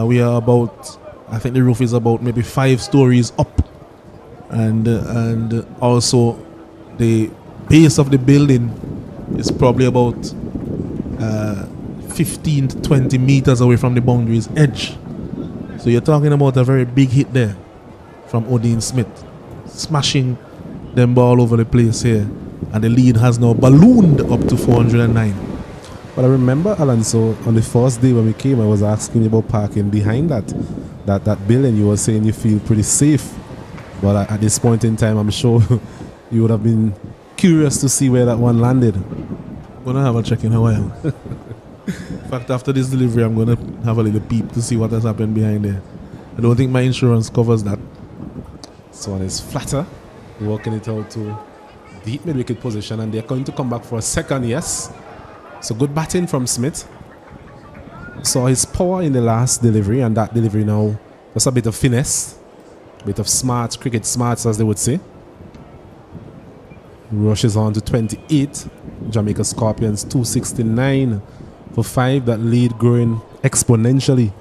We are about, I think the roof is about maybe 5 stories up. And also the base of the building is probably about 15 to 20 meters away from the boundary's edge. So you're talking about a very big hit there from Odin Smith, smashing them ball over the place here, and the lead has now ballooned up to 409. But I remember, Alan, so on the first day when we came, I was asking you about parking behind that building. You were saying you feel pretty safe. But at this point in time, I'm sure you would have been curious to see where that one landed. I'm going to have a check in a while. In fact, after this delivery, I'm going to have a little peep to see what has happened behind there. I don't think my insurance covers that. So one is flatter, working it out to deep mid-wicket position, and they're going to come back for a second, yes. So good batting from Smith. Saw his power in the last delivery, and that delivery now, just a bit of finesse. Bit of smarts, cricket smarts as they would say. Rushes on to 28. Jamaica Scorpions 269 for 5. That lead growing exponentially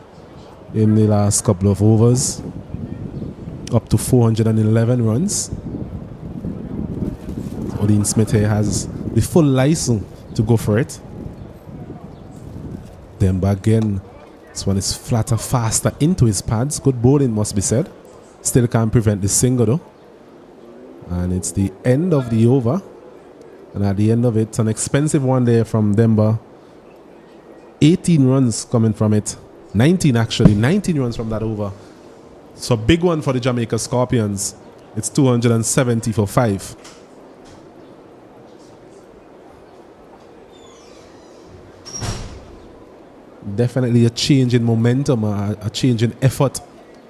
in the last couple of overs. Up to 411 runs. Odin Smith here has the full license to go for it. Demba again. This one is flatter, faster into his pads. Good bowling, must be said. Still can't prevent the single though. And it's the end of the over. And at the end of it, an expensive one there from Demba. 18 runs coming from it. 19 actually. 19 runs from that over. So a big one for the Jamaica Scorpions. It's 270 for 5. Definitely a change in momentum, a change in effort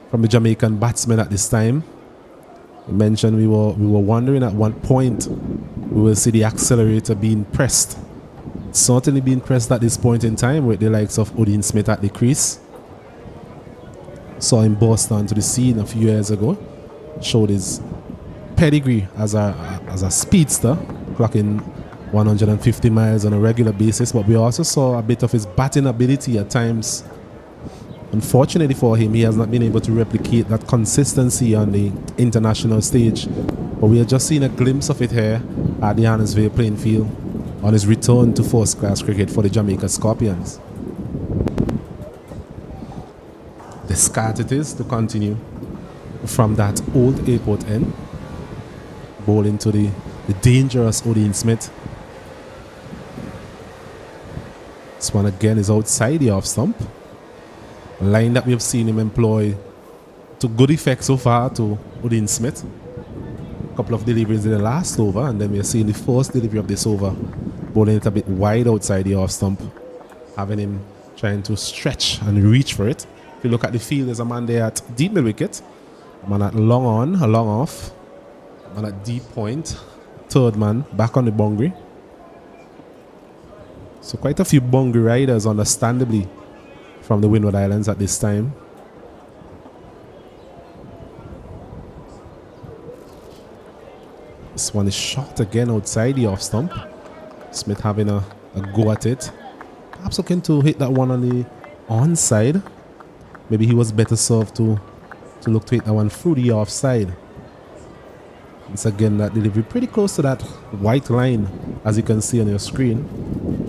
from the Jamaican batsmen at this time. I mentioned we were wondering at one point we will see the accelerator being pressed. It's certainly being pressed at this point in time with the likes of Odin Smith at the crease. Saw him burst onto the scene a few years ago. Showed his pedigree as a speedster, clocking 150 miles on a regular basis. But we also saw a bit of his batting ability at times. Unfortunately for him, he has not been able to replicate that consistency on the international stage. But we are just seeing a glimpse of it here at the Arnesville playing field on his return to first-class cricket for the Jamaica Scorpions. The start it is to continue from that old airport end. Bowling to the dangerous Odin Smith. This one again is outside the off stump. A line that we have seen him employ to good effect so far to Odin Smith. A couple of deliveries in the last over, and then we are seeing the first delivery of this over, bowling it a bit wide outside the off stump, having him trying to stretch and reach for it. If you look at the field, there's a man there at deep mid wicket, a man at long on, a long off, a man at deep point, third man back on the boundary. So quite a few boundary riders, understandably, from the Windward Islands at this time. This one is shot again outside the off stump. Smith having a go at it. Perhaps looking to hit that one on the onside. Maybe he was better served to look to hit that one through the offside. Once again, that delivery pretty close to that white line, as you can see on your screen.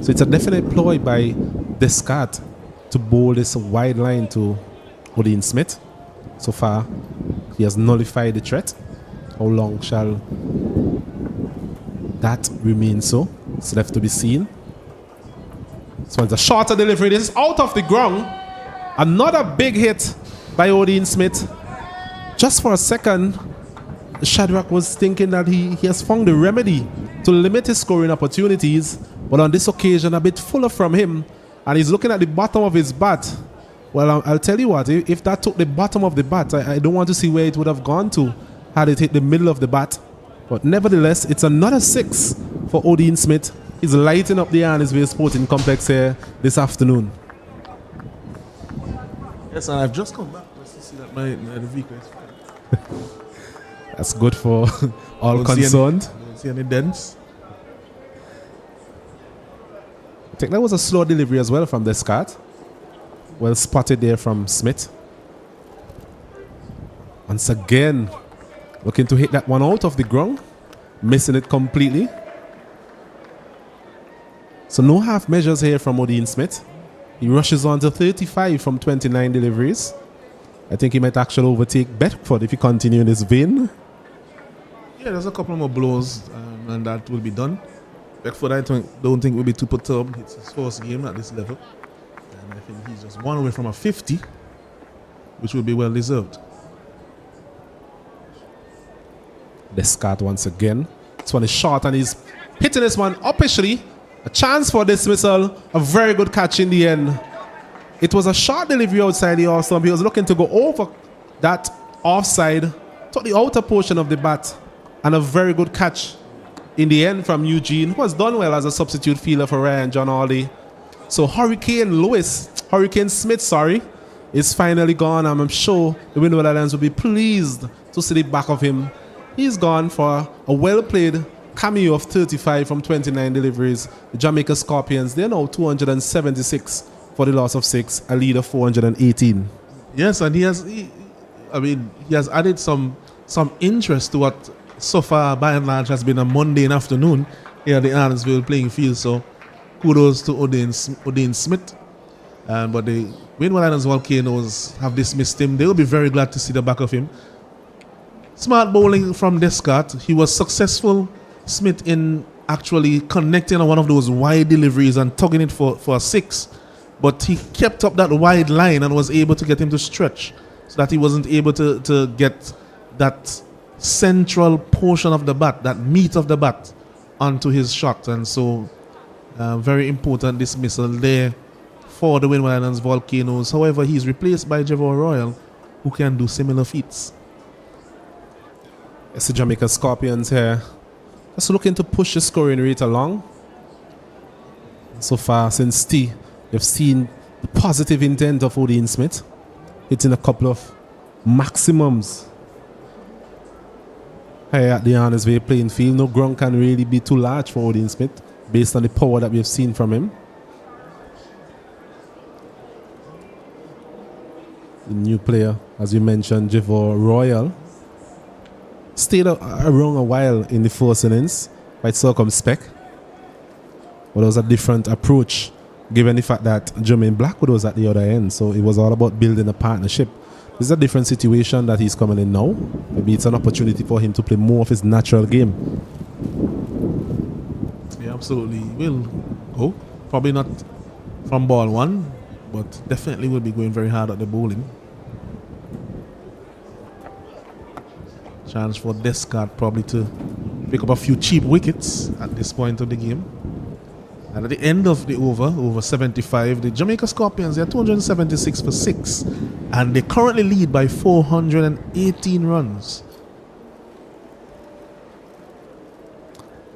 So it's a definite ploy by Descartes to bowl this wide line to Odin Smith. So far, he has nullified the threat. How long shall that remain so? It's left to be seen. This one's a shorter delivery. This is out of the ground. Another big hit by Odin Smith. Just for a second, Shadrach was thinking that he has found the remedy to limit his scoring opportunities, but on this occasion a bit fuller from him, and he's looking at the bottom of his bat. Well, I'll tell you what, if that took the bottom of the bat, I don't want to see where it would have gone to had it hit the middle of the bat. But nevertheless, it's another 6 for Odin Smith. He's lighting up the Arnisville Sporting Complex here this afternoon. Yes, and I've just come back just to see that my the vehicle is fine. That's good for all Don't concerned. Don't see any dents. I think that was a slow delivery as well from Descartes. Well spotted there from Smith. Once again, looking to hit that one out of the ground. Missing it completely. So no half measures here from Odin Smith. He rushes on to 35 from 29 deliveries. I think he might actually overtake Bedford if he continues in this vein. Yeah, there's a couple more blows and that will be done. Bedford, I don't think will be too perturbed. It's his first game at this level. And I think he's just one away from a 50, which will be well deserved. Descartes once again. This one is short and he's hitting this one uppishly. A chance for dismissal. A very good catch in the end. It was a short delivery outside the off stump. He was looking to go over that offside to the outer portion of the bat. And a very good catch in the end from Eugene, who has done well as a substitute fielder for Ryan John Aldi. So Hurricane Smith, is finally gone. I'm sure the Windward Islands will be pleased to see the back of him. He's gone for a well-played cameo of 35 from 29 deliveries. The Jamaica Scorpions, they're now 276 for the loss of 6, a lead of 418. Yes, and he has added some interest to what so far by and large has been a Monday afternoon here at the Arnisville playing field. So kudos to Odin Smith. But the Windward Islands Volcanoes have dismissed him. They will be very glad to see the back of him. Smart bowling from Descartes. He was successful, Smith, in actually connecting on one of those wide deliveries and tugging it for a 6. But he kept up that wide line and was able to get him to stretch so that he wasn't able to get that central portion of the bat, that meat of the bat, onto his shot. And so very important dismissal there for the Windward Islands Volcanoes. However, he's replaced by Javor Royal, who can do similar feats. It's the Jamaica Scorpions here, just looking to push the scoring rate along. So far since tea, you've seen the positive intent of Odin Smith, hitting a couple of maximums here at the Arnisville playing field. No ground can really be too large for Odin Smith based on the power that we've seen from him. The new player, as you mentioned, Javor Royal, stayed around a while in the first innings, quite circumspect. But it was a different approach, given the fact that Jermaine Blackwood was at the other end. So it was all about building a partnership. This is a different situation that he's coming in now. Maybe it's an opportunity for him to play more of his natural game. Yeah, absolutely. Will go. Probably not from ball one, but definitely will be going very hard at the bowling. Chance for Descartes probably to pick up a few cheap wickets at this point of the game. And at the end of the over 75, the Jamaica Scorpions, they are 276 for 6. And they currently lead by 418 runs.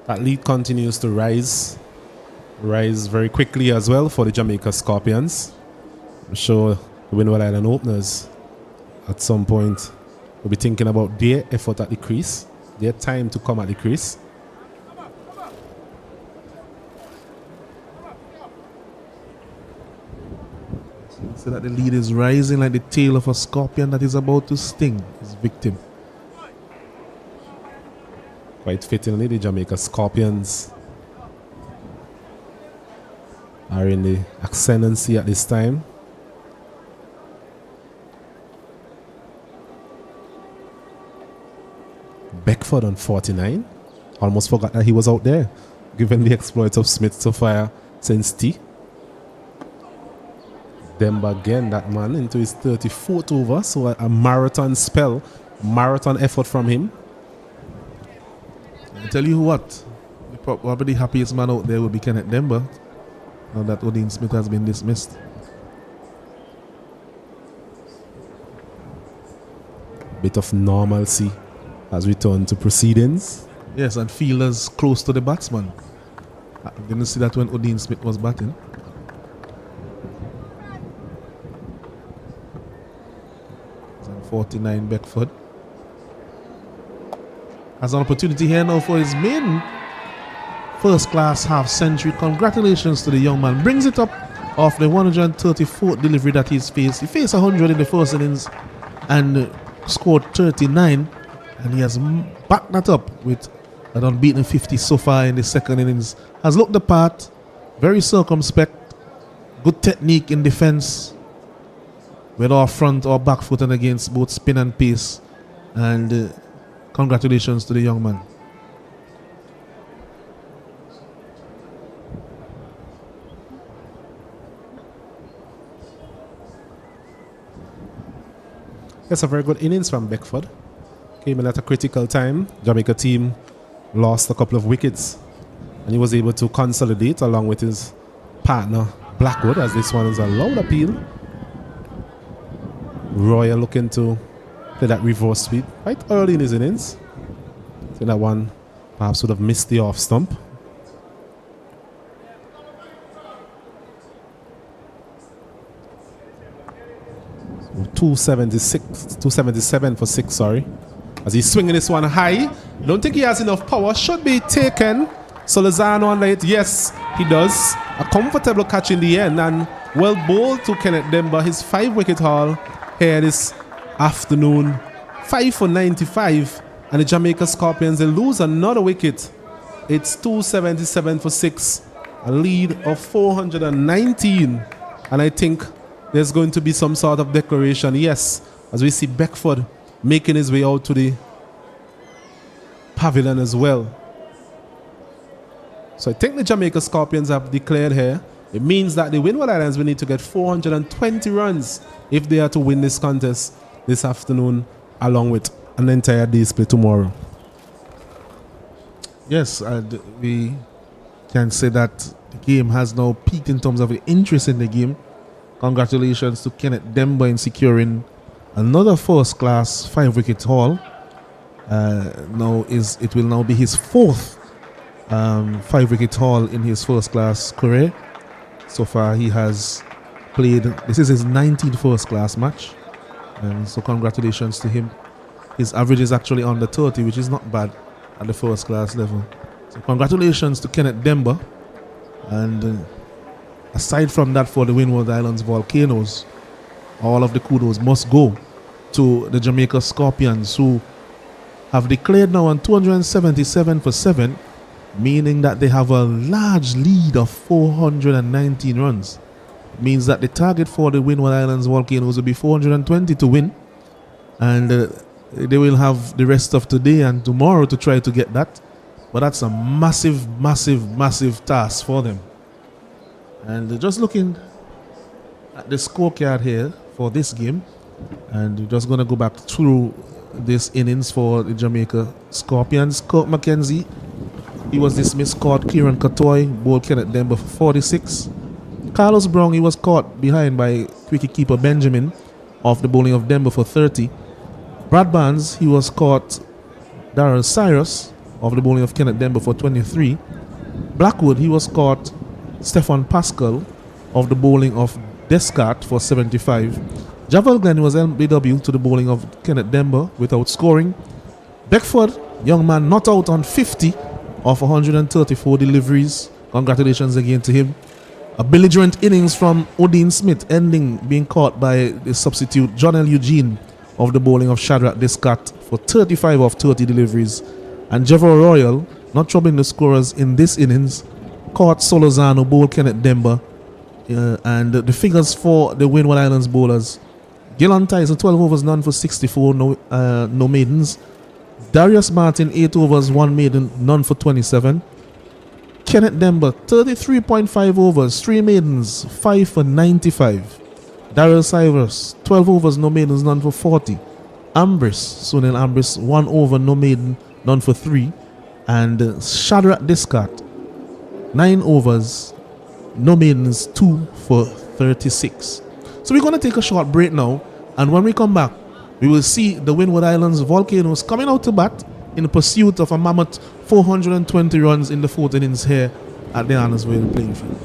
That lead continues to rise very quickly as well for the Jamaica Scorpions. I'm sure the Windward Island openers at some point will be thinking about their effort at the crease, their time to come at the crease. So that the lead is rising like the tail of a scorpion that is about to sting his victim. Quite fittingly, the Jamaica Scorpions are in the ascendancy at this time. Beckford on 49. Almost forgot that he was out there, given the exploits of Smith so far since T. Demba again, that man, into his 34th over. So a marathon spell, marathon effort from him. I tell you what, probably the happiest man out there will be Kenneth Demba, now that Odin Smith has been dismissed. Bit of normalcy as we turn to proceedings. Yes, and fielders close to the batsman. I didn't see that when Odin Smith was batting. And 49 Beckford has an opportunity here now for his main first-class half-century. Congratulations to the young man. Brings it up off the 134th delivery that he's faced. He faced 100 in the first innings and scored 39. And he has backed that up with an unbeaten 50 so far in the second innings. Has looked the part, very circumspect, good technique in defense, whether our front or back foot and against both spin and pace. And congratulations to the young man. That's a very good innings from Beckford. Came in at a critical time. Jamaica team lost a couple of wickets, and he was able to consolidate along with his partner Blackwood, as this one is a loud appeal. Royal looking to play that reverse sweep quite early in his innings. I think that one perhaps would have missed the off stump. So 277 for 6, sorry. As he's swinging this one high. Don't think he has enough power. Should be taken. So Lozano on it. Yes, he does. A comfortable catch in the end. And well bowled to Kenneth Demba. His 5-wicket haul here this afternoon. 5 for 95. And the Jamaica Scorpions, they lose another wicket. It's 277 for 6. A lead of 419. And I think there's going to be some sort of declaration. Yes, as we see Beckford making his way out to the pavilion as well. So I think the Jamaica Scorpions have declared here. It means that the Windward Islands will need to get 420 runs if they are to win this contest this afternoon, along with an entire display tomorrow. Yes, and we can say that the game has now peaked in terms of the interest in the game. Congratulations to Kenneth Demba in securing another first-class 5-wicket haul. It will now be his 4th 5-wicket haul in his first-class career. So far, he has played. This is his 19th first-class match, and so congratulations to him. His average is actually under 30, which is not bad at the first-class level. So congratulations to Kenneth Demba, and aside from that, for the Windward Islands Volcanoes, all of the kudos must go to the Jamaica Scorpions, who have declared now on 277 for 7, meaning that they have a large lead of 419 runs. It means that the target for the Windward Islands Volcanoes will be 420 to win, and they will have the rest of today and tomorrow to try to get that. But that's a massive, massive, massive task for them. And just looking at the scorecard here for this game, and we're just going to go back through this innings for the Jamaica Scorpions. Kirk McKenzie, he was dismissed, caught Kieran Katoy, bowled Kenneth Demba for 46. Carlos Brown, he was caught behind by wicketkeeper Benjamin off the bowling of Demba for 30. Brad Barnes, he was caught Darrell Cyrus off the bowling of Kenneth Demba for 23. Blackwood, he was caught Stefan Pascal off the bowling of Descartes for 75. Javel Glenn was LBW to the bowling of Kenneth Demba without scoring. Beckford, young man, not out on 50 of 134 deliveries. Congratulations again to him. A belligerent innings from Odin Smith, ending being caught by the substitute John L. Eugene of the bowling of Shadrach Descartes for 35 of 30 deliveries. And Jevon Royal, not troubling the scorers in this innings, caught Solozano, bowled Kenneth Demba. And the figures for the Windward Islands bowlers: Gillan Tyson, 12 overs, none for 64, no maidens. Darius Martin, 8 overs, 1 maiden, none for 27. Kenneth Demba, 33.5 overs, 3 maidens, 5 for 95. Darrell Cyrus, 12 overs, no maidens, none for 40. Sunil Ambris, 1 over, no maiden, none for 3. And Shadrach Descartes, 9 overs, no maidens, 2 for 36. So we're going to take a short break now, and when we come back, we will see the Windward Islands Volcanoes coming out to bat in pursuit of a mammoth 420 runs in the 4th innings here at the Annesville playing field.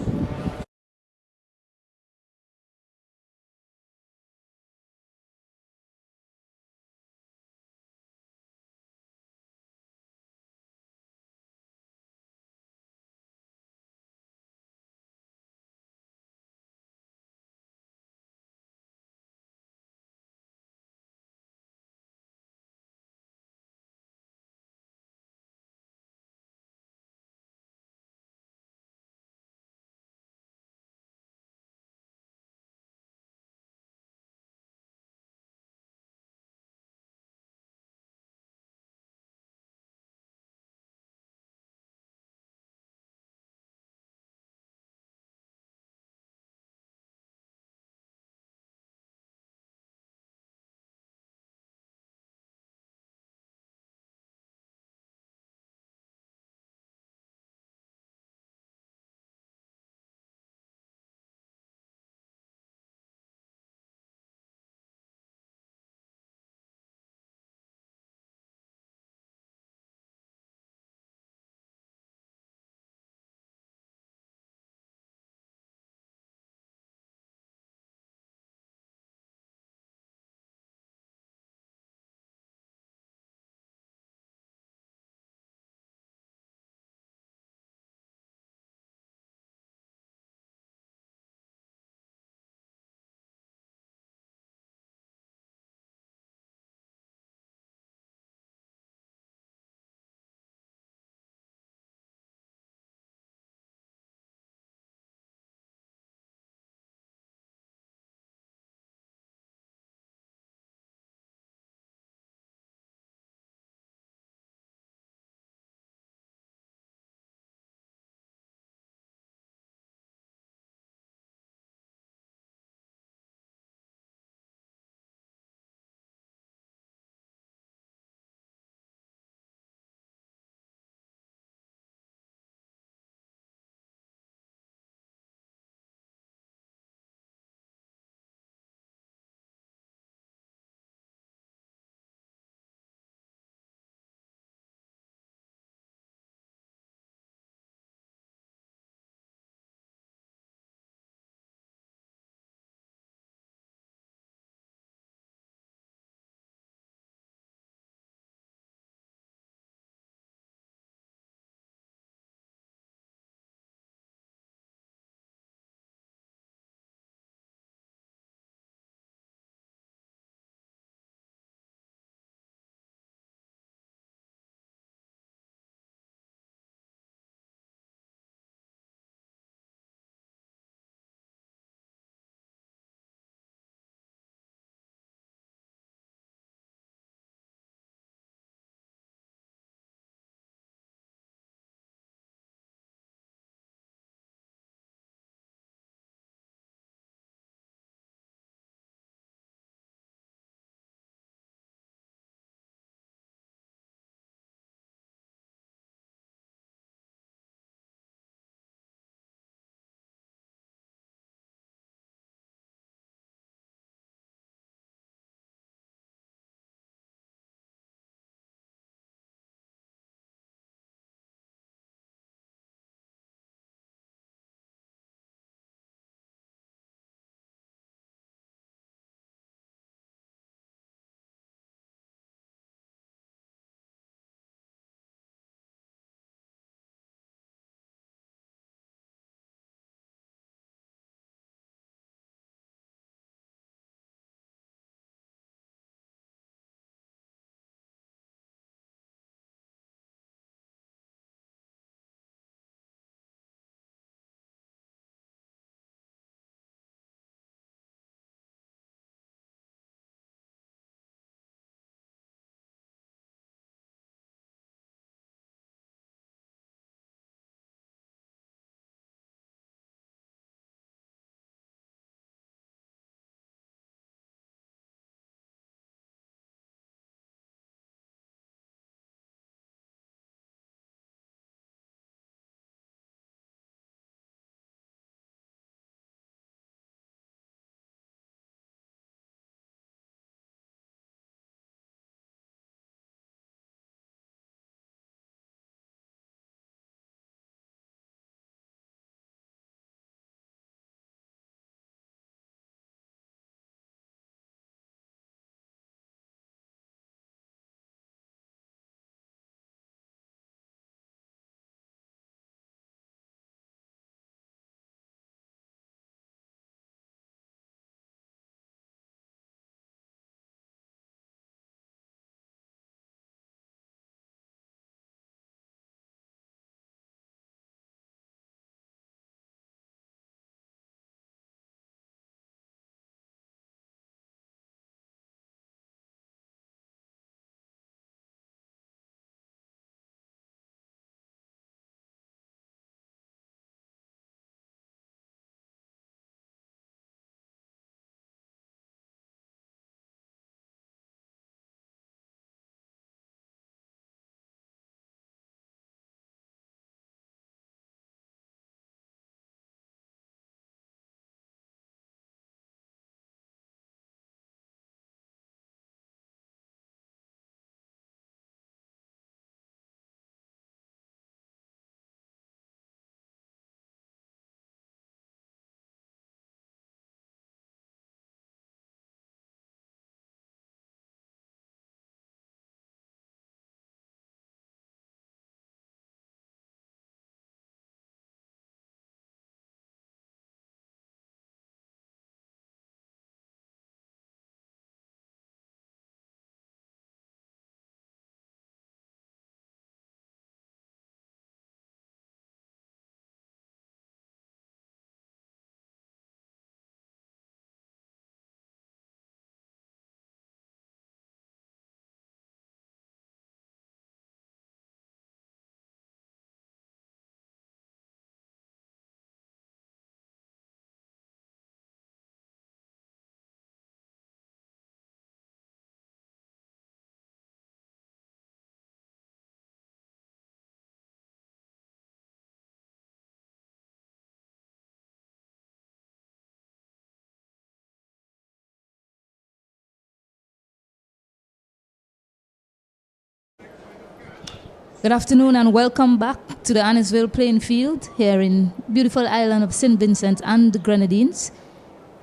Good afternoon and welcome back to the Annisville playing field here in beautiful island of St. Vincent and the Grenadines.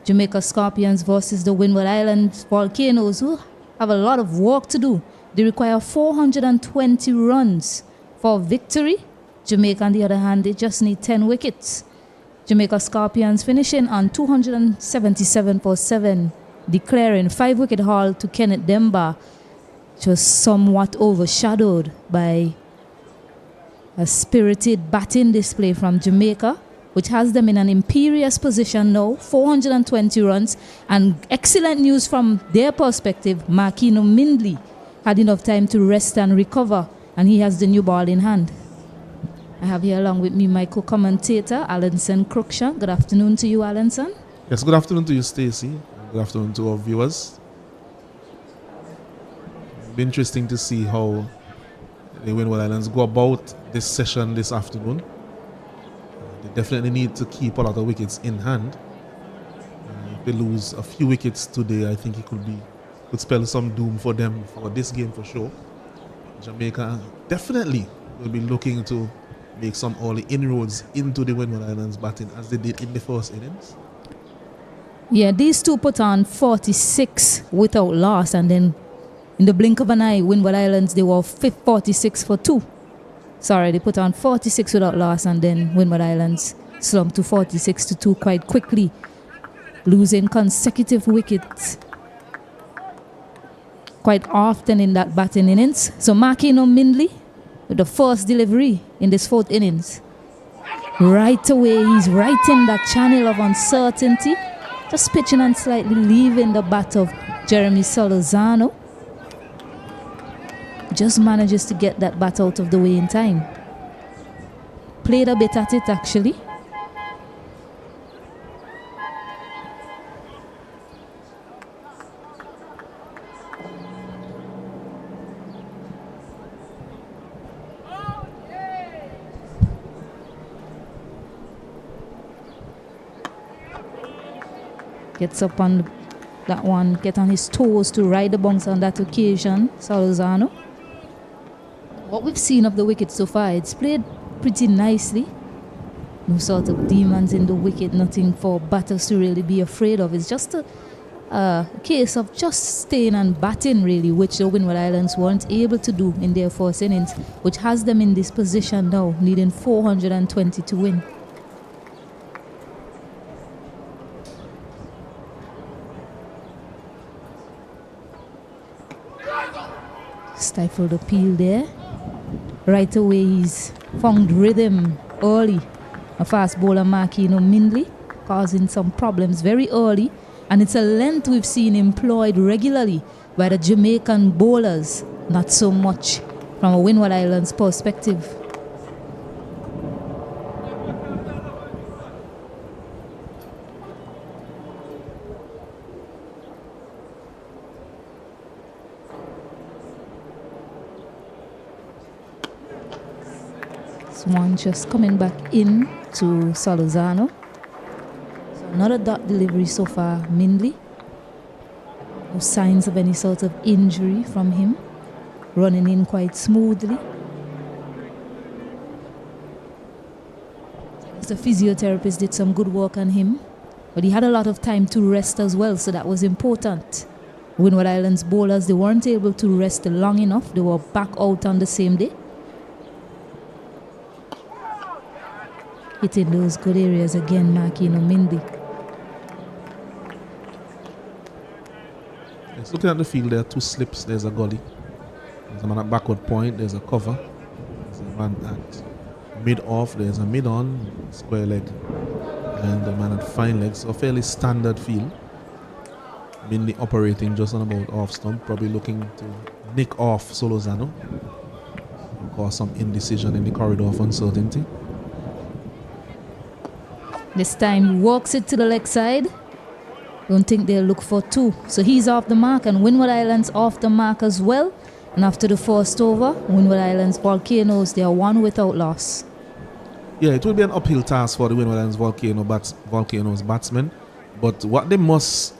Jamaica Scorpions versus the Windward Island Volcanoes, who have a lot of work to do. They require 420 runs for victory. Jamaica, on the other hand, they just need 10 wickets. Jamaica Scorpions finishing on 277 for 7, declaring 5-wicket haul to Kenneth Demba, which was somewhat overshadowed by a spirited batting display from Jamaica, which has them in an imperious position now, 420 runs. And excellent news from their perspective, Makino Mindley had enough time to rest and recover, and he has the new ball in hand. I have here along with me my co-commentator, Alanson Cruikshank. Good afternoon to you, Alanson. Yes, good afternoon to you, Stacey. Good afternoon to our viewers. It'll be interesting to see how the Windward Islands go about this session this afternoon. They definitely need to keep a lot of wickets in hand. If they lose a few wickets today, I think it could spell some doom for them for this game for sure. Jamaica definitely will be looking to make some early inroads into the Windward Islands batting as they did in the first innings. Yeah, these two put on 46 without loss, and then in the blink of an eye, Windward Islands, they were 46 for 2. Sorry, they put on 46 without loss, and then Windward Islands slumped to 46 to 2 quite quickly, losing consecutive wickets quite often in that batting innings. So Makino Mindley with the first delivery in this 4th innings. Right away, he's right in that channel of uncertainty, just pitching and slightly leaving the bat of Jeremy Solozano. Just manages to get that bat out of the way in time. Played a bit at it actually. Gets up on that one, get on his toes to ride the bounce on that occasion, Solozano. What we've seen of the wicket so far, it's played pretty nicely. No sort of demons in the wicket, nothing for batters to really be afraid of. It's just a case of just staying and batting really, which the Windward Islands weren't able to do in their first innings, which has them in this position now, needing 420 to win. Stifled appeal there. Right away, he's found rhythm early. A fast bowler, Makino Mindley, causing some problems very early. And it's a length we've seen employed regularly by the Jamaican bowlers, not so much from a Windward Islands perspective. One just coming back in to Solozano. So another dot delivery so far, Mindley. No signs of any sort of injury from him. Running in quite smoothly. The physiotherapist did some good work on him, but he had a lot of time to rest as well, so that was important. Windward Islands bowlers, they weren't able to rest long enough. They were back out on the same day. Hitting those good areas again, Makino Mindley. Yes, looking at the field, there are 2 slips. There's a gully. There's a man at backward point. There's a cover. There's a man at mid-off. There's a mid-on, square leg. And a man at fine leg. So a fairly standard field. Mindley operating just on about off stump. Probably looking to nick off Solozano. Cause some indecision in the corridor of uncertainty. This time he walks it to the leg side. Don't think they'll look for 2. So he's off the mark, and Windward Islands off the mark as well. And after the first over, Windward Islands Volcanoes, they are 1 without loss. Yeah, it will be an uphill task for the Windward Islands Volcanoes batsmen. But what they must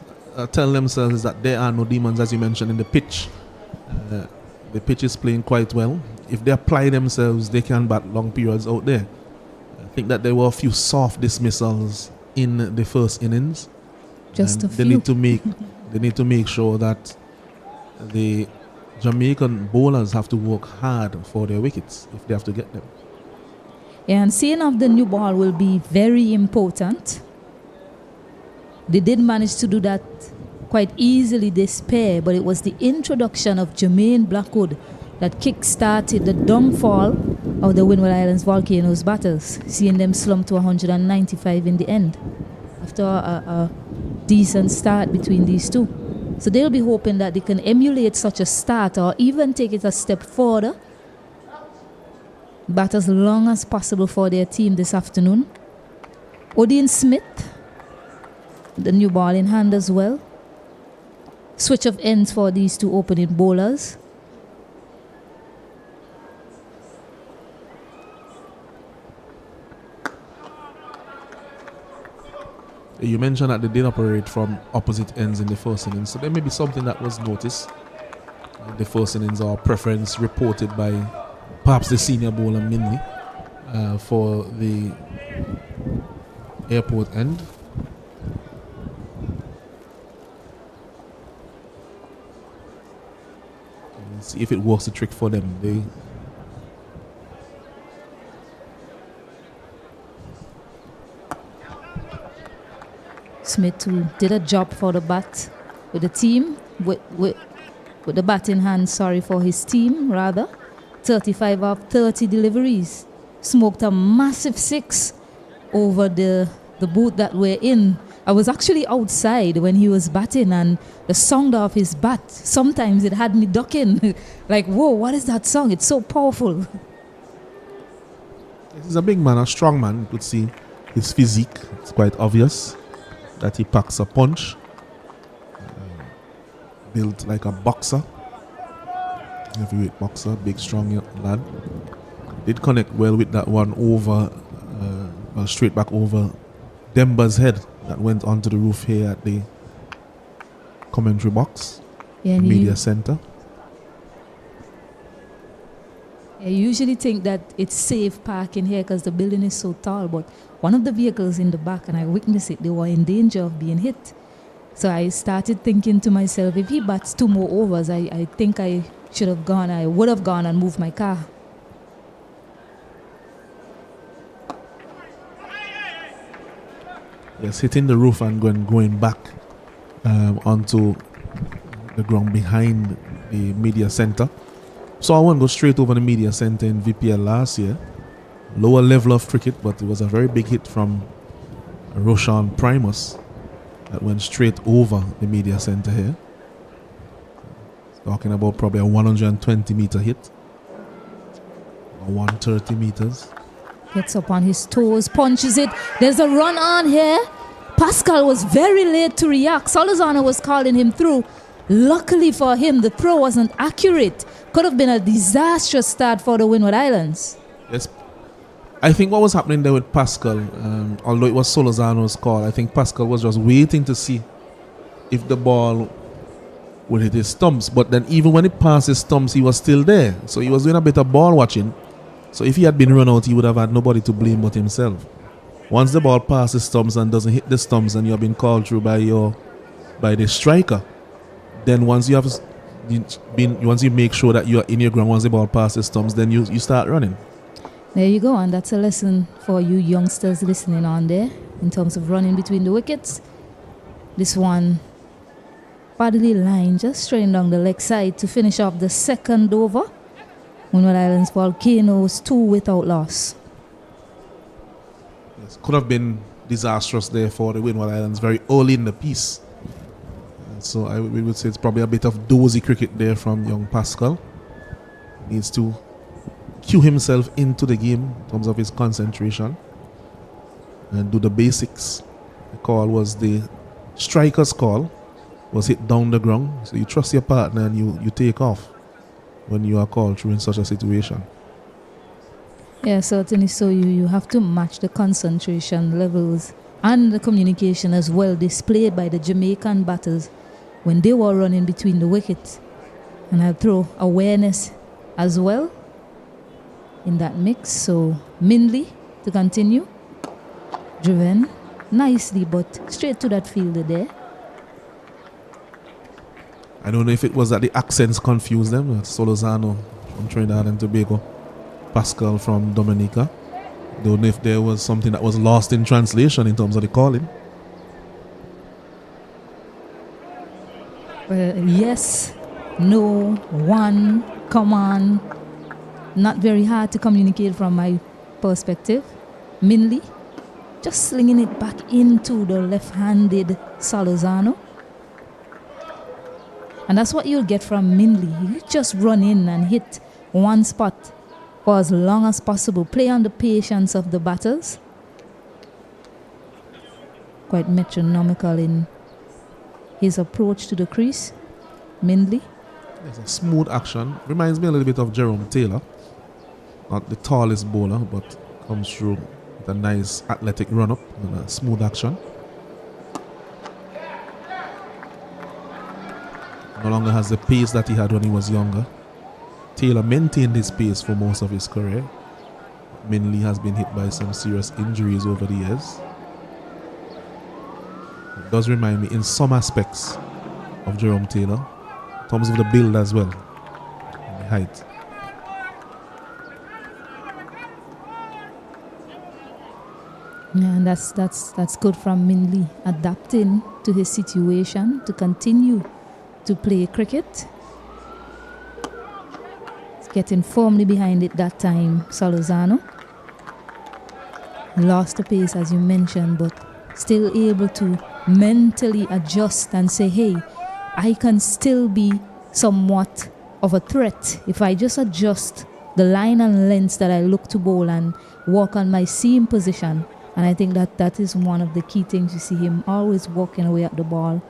tell themselves is that there are no demons, as you mentioned, in the pitch. The pitch is playing quite well. if they apply themselves, they can bat long periods out there. I think that there were a few soft dismissals in the first innings. Just a They few. they need to make sure that the Jamaican bowlers have to work hard for their wickets if they have to get them. Yeah, and seeing off the new ball will be very important. They did manage to do that quite easily this pair, but it was the introduction of Jermaine Blackwood that kick-started the downfall of the Windward Islands Volcanoes batters, seeing them slump to 195 in the end after a decent start between these two. So they'll be hoping that they can emulate such a start or even take it a step further, bat as long as possible for their team this afternoon. Odean Smith, the new ball in hand as well. Switch of ends for these two opening bowlers. You mentioned that they did operate from opposite ends in the first innings, so there may be something that was noticed. The first innings, or preference reported by perhaps the senior bowler Minley for the airport end. Let's see if it works the trick for them. Smith, who did a job for the bat with the team, with the bat in hand, for his team rather. 35 of 30 deliveries. Smoked a massive 6 over the booth that we're in. I was actually outside when he was batting, and the sound of his bat, sometimes it had me ducking. Like, whoa, what is that song? It's so powerful. He's a big man, a strong man. You could see his physique. It's quite obvious that he packs a punch. Built like a boxer. Heavyweight boxer, big strong lad. Did connect well with that one over, straight back over Demba's head that went onto the roof here at the commentary box, media center. I usually think that it's safe parking here because the building is so tall, but one of the vehicles in the back, and I witnessed it, they were in danger of being hit. So I started thinking to myself, if he bats 2 more overs, I think I would have gone and moved my car. Yes, hitting the roof and going back onto the ground behind the media center. So I want to go straight over the media center in VPL last year. Lower level of cricket, but it was a very big hit from Roshan Primus that went straight over the media center here. Talking about probably a 120-meter hit, or 130 meters. Gets up on his toes, punches it. There's a run on here. Pascal was very late to react. Solozano was calling him through. Luckily for him, the throw wasn't accurate. Could have been a disastrous start for the Windward Islands. Yes. I think what was happening there with Pascal, although it was Solozano's call, I think Pascal was just waiting to see if the ball would hit his stumps. But then even when it passed his stumps, he was still there. So he was doing a bit of ball watching. So if he had been run out, he would have had nobody to blame but himself. Once the ball passes stumps and doesn't hit the stumps and you have been called through by the striker, then once you make sure that you are in your ground, once the ball passes stumps, then you start running. There you go, and that's a lesson for you youngsters listening on there in terms of running between the wickets. This one, Padley line just straight down the leg side to finish off the second over. Windward Islands Volcanoes 2 without loss. Yes, could have been disastrous there for the Windward Islands very early in the piece. So we would say it's probably a bit of dozy cricket there from young Pascal. Needs to cue himself into the game in terms of his concentration and do the basics. The call was the striker's call, was hit down the ground. So you trust your partner and you take off when you are called through in such a situation. Yeah, certainly. So you have to match the concentration levels and the communication as well displayed by the Jamaican batters when they were running between the wickets. And I'll throw awareness as well in that mix. So Mindley to continue. Driven nicely, but straight to that fielder there. I don't know if it was that the accents confused them. Solozano from Trinidad and Tobago, Pascal from Dominica. Don't know if there was something that was lost in translation in terms of the calling. Yes, no, one, come on. Not very hard to communicate from my perspective. Mindley just slinging it back into the left-handed Salazano. And that's what you'll get from Mindley. You just run in and hit one spot for as long as possible. Play on the patience of the batters. Quite metronomical in his approach to the crease. Mindley. It's a smooth action. Reminds me a little bit of Jerome Taylor. Not the tallest bowler, but comes through with a nice athletic run-up and a smooth action. No longer has the pace that he had when he was younger. Taylor maintained his pace for most of his career. Mindley has been hit by some serious injuries over the years. It does remind me in some aspects of Jerome Taylor, in terms of the build as well, and the height. Yeah, and that's good from Mindley, adapting to his situation to continue to play cricket. He's getting firmly behind it that time, Salazano. Lost the pace as you mentioned, but still able to mentally adjust and say, hey, I can still be somewhat of a threat if I just adjust the line and length that I look to bowl and walk on my seam position. And I think that is one of the key things. You see him always walking away at the ball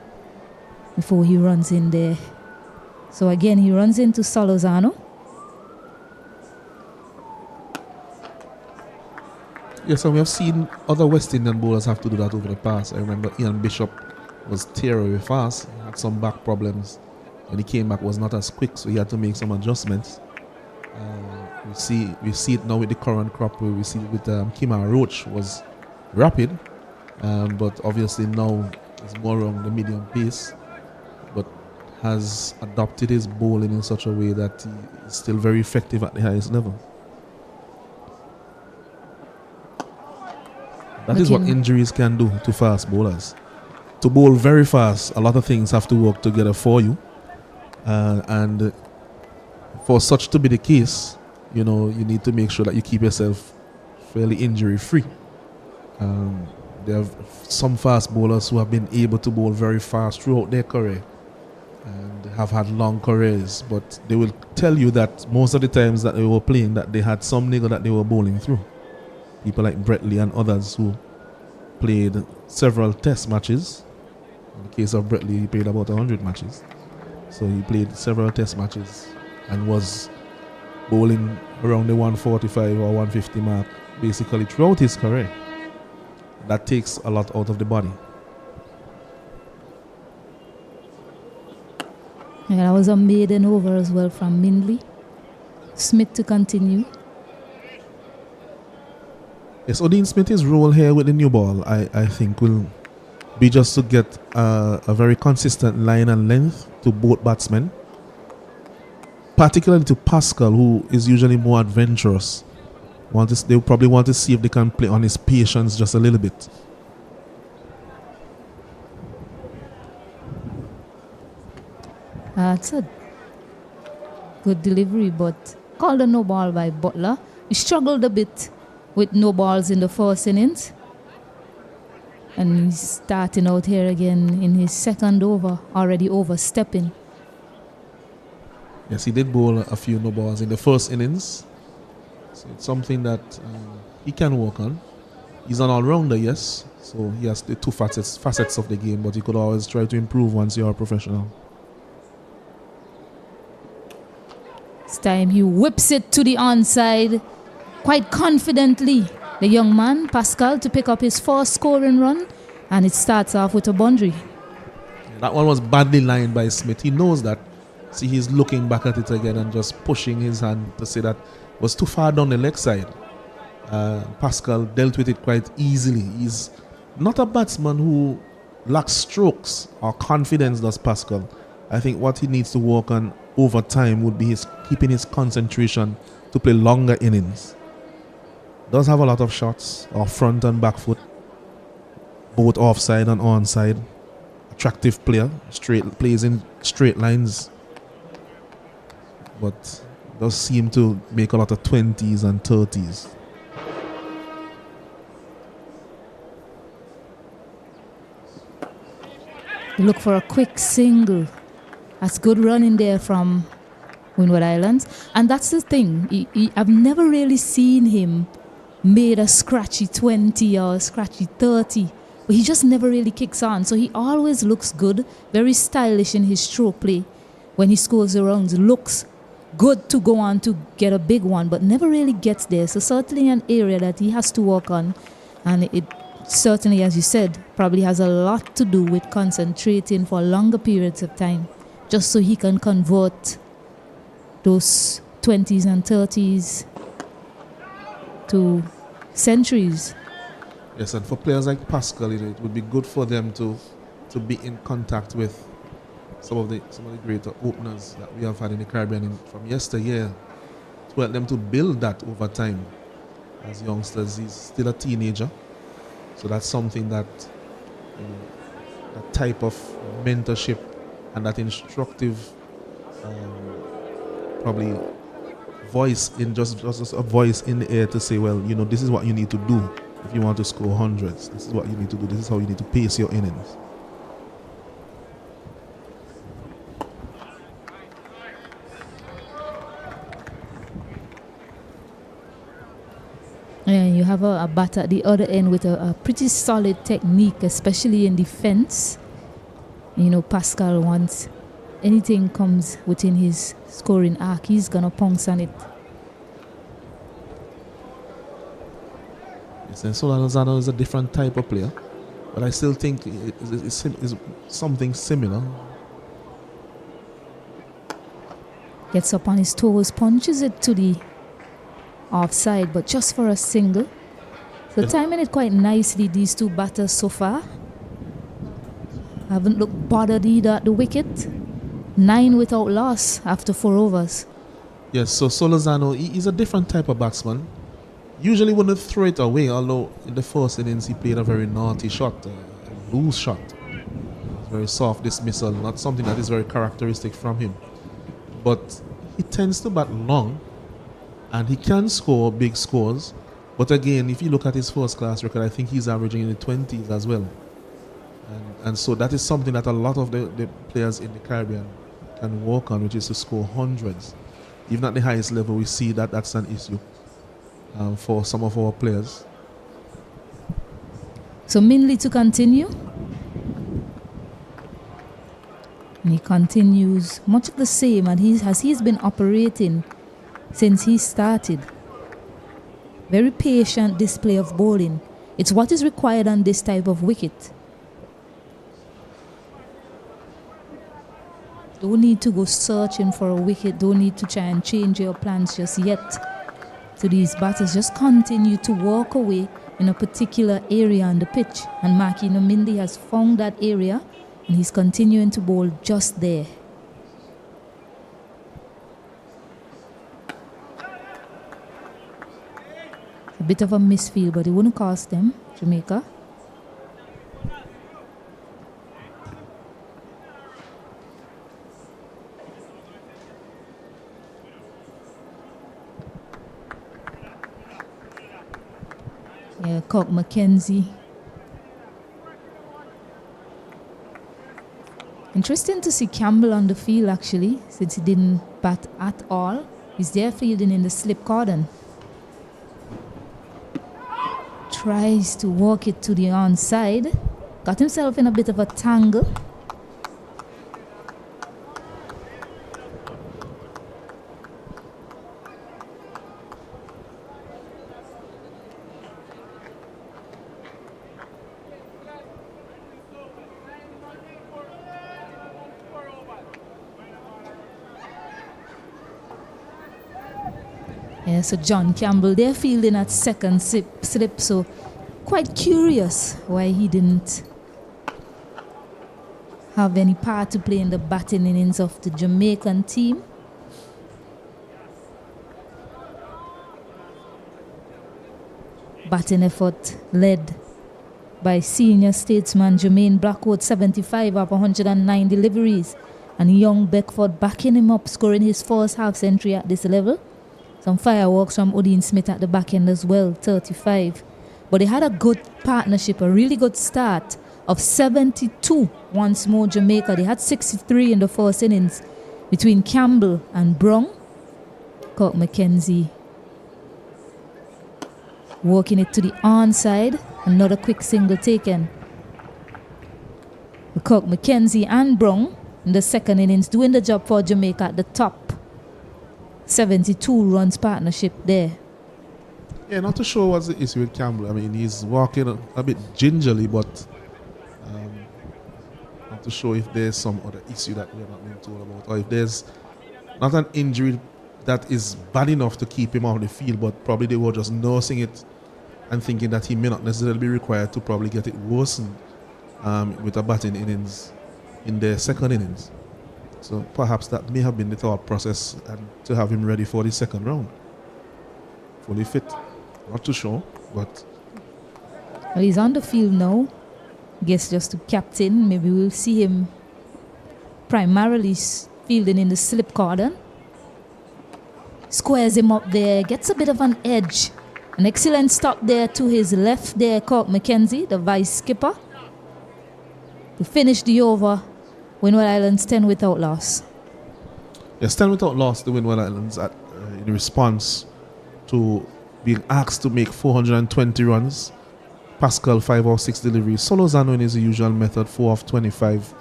before he runs in there. So again, he runs into Salazano. Yes, and we have seen other West Indian bowlers have to do that over the past. I remember Ian Bishop was terribly fast. He had some back problems. When he came back, was not as quick, so he had to make some adjustments. We see it now with the current crop. Where we see it with Kemar Roach was rapid, but obviously now it's more around the medium pace. But has adopted his bowling in such a way that he is still very effective at the highest level. That is what injuries can do to fast bowlers. To bowl very fast, a lot of things have to work together for you. And for such to be the case, you need to make sure that you keep yourself fairly injury-free. There are some fast bowlers who have been able to bowl very fast throughout their career and have had long careers, but they will tell you that most of the times that they were playing, that they had some nigger that they were bowling through. People like Brett Lee and others who played several test matches. In the case of Brett Lee, he played about 100 matches. So he played several test matches and was bowling around the 145 or 150 mark basically throughout his career. That takes a lot out of the body. Yeah, that was a maiden over as well from Mindley. Smith to continue. Yes, Odin Smith's role here with the new ball, I think, will be just to get a very consistent line and length to both batsmen, particularly to Pascal, who is usually more adventurous. They probably want to see if they can play on his patience just a little bit. That's a good delivery, but called a no ball by Butler. He struggled a bit with no balls in the first innings. And he's starting out here again in his second over, already overstepping. Yes, he did bowl a few no balls in the first innings. So it's something that he can work on. He's an all-rounder, yes. So he has the two facets of the game, but he could always try to improve once you're a professional. This time he whips it to the onside quite confidently. The young man, Pascal, to pick up his first scoring run, and it starts off with a boundary. That one was badly lined by Smith. He knows that. See, he's looking back at it again and just pushing his hand to say that was too far down the leg side. Pascal dealt with it quite easily. He's not a batsman who lacks strokes or confidence, does Pascal. I think what he needs to work on over time would be keeping his concentration to play longer innings. Does have a lot of shots, or front and back foot, both offside and onside. Attractive player, plays in straight lines, but does seem to make a lot of 20s and 30s. Look for a quick single. That's good running there from Windward Islands. And that's the thing. I've never really seen him made a scratchy 20 or a scratchy 30. But he just never really kicks on. So he always looks good. Very stylish in his stroke play. When he scores the runs, looks good to go on to get a big one. But never really gets there. So certainly an area that he has to work on. And it certainly, as you said, probably has a lot to do with concentrating for longer periods of time, just so he can convert those 20s and 30s to centuries. Yes, and for players like Pascal, it would be good for them to be in contact with some of the greater openers that we have had in the Caribbean from yesteryear, to help them to build that over time. As youngsters, he's still a teenager. So that's something that that type of mentorship and that instructive probably voice, in just a voice in the air to say, well, this is what you need to do if you want to score hundreds. This is what you need to do. This is how you need to pace your innings. And you have a batter at the other end with a pretty solid technique, especially in defense. Pascal, once anything comes within his scoring arc, he's going to pounce on it. Yes, and Solano is a different type of player, but I still think it's something similar. Gets up on his toes, punches it to the offside, but just for a single. So timing it quite nicely, these two batters so far. Haven't looked bothered either at the wicket. 9 without loss after 4 overs. Yes, so Solozano, he's a different type of batsman. Usually wouldn't throw it away, although in the first innings he played a very naughty shot, a loose shot. Very soft dismissal, not something that is very characteristic from him. But he tends to bat long, and he can score big scores. But again, if you look at his first class record, I think he's averaging in the 20s as well. And so that is something that a lot of the players in the Caribbean can work on, which is to score hundreds. Even at the highest level, we see that that's an issue for some of our players. So Minley to continue. And he continues much of the same, and he's been operating since he started. Very patient display of bowling. It's what is required on this type of wicket. Don't need to go searching for a wicket. Don't need to try and change your plans just yet. To these batters, just continue to walk away in a particular area on the pitch. And Maki Nomindi has found that area, and he's continuing to bowl just there. A bit of a misfield, but it wouldn't cost them, Jamaica. Yeah, Cock Mackenzie. Interesting to see Campbell on the field, actually, since he didn't bat at all. He's there fielding in the slip cordon. Tries to walk it to the onside. Got himself in a bit of a tangle. Yeah, so John Campbell, they're fielding at second slip, so quite curious why he didn't have any part to play in the batting innings of the Jamaican team. Batting effort led by senior statesman Jermaine Blackwood, 75 of 109 deliveries, and young Beckford backing him up, scoring his first half century at this level. Some fireworks from Odin Smith at the back end as well, 35. But they had a good partnership, a really good start of 72 once more Jamaica. They had 63 in the first innings between Campbell and Brong. Kirk McKenzie working it to the onside. Another quick single taken. Kirk McKenzie and Brong in the second innings doing the job for Jamaica at the top. 72 runs partnership there. Yeah, not too sure what's the issue with Campbell. I mean, he's walking a bit gingerly, but not too sure if there's some other issue that we're not being told about, or if there's not an injury that is bad enough to keep him off the field, but probably they were just nursing it and thinking that he may not necessarily be required to probably get it worsened with a batting innings in the second innings. So perhaps that may have been the thought process, and to have him ready for the second round. Fully fit. Not too sure, but... Well, he's on the field now. Guess just to captain. Maybe we'll see him primarily fielding in the slip cordon. Squares him up there. Gets a bit of an edge. An excellent stop there to his left there, Kirk McKenzie, the vice skipper. To finish the over, Windward Islands 10 without loss. Yes, 10 without loss, the Windward Islands in response to being asked to make 420 runs. Pascal 5 of 6 deliveries. Solozano in his usual method, 4 of 25.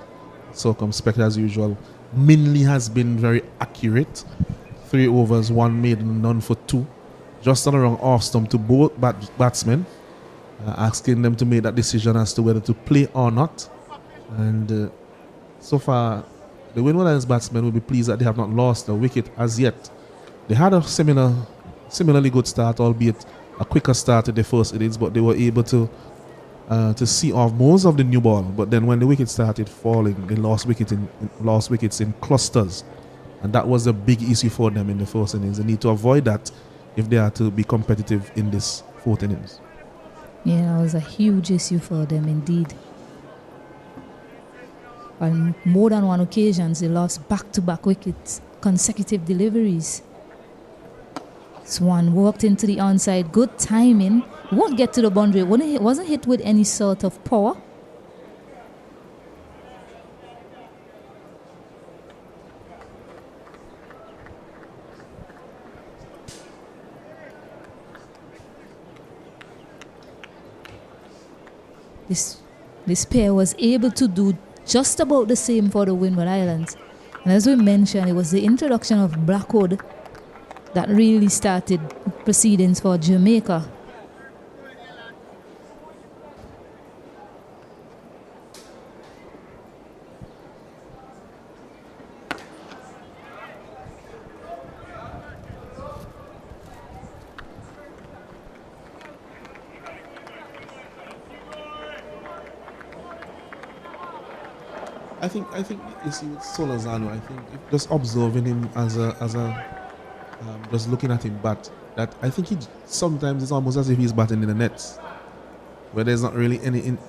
Circumspect as usual. Minley has been very accurate. 3 overs, 1 maiden, none for 2. Just on the wrong off stump to both batsmen, asking them to make that decision as to whether to play or not. And so far, the Windward Islands batsmen will be pleased that they have not lost a wicket as yet. They had a similarly good start, albeit a quicker start in the first innings, but they were able to see off most of the new ball. But then when the wicket started falling, they lost wickets in clusters, and that was a big issue for them in the first innings. They need to avoid that if they are to be competitive in this fourth innings. Yeah, it was a huge issue for them indeed. On more than one occasions, they lost back-to-back wickets, consecutive deliveries. Swan walked into the onside, good timing. It won't get to the boundary. It wasn't hit with any sort of power. This pair was able to do just about the same for the Windward Islands. And as we mentioned, it was the introduction of Blackwood that really started proceedings for Jamaica. I think you see with Solozano, I think just observing him as a just looking at him bat, that I think he sometimes it's almost as if he's batting in the nets, where there's not really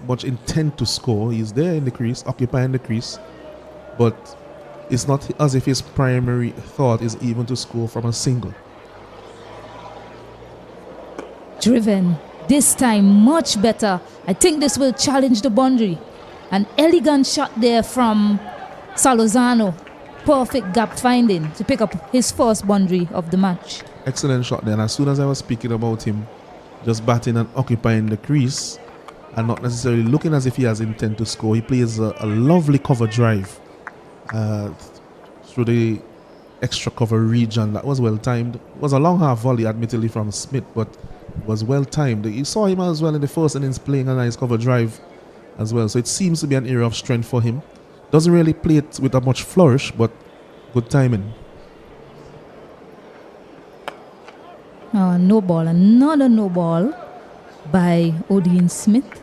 much intent to score. He's there in the crease, occupying the crease, but it's not as if his primary thought is even to score from a single. Driven, this time much better. I think this will challenge the boundary. An elegant shot there from Solozano. Perfect gap finding to pick up his first boundary of the match. Excellent shot there. And as soon as I was speaking about him just batting and occupying the crease and not necessarily looking as if he has intent to score, he plays a lovely cover drive through the extra cover region. That was well timed. It was a long half volley, admittedly, from Smith, but it was well timed. You saw him as well in the first innings playing a nice cover drive as well. So it seems to be an area of strength for him. Doesn't really play it with a much flourish, but good timing. No ball, another no ball by Odin Smith.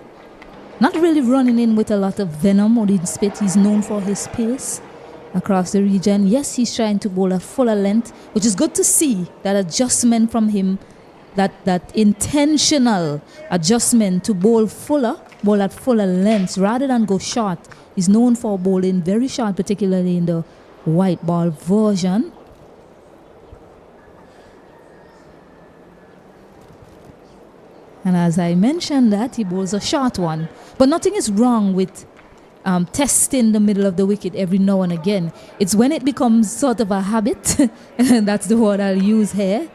Not really running in with a lot of venom. Odin Smith, he's known for his pace across the region. Yes, he's trying to bowl a fuller length, which is good to see that adjustment from him, that intentional adjustment to bowl at fuller lengths rather than go short. He's known for bowling very short, particularly in the white ball version. And as I mentioned that, he bowls a short one. But nothing is wrong with testing the middle of the wicket every now and again. It's when it becomes sort of a habit, and that's the word I'll use here,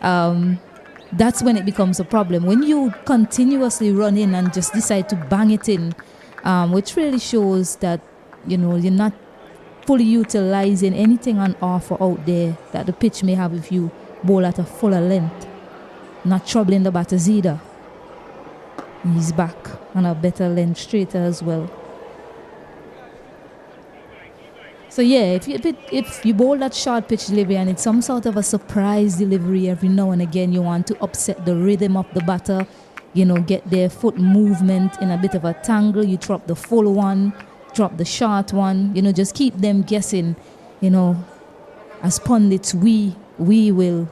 that's when it becomes a problem. When you continuously run in and just decide to bang it in, which really shows that, you're not fully utilizing anything on offer out there that the pitch may have if you bowl at a fuller length. Not troubling the batters either. He's back on a better length straighter as well. So yeah, if you bowl that short pitch delivery and it's some sort of a surprise delivery every now and again, you want to upset the rhythm of the batter, get their foot movement in a bit of a tangle, you drop the full one, drop the short one, just keep them guessing, as pundits, we will.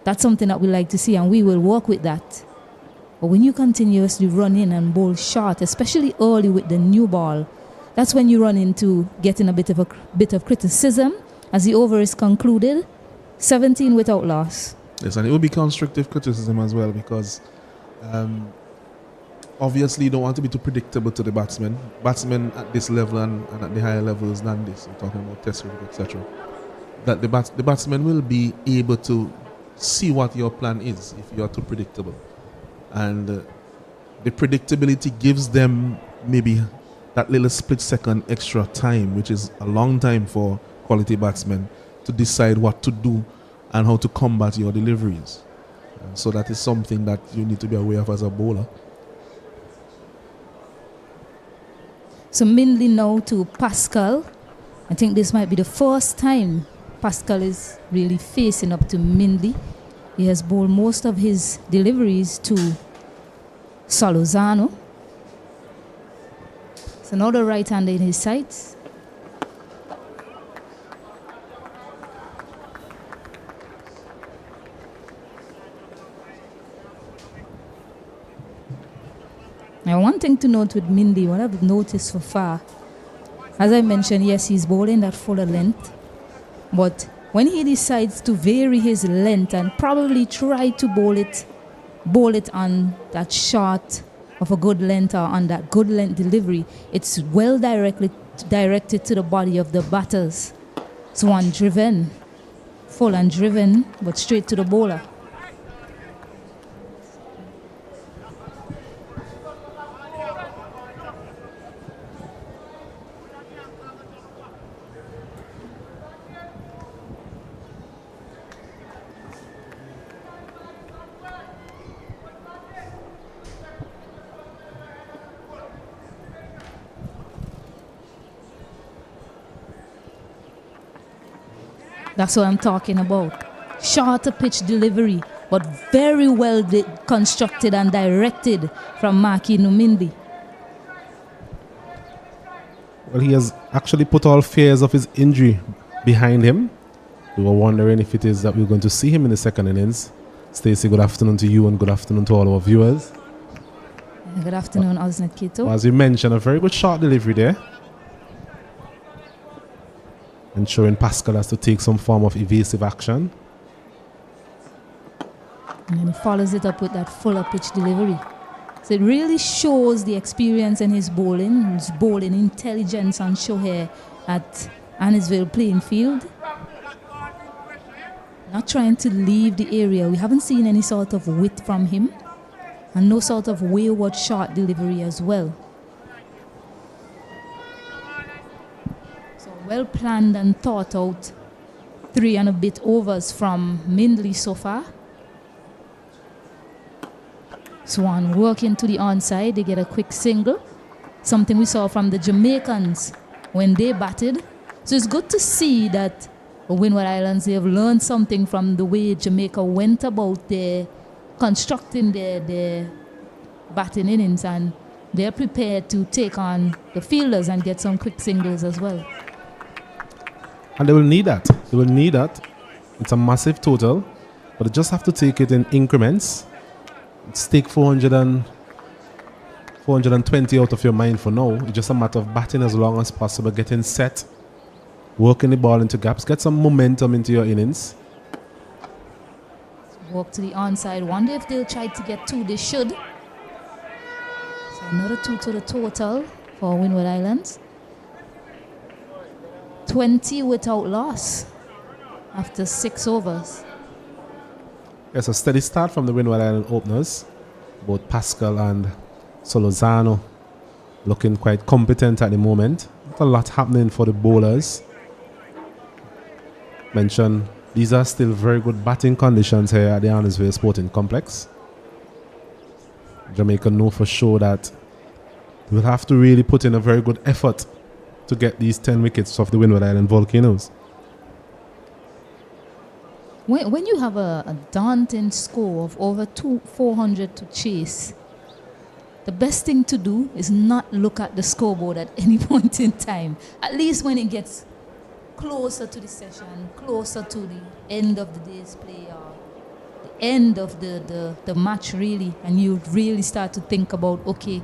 That's something that we like to see, and we will work with that. But when you continuously run in and bowl short, especially early with the new ball, that's when you run into getting a bit of criticism as the over is concluded. 17 without loss. Yes, and it will be constructive criticism as well, because obviously you don't want to be too predictable to the batsmen. Batsmen at this level and at the higher levels than this, I'm talking about test cricket, etc. That the batsmen will be able to see what your plan is if you are too predictable. And the predictability gives them maybe that little split second extra time, which is a long time for quality batsmen to decide what to do and how to combat your deliveries. So that is something that you need to be aware of as a bowler. So Mindley now to Pascal. I think this might be the first time Pascal is really facing up to Mindley. He has bowled most of his deliveries to Solozano. So now the right-hander in his sights. Now, one thing to note with Mindley, what I've noticed so far, as I mentioned, yes, he's bowling that fuller length, but when he decides to vary his length and probably try to bowl it on that short of a good length or on that good length delivery, it's well directed to the body of the batters. It's one driven, full and driven, but straight to the bowler. That's what I'm talking about. Shorter pitch delivery, but very well constructed and directed from Maki Numindi. Well, he has actually put all fears of his injury behind him. We were wondering if it is that we're going to see him in the second innings. Stacey, good afternoon to you and good afternoon to all our viewers. Good afternoon, Osnet Kito. As you mentioned, a very good short delivery there. Ensuring Pascal has to take some form of evasive action. And then he follows it up with that fuller pitch delivery. So it really shows the experience in his bowling intelligence on show here at Annisville playing field. Not trying to leave the area. We haven't seen any sort of width from him. And no sort of wayward short delivery as well. Well planned and thought out 3 and a bit overs from Mindley so far. Swan working to the onside, they get a quick single. Something we saw from the Jamaicans when they batted. So it's good to see that Windward Islands, they have learned something from the way Jamaica went about their constructing their batting innings, and they're prepared to take on the fielders and get some quick singles as well. And they will need that. They will need that. It's a massive total, but they just have to take it in increments. Take 420 out of your mind for now. It's just a matter of batting as long as possible, getting set, working the ball into gaps, get some momentum into your innings. Walk to the onside. Wonder if they'll try to get 2. They should. So another 2 to the total for Windward Islands. 20 without loss after 6 overs. It's a steady start from the Windward Island openers. Both Pascal and Solozano looking quite competent at the moment. Not a lot happening for the bowlers. Mention these are still very good batting conditions here at the Arnisville Sporting Complex. Jamaica know for sure that they will have to really put in a very good effort to get these 10 wickets off the Windward Island Volcanoes. When you have a daunting score of over 400 to chase, the best thing to do is not look at the scoreboard at any point in time. At least when it gets closer to the session, closer to the end of the day's play, or the end of the match really, and you really start to think about, okay,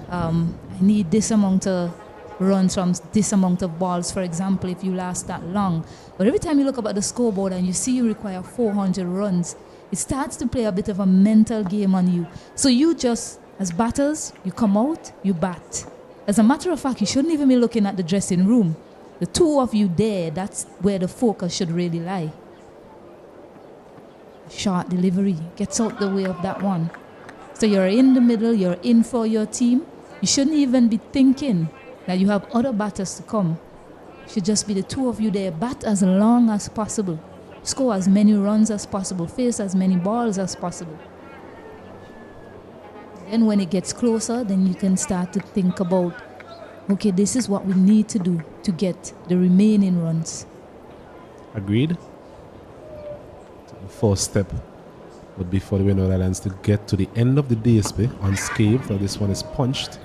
I need this amount of runs from this amount of balls, for example, if you last that long. But every time you look up at the scoreboard and you see you require 400 runs, it starts to play a bit of a mental game on you. So you just, as batters, you come out, you bat. As a matter of fact, you shouldn't even be looking at the dressing room. The 2 of you there, that's where the focus should really lie. Short delivery gets out the way of that one. So you're in the middle, you're in for your team. You shouldn't even be thinking that you have other batters to come. It should just be the 2 of you there. Bat as long as possible. Score as many runs as possible. Face as many balls as possible. Then when it gets closer, then you can start to think about, okay, this is what we need to do to get the remaining runs. Agreed. So the first step would be for the Windward Islands to get to the end of the DSP unscathed. So this one is punched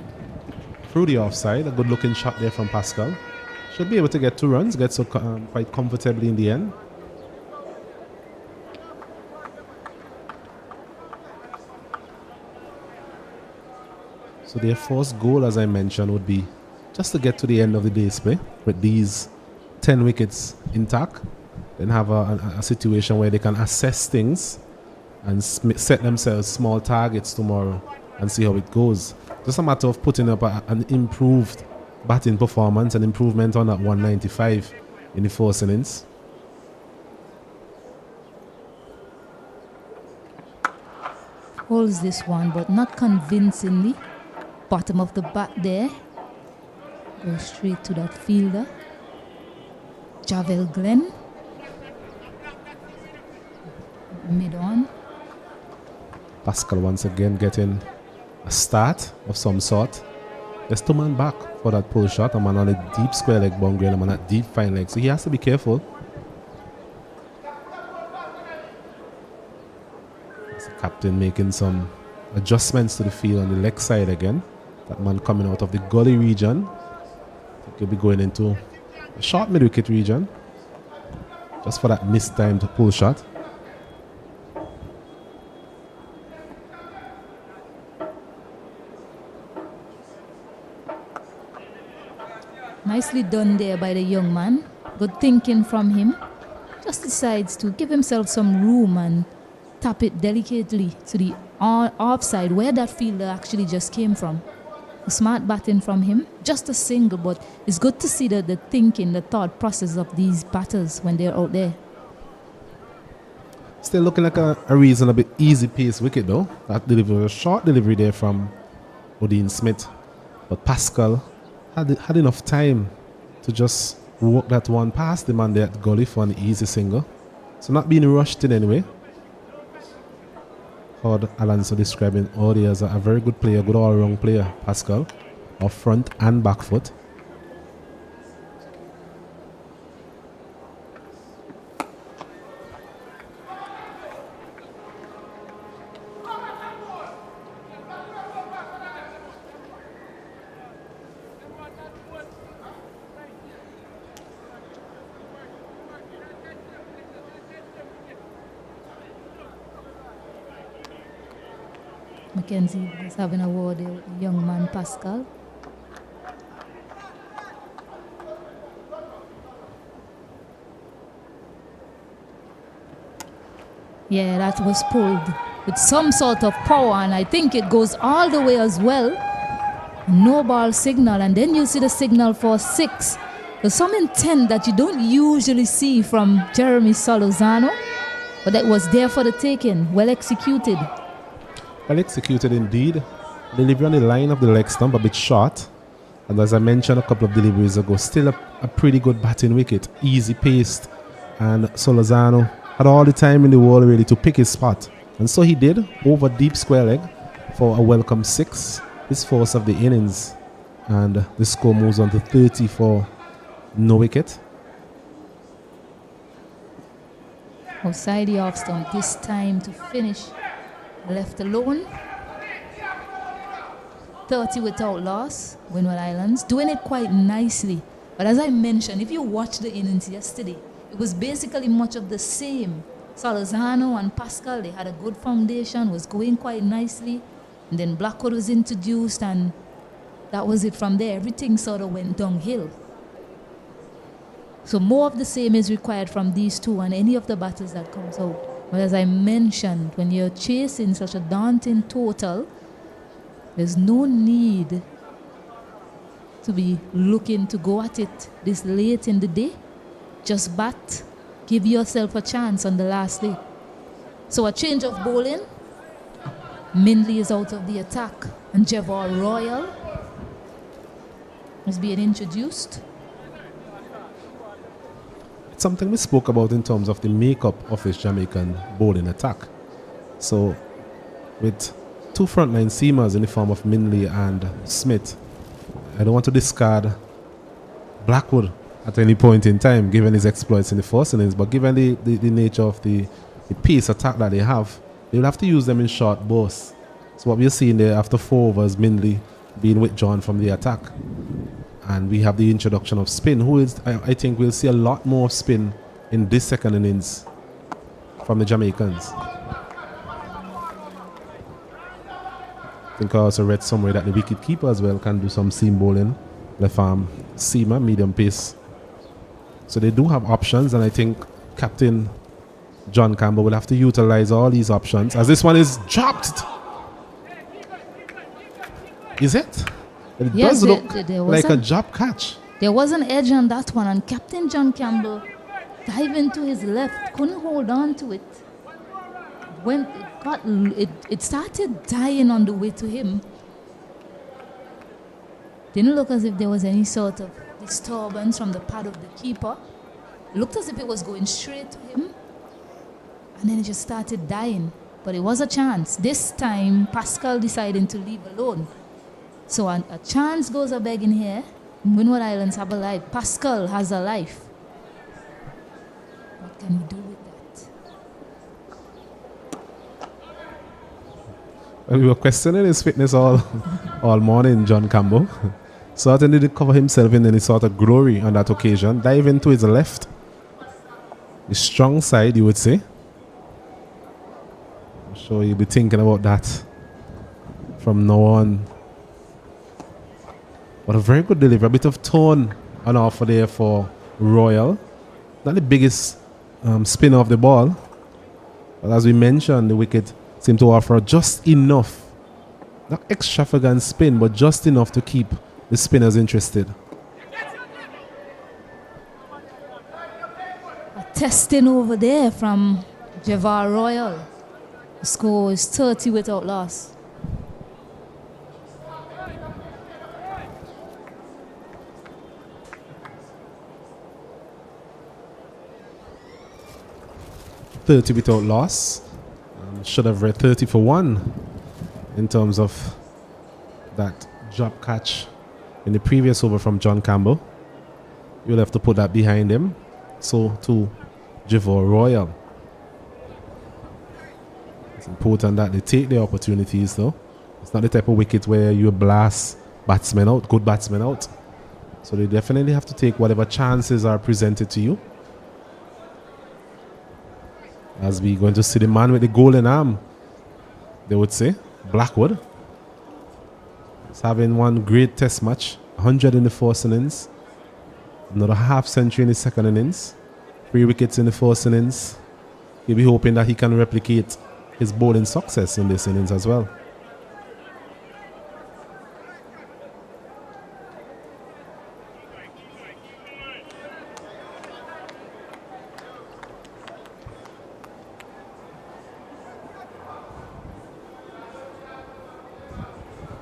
through the offside. A good looking shot there from Pascal. Should be able to get 2 runs, get so quite comfortably in the end. So their first goal, as I mentioned, would be just to get to the end of the day's play with these 10 wickets intact, then have a situation where they can assess things and set themselves small targets tomorrow and see how it goes. Just a matter of putting up an improved batting performance, an improvement on that 195 in the first innings. Holds this one, but not convincingly. Bottom of the bat there. Goes straight to that fielder. Javel Glenn. Mid on. Pascal once again getting a start of some sort. There's 2 man back for that pull shot. A man on a deep square leg boundary and a man at deep fine leg. So he has to be careful. That's the captain making some adjustments to the field on the leg side again. That man coming out of the gully region. I think he'll be going into the short mid wicket region. Just for that mistimed pull shot. Nicely done there by the young man. Good thinking from him. Just decides to give himself some room and tap it delicately to the offside where that fielder actually just came from. A smart batting from him. Just a single, but it's good to see the thinking, the thought process of these batters when they're out there. Still looking like a reasonably easy pace wicket though. That delivery, a short delivery there from Odin Smith. But Pascal had enough time to just walk that one past the man there at gully for an easy single. So not being rushed in anyway. Heard Alonso describing Odi as a very good player, good all-round player, Pascal, off front and back foot. Mackenzie was having a word there with the young man Pascal. Yeah, that was pulled with some sort of power, and I think it goes all the way as well. No ball signal, and then you see the signal for 6. There's some intent that you don't usually see from Jeremy Solozano, but that was there for the taking. Well executed. Well executed indeed. Delivery on the line of the leg stump, a bit short. And as I mentioned a couple of deliveries ago, still a pretty good batting wicket. Easy paced. And Solozano had all the time in the world really to pick his spot. And so he did, over deep square leg for a welcome 6. His first of the innings. And the score moves on to 30 for no wicket. Outside the off stump this time to finish. Left alone. 30 without loss. Windward Islands doing it quite nicely. But as I mentioned, if you watched the innings yesterday, it was basically much of the same. Solozano and Pascal, they had a good foundation, was going quite nicely. And then Blackwood was introduced, and that was it from there. Everything sort of went downhill. So more of the same is required from these two and any of the batters that comes out. But as I mentioned, when you're chasing such a daunting total, there's no need to be looking to go at it this late in the day. Just bat, give yourself a chance on the last day. So a change of bowling. Mindley is out of the attack, and Jevor Royal is being introduced. It's something we spoke about in terms of the makeup of his Jamaican bowling attack. So with two frontline seamers in the form of Mindley and Smith, I don't want to discard Blackwood at any point in time, given his exploits in the first innings, but given the nature of the pace attack that they have, they'll have to use them in short bursts. So what we're seeing there after 4 overs, Mindley being withdrawn from the attack. And we have the introduction of spin, who is, I think we'll see a lot more spin in this second innings from the Jamaicans. I think I also read somewhere that the wicket keeper as well can do some seam bowling, left arm seamer, medium pace. So they do have options, and I think Captain John Campbell will have to utilize all these options, as this one is dropped. Is it? It Yes, does look there was like a drop catch. There was an edge on that one, and Captain John Campbell diving to his left, couldn't hold on to it. When it started dying on the way to him. Didn't look as if there was any sort of disturbance from the part of the keeper. It looked as if it was going straight to him, and then it just started dying. But it was a chance. This time, Pascal deciding to leave alone. So a chance goes a begging here. Windward Islands have a life. Pascal has a life. What can he do with that? Well, we were questioning his fitness all morning, John Campbell. Certainly did cover himself in any sort of glory on that occasion. Diving to his left. The strong side, you would say. I'm sure you'll be thinking about that from now on. But a very good delivery. A bit of tone on offer there for Royal. Not the biggest spinner of the ball. But as we mentioned, the wicket seemed to offer just enough. Not extravagant spin, but just enough to keep the spinners interested. A testing over there from Jevor Royal. The score is 30 without loss. Without loss. Should have read 30 for 1 in terms of that drop catch in the previous over from John Campbell. You'll have to put that behind him. So to Jevor Royal. It's important that they take their opportunities though. It's not the type of wicket where you blast batsmen out, good batsmen out. So they definitely have to take whatever chances are presented to you. As we're going to see the man with the golden arm, they would say, Blackwood is having one great test match, 100 in the first innings, another half century in the second innings, 3 wickets in the first innings. He'll be hoping that he can replicate his bowling success in this innings as well.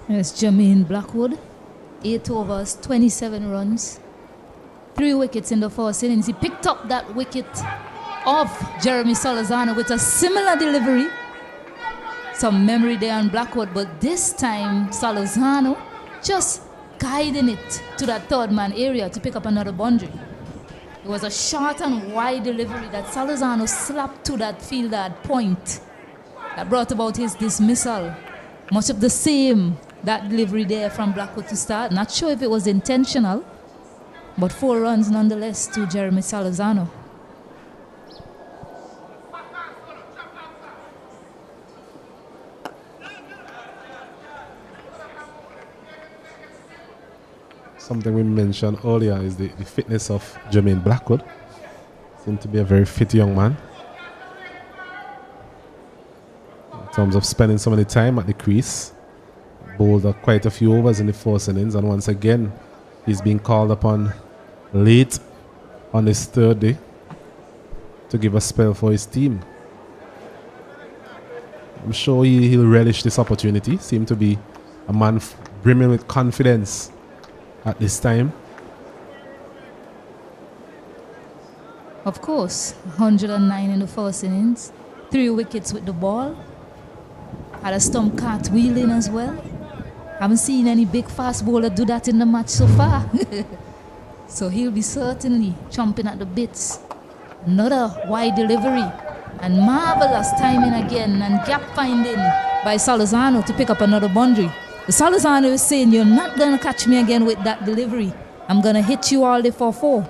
There's Jermaine Blackwood, 8 overs, 27 runs, 3 wickets in the first innings. He picked up that wicket of Jeremy Salazano with a similar delivery. Some memory there on Blackwood, but this time Salazano just guiding it to that third man area to pick up another boundary. It was a short and wide delivery that Salazano slapped to that fielder at point that brought about his dismissal. Much of the same, that delivery there from Blackwood to start. Not sure if it was intentional, but 4 runs nonetheless to Jeremy Salazano. Something we mentioned earlier is the fitness of Jermaine Blackwood. Seems to be a very fit young man. In terms of spending so many time at the crease, bowled quite a few overs in the first innings, and once again he's being called upon late on his third day to give a spell for his team. I'm sure he'll relish this opportunity. Seems to be a man brimming with confidence at this time. Of course, 109 in the first innings, 3 wickets with the ball. Had a stump cartwheeling as well. Haven't seen any big fast bowler do that in the match so far. So he'll be certainly chomping at the bits. Another wide delivery and marvelous timing again and gap finding by Salazano to pick up another boundary. The Salazano is saying, you're not going to catch me again with that delivery. I'm going to hit you all day for 4.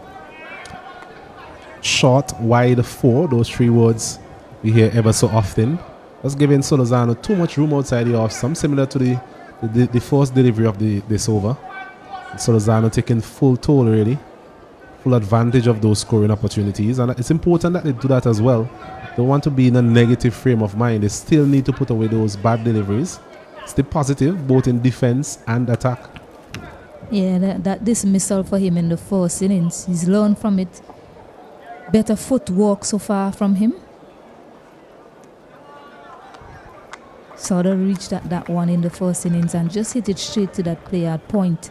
Short, wide, 4, those 3 words we hear ever so often. That's giving Salazano too much room outside the off stump, similar to the first delivery of this over. Salazano taking full toll, really, full advantage of those scoring opportunities, and it's important that they do that as well. They want to be in a negative frame of mind. They still need to put away those bad deliveries. Stay positive, both in defense and attack. Yeah, that dismissal for him in the first innings, he's learned from it. Better footwork so far from him. Sort of reached that one in the first innings and just hit it straight to that player at point.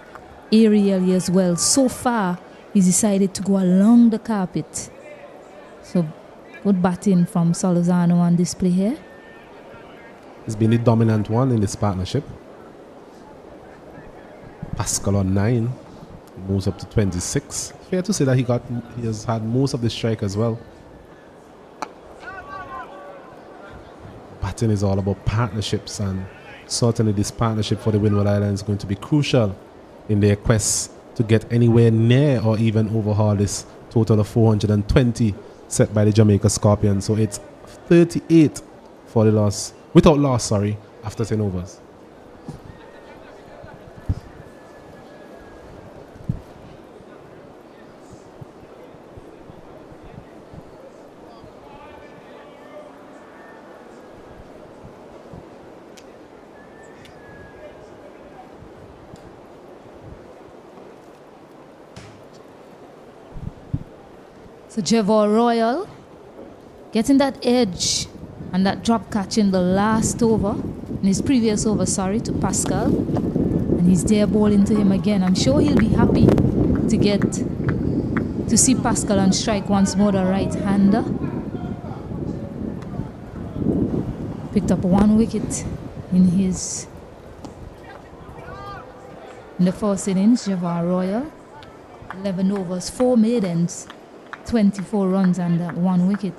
Aerially as well. So far, he's decided to go along the carpet. So, good batting from Salazano on display here. He's been the dominant one in this partnership. Pascal on 9, moves up to 26. Fair to say that he has had most of the strike as well. Batting is all about partnerships, and certainly this partnership for the Windward Islands is going to be crucial in their quest to get anywhere near or even overhaul this total of 420 set by the Jamaica Scorpions. So it's 38 for the loss, without loss, after 10 overs. So Jevor Royal getting that edge and that drop catch in the last over, in his previous over, to Pascal. And he's there bowling to him again. I'm sure he'll be happy to get to see Pascal on strike once more, the right-hander. Picked up 1 wicket in the first innings, Jevor Royal. 11 overs, 4 maidens. 24 runs and 1 wicket.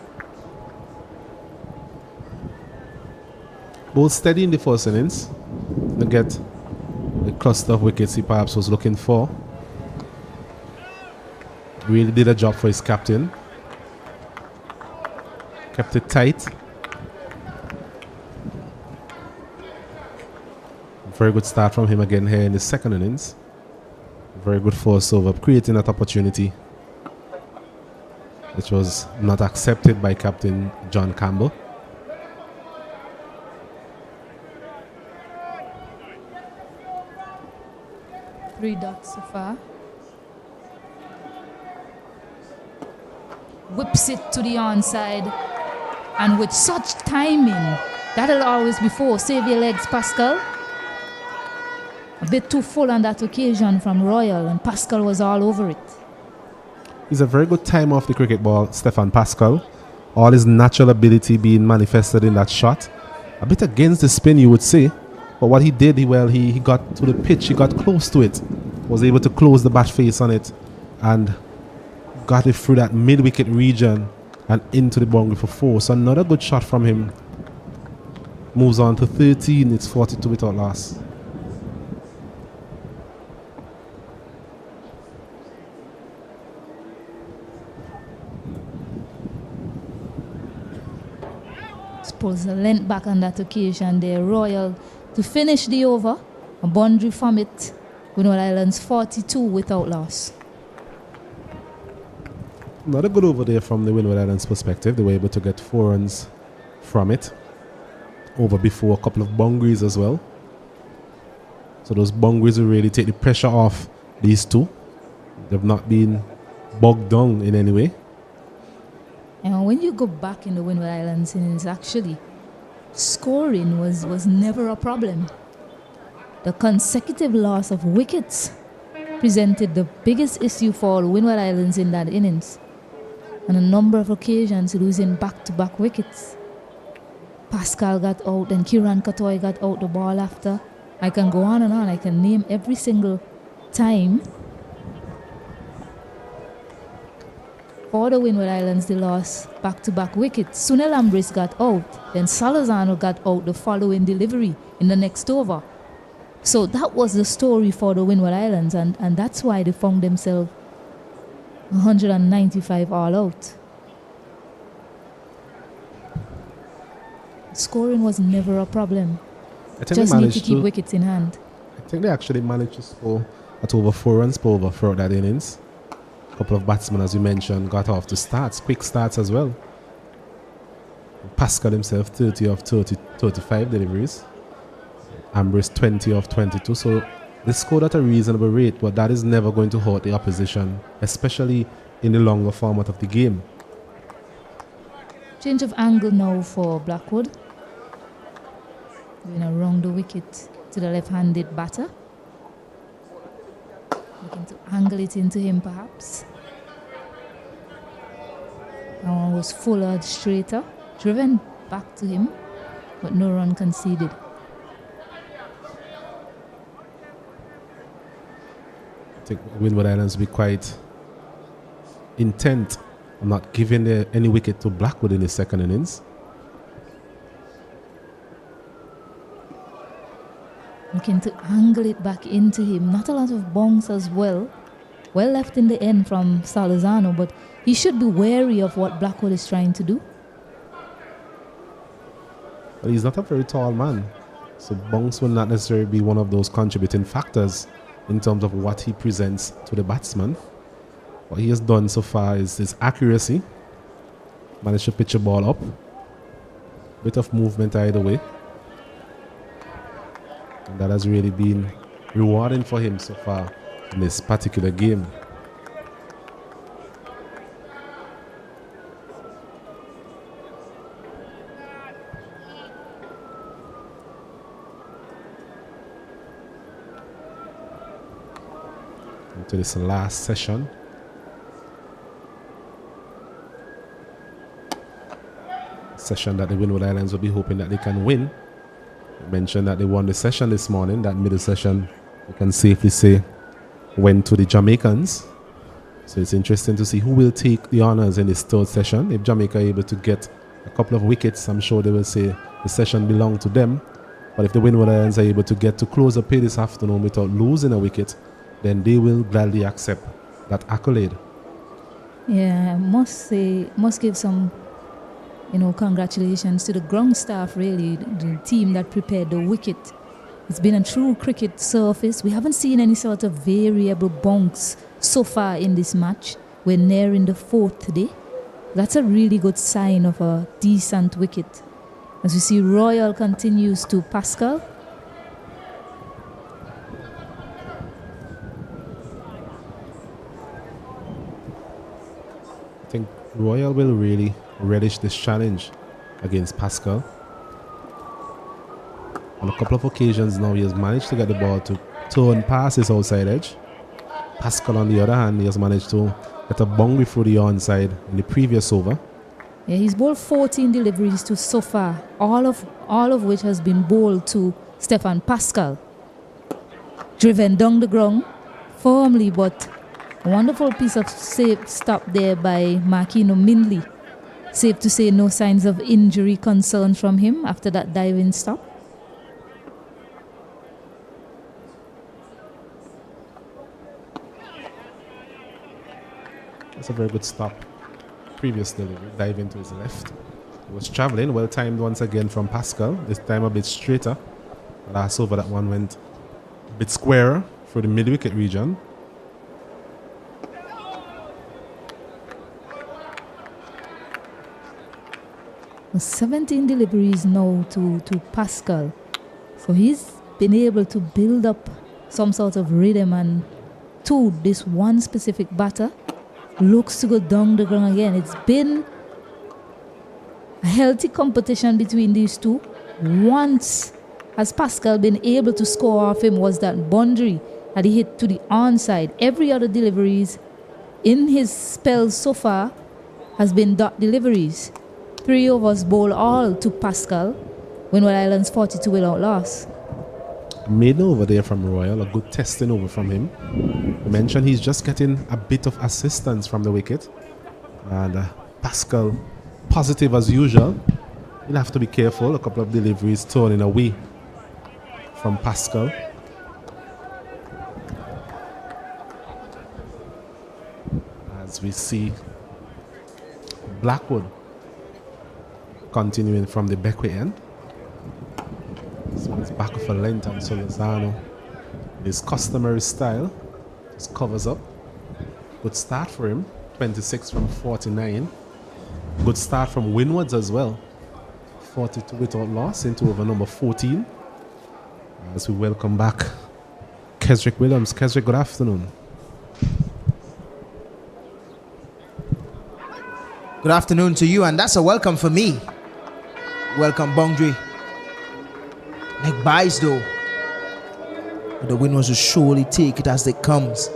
Both steady in the first innings. To get the cluster of wickets he perhaps was looking for. Really did a job for his captain. Kept it tight. Very good start from him again here in the second innings. Very good force over, creating that opportunity, which was not accepted by Captain John Campbell. Three dots so far. Whips it to the onside. And with such timing, that'll always be four. Save your legs, Pascal. A bit too full on that occasion from Royal, and Pascal was all over it. He's a very good time off the cricket ball, Stefan Pascal. All his natural ability being manifested in that shot. A bit against the spin, you would say. But what he did, he got to the pitch, he got close to it. Was able to close the bat face on it. And got it through that mid-wicket region and into the boundary for 4. So another good shot from him. Moves on to 13, it's 42 without loss. Suppose a length back on that occasion there. Royal to finish the over. A boundary from it. Windward Islands 42 without loss. Not a good over there from the Windward Islands perspective. They were able to get 4 runs from it. Over before a couple of boundaries as well. So those boundaries will really take the pressure off these two. They've not been bogged down in any way. And when you go back in the Windward Islands innings, actually, scoring was never a problem. The consecutive loss of wickets presented the biggest issue for Windward Islands in that innings. On a number of occasions, losing back-to-back wickets. Pascal got out, and Kiran Katoy got out the ball after. I can go on and on. I can name every single time. For the Windward Islands, they lost back-to-back wickets. Sunil Ambrose got out. Then Salazano got out the following delivery in the next over. So that was the story for the Windward Islands, and that's why they found themselves 195 all out. Scoring was never a problem. Just need to keep wickets in hand. I think they actually managed to score at over 4 runs per over throughout that innings. A couple of batsmen, as you mentioned, got off to starts, quick starts as well. Pascal himself, 30 of 35 deliveries. Ambrose 20 of 22. So they scored at a reasonable rate, but that is never going to hurt the opposition, especially in the longer format of the game. Change of angle now for Blackwood. Going around the wicket to the left-handed batter. Looking to angle it into him perhaps. That one was fuller, straighter. Driven back to him, but no run conceded. I think Windward Islands will be quite intent on not giving any wicket to Blackwood in the second innings. Looking to angle it back into him. Not a lot of bounce as well. Well left in the end from Salazano, but he should be wary of what Blackwood is trying to do. But he's not a very tall man, so bounce will not necessarily be one of those contributing factors in terms of what he presents to the batsman. What he has done so far is his accuracy. Managed to pitch a ball up. Bit of movement either way. And that has really been rewarding for him so far in this particular game. To this last session. Session that the Windward Islands will be hoping that they can win. I mentioned that they won the session this morning. That middle session, we can safely say, went to the Jamaicans. So it's interesting to see who will take the honours in this third session. If Jamaica are able to get a couple of wickets, I'm sure they will say the session belonged to them. But if the Windward Islands are able to get to close up play this afternoon without losing a wicket, then they will gladly accept that accolade. Yeah, I must give some, congratulations to the ground staff, really, the team that prepared the wicket It's been a true cricket surface. We haven't seen any sort of variable bonks so far in this match. We're nearing the 4th day. That's a really good sign of a decent wicket. As we see, Royal continues to Pascal. I think Royal will really relish this challenge against Pascal. On a couple of occasions now, he has managed to get the ball to turn past his outside edge. Pascal, on the other hand, he has managed to get a boundary through the onside in the previous over. Yeah, he's bowled 14 deliveries to so far, all of which has been bowled to Stefan Pascal. Driven down the ground firmly, but a wonderful piece of safe stop there by Marquino Mindley. Safe to say no signs of injury concern from him after that diving stop. That's a very good stop. Previous delivery, diving to his left. He was travelling, well timed once again from Pascal. This time a bit straighter. Last over, that one went a bit squarer for the mid-wicket region. Well, 17 deliveries now to Pascal. So he's been able to build up some sort of rhythm, and to this one specific batter looks to go down the ground again. It's been a healthy competition between these two. Once has Pascal been able to score off him was that boundary that he hit to the onside. Every other deliveries in his spells so far has been dot deliveries. 3 overs bowled all to Pascal. Windward Islands 42 without loss. Made over there from Royal, a good testing over from him. I mentioned he's just getting a bit of assistance from the wicket. And Pascal, positive as usual. He'll have to be careful. A couple of deliveries turning away from Pascal. As we see Blackwood continuing from the Beckwith end. So it's back of a length, and Solozano, his customary style, just covers up. Good start for him, 26 from 49. Good start from Windwards as well, 42 without loss into over number 14. As we welcome back Kesrick Williams. Kesrick, good afternoon. Good afternoon to you, and that's a welcome for me. Welcome, boundary. Like buys though, but the Windies will surely take it as it comes.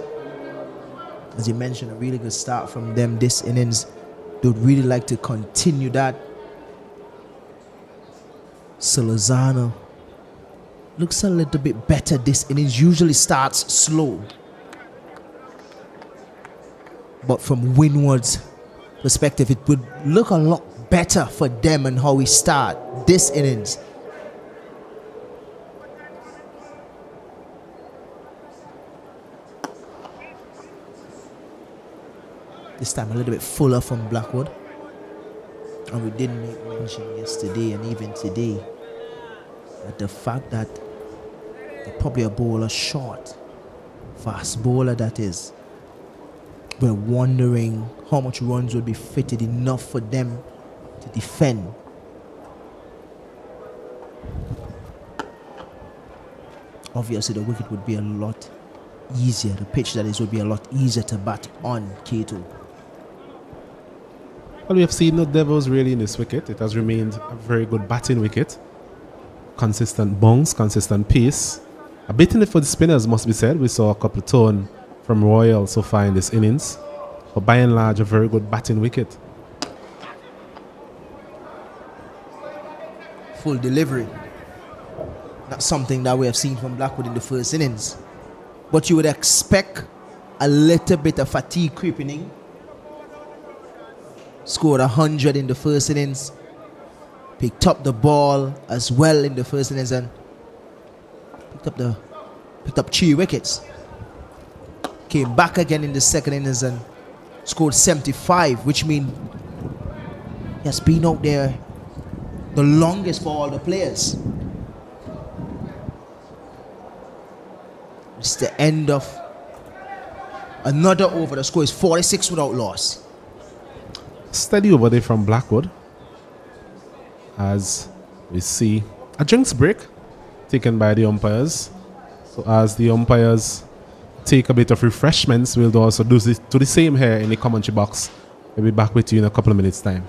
As you mentioned, a really good start from them this innings. They would really like to continue that. Solozano looks a little bit better this innings. Usually starts slow, but from Windward's perspective, it would look a lot better for them and how we start this innings. This time a little bit fuller from Blackwood. And we did make mention yesterday and even today that the fact that they're probably a bowler short, fast bowler that is. We're wondering how much runs would be fitted enough for them to defend. Obviously the wicket would be a lot easier. The pitch that is would be a lot easier to bat on K2. Well, we have seen no devils really in this wicket. It has remained a very good batting wicket. Consistent bounce, consistent pace. A bit in it for the spinners, must be said. We saw a couple of turn from Royal so far in this innings. But by and large, a very good batting wicket. Full delivery. Not something that we have seen from Blackwood in the first innings. But you would expect a little bit of fatigue creeping in. Scored 100 in the first innings. Picked up the ball as well in the first innings and picked up 3 wickets. Came back again in the second innings and scored 75, which means he has been out there the longest for all the players. It's the end of another over. The score is 46 without loss. Steady over there from Blackwood. As we see a drinks break taken by the umpires. So as the umpires take a bit of refreshments, we'll also do the same here in the commentary box. We'll be back with you in a couple of minutes' time.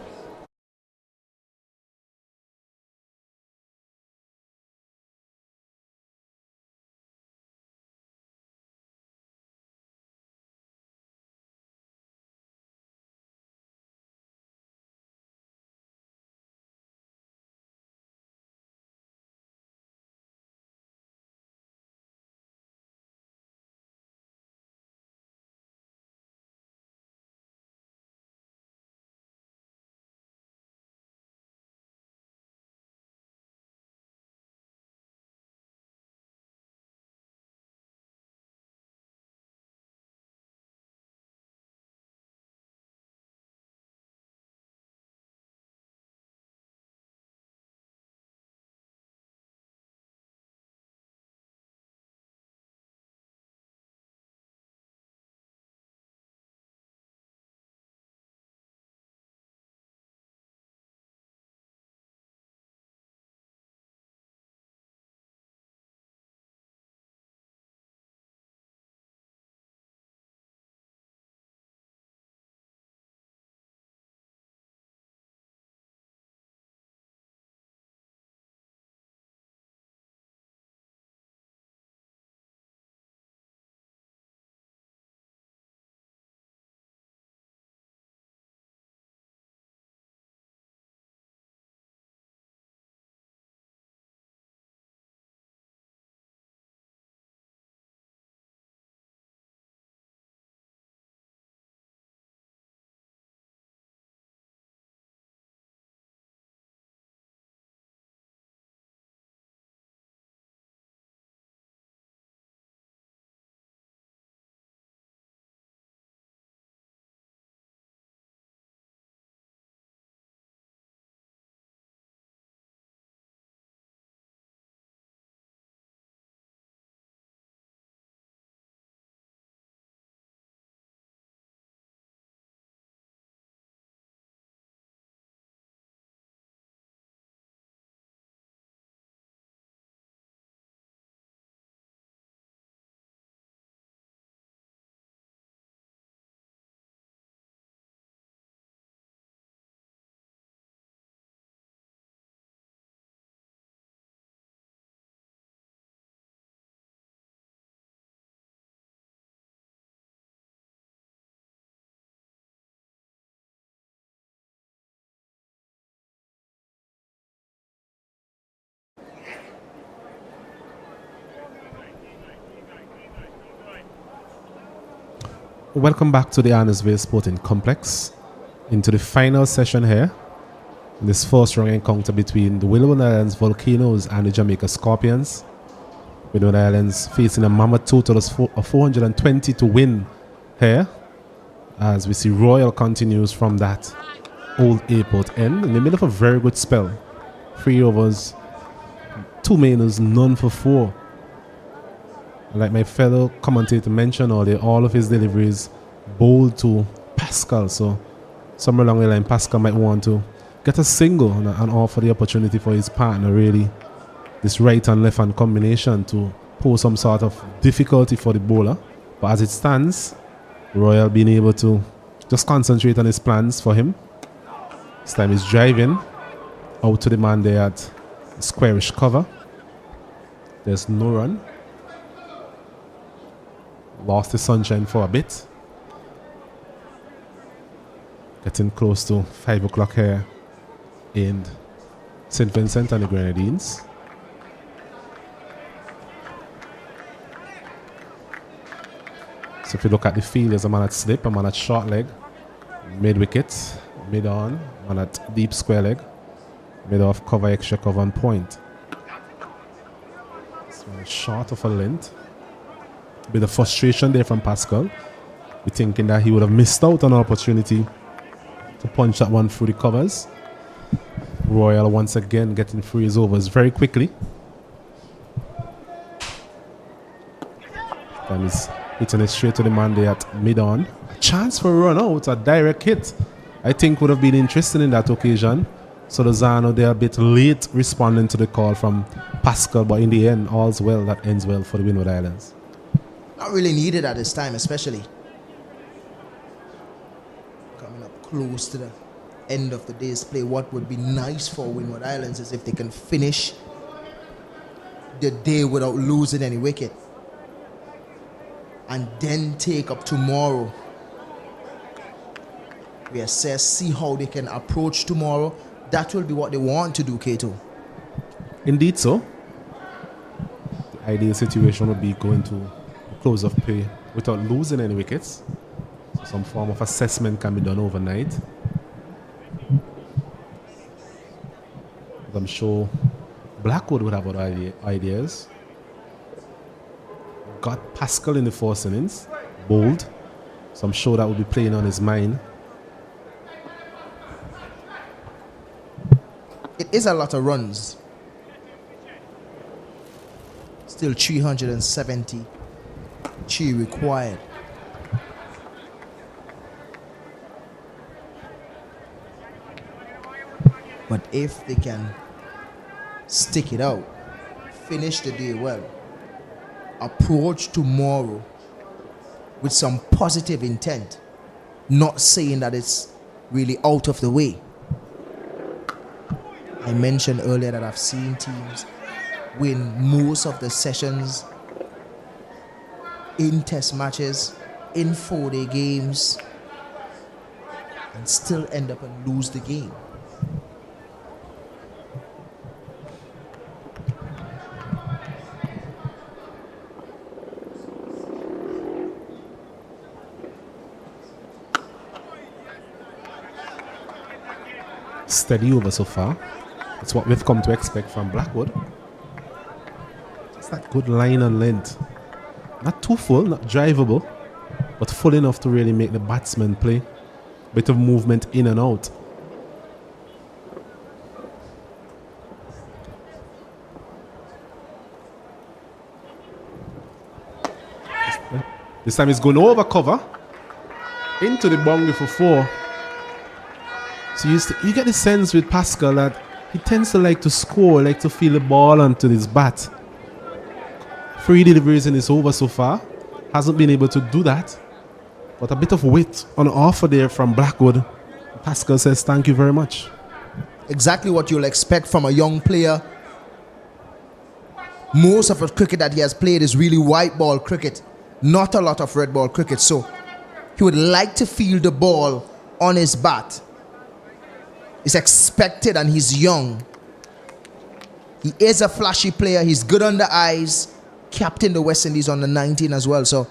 Welcome back to the Arnesville Sporting Complex. Into the final session here. In this first round encounter between the Windward Islands Volcanoes and the Jamaica Scorpions. Windward Islands facing a mammoth total of 420 to win here. As we see Royal continues from that old airport end in the middle of a very good spell. 3 overs, 2 mainers, none for 4. Like my fellow commentator mentioned earlier, all of his deliveries bowled to Pascal. So somewhere along the line, Pascal might want to get a single and offer the opportunity for his partner, really, this right and left hand combination to pose some sort of difficulty for the bowler. But as it stands, Royal being able to just concentrate on his plans for him. This time he's driving out to the man there at squarish cover. There's no run. Lost the sunshine for a bit. Getting close to 5 o'clock here in St. Vincent and the Grenadines. So if you look at the field, there's a man at slip, a man at short leg, mid wicket, mid on, man at deep square leg, mid off cover, extra cover and point. So short of a length. Bit of frustration there from Pascal. We're thinking that he would have missed out on an opportunity to punch that one through the covers. Royal once again getting through his overs very quickly. And he's hitting it straight to the man there at mid-on. A chance for a run out, a direct hit. I think would have been interesting in that occasion. So Lozano, they're a bit late responding to the call from Pascal, but in the end, all's well that ends well for the Windward Islands. Not really needed at this time, especially. Coming up close to the end of the day's play. What would be nice for Windward Islands is if they can finish the day without losing any wicket. And then take up tomorrow. We assess, see how they can approach tomorrow. That will be what they want to do, Kato. Indeed so. The ideal situation would be going to close of play without losing any wickets. So some form of assessment can be done overnight. I'm sure Blackwood would have other ideas. Got Pascal in the first innings, bold. So I'm sure that will be playing on his mind. It is a lot of runs. Still 373 required. But if they can stick it out, finish the day well, approach tomorrow with some positive intent, not saying that it's really out of the way. I mentioned earlier that I've seen teams win most of the sessions in test matches, in 4-day games, and still end up and lose the game. Steady over so far. It's what we've come to expect from Blackwood. It's that good line and length. Not too full, not drivable, but full enough to really make the batsman play. Bit of movement in and out. This time he's going over cover into the boundary for 4. So you get the sense with Pascal that he tends to like to score, like to feel the ball onto his bat. 3 deliveries in his over so far. Hasn't been able to do that. But a bit of weight on offer there from Blackwood. Pascal says thank you very much. Exactly what you'll expect from a young player. Most of the cricket that he has played is really white ball cricket, not a lot of red ball cricket. So he would like to feel the ball on his bat. It's expected, and he's young. He is a flashy player. He's good on the eyes. Captain the West Indies on the 19 as well. So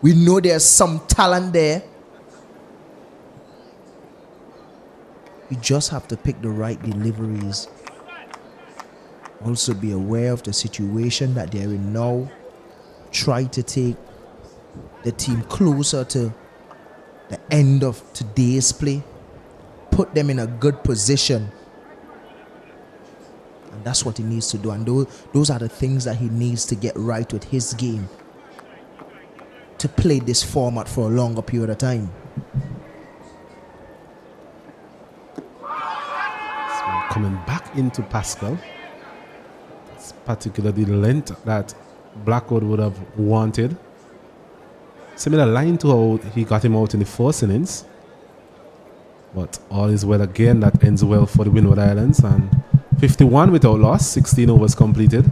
we know there's some talent there. You just have to pick the right deliveries. Also be aware of the situation that they're in now. Try to take the team closer to the end of today's play. Put them in a good position. And that's what he needs to do. And those are the things that he needs to get right with his game to play this format for a longer period of time. So coming back into Pascal. It's particularly the length that Blackwood would have wanted. Similar line to how he got him out in the first innings. But all is well again. That ends well for the Windward Islands. And 51 without loss. 16 overs completed.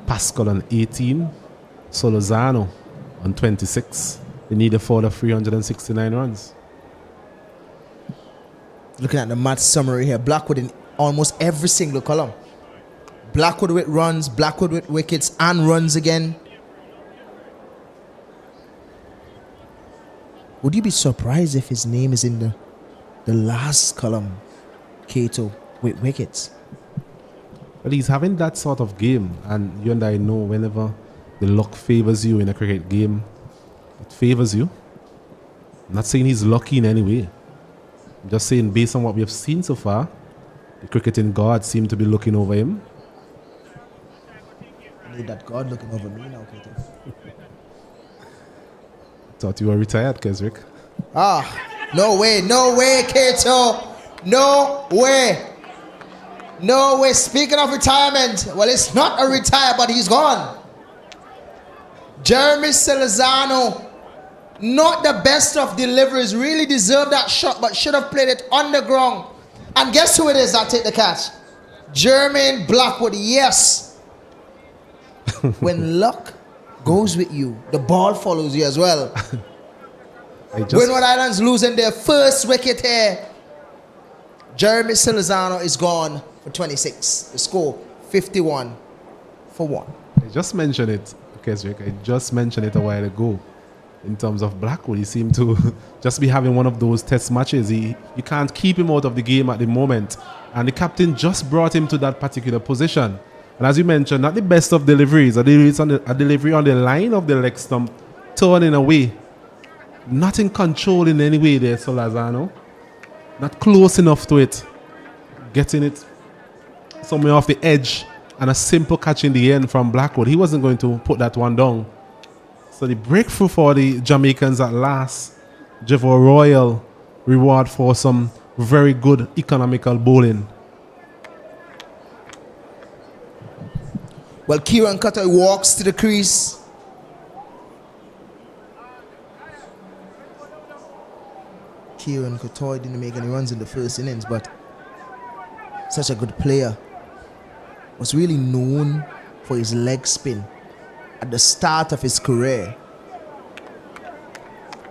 Pascal on 18. Solozano on 26. They need a further 369 runs. Looking at the match summary here. Blackwood in almost every single column. Blackwood with runs. Blackwood with wickets and runs again. Would you be surprised if his name is in the last column, Kato, with wickets? Well, he's having that sort of game, and you and I know whenever the luck favors you in a cricket game, it favors you. I'm not saying he's lucky in any way. I'm just saying based on what we have seen so far, the cricketing gods seem to be looking over him. need that God looking over me now, Kato. Thought you were retired, Keswick. No way, Kato. No way. No way. Speaking of retirement, well, it's not a retire, but he's gone. Jeremy Salazano, not the best of deliveries, really deserved that shot, but should have played it on the ground. And guess who it is that take the catch? Jermaine Blackwood, yes. When luck goes with you, the ball follows you as well. Windward Islands losing their first wicket here. Jeremy Salazano is gone for 26. The score 51 for 1. I just mentioned it, Keswick. I just mentioned it a while ago. In terms of Blackwood, he seemed to just be having one of those test matches. You can't keep him out of the game at the moment. And the captain just brought him to that particular position. And as you mentioned, not the best of deliveries. A delivery on the line of the leg stump, turning away. Not in control in any way there, Solazano. Not close enough to it. Getting it somewhere off the edge. And a simple catch in the end from Blackwood. He wasn't going to put that one down. So the breakthrough for the Jamaicans at last. Jevor Royal reward for some very good economical bowling. Well, Kieran Cutter walks to the crease. Kieran Couture didn't make any runs in the first innings, but such a good player. Was really known for his leg spin at the start of his career.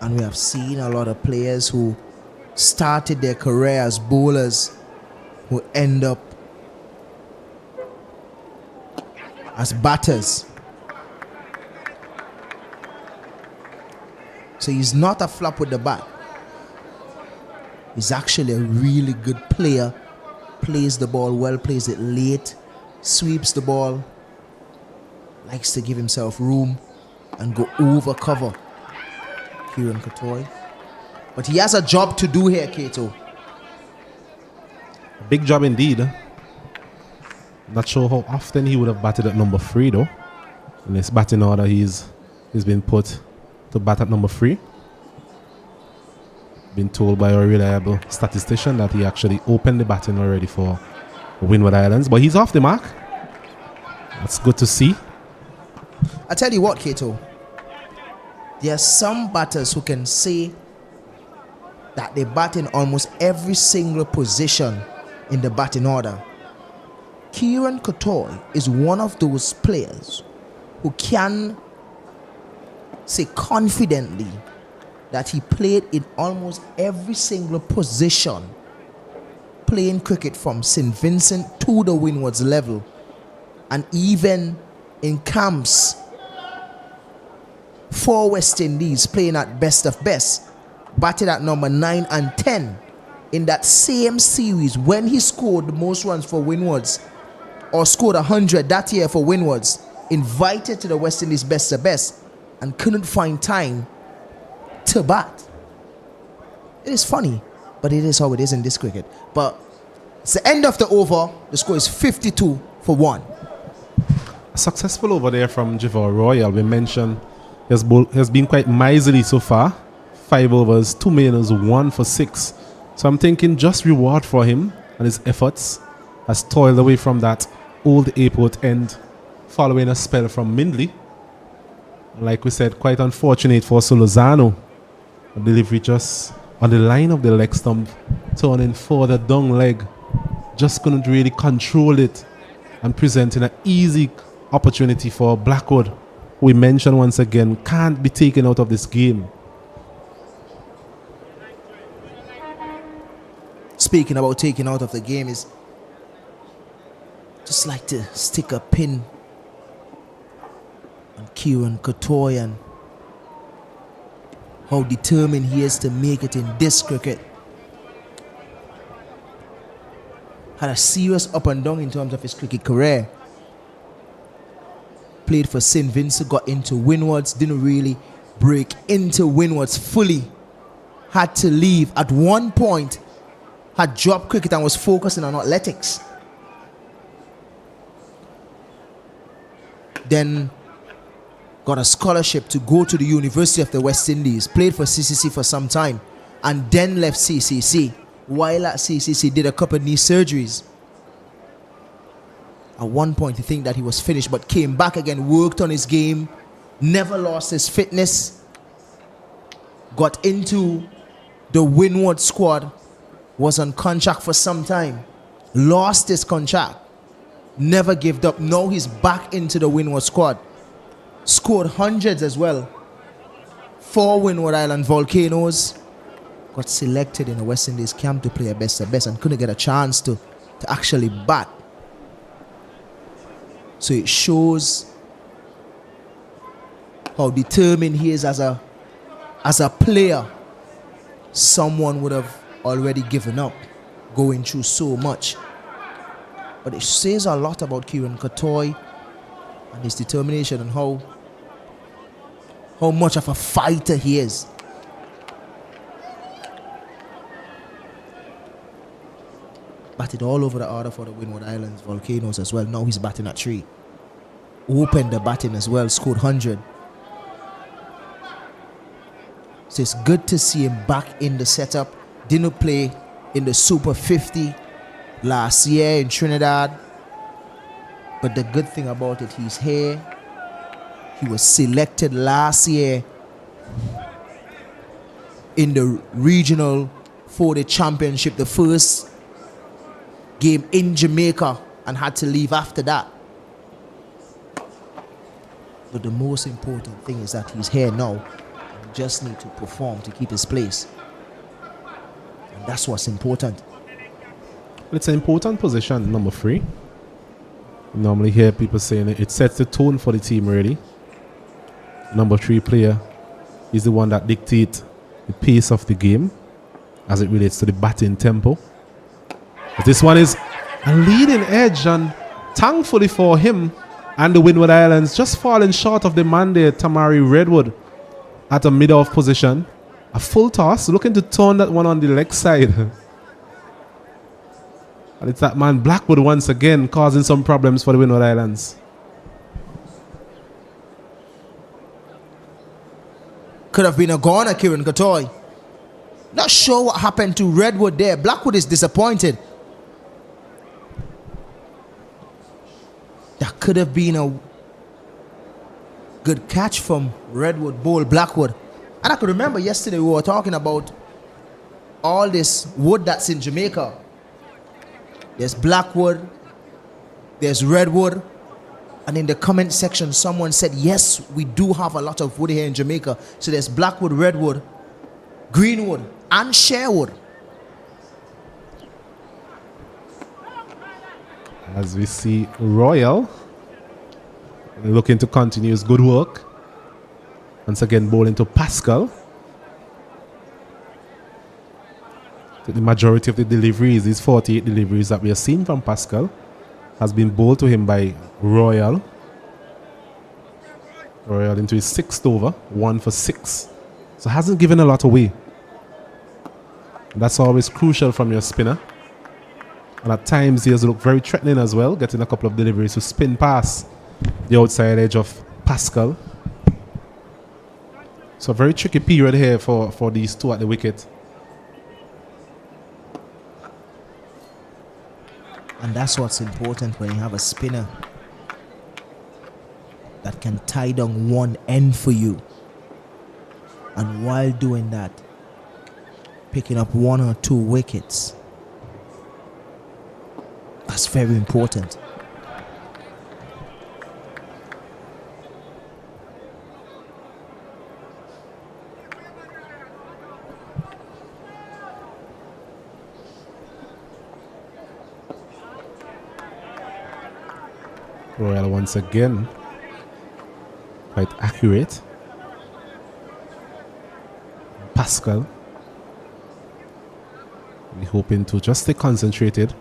And we have seen a lot of players who started their career as bowlers who end up as batters. So he's not a flop with the bat. He's actually a really good player. Plays the ball well, plays it late, sweeps the ball, likes to give himself room and go over cover. Kieran Couture. But he has a job to do here, Kato. Big job indeed. Not sure how often he would have batted at number 3 though. In his batting order, he's been put to bat at number 3. Been told by a reliable statistician that he actually opened the batting already for Windward Islands. But he's off the mark. That's good to see. I tell you what, Kato. There are some batters who can say that they bat in almost every single position in the batting order. Kieran Couture is one of those players who can say confidently that he played in almost every single position playing cricket from St. Vincent to the Windwards level, and even in camps for West Indies playing at best of best, batted at number 9 and 10 in that same series when he scored the most runs for Windwards, or scored 100 that year for Windwards, invited to the West Indies best of best and couldn't find time to bat. It is funny, but it is how it is in this cricket. But it's the end of the over. The score is 52 for 1. A successful over there from Jevor Royal. We mentioned he has been quite miserly so far. 5 overs, 2 millers, 1 for 6. So I'm thinking just reward for him and his efforts has toiled away from that old airport end following a spell from Mindley. Like we said, quite unfortunate for Solozano. A delivery just on the line of the leg stump, turning for the down leg. Just couldn't really control it and presenting an easy opportunity for Blackwood, who we mentioned once again, can't be taken out of this game. Speaking about taking out of the game, is just like to stick a pin on Kieran Couture and how determined he is to make it in this cricket. Had a serious up and down in terms of his cricket career. Played for St. Vincent, got into Windwards, didn't really break into Windwards fully. Had to leave at one point, had dropped cricket and was focusing on athletics. then got a scholarship to go to the University of the West Indies, played for CCC for some time, and then left CCC. While at CCC, did a couple of knee surgeries. At one point, you think that he was finished, but came back again, worked on his game, never lost his fitness, got into the Windward squad, was on contract for some time, lost his contract, never gave up. Now he's back into the Windward squad. Scored hundreds as well for Windward Island Volcanoes. Got selected in the West Indies camp to play a best of best and couldn't get a chance to actually bat. So it shows how determined he is as a player. Someone would have already given up going through so much. But it says a lot about Kieran Katoy and his determination and how much of a fighter he is. Batted all over the order for the Windward Islands Volcanoes as well. Now he's batting at 3. Opened the batting as well, scored 100. So it's good to see him back in the setup. Didn't play in the Super 50 last year in Trinidad. But the good thing about it, he's here. He was selected last year in the regional for the championship, the first game in Jamaica, and had to leave after that. But the most important thing is that he's here now. He just need to perform to keep his place. And that's what's important. It's an important position, number 3. You normally hear people saying it sets the tone for the team really. Number 3 player is the one that dictates the pace of the game as it relates to the batting tempo. But this one is a leading edge, and thankfully for him and the Windward Islands, just falling short of the man there, Tamari Redwood, at a mid-off position. A full toss, looking to turn that one on the leg side. And it's that man Blackwood once again causing some problems for the Windward Islands. Could have been a goner, Kieran Katoy. Not sure what happened to Redwood there. Blackwood is disappointed. That could have been a good catch from Redwood, Bowl Blackwood. And I could remember yesterday we were talking about all this wood that's in Jamaica. There's Blackwood, there's Redwood. And in the comment section, someone said, yes, we do have a lot of wood here in Jamaica. So there's Blackwood, Redwood, Greenwood, and Sherwood. As we see Royal looking to continue his good work. Once again, bowling to Pascal. The majority of the deliveries, these 48 deliveries that we are seeing from Pascal, has been bowled to him by Royal. Royal into his 6th over, 1 for 6. So hasn't given a lot away. And that's always crucial from your spinner. And at times he has looked very threatening as well, getting a couple of deliveries to spin past the outside edge of Pascal. So a very tricky period here for these two at the wicket. And that's what's important when you have a spinner that can tie down one end for you. And while doing that, picking up 1 or 2 wickets. That's very important. Royal once again quite accurate. Pascal, we're hoping to just stay concentrated.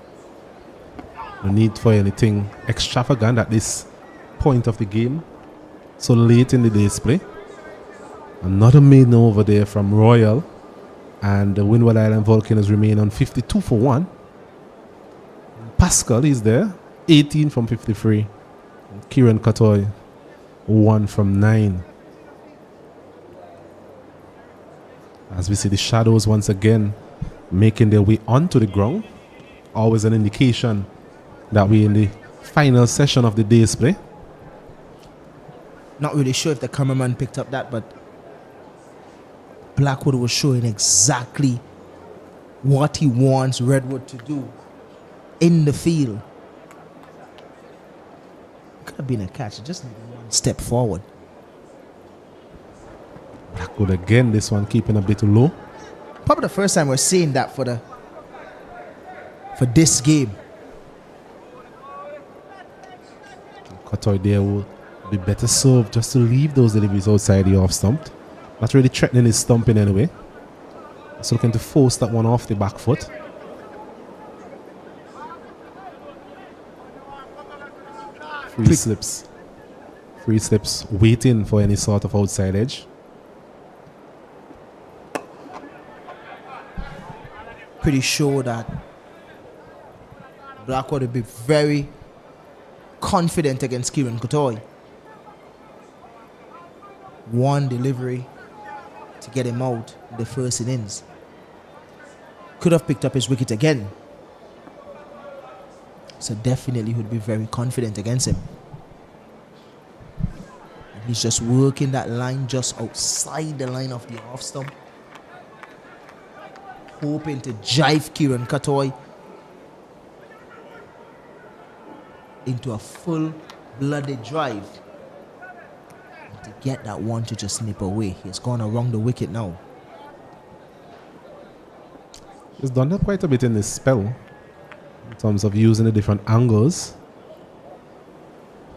No need for anything extravagant at this point of the game, so late in the day's play. Another maiden over there from Royal, and the Windward Island Volcanoes remain on 52 for 1. Pascal is there, 18 from 53. Kieran Katoy 1 from 9. As we see the shadows once again making their way onto the ground. Always an indication that we're in the final session of the day's play. Not really sure if the cameraman picked up that, but Blackwood was showing exactly what he wants Redwood to do in the field. Could have been a catch, just needed one step forward. Blackwood again, this one keeping a bit low. Probably the first time we're seeing that for this game. Cottoy there will be better served just to leave those deliveries outside the off stump. Not really threatening his stump in any way. Just looking to force that one off the back foot. Free slips. Free slips waiting for any sort of outside edge. Pretty sure that Blackwood would be very confident against Kieran Cottoy. One delivery to get him out in the first innings. Could have picked up his wicket again. So definitely would be very confident against him. And he's just working that line just outside the line of the off stump. Hoping to jive Kieran Cottoy into a full-blooded drive. And to get that one to just snip away. He's gone around the wicket now. He's done that quite a bit in this spell in terms of using the different angles.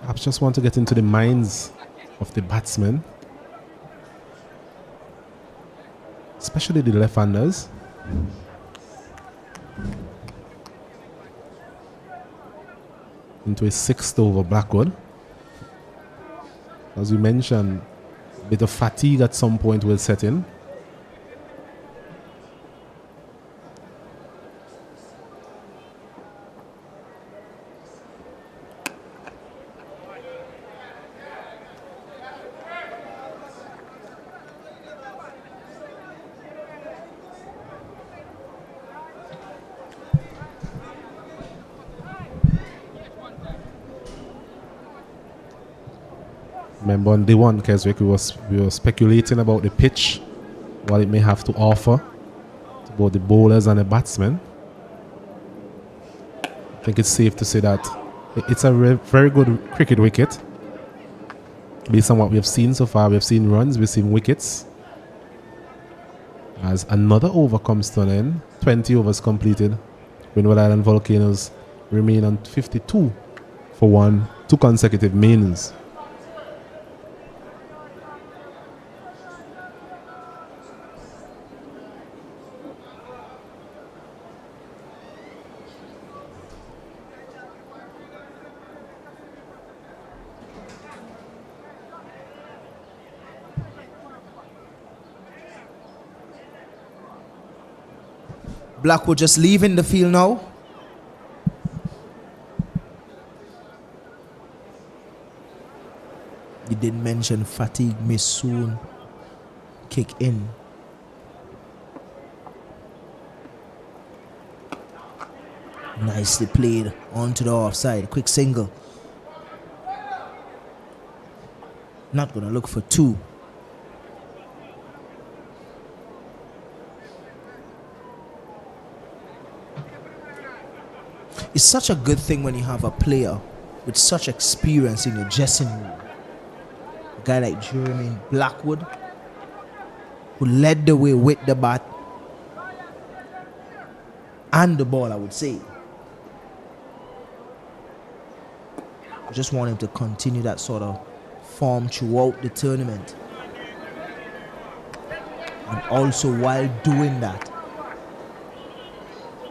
Perhaps just want to get into the minds of the batsmen, especially the left-handers. Into a 6th over Blackwood. As we mentioned, a bit of fatigue at some point will set in. Remember on day one, Keswick, we were speculating about the pitch, what it may have to offer to both the bowlers and the batsmen. I think it's safe to say that it's a very good cricket wicket. Based on what we have seen so far, we have seen runs, we've seen wickets. As another over comes to an end, 20 overs completed. Windward Island Volcanoes remain on 52 for 2 consecutive mains. Blackwood just leaving the field now. You did mention fatigue may soon kick in. Nicely played onto the offside. Quick single. Not going to look for 2. It's such a good thing when you have a player with such experience in your dressing room. A guy like Jeremy Blackwood, who led the way with the bat and the ball, I would say. I just want him to continue that sort of form throughout the tournament. And also while doing that,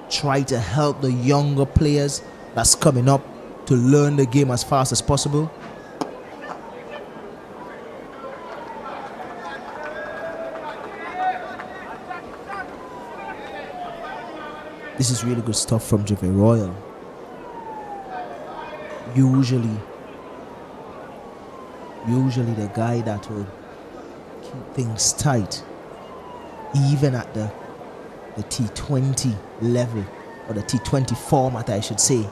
try to help the younger players that's coming up to learn the game as fast as possible. This is really good stuff from Jave Royal. usually the guy that will keep things tight, even at the T20 level, or the T20 format, I should say.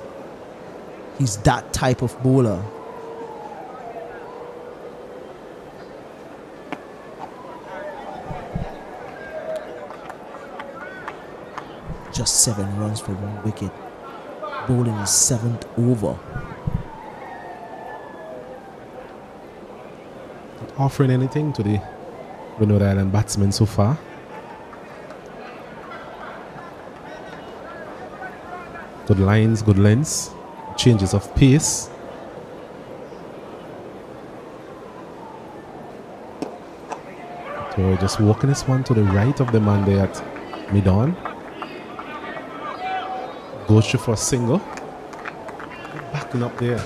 He's that type of bowler. Just 7 runs for 1 wicket. Bowling his 7th over. Not offering anything to the Windward Island batsmen so far. Good lines, good lengths, changes of pace. So just walking this one to the right of the man there at mid-on. Goes through for a single. Backing up there.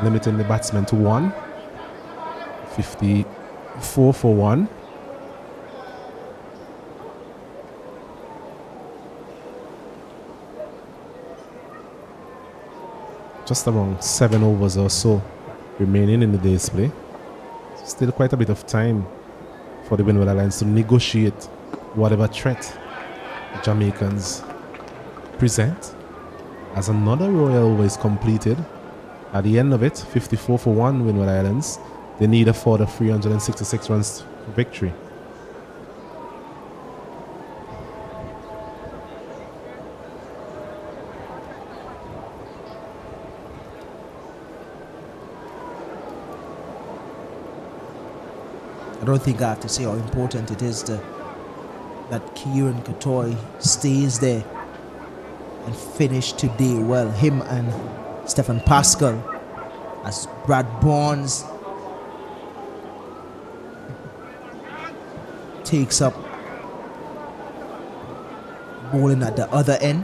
Limiting the batsman to 1. 54 for 1. Just around 7 overs or so remaining in the day's play. Still quite a bit of time for the Windward Islands to negotiate whatever threat the Jamaicans present. As another Royal over is completed, at the end of it, 54 for 1 Windward Islands. They need a further 366 runs for victory. I don't think I have to say how important it is that Kieran Katoy stays there and finish today well. Him and Stephen Pascal, as Brad Barnes takes up bowling at the other end.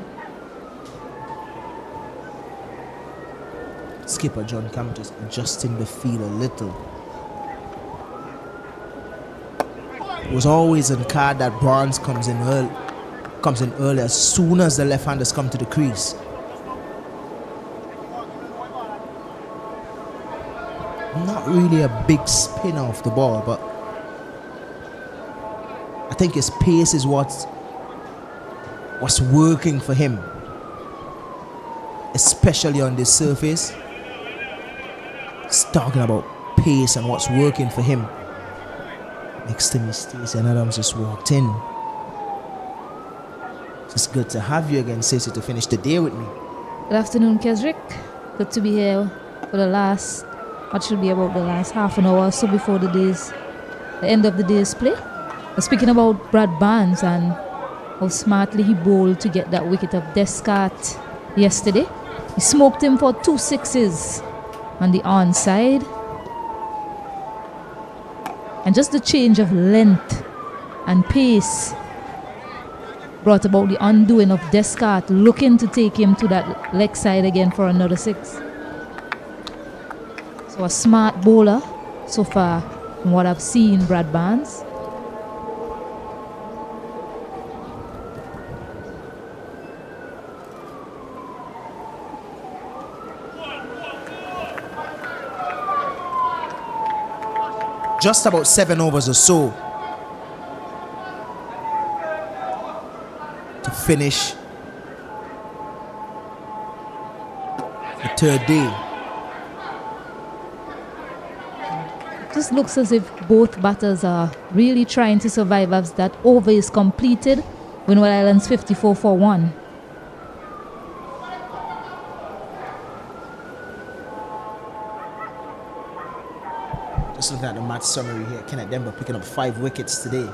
Skipper John Campbell just adjusting the field a little. It was always on card that Barnes comes in early as soon as the left-handers come to the crease. Not really a big spinner off the ball, but I think his pace is what's working for him, especially on this surface. It's talking about pace and what's working for him. Next to me, Stacey and Adams just walked in. It's good to have you again, Stacey, to finish the day with me. Good afternoon, Kesrick. Good to be here for the last, what should be about the last half an hour or so before the end of the day's play. Speaking about Brad Barnes and how smartly he bowled to get that wicket of Descartes yesterday. He smoked him for 2 sixes on the onside. And just the change of length and pace brought about the undoing of Descartes, looking to take him to that leg side again for another 6. So a smart bowler so far from what I've seen, Brad Barnes. Just about 7 overs or so to finish the 3rd day. Just looks as if both batters are really trying to survive as that over is completed. Windward Islands 54 for 1. Just looking at the match summary here, Kenneth Denver picking up 5 wickets today.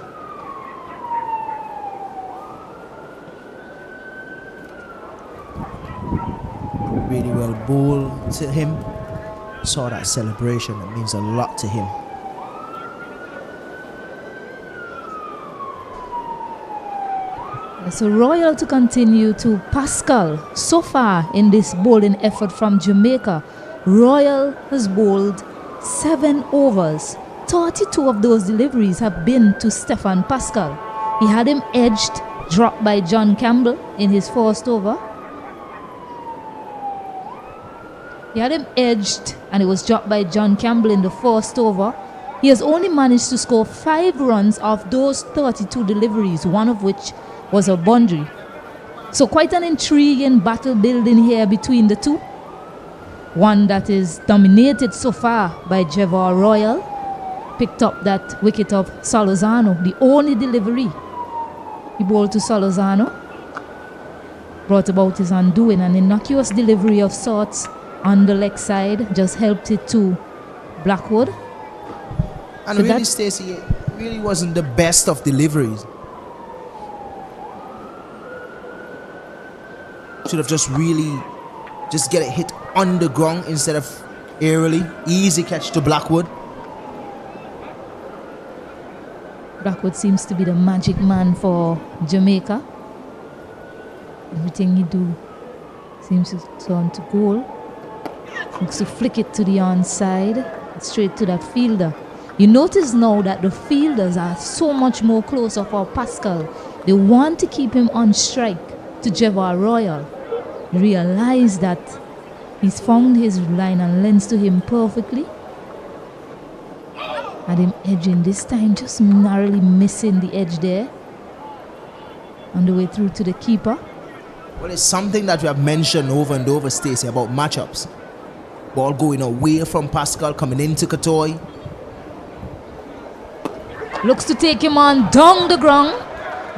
Really well bowled to him. Saw that celebration, it means a lot to him. So Royal to continue to Pascal. So far in this bowling effort from Jamaica, Royal has bowled 7 overs. 32 of those deliveries have been to Stephen Pascal. He had him edged, dropped by John Campbell in his first over. He had him edged and it was dropped by John Campbell in the first over. He has only managed to score 5 runs off those 32 deliveries, one of which was a boundary. So quite an intriguing battle building here between the two. One that is dominated so far by Jevar Royal. Picked up that wicket of Solozano, the only delivery he bowled to Solozano. Brought about his undoing, an innocuous delivery of sorts on the leg side just helped it to Blackwood. And So really, Stacey, it really wasn't the best of deliveries. Should have just get it hit on the ground instead of aerially. Easy catch to Blackwood. Blackwood seems to be the magic man for Jamaica. Everything he do seems to turn to goal. Looks to flick it to the onside, straight to that fielder. You notice now that the fielders are so much more closer for Pascal. They want to keep him on strike to Jevar Royal. Realize that he's found his line and lends to him perfectly. Had him edging this time, just narrowly missing the edge there. On the way through to the keeper. Well, it's something that we have mentioned over and over, Stacey, about matchups. Ball going away from Pascal, coming into Katoy. Looks to take him on down the ground.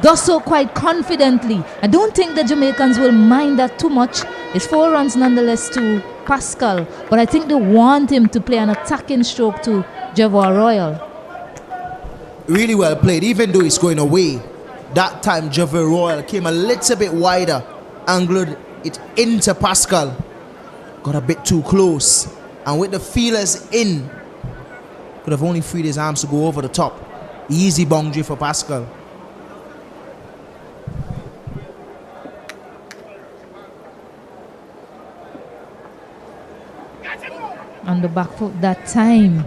Does so quite confidently. I don't think the Jamaicans will mind that too much. It's 4 runs nonetheless to Pascal. But I think they want him to play an attacking stroke to Jevar Royal. Really well played, even though he's going away. That time, Jevar Royal came a little bit wider, angled it into Pascal. Got a bit too close. And with the feelers in, could have only freed his arms to go over the top. Easy boundary for Pascal. On the back foot that time.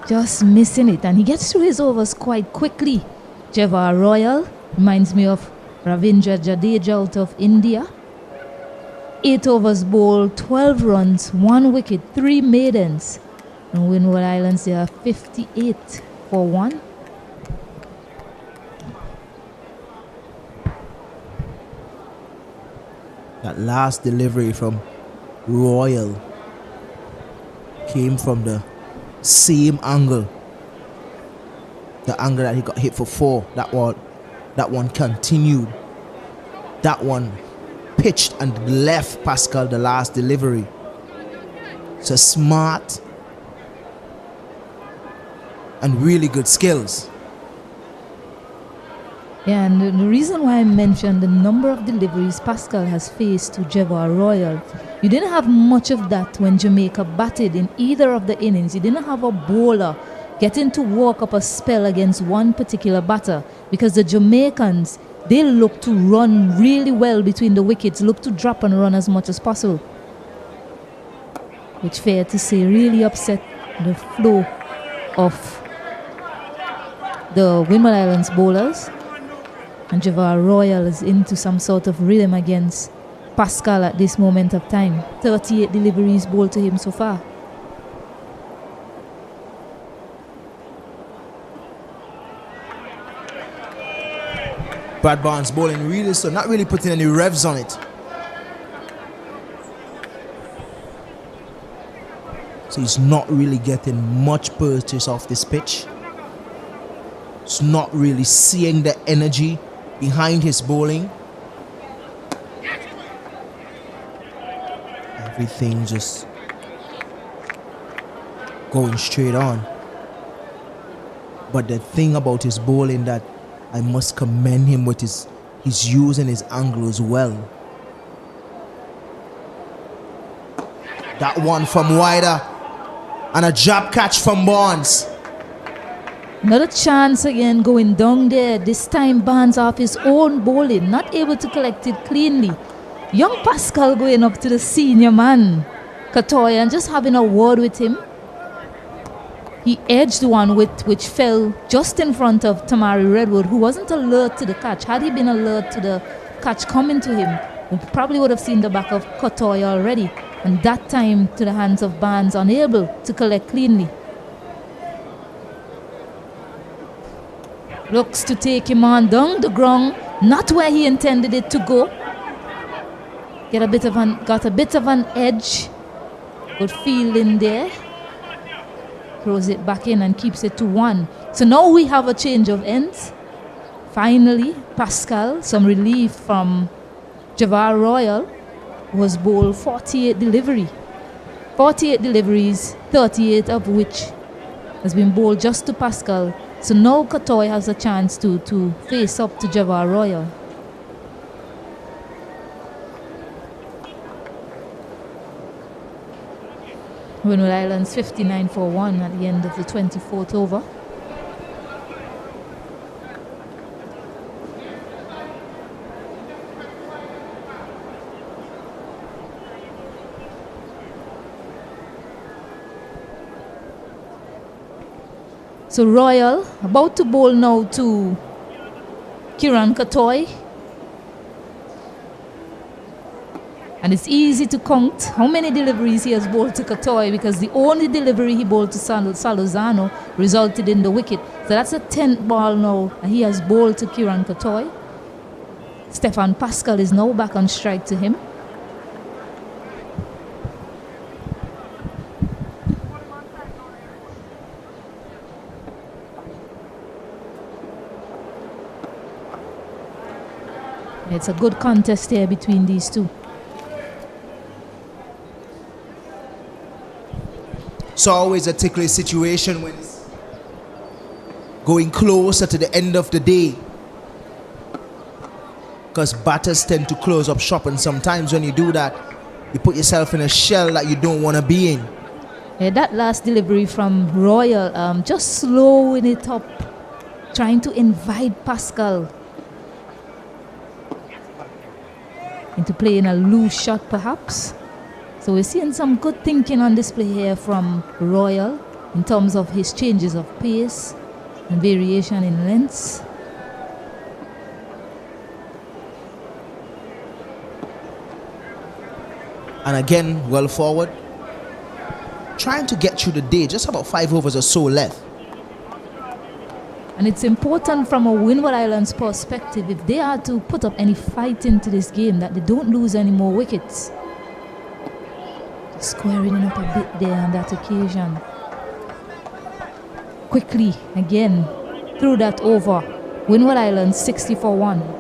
Just missing it. And he gets through his overs quite quickly. Jevar Royal reminds me of Ravindra Jadeja out of India. 8 overs bowled, 12 runs, 1 wicket, 3 maidens. And Windward Islands, they are 58 for 1. That last delivery from Royal came from the same angle. The angle that he got hit for 4. That one continued. That one pitched and left Pascal the last delivery. So smart and really good skills. Yeah, and the reason why I mentioned the number of deliveries Pascal has faced to Jevar Royal, you didn't have much of that when Jamaica batted in either of the innings. You didn't have a bowler getting to walk up a spell against one particular batter because the Jamaicans, they look to run really well between the wickets, look to drop and run as much as possible. Which, fair to say, really upset the flow of the Windward Islands bowlers. And Jevar Royal is into some sort of rhythm against Pascal at this moment of time. 38 deliveries bowled to him so far. Brad Barnes bowling really slow, not really putting any revs on it. So he's not really getting much purchase off this pitch. He's not really seeing the energy behind his bowling. Everything just going straight on. But the thing about his bowling that I must commend him with is he's using his angle as well. That one from wider and a jab catch from Barnes. Another chance again going down there. This time Barnes off his own bowling, not able to collect it cleanly. Young Pascal going up to the senior man, Katoy, and just having a word with him. He edged one which fell just in front of Tamari Redwood, who wasn't alert to the catch. Had he been alert to the catch coming to him, we probably would have seen the back of Katoy already. And that time to the hands of Barnes, unable to collect cleanly. Looks to take him on down the ground, not where he intended it to go. Got a bit of an edge. Good fielding there. Throws it back in and keeps it to 1. So now we have a change of ends. Finally, Pascal, some relief from Javar Royal, was bowled 48 delivery. 48 deliveries, 38 of which has been bowled just to Pascal. So now Katoy has a chance to face up to Javar Royal. Windward Islands 59 for 1 at the end of the 24th over. So Royal about to bowl now to Kiran Katoy. And it's easy to count how many deliveries he has bowled to Katoy, because the only delivery he bowled to Salozano resulted in the wicket. So that's a 10th ball now and he has bowled to Kiran Katoy. Stefan Pascal is now back on strike to him. It's a good contest here between these two. It's always a ticklish situation when it's going closer to the end of the day, because batters tend to close up shop, and sometimes when you do that, you put yourself in a shell that you don't want to be in. Yeah, that last delivery from Royal, just slowing it up, trying to invite Pascal into playing a loose shot perhaps. So we're seeing some good thinking on display here from Royal in terms of his changes of pace and variation in lengths. And again, well forward, trying to get through the day. Just about 5 overs or so left. And it's important from a Windward Islands perspective, if they are to put up any fight into this game, that they don't lose any more wickets. Squaring it up a bit there on that occasion. Quickly, again, through that over. Windward Islands 60 for 1.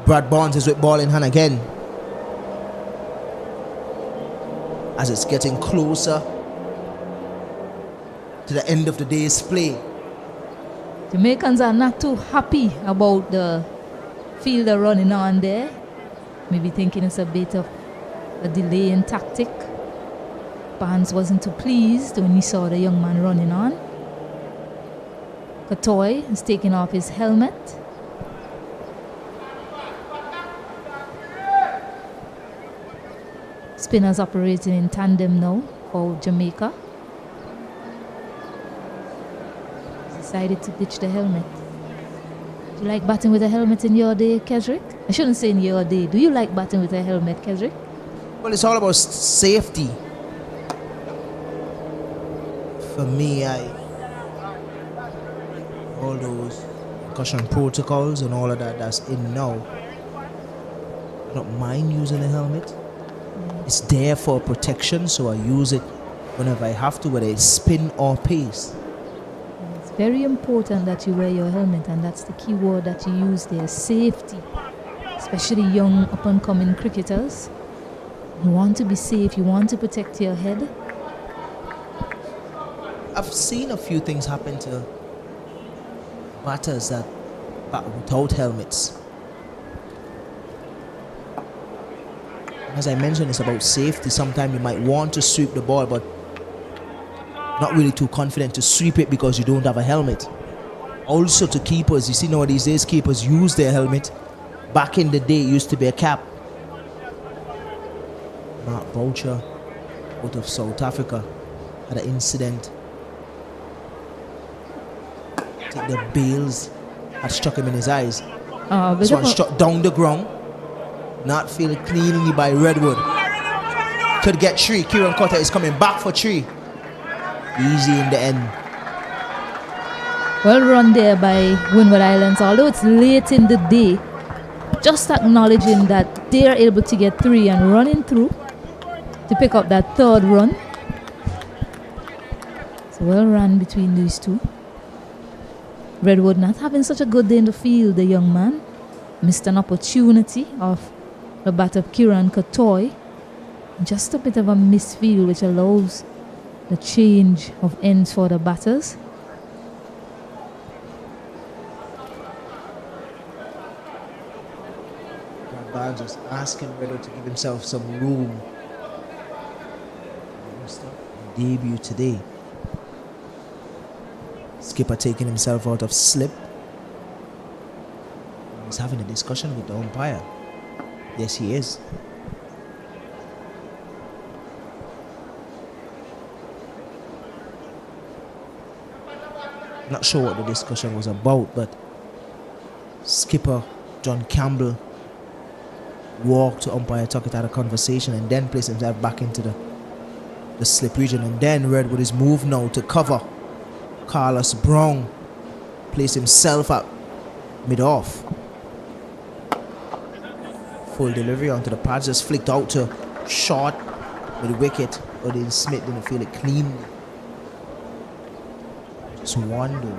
Brad Barnes is with ball in hand again, as it's getting closer to the end of the day's play. Jamaicans are not too happy about the fielder running on there. Maybe thinking it's a bit of a delaying tactic. Barnes wasn't too pleased when he saw the young man running on. Katoy is taking off his helmet. Spinners operating in tandem now for Jamaica. Decided to ditch the helmet. Do you like batting with a helmet in your day, Kesrick? I shouldn't say in your day. Do you like batting with a helmet, Kesrick? Well, it's all about safety. For me, all those concussion protocols and all of that that's in now, I don't mind using a helmet. It's there for protection, so I use it whenever I have to, whether it's spin or pace. It's very important that you wear your helmet, and that's the key word that you use there, safety. Especially young up-and-coming cricketers. You want to be safe, you want to protect your head. I've seen a few things happen to batters that bat without helmets. As I mentioned, it's about safety. Sometimes you might want to sweep the ball, but not really too confident to sweep it because you don't have a helmet. Also to keepers, you see nowadays keepers use their helmet back in the day used to be a cap. Mark Boucher out of South Africa had an incident. I think the bales had struck him in his eyes. This one struck down the ground. Not feel cleanly by Redwood. Could get 3. Kieran Cotter is coming back for 3. Easy in the end. Well run there by Windward Islands, although it's late in the day. Just acknowledging that they are able to get 3 and running through to pick up that third run. It's well run between these two. Redwood not having such a good day in the field, the young man. Missed an opportunity of the bat of Kieran Katoy. Just a bit of a misfield which allows the change of ends for the batters. Brad Barnes was asking Redwood to give himself some room. Debut today. Skipper taking himself out of slip. He's having a discussion with the umpire. Yes, he is. Not sure what the discussion was about, but skipper John Campbell walked to umpire Tuckett, had a conversation, and then placed himself back into the slip region. And then Redwood is moved now to cover. Carlos Brown placed himself at mid-off. Full delivery onto the pads, just flicked out to short with the wicket. Odin Smith didn't feel it cleanly. Just one though.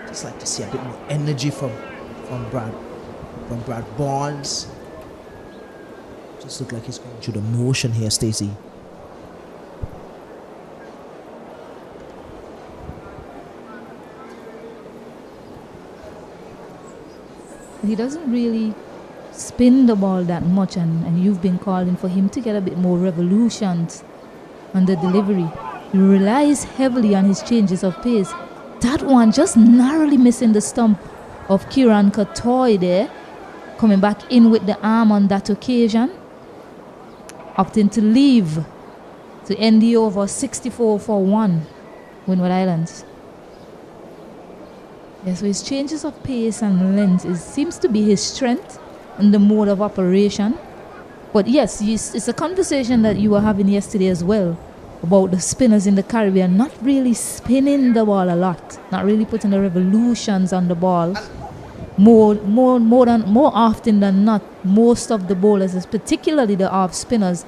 Just like to see a bit more energy from Brad Barnes. Just look like he's going through the motion here, Stacey. He doesn't really spin the ball that much, and you've been calling for him to get a bit more revolutions on the delivery. He relies heavily on his changes of pace. That one just narrowly missing the stump of Kieran Katoy there, coming back in with the arm on that occasion, opting to leave to end the over 64 for 1, Windward Islands. Yeah, so his changes of pace and length seems to be his strength in the mode of operation. But yes, it's a conversation that you were having yesterday as well about the spinners in the Caribbean not really spinning the ball a lot, not really putting the revolutions on the ball. More often than not, most of the bowlers, particularly the off spinners,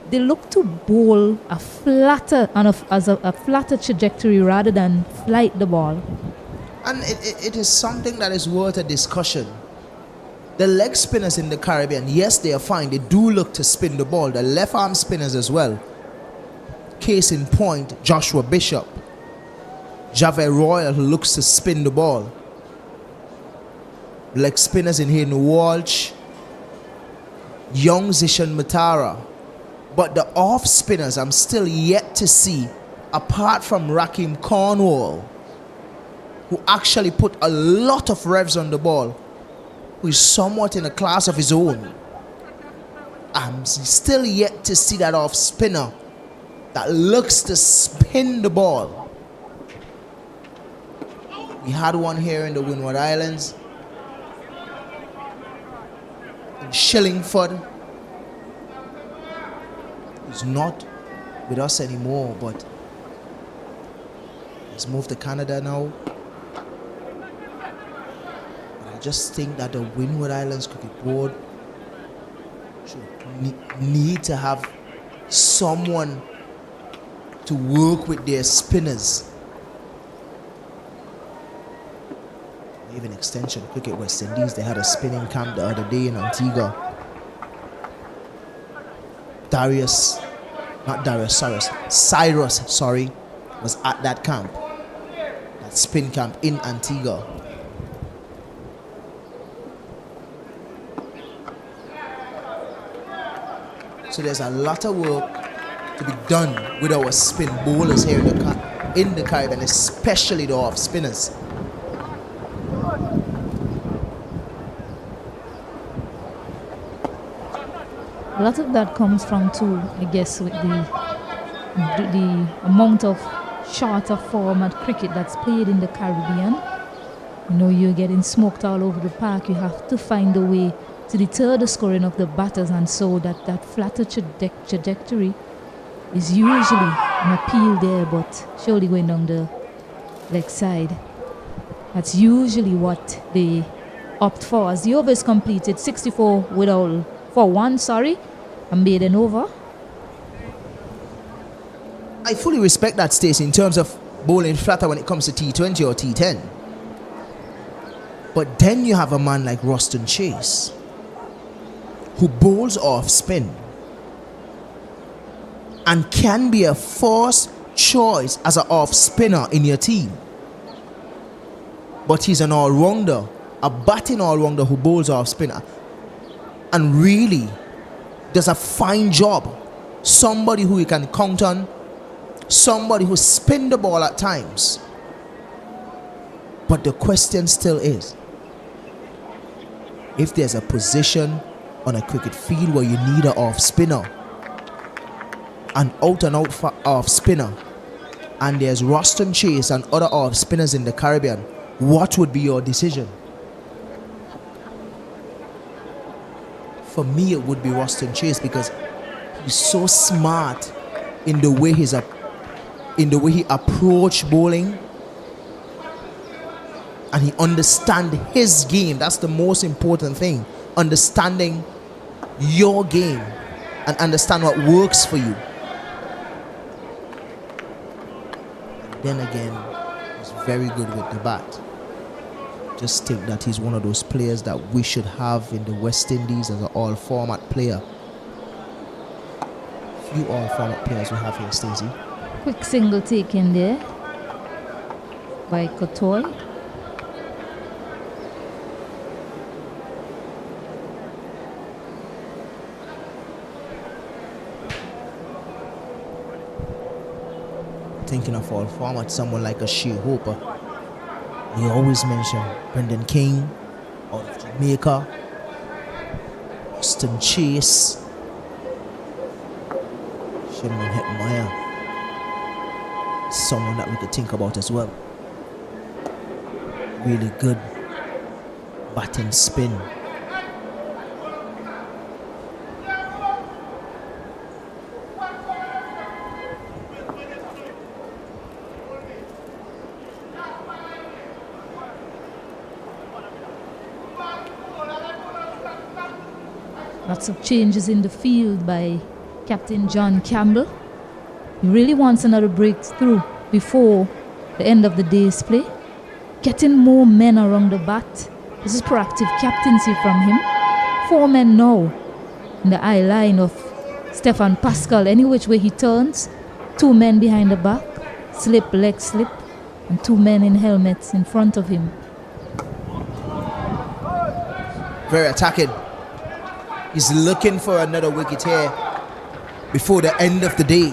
they look to bowl a flatter a flatter trajectory rather than flight the ball. And it is something that is worth a discussion. The leg spinners in the Caribbean, yes, they are fine. They do look to spin the ball. The left arm spinners as well. Case in point, Joshua Bishop. Javed Royal, who looks to spin the ball. Leg spinners in here, Walsh, Young Zishan Matara. But the off spinners, I'm still yet to see, apart from Rakim Cornwall, who actually put a lot of revs on the ball, who is somewhat in a class of his own. I'm still yet to see that off spinner that looks to spin the ball. We had one here in the Windward Islands, in Shillingford. He's not with us anymore, but he's moved to Canada now. I just think that the Windward Islands Cricket Board should need to have someone to work with their spinners. Even Extension Cricket West Indies, they had a spinning camp the other day in Antigua. Cyrus, was at that camp, that spin camp in Antigua. So there's a lot of work to be done with our spin bowlers here in the Caribbean, especially the off spinners. A lot of that comes from too, I guess, with the amount of shorter format cricket that's played in the Caribbean. You know, you're getting smoked all over the park. You have to find a way to deter the scoring of the batters, and so that flatter trajectory is usually an appeal there, but surely going down the leg side. That's usually what they opt for. As the over is completed, 64 without for 1, and made an over. I fully respect that, Stacey, in terms of bowling flatter when it comes to T20 or T10. But then you have a man like Roston Chase, who bowls off spin and can be a first choice as an off spinner in your team. But he's an all-rounder, a batting all-rounder who bowls off spinner and really does a fine job. Somebody who you can count on, somebody who spin the ball at times. But the question still is, if there's a position on a cricket field where you need an off spinner, an out and out off spinner, and there's Roston Chase and other off spinners in the Caribbean, what would be your decision? For me, it would be Roston Chase, because he's so smart in the way he approach bowling, and he understand his game. That's the most important thing, understanding your game and understand what works for you. Then again, he's very good with the bat. Just think that he's one of those players that we should have in the West Indies as an all-format player. Few all-format players we have here, Stacey. Quick single taken there by Kotoy. Thinking of all format, someone like a Shea Hooper. He always mention Brendan King out of Jamaica, Austin Chase, Sherman Hetmeyer. Someone that we could think about as well. Really good batting spin. Lots of changes in the field by Captain John Campbell. He really wants another breakthrough before the end of the day's play. Getting more men around the bat. This is proactive captaincy from him. 4 men now in the eye line of Stefan Pascal. Any which way he turns, 2 men behind the back, slip, leg slip, and 2 men in helmets in front of him. Very attacking. He's looking for another wicket here before the end of the day.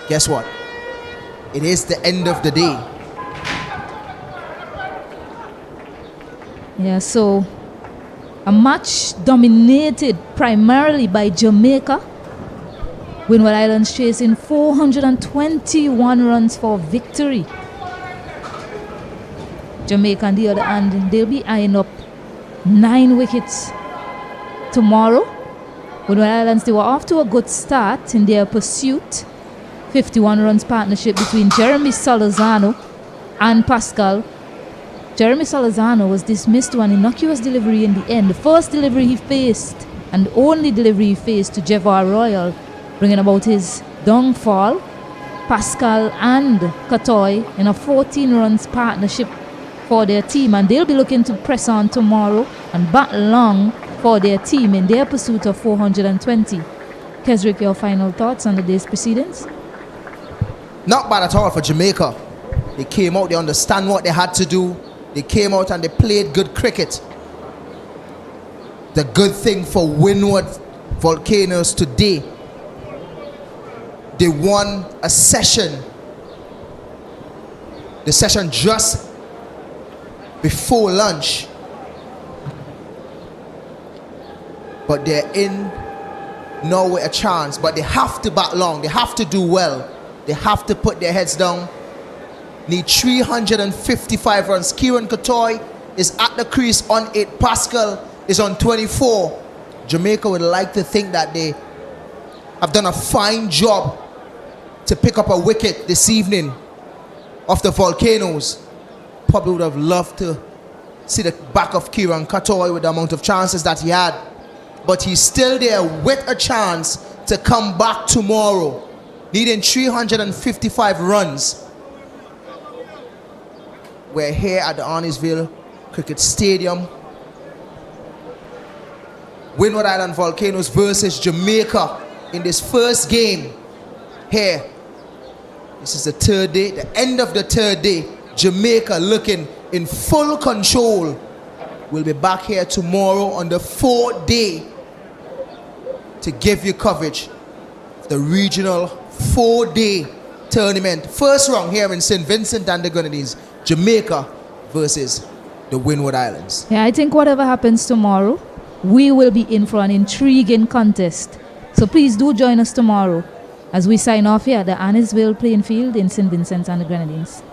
Guess what? It is the end of the day. Yeah, so a match dominated primarily by Jamaica. Windward Islands chasing 421 runs for victory. Jamaica, on the other hand, they'll be eyeing up 9 wickets tomorrow. Windward Islands, they were off to a good start in their pursuit. 51 runs partnership between Jeremy Salazano and Pascal. Jeremy Salazano was dismissed to an innocuous delivery in the end. The first delivery he faced, and the only delivery he faced, to Jevar Royal, bringing about his downfall. Pascal and Katoy in a 14 runs partnership for their team, and they'll be looking to press on tomorrow and bat long for their team in their pursuit of 420. Kesrick, your final thoughts on the day's proceedings? Not bad at all for Jamaica. They came out, they understand what they had to do. They came out and they played good cricket. The good thing for Windward Volcanoes today, they won a session. The session just before lunch. but they're in now with a chance. But they have to bat long. They have to do well. They have to put their heads down. Need 355 runs. Kieran Katoy is at the crease on 8. Pascal is on 24. Jamaica would like to think that they have done a fine job to pick up a wicket this evening off the Volcanoes. Probably would have loved to see the back of Kieran Katoy with the amount of chances that he had. But he's still there with a chance to come back tomorrow. Needing 355 runs. We're here at the Arnisville Cricket Stadium. Windward Island Volcanoes versus Jamaica in this first game here. This is the third day, the end of the third day. Jamaica looking in full control. We'll be back here tomorrow on the 4th day to give you coverage of the regional 4-day tournament. First round here in St. Vincent and the Grenadines. Jamaica versus the Windward Islands. Yeah, I think whatever happens tomorrow, we will be in for an intriguing contest. So please do join us tomorrow as we sign off here at the Arnisville playing field in St. Vincent and the Grenadines.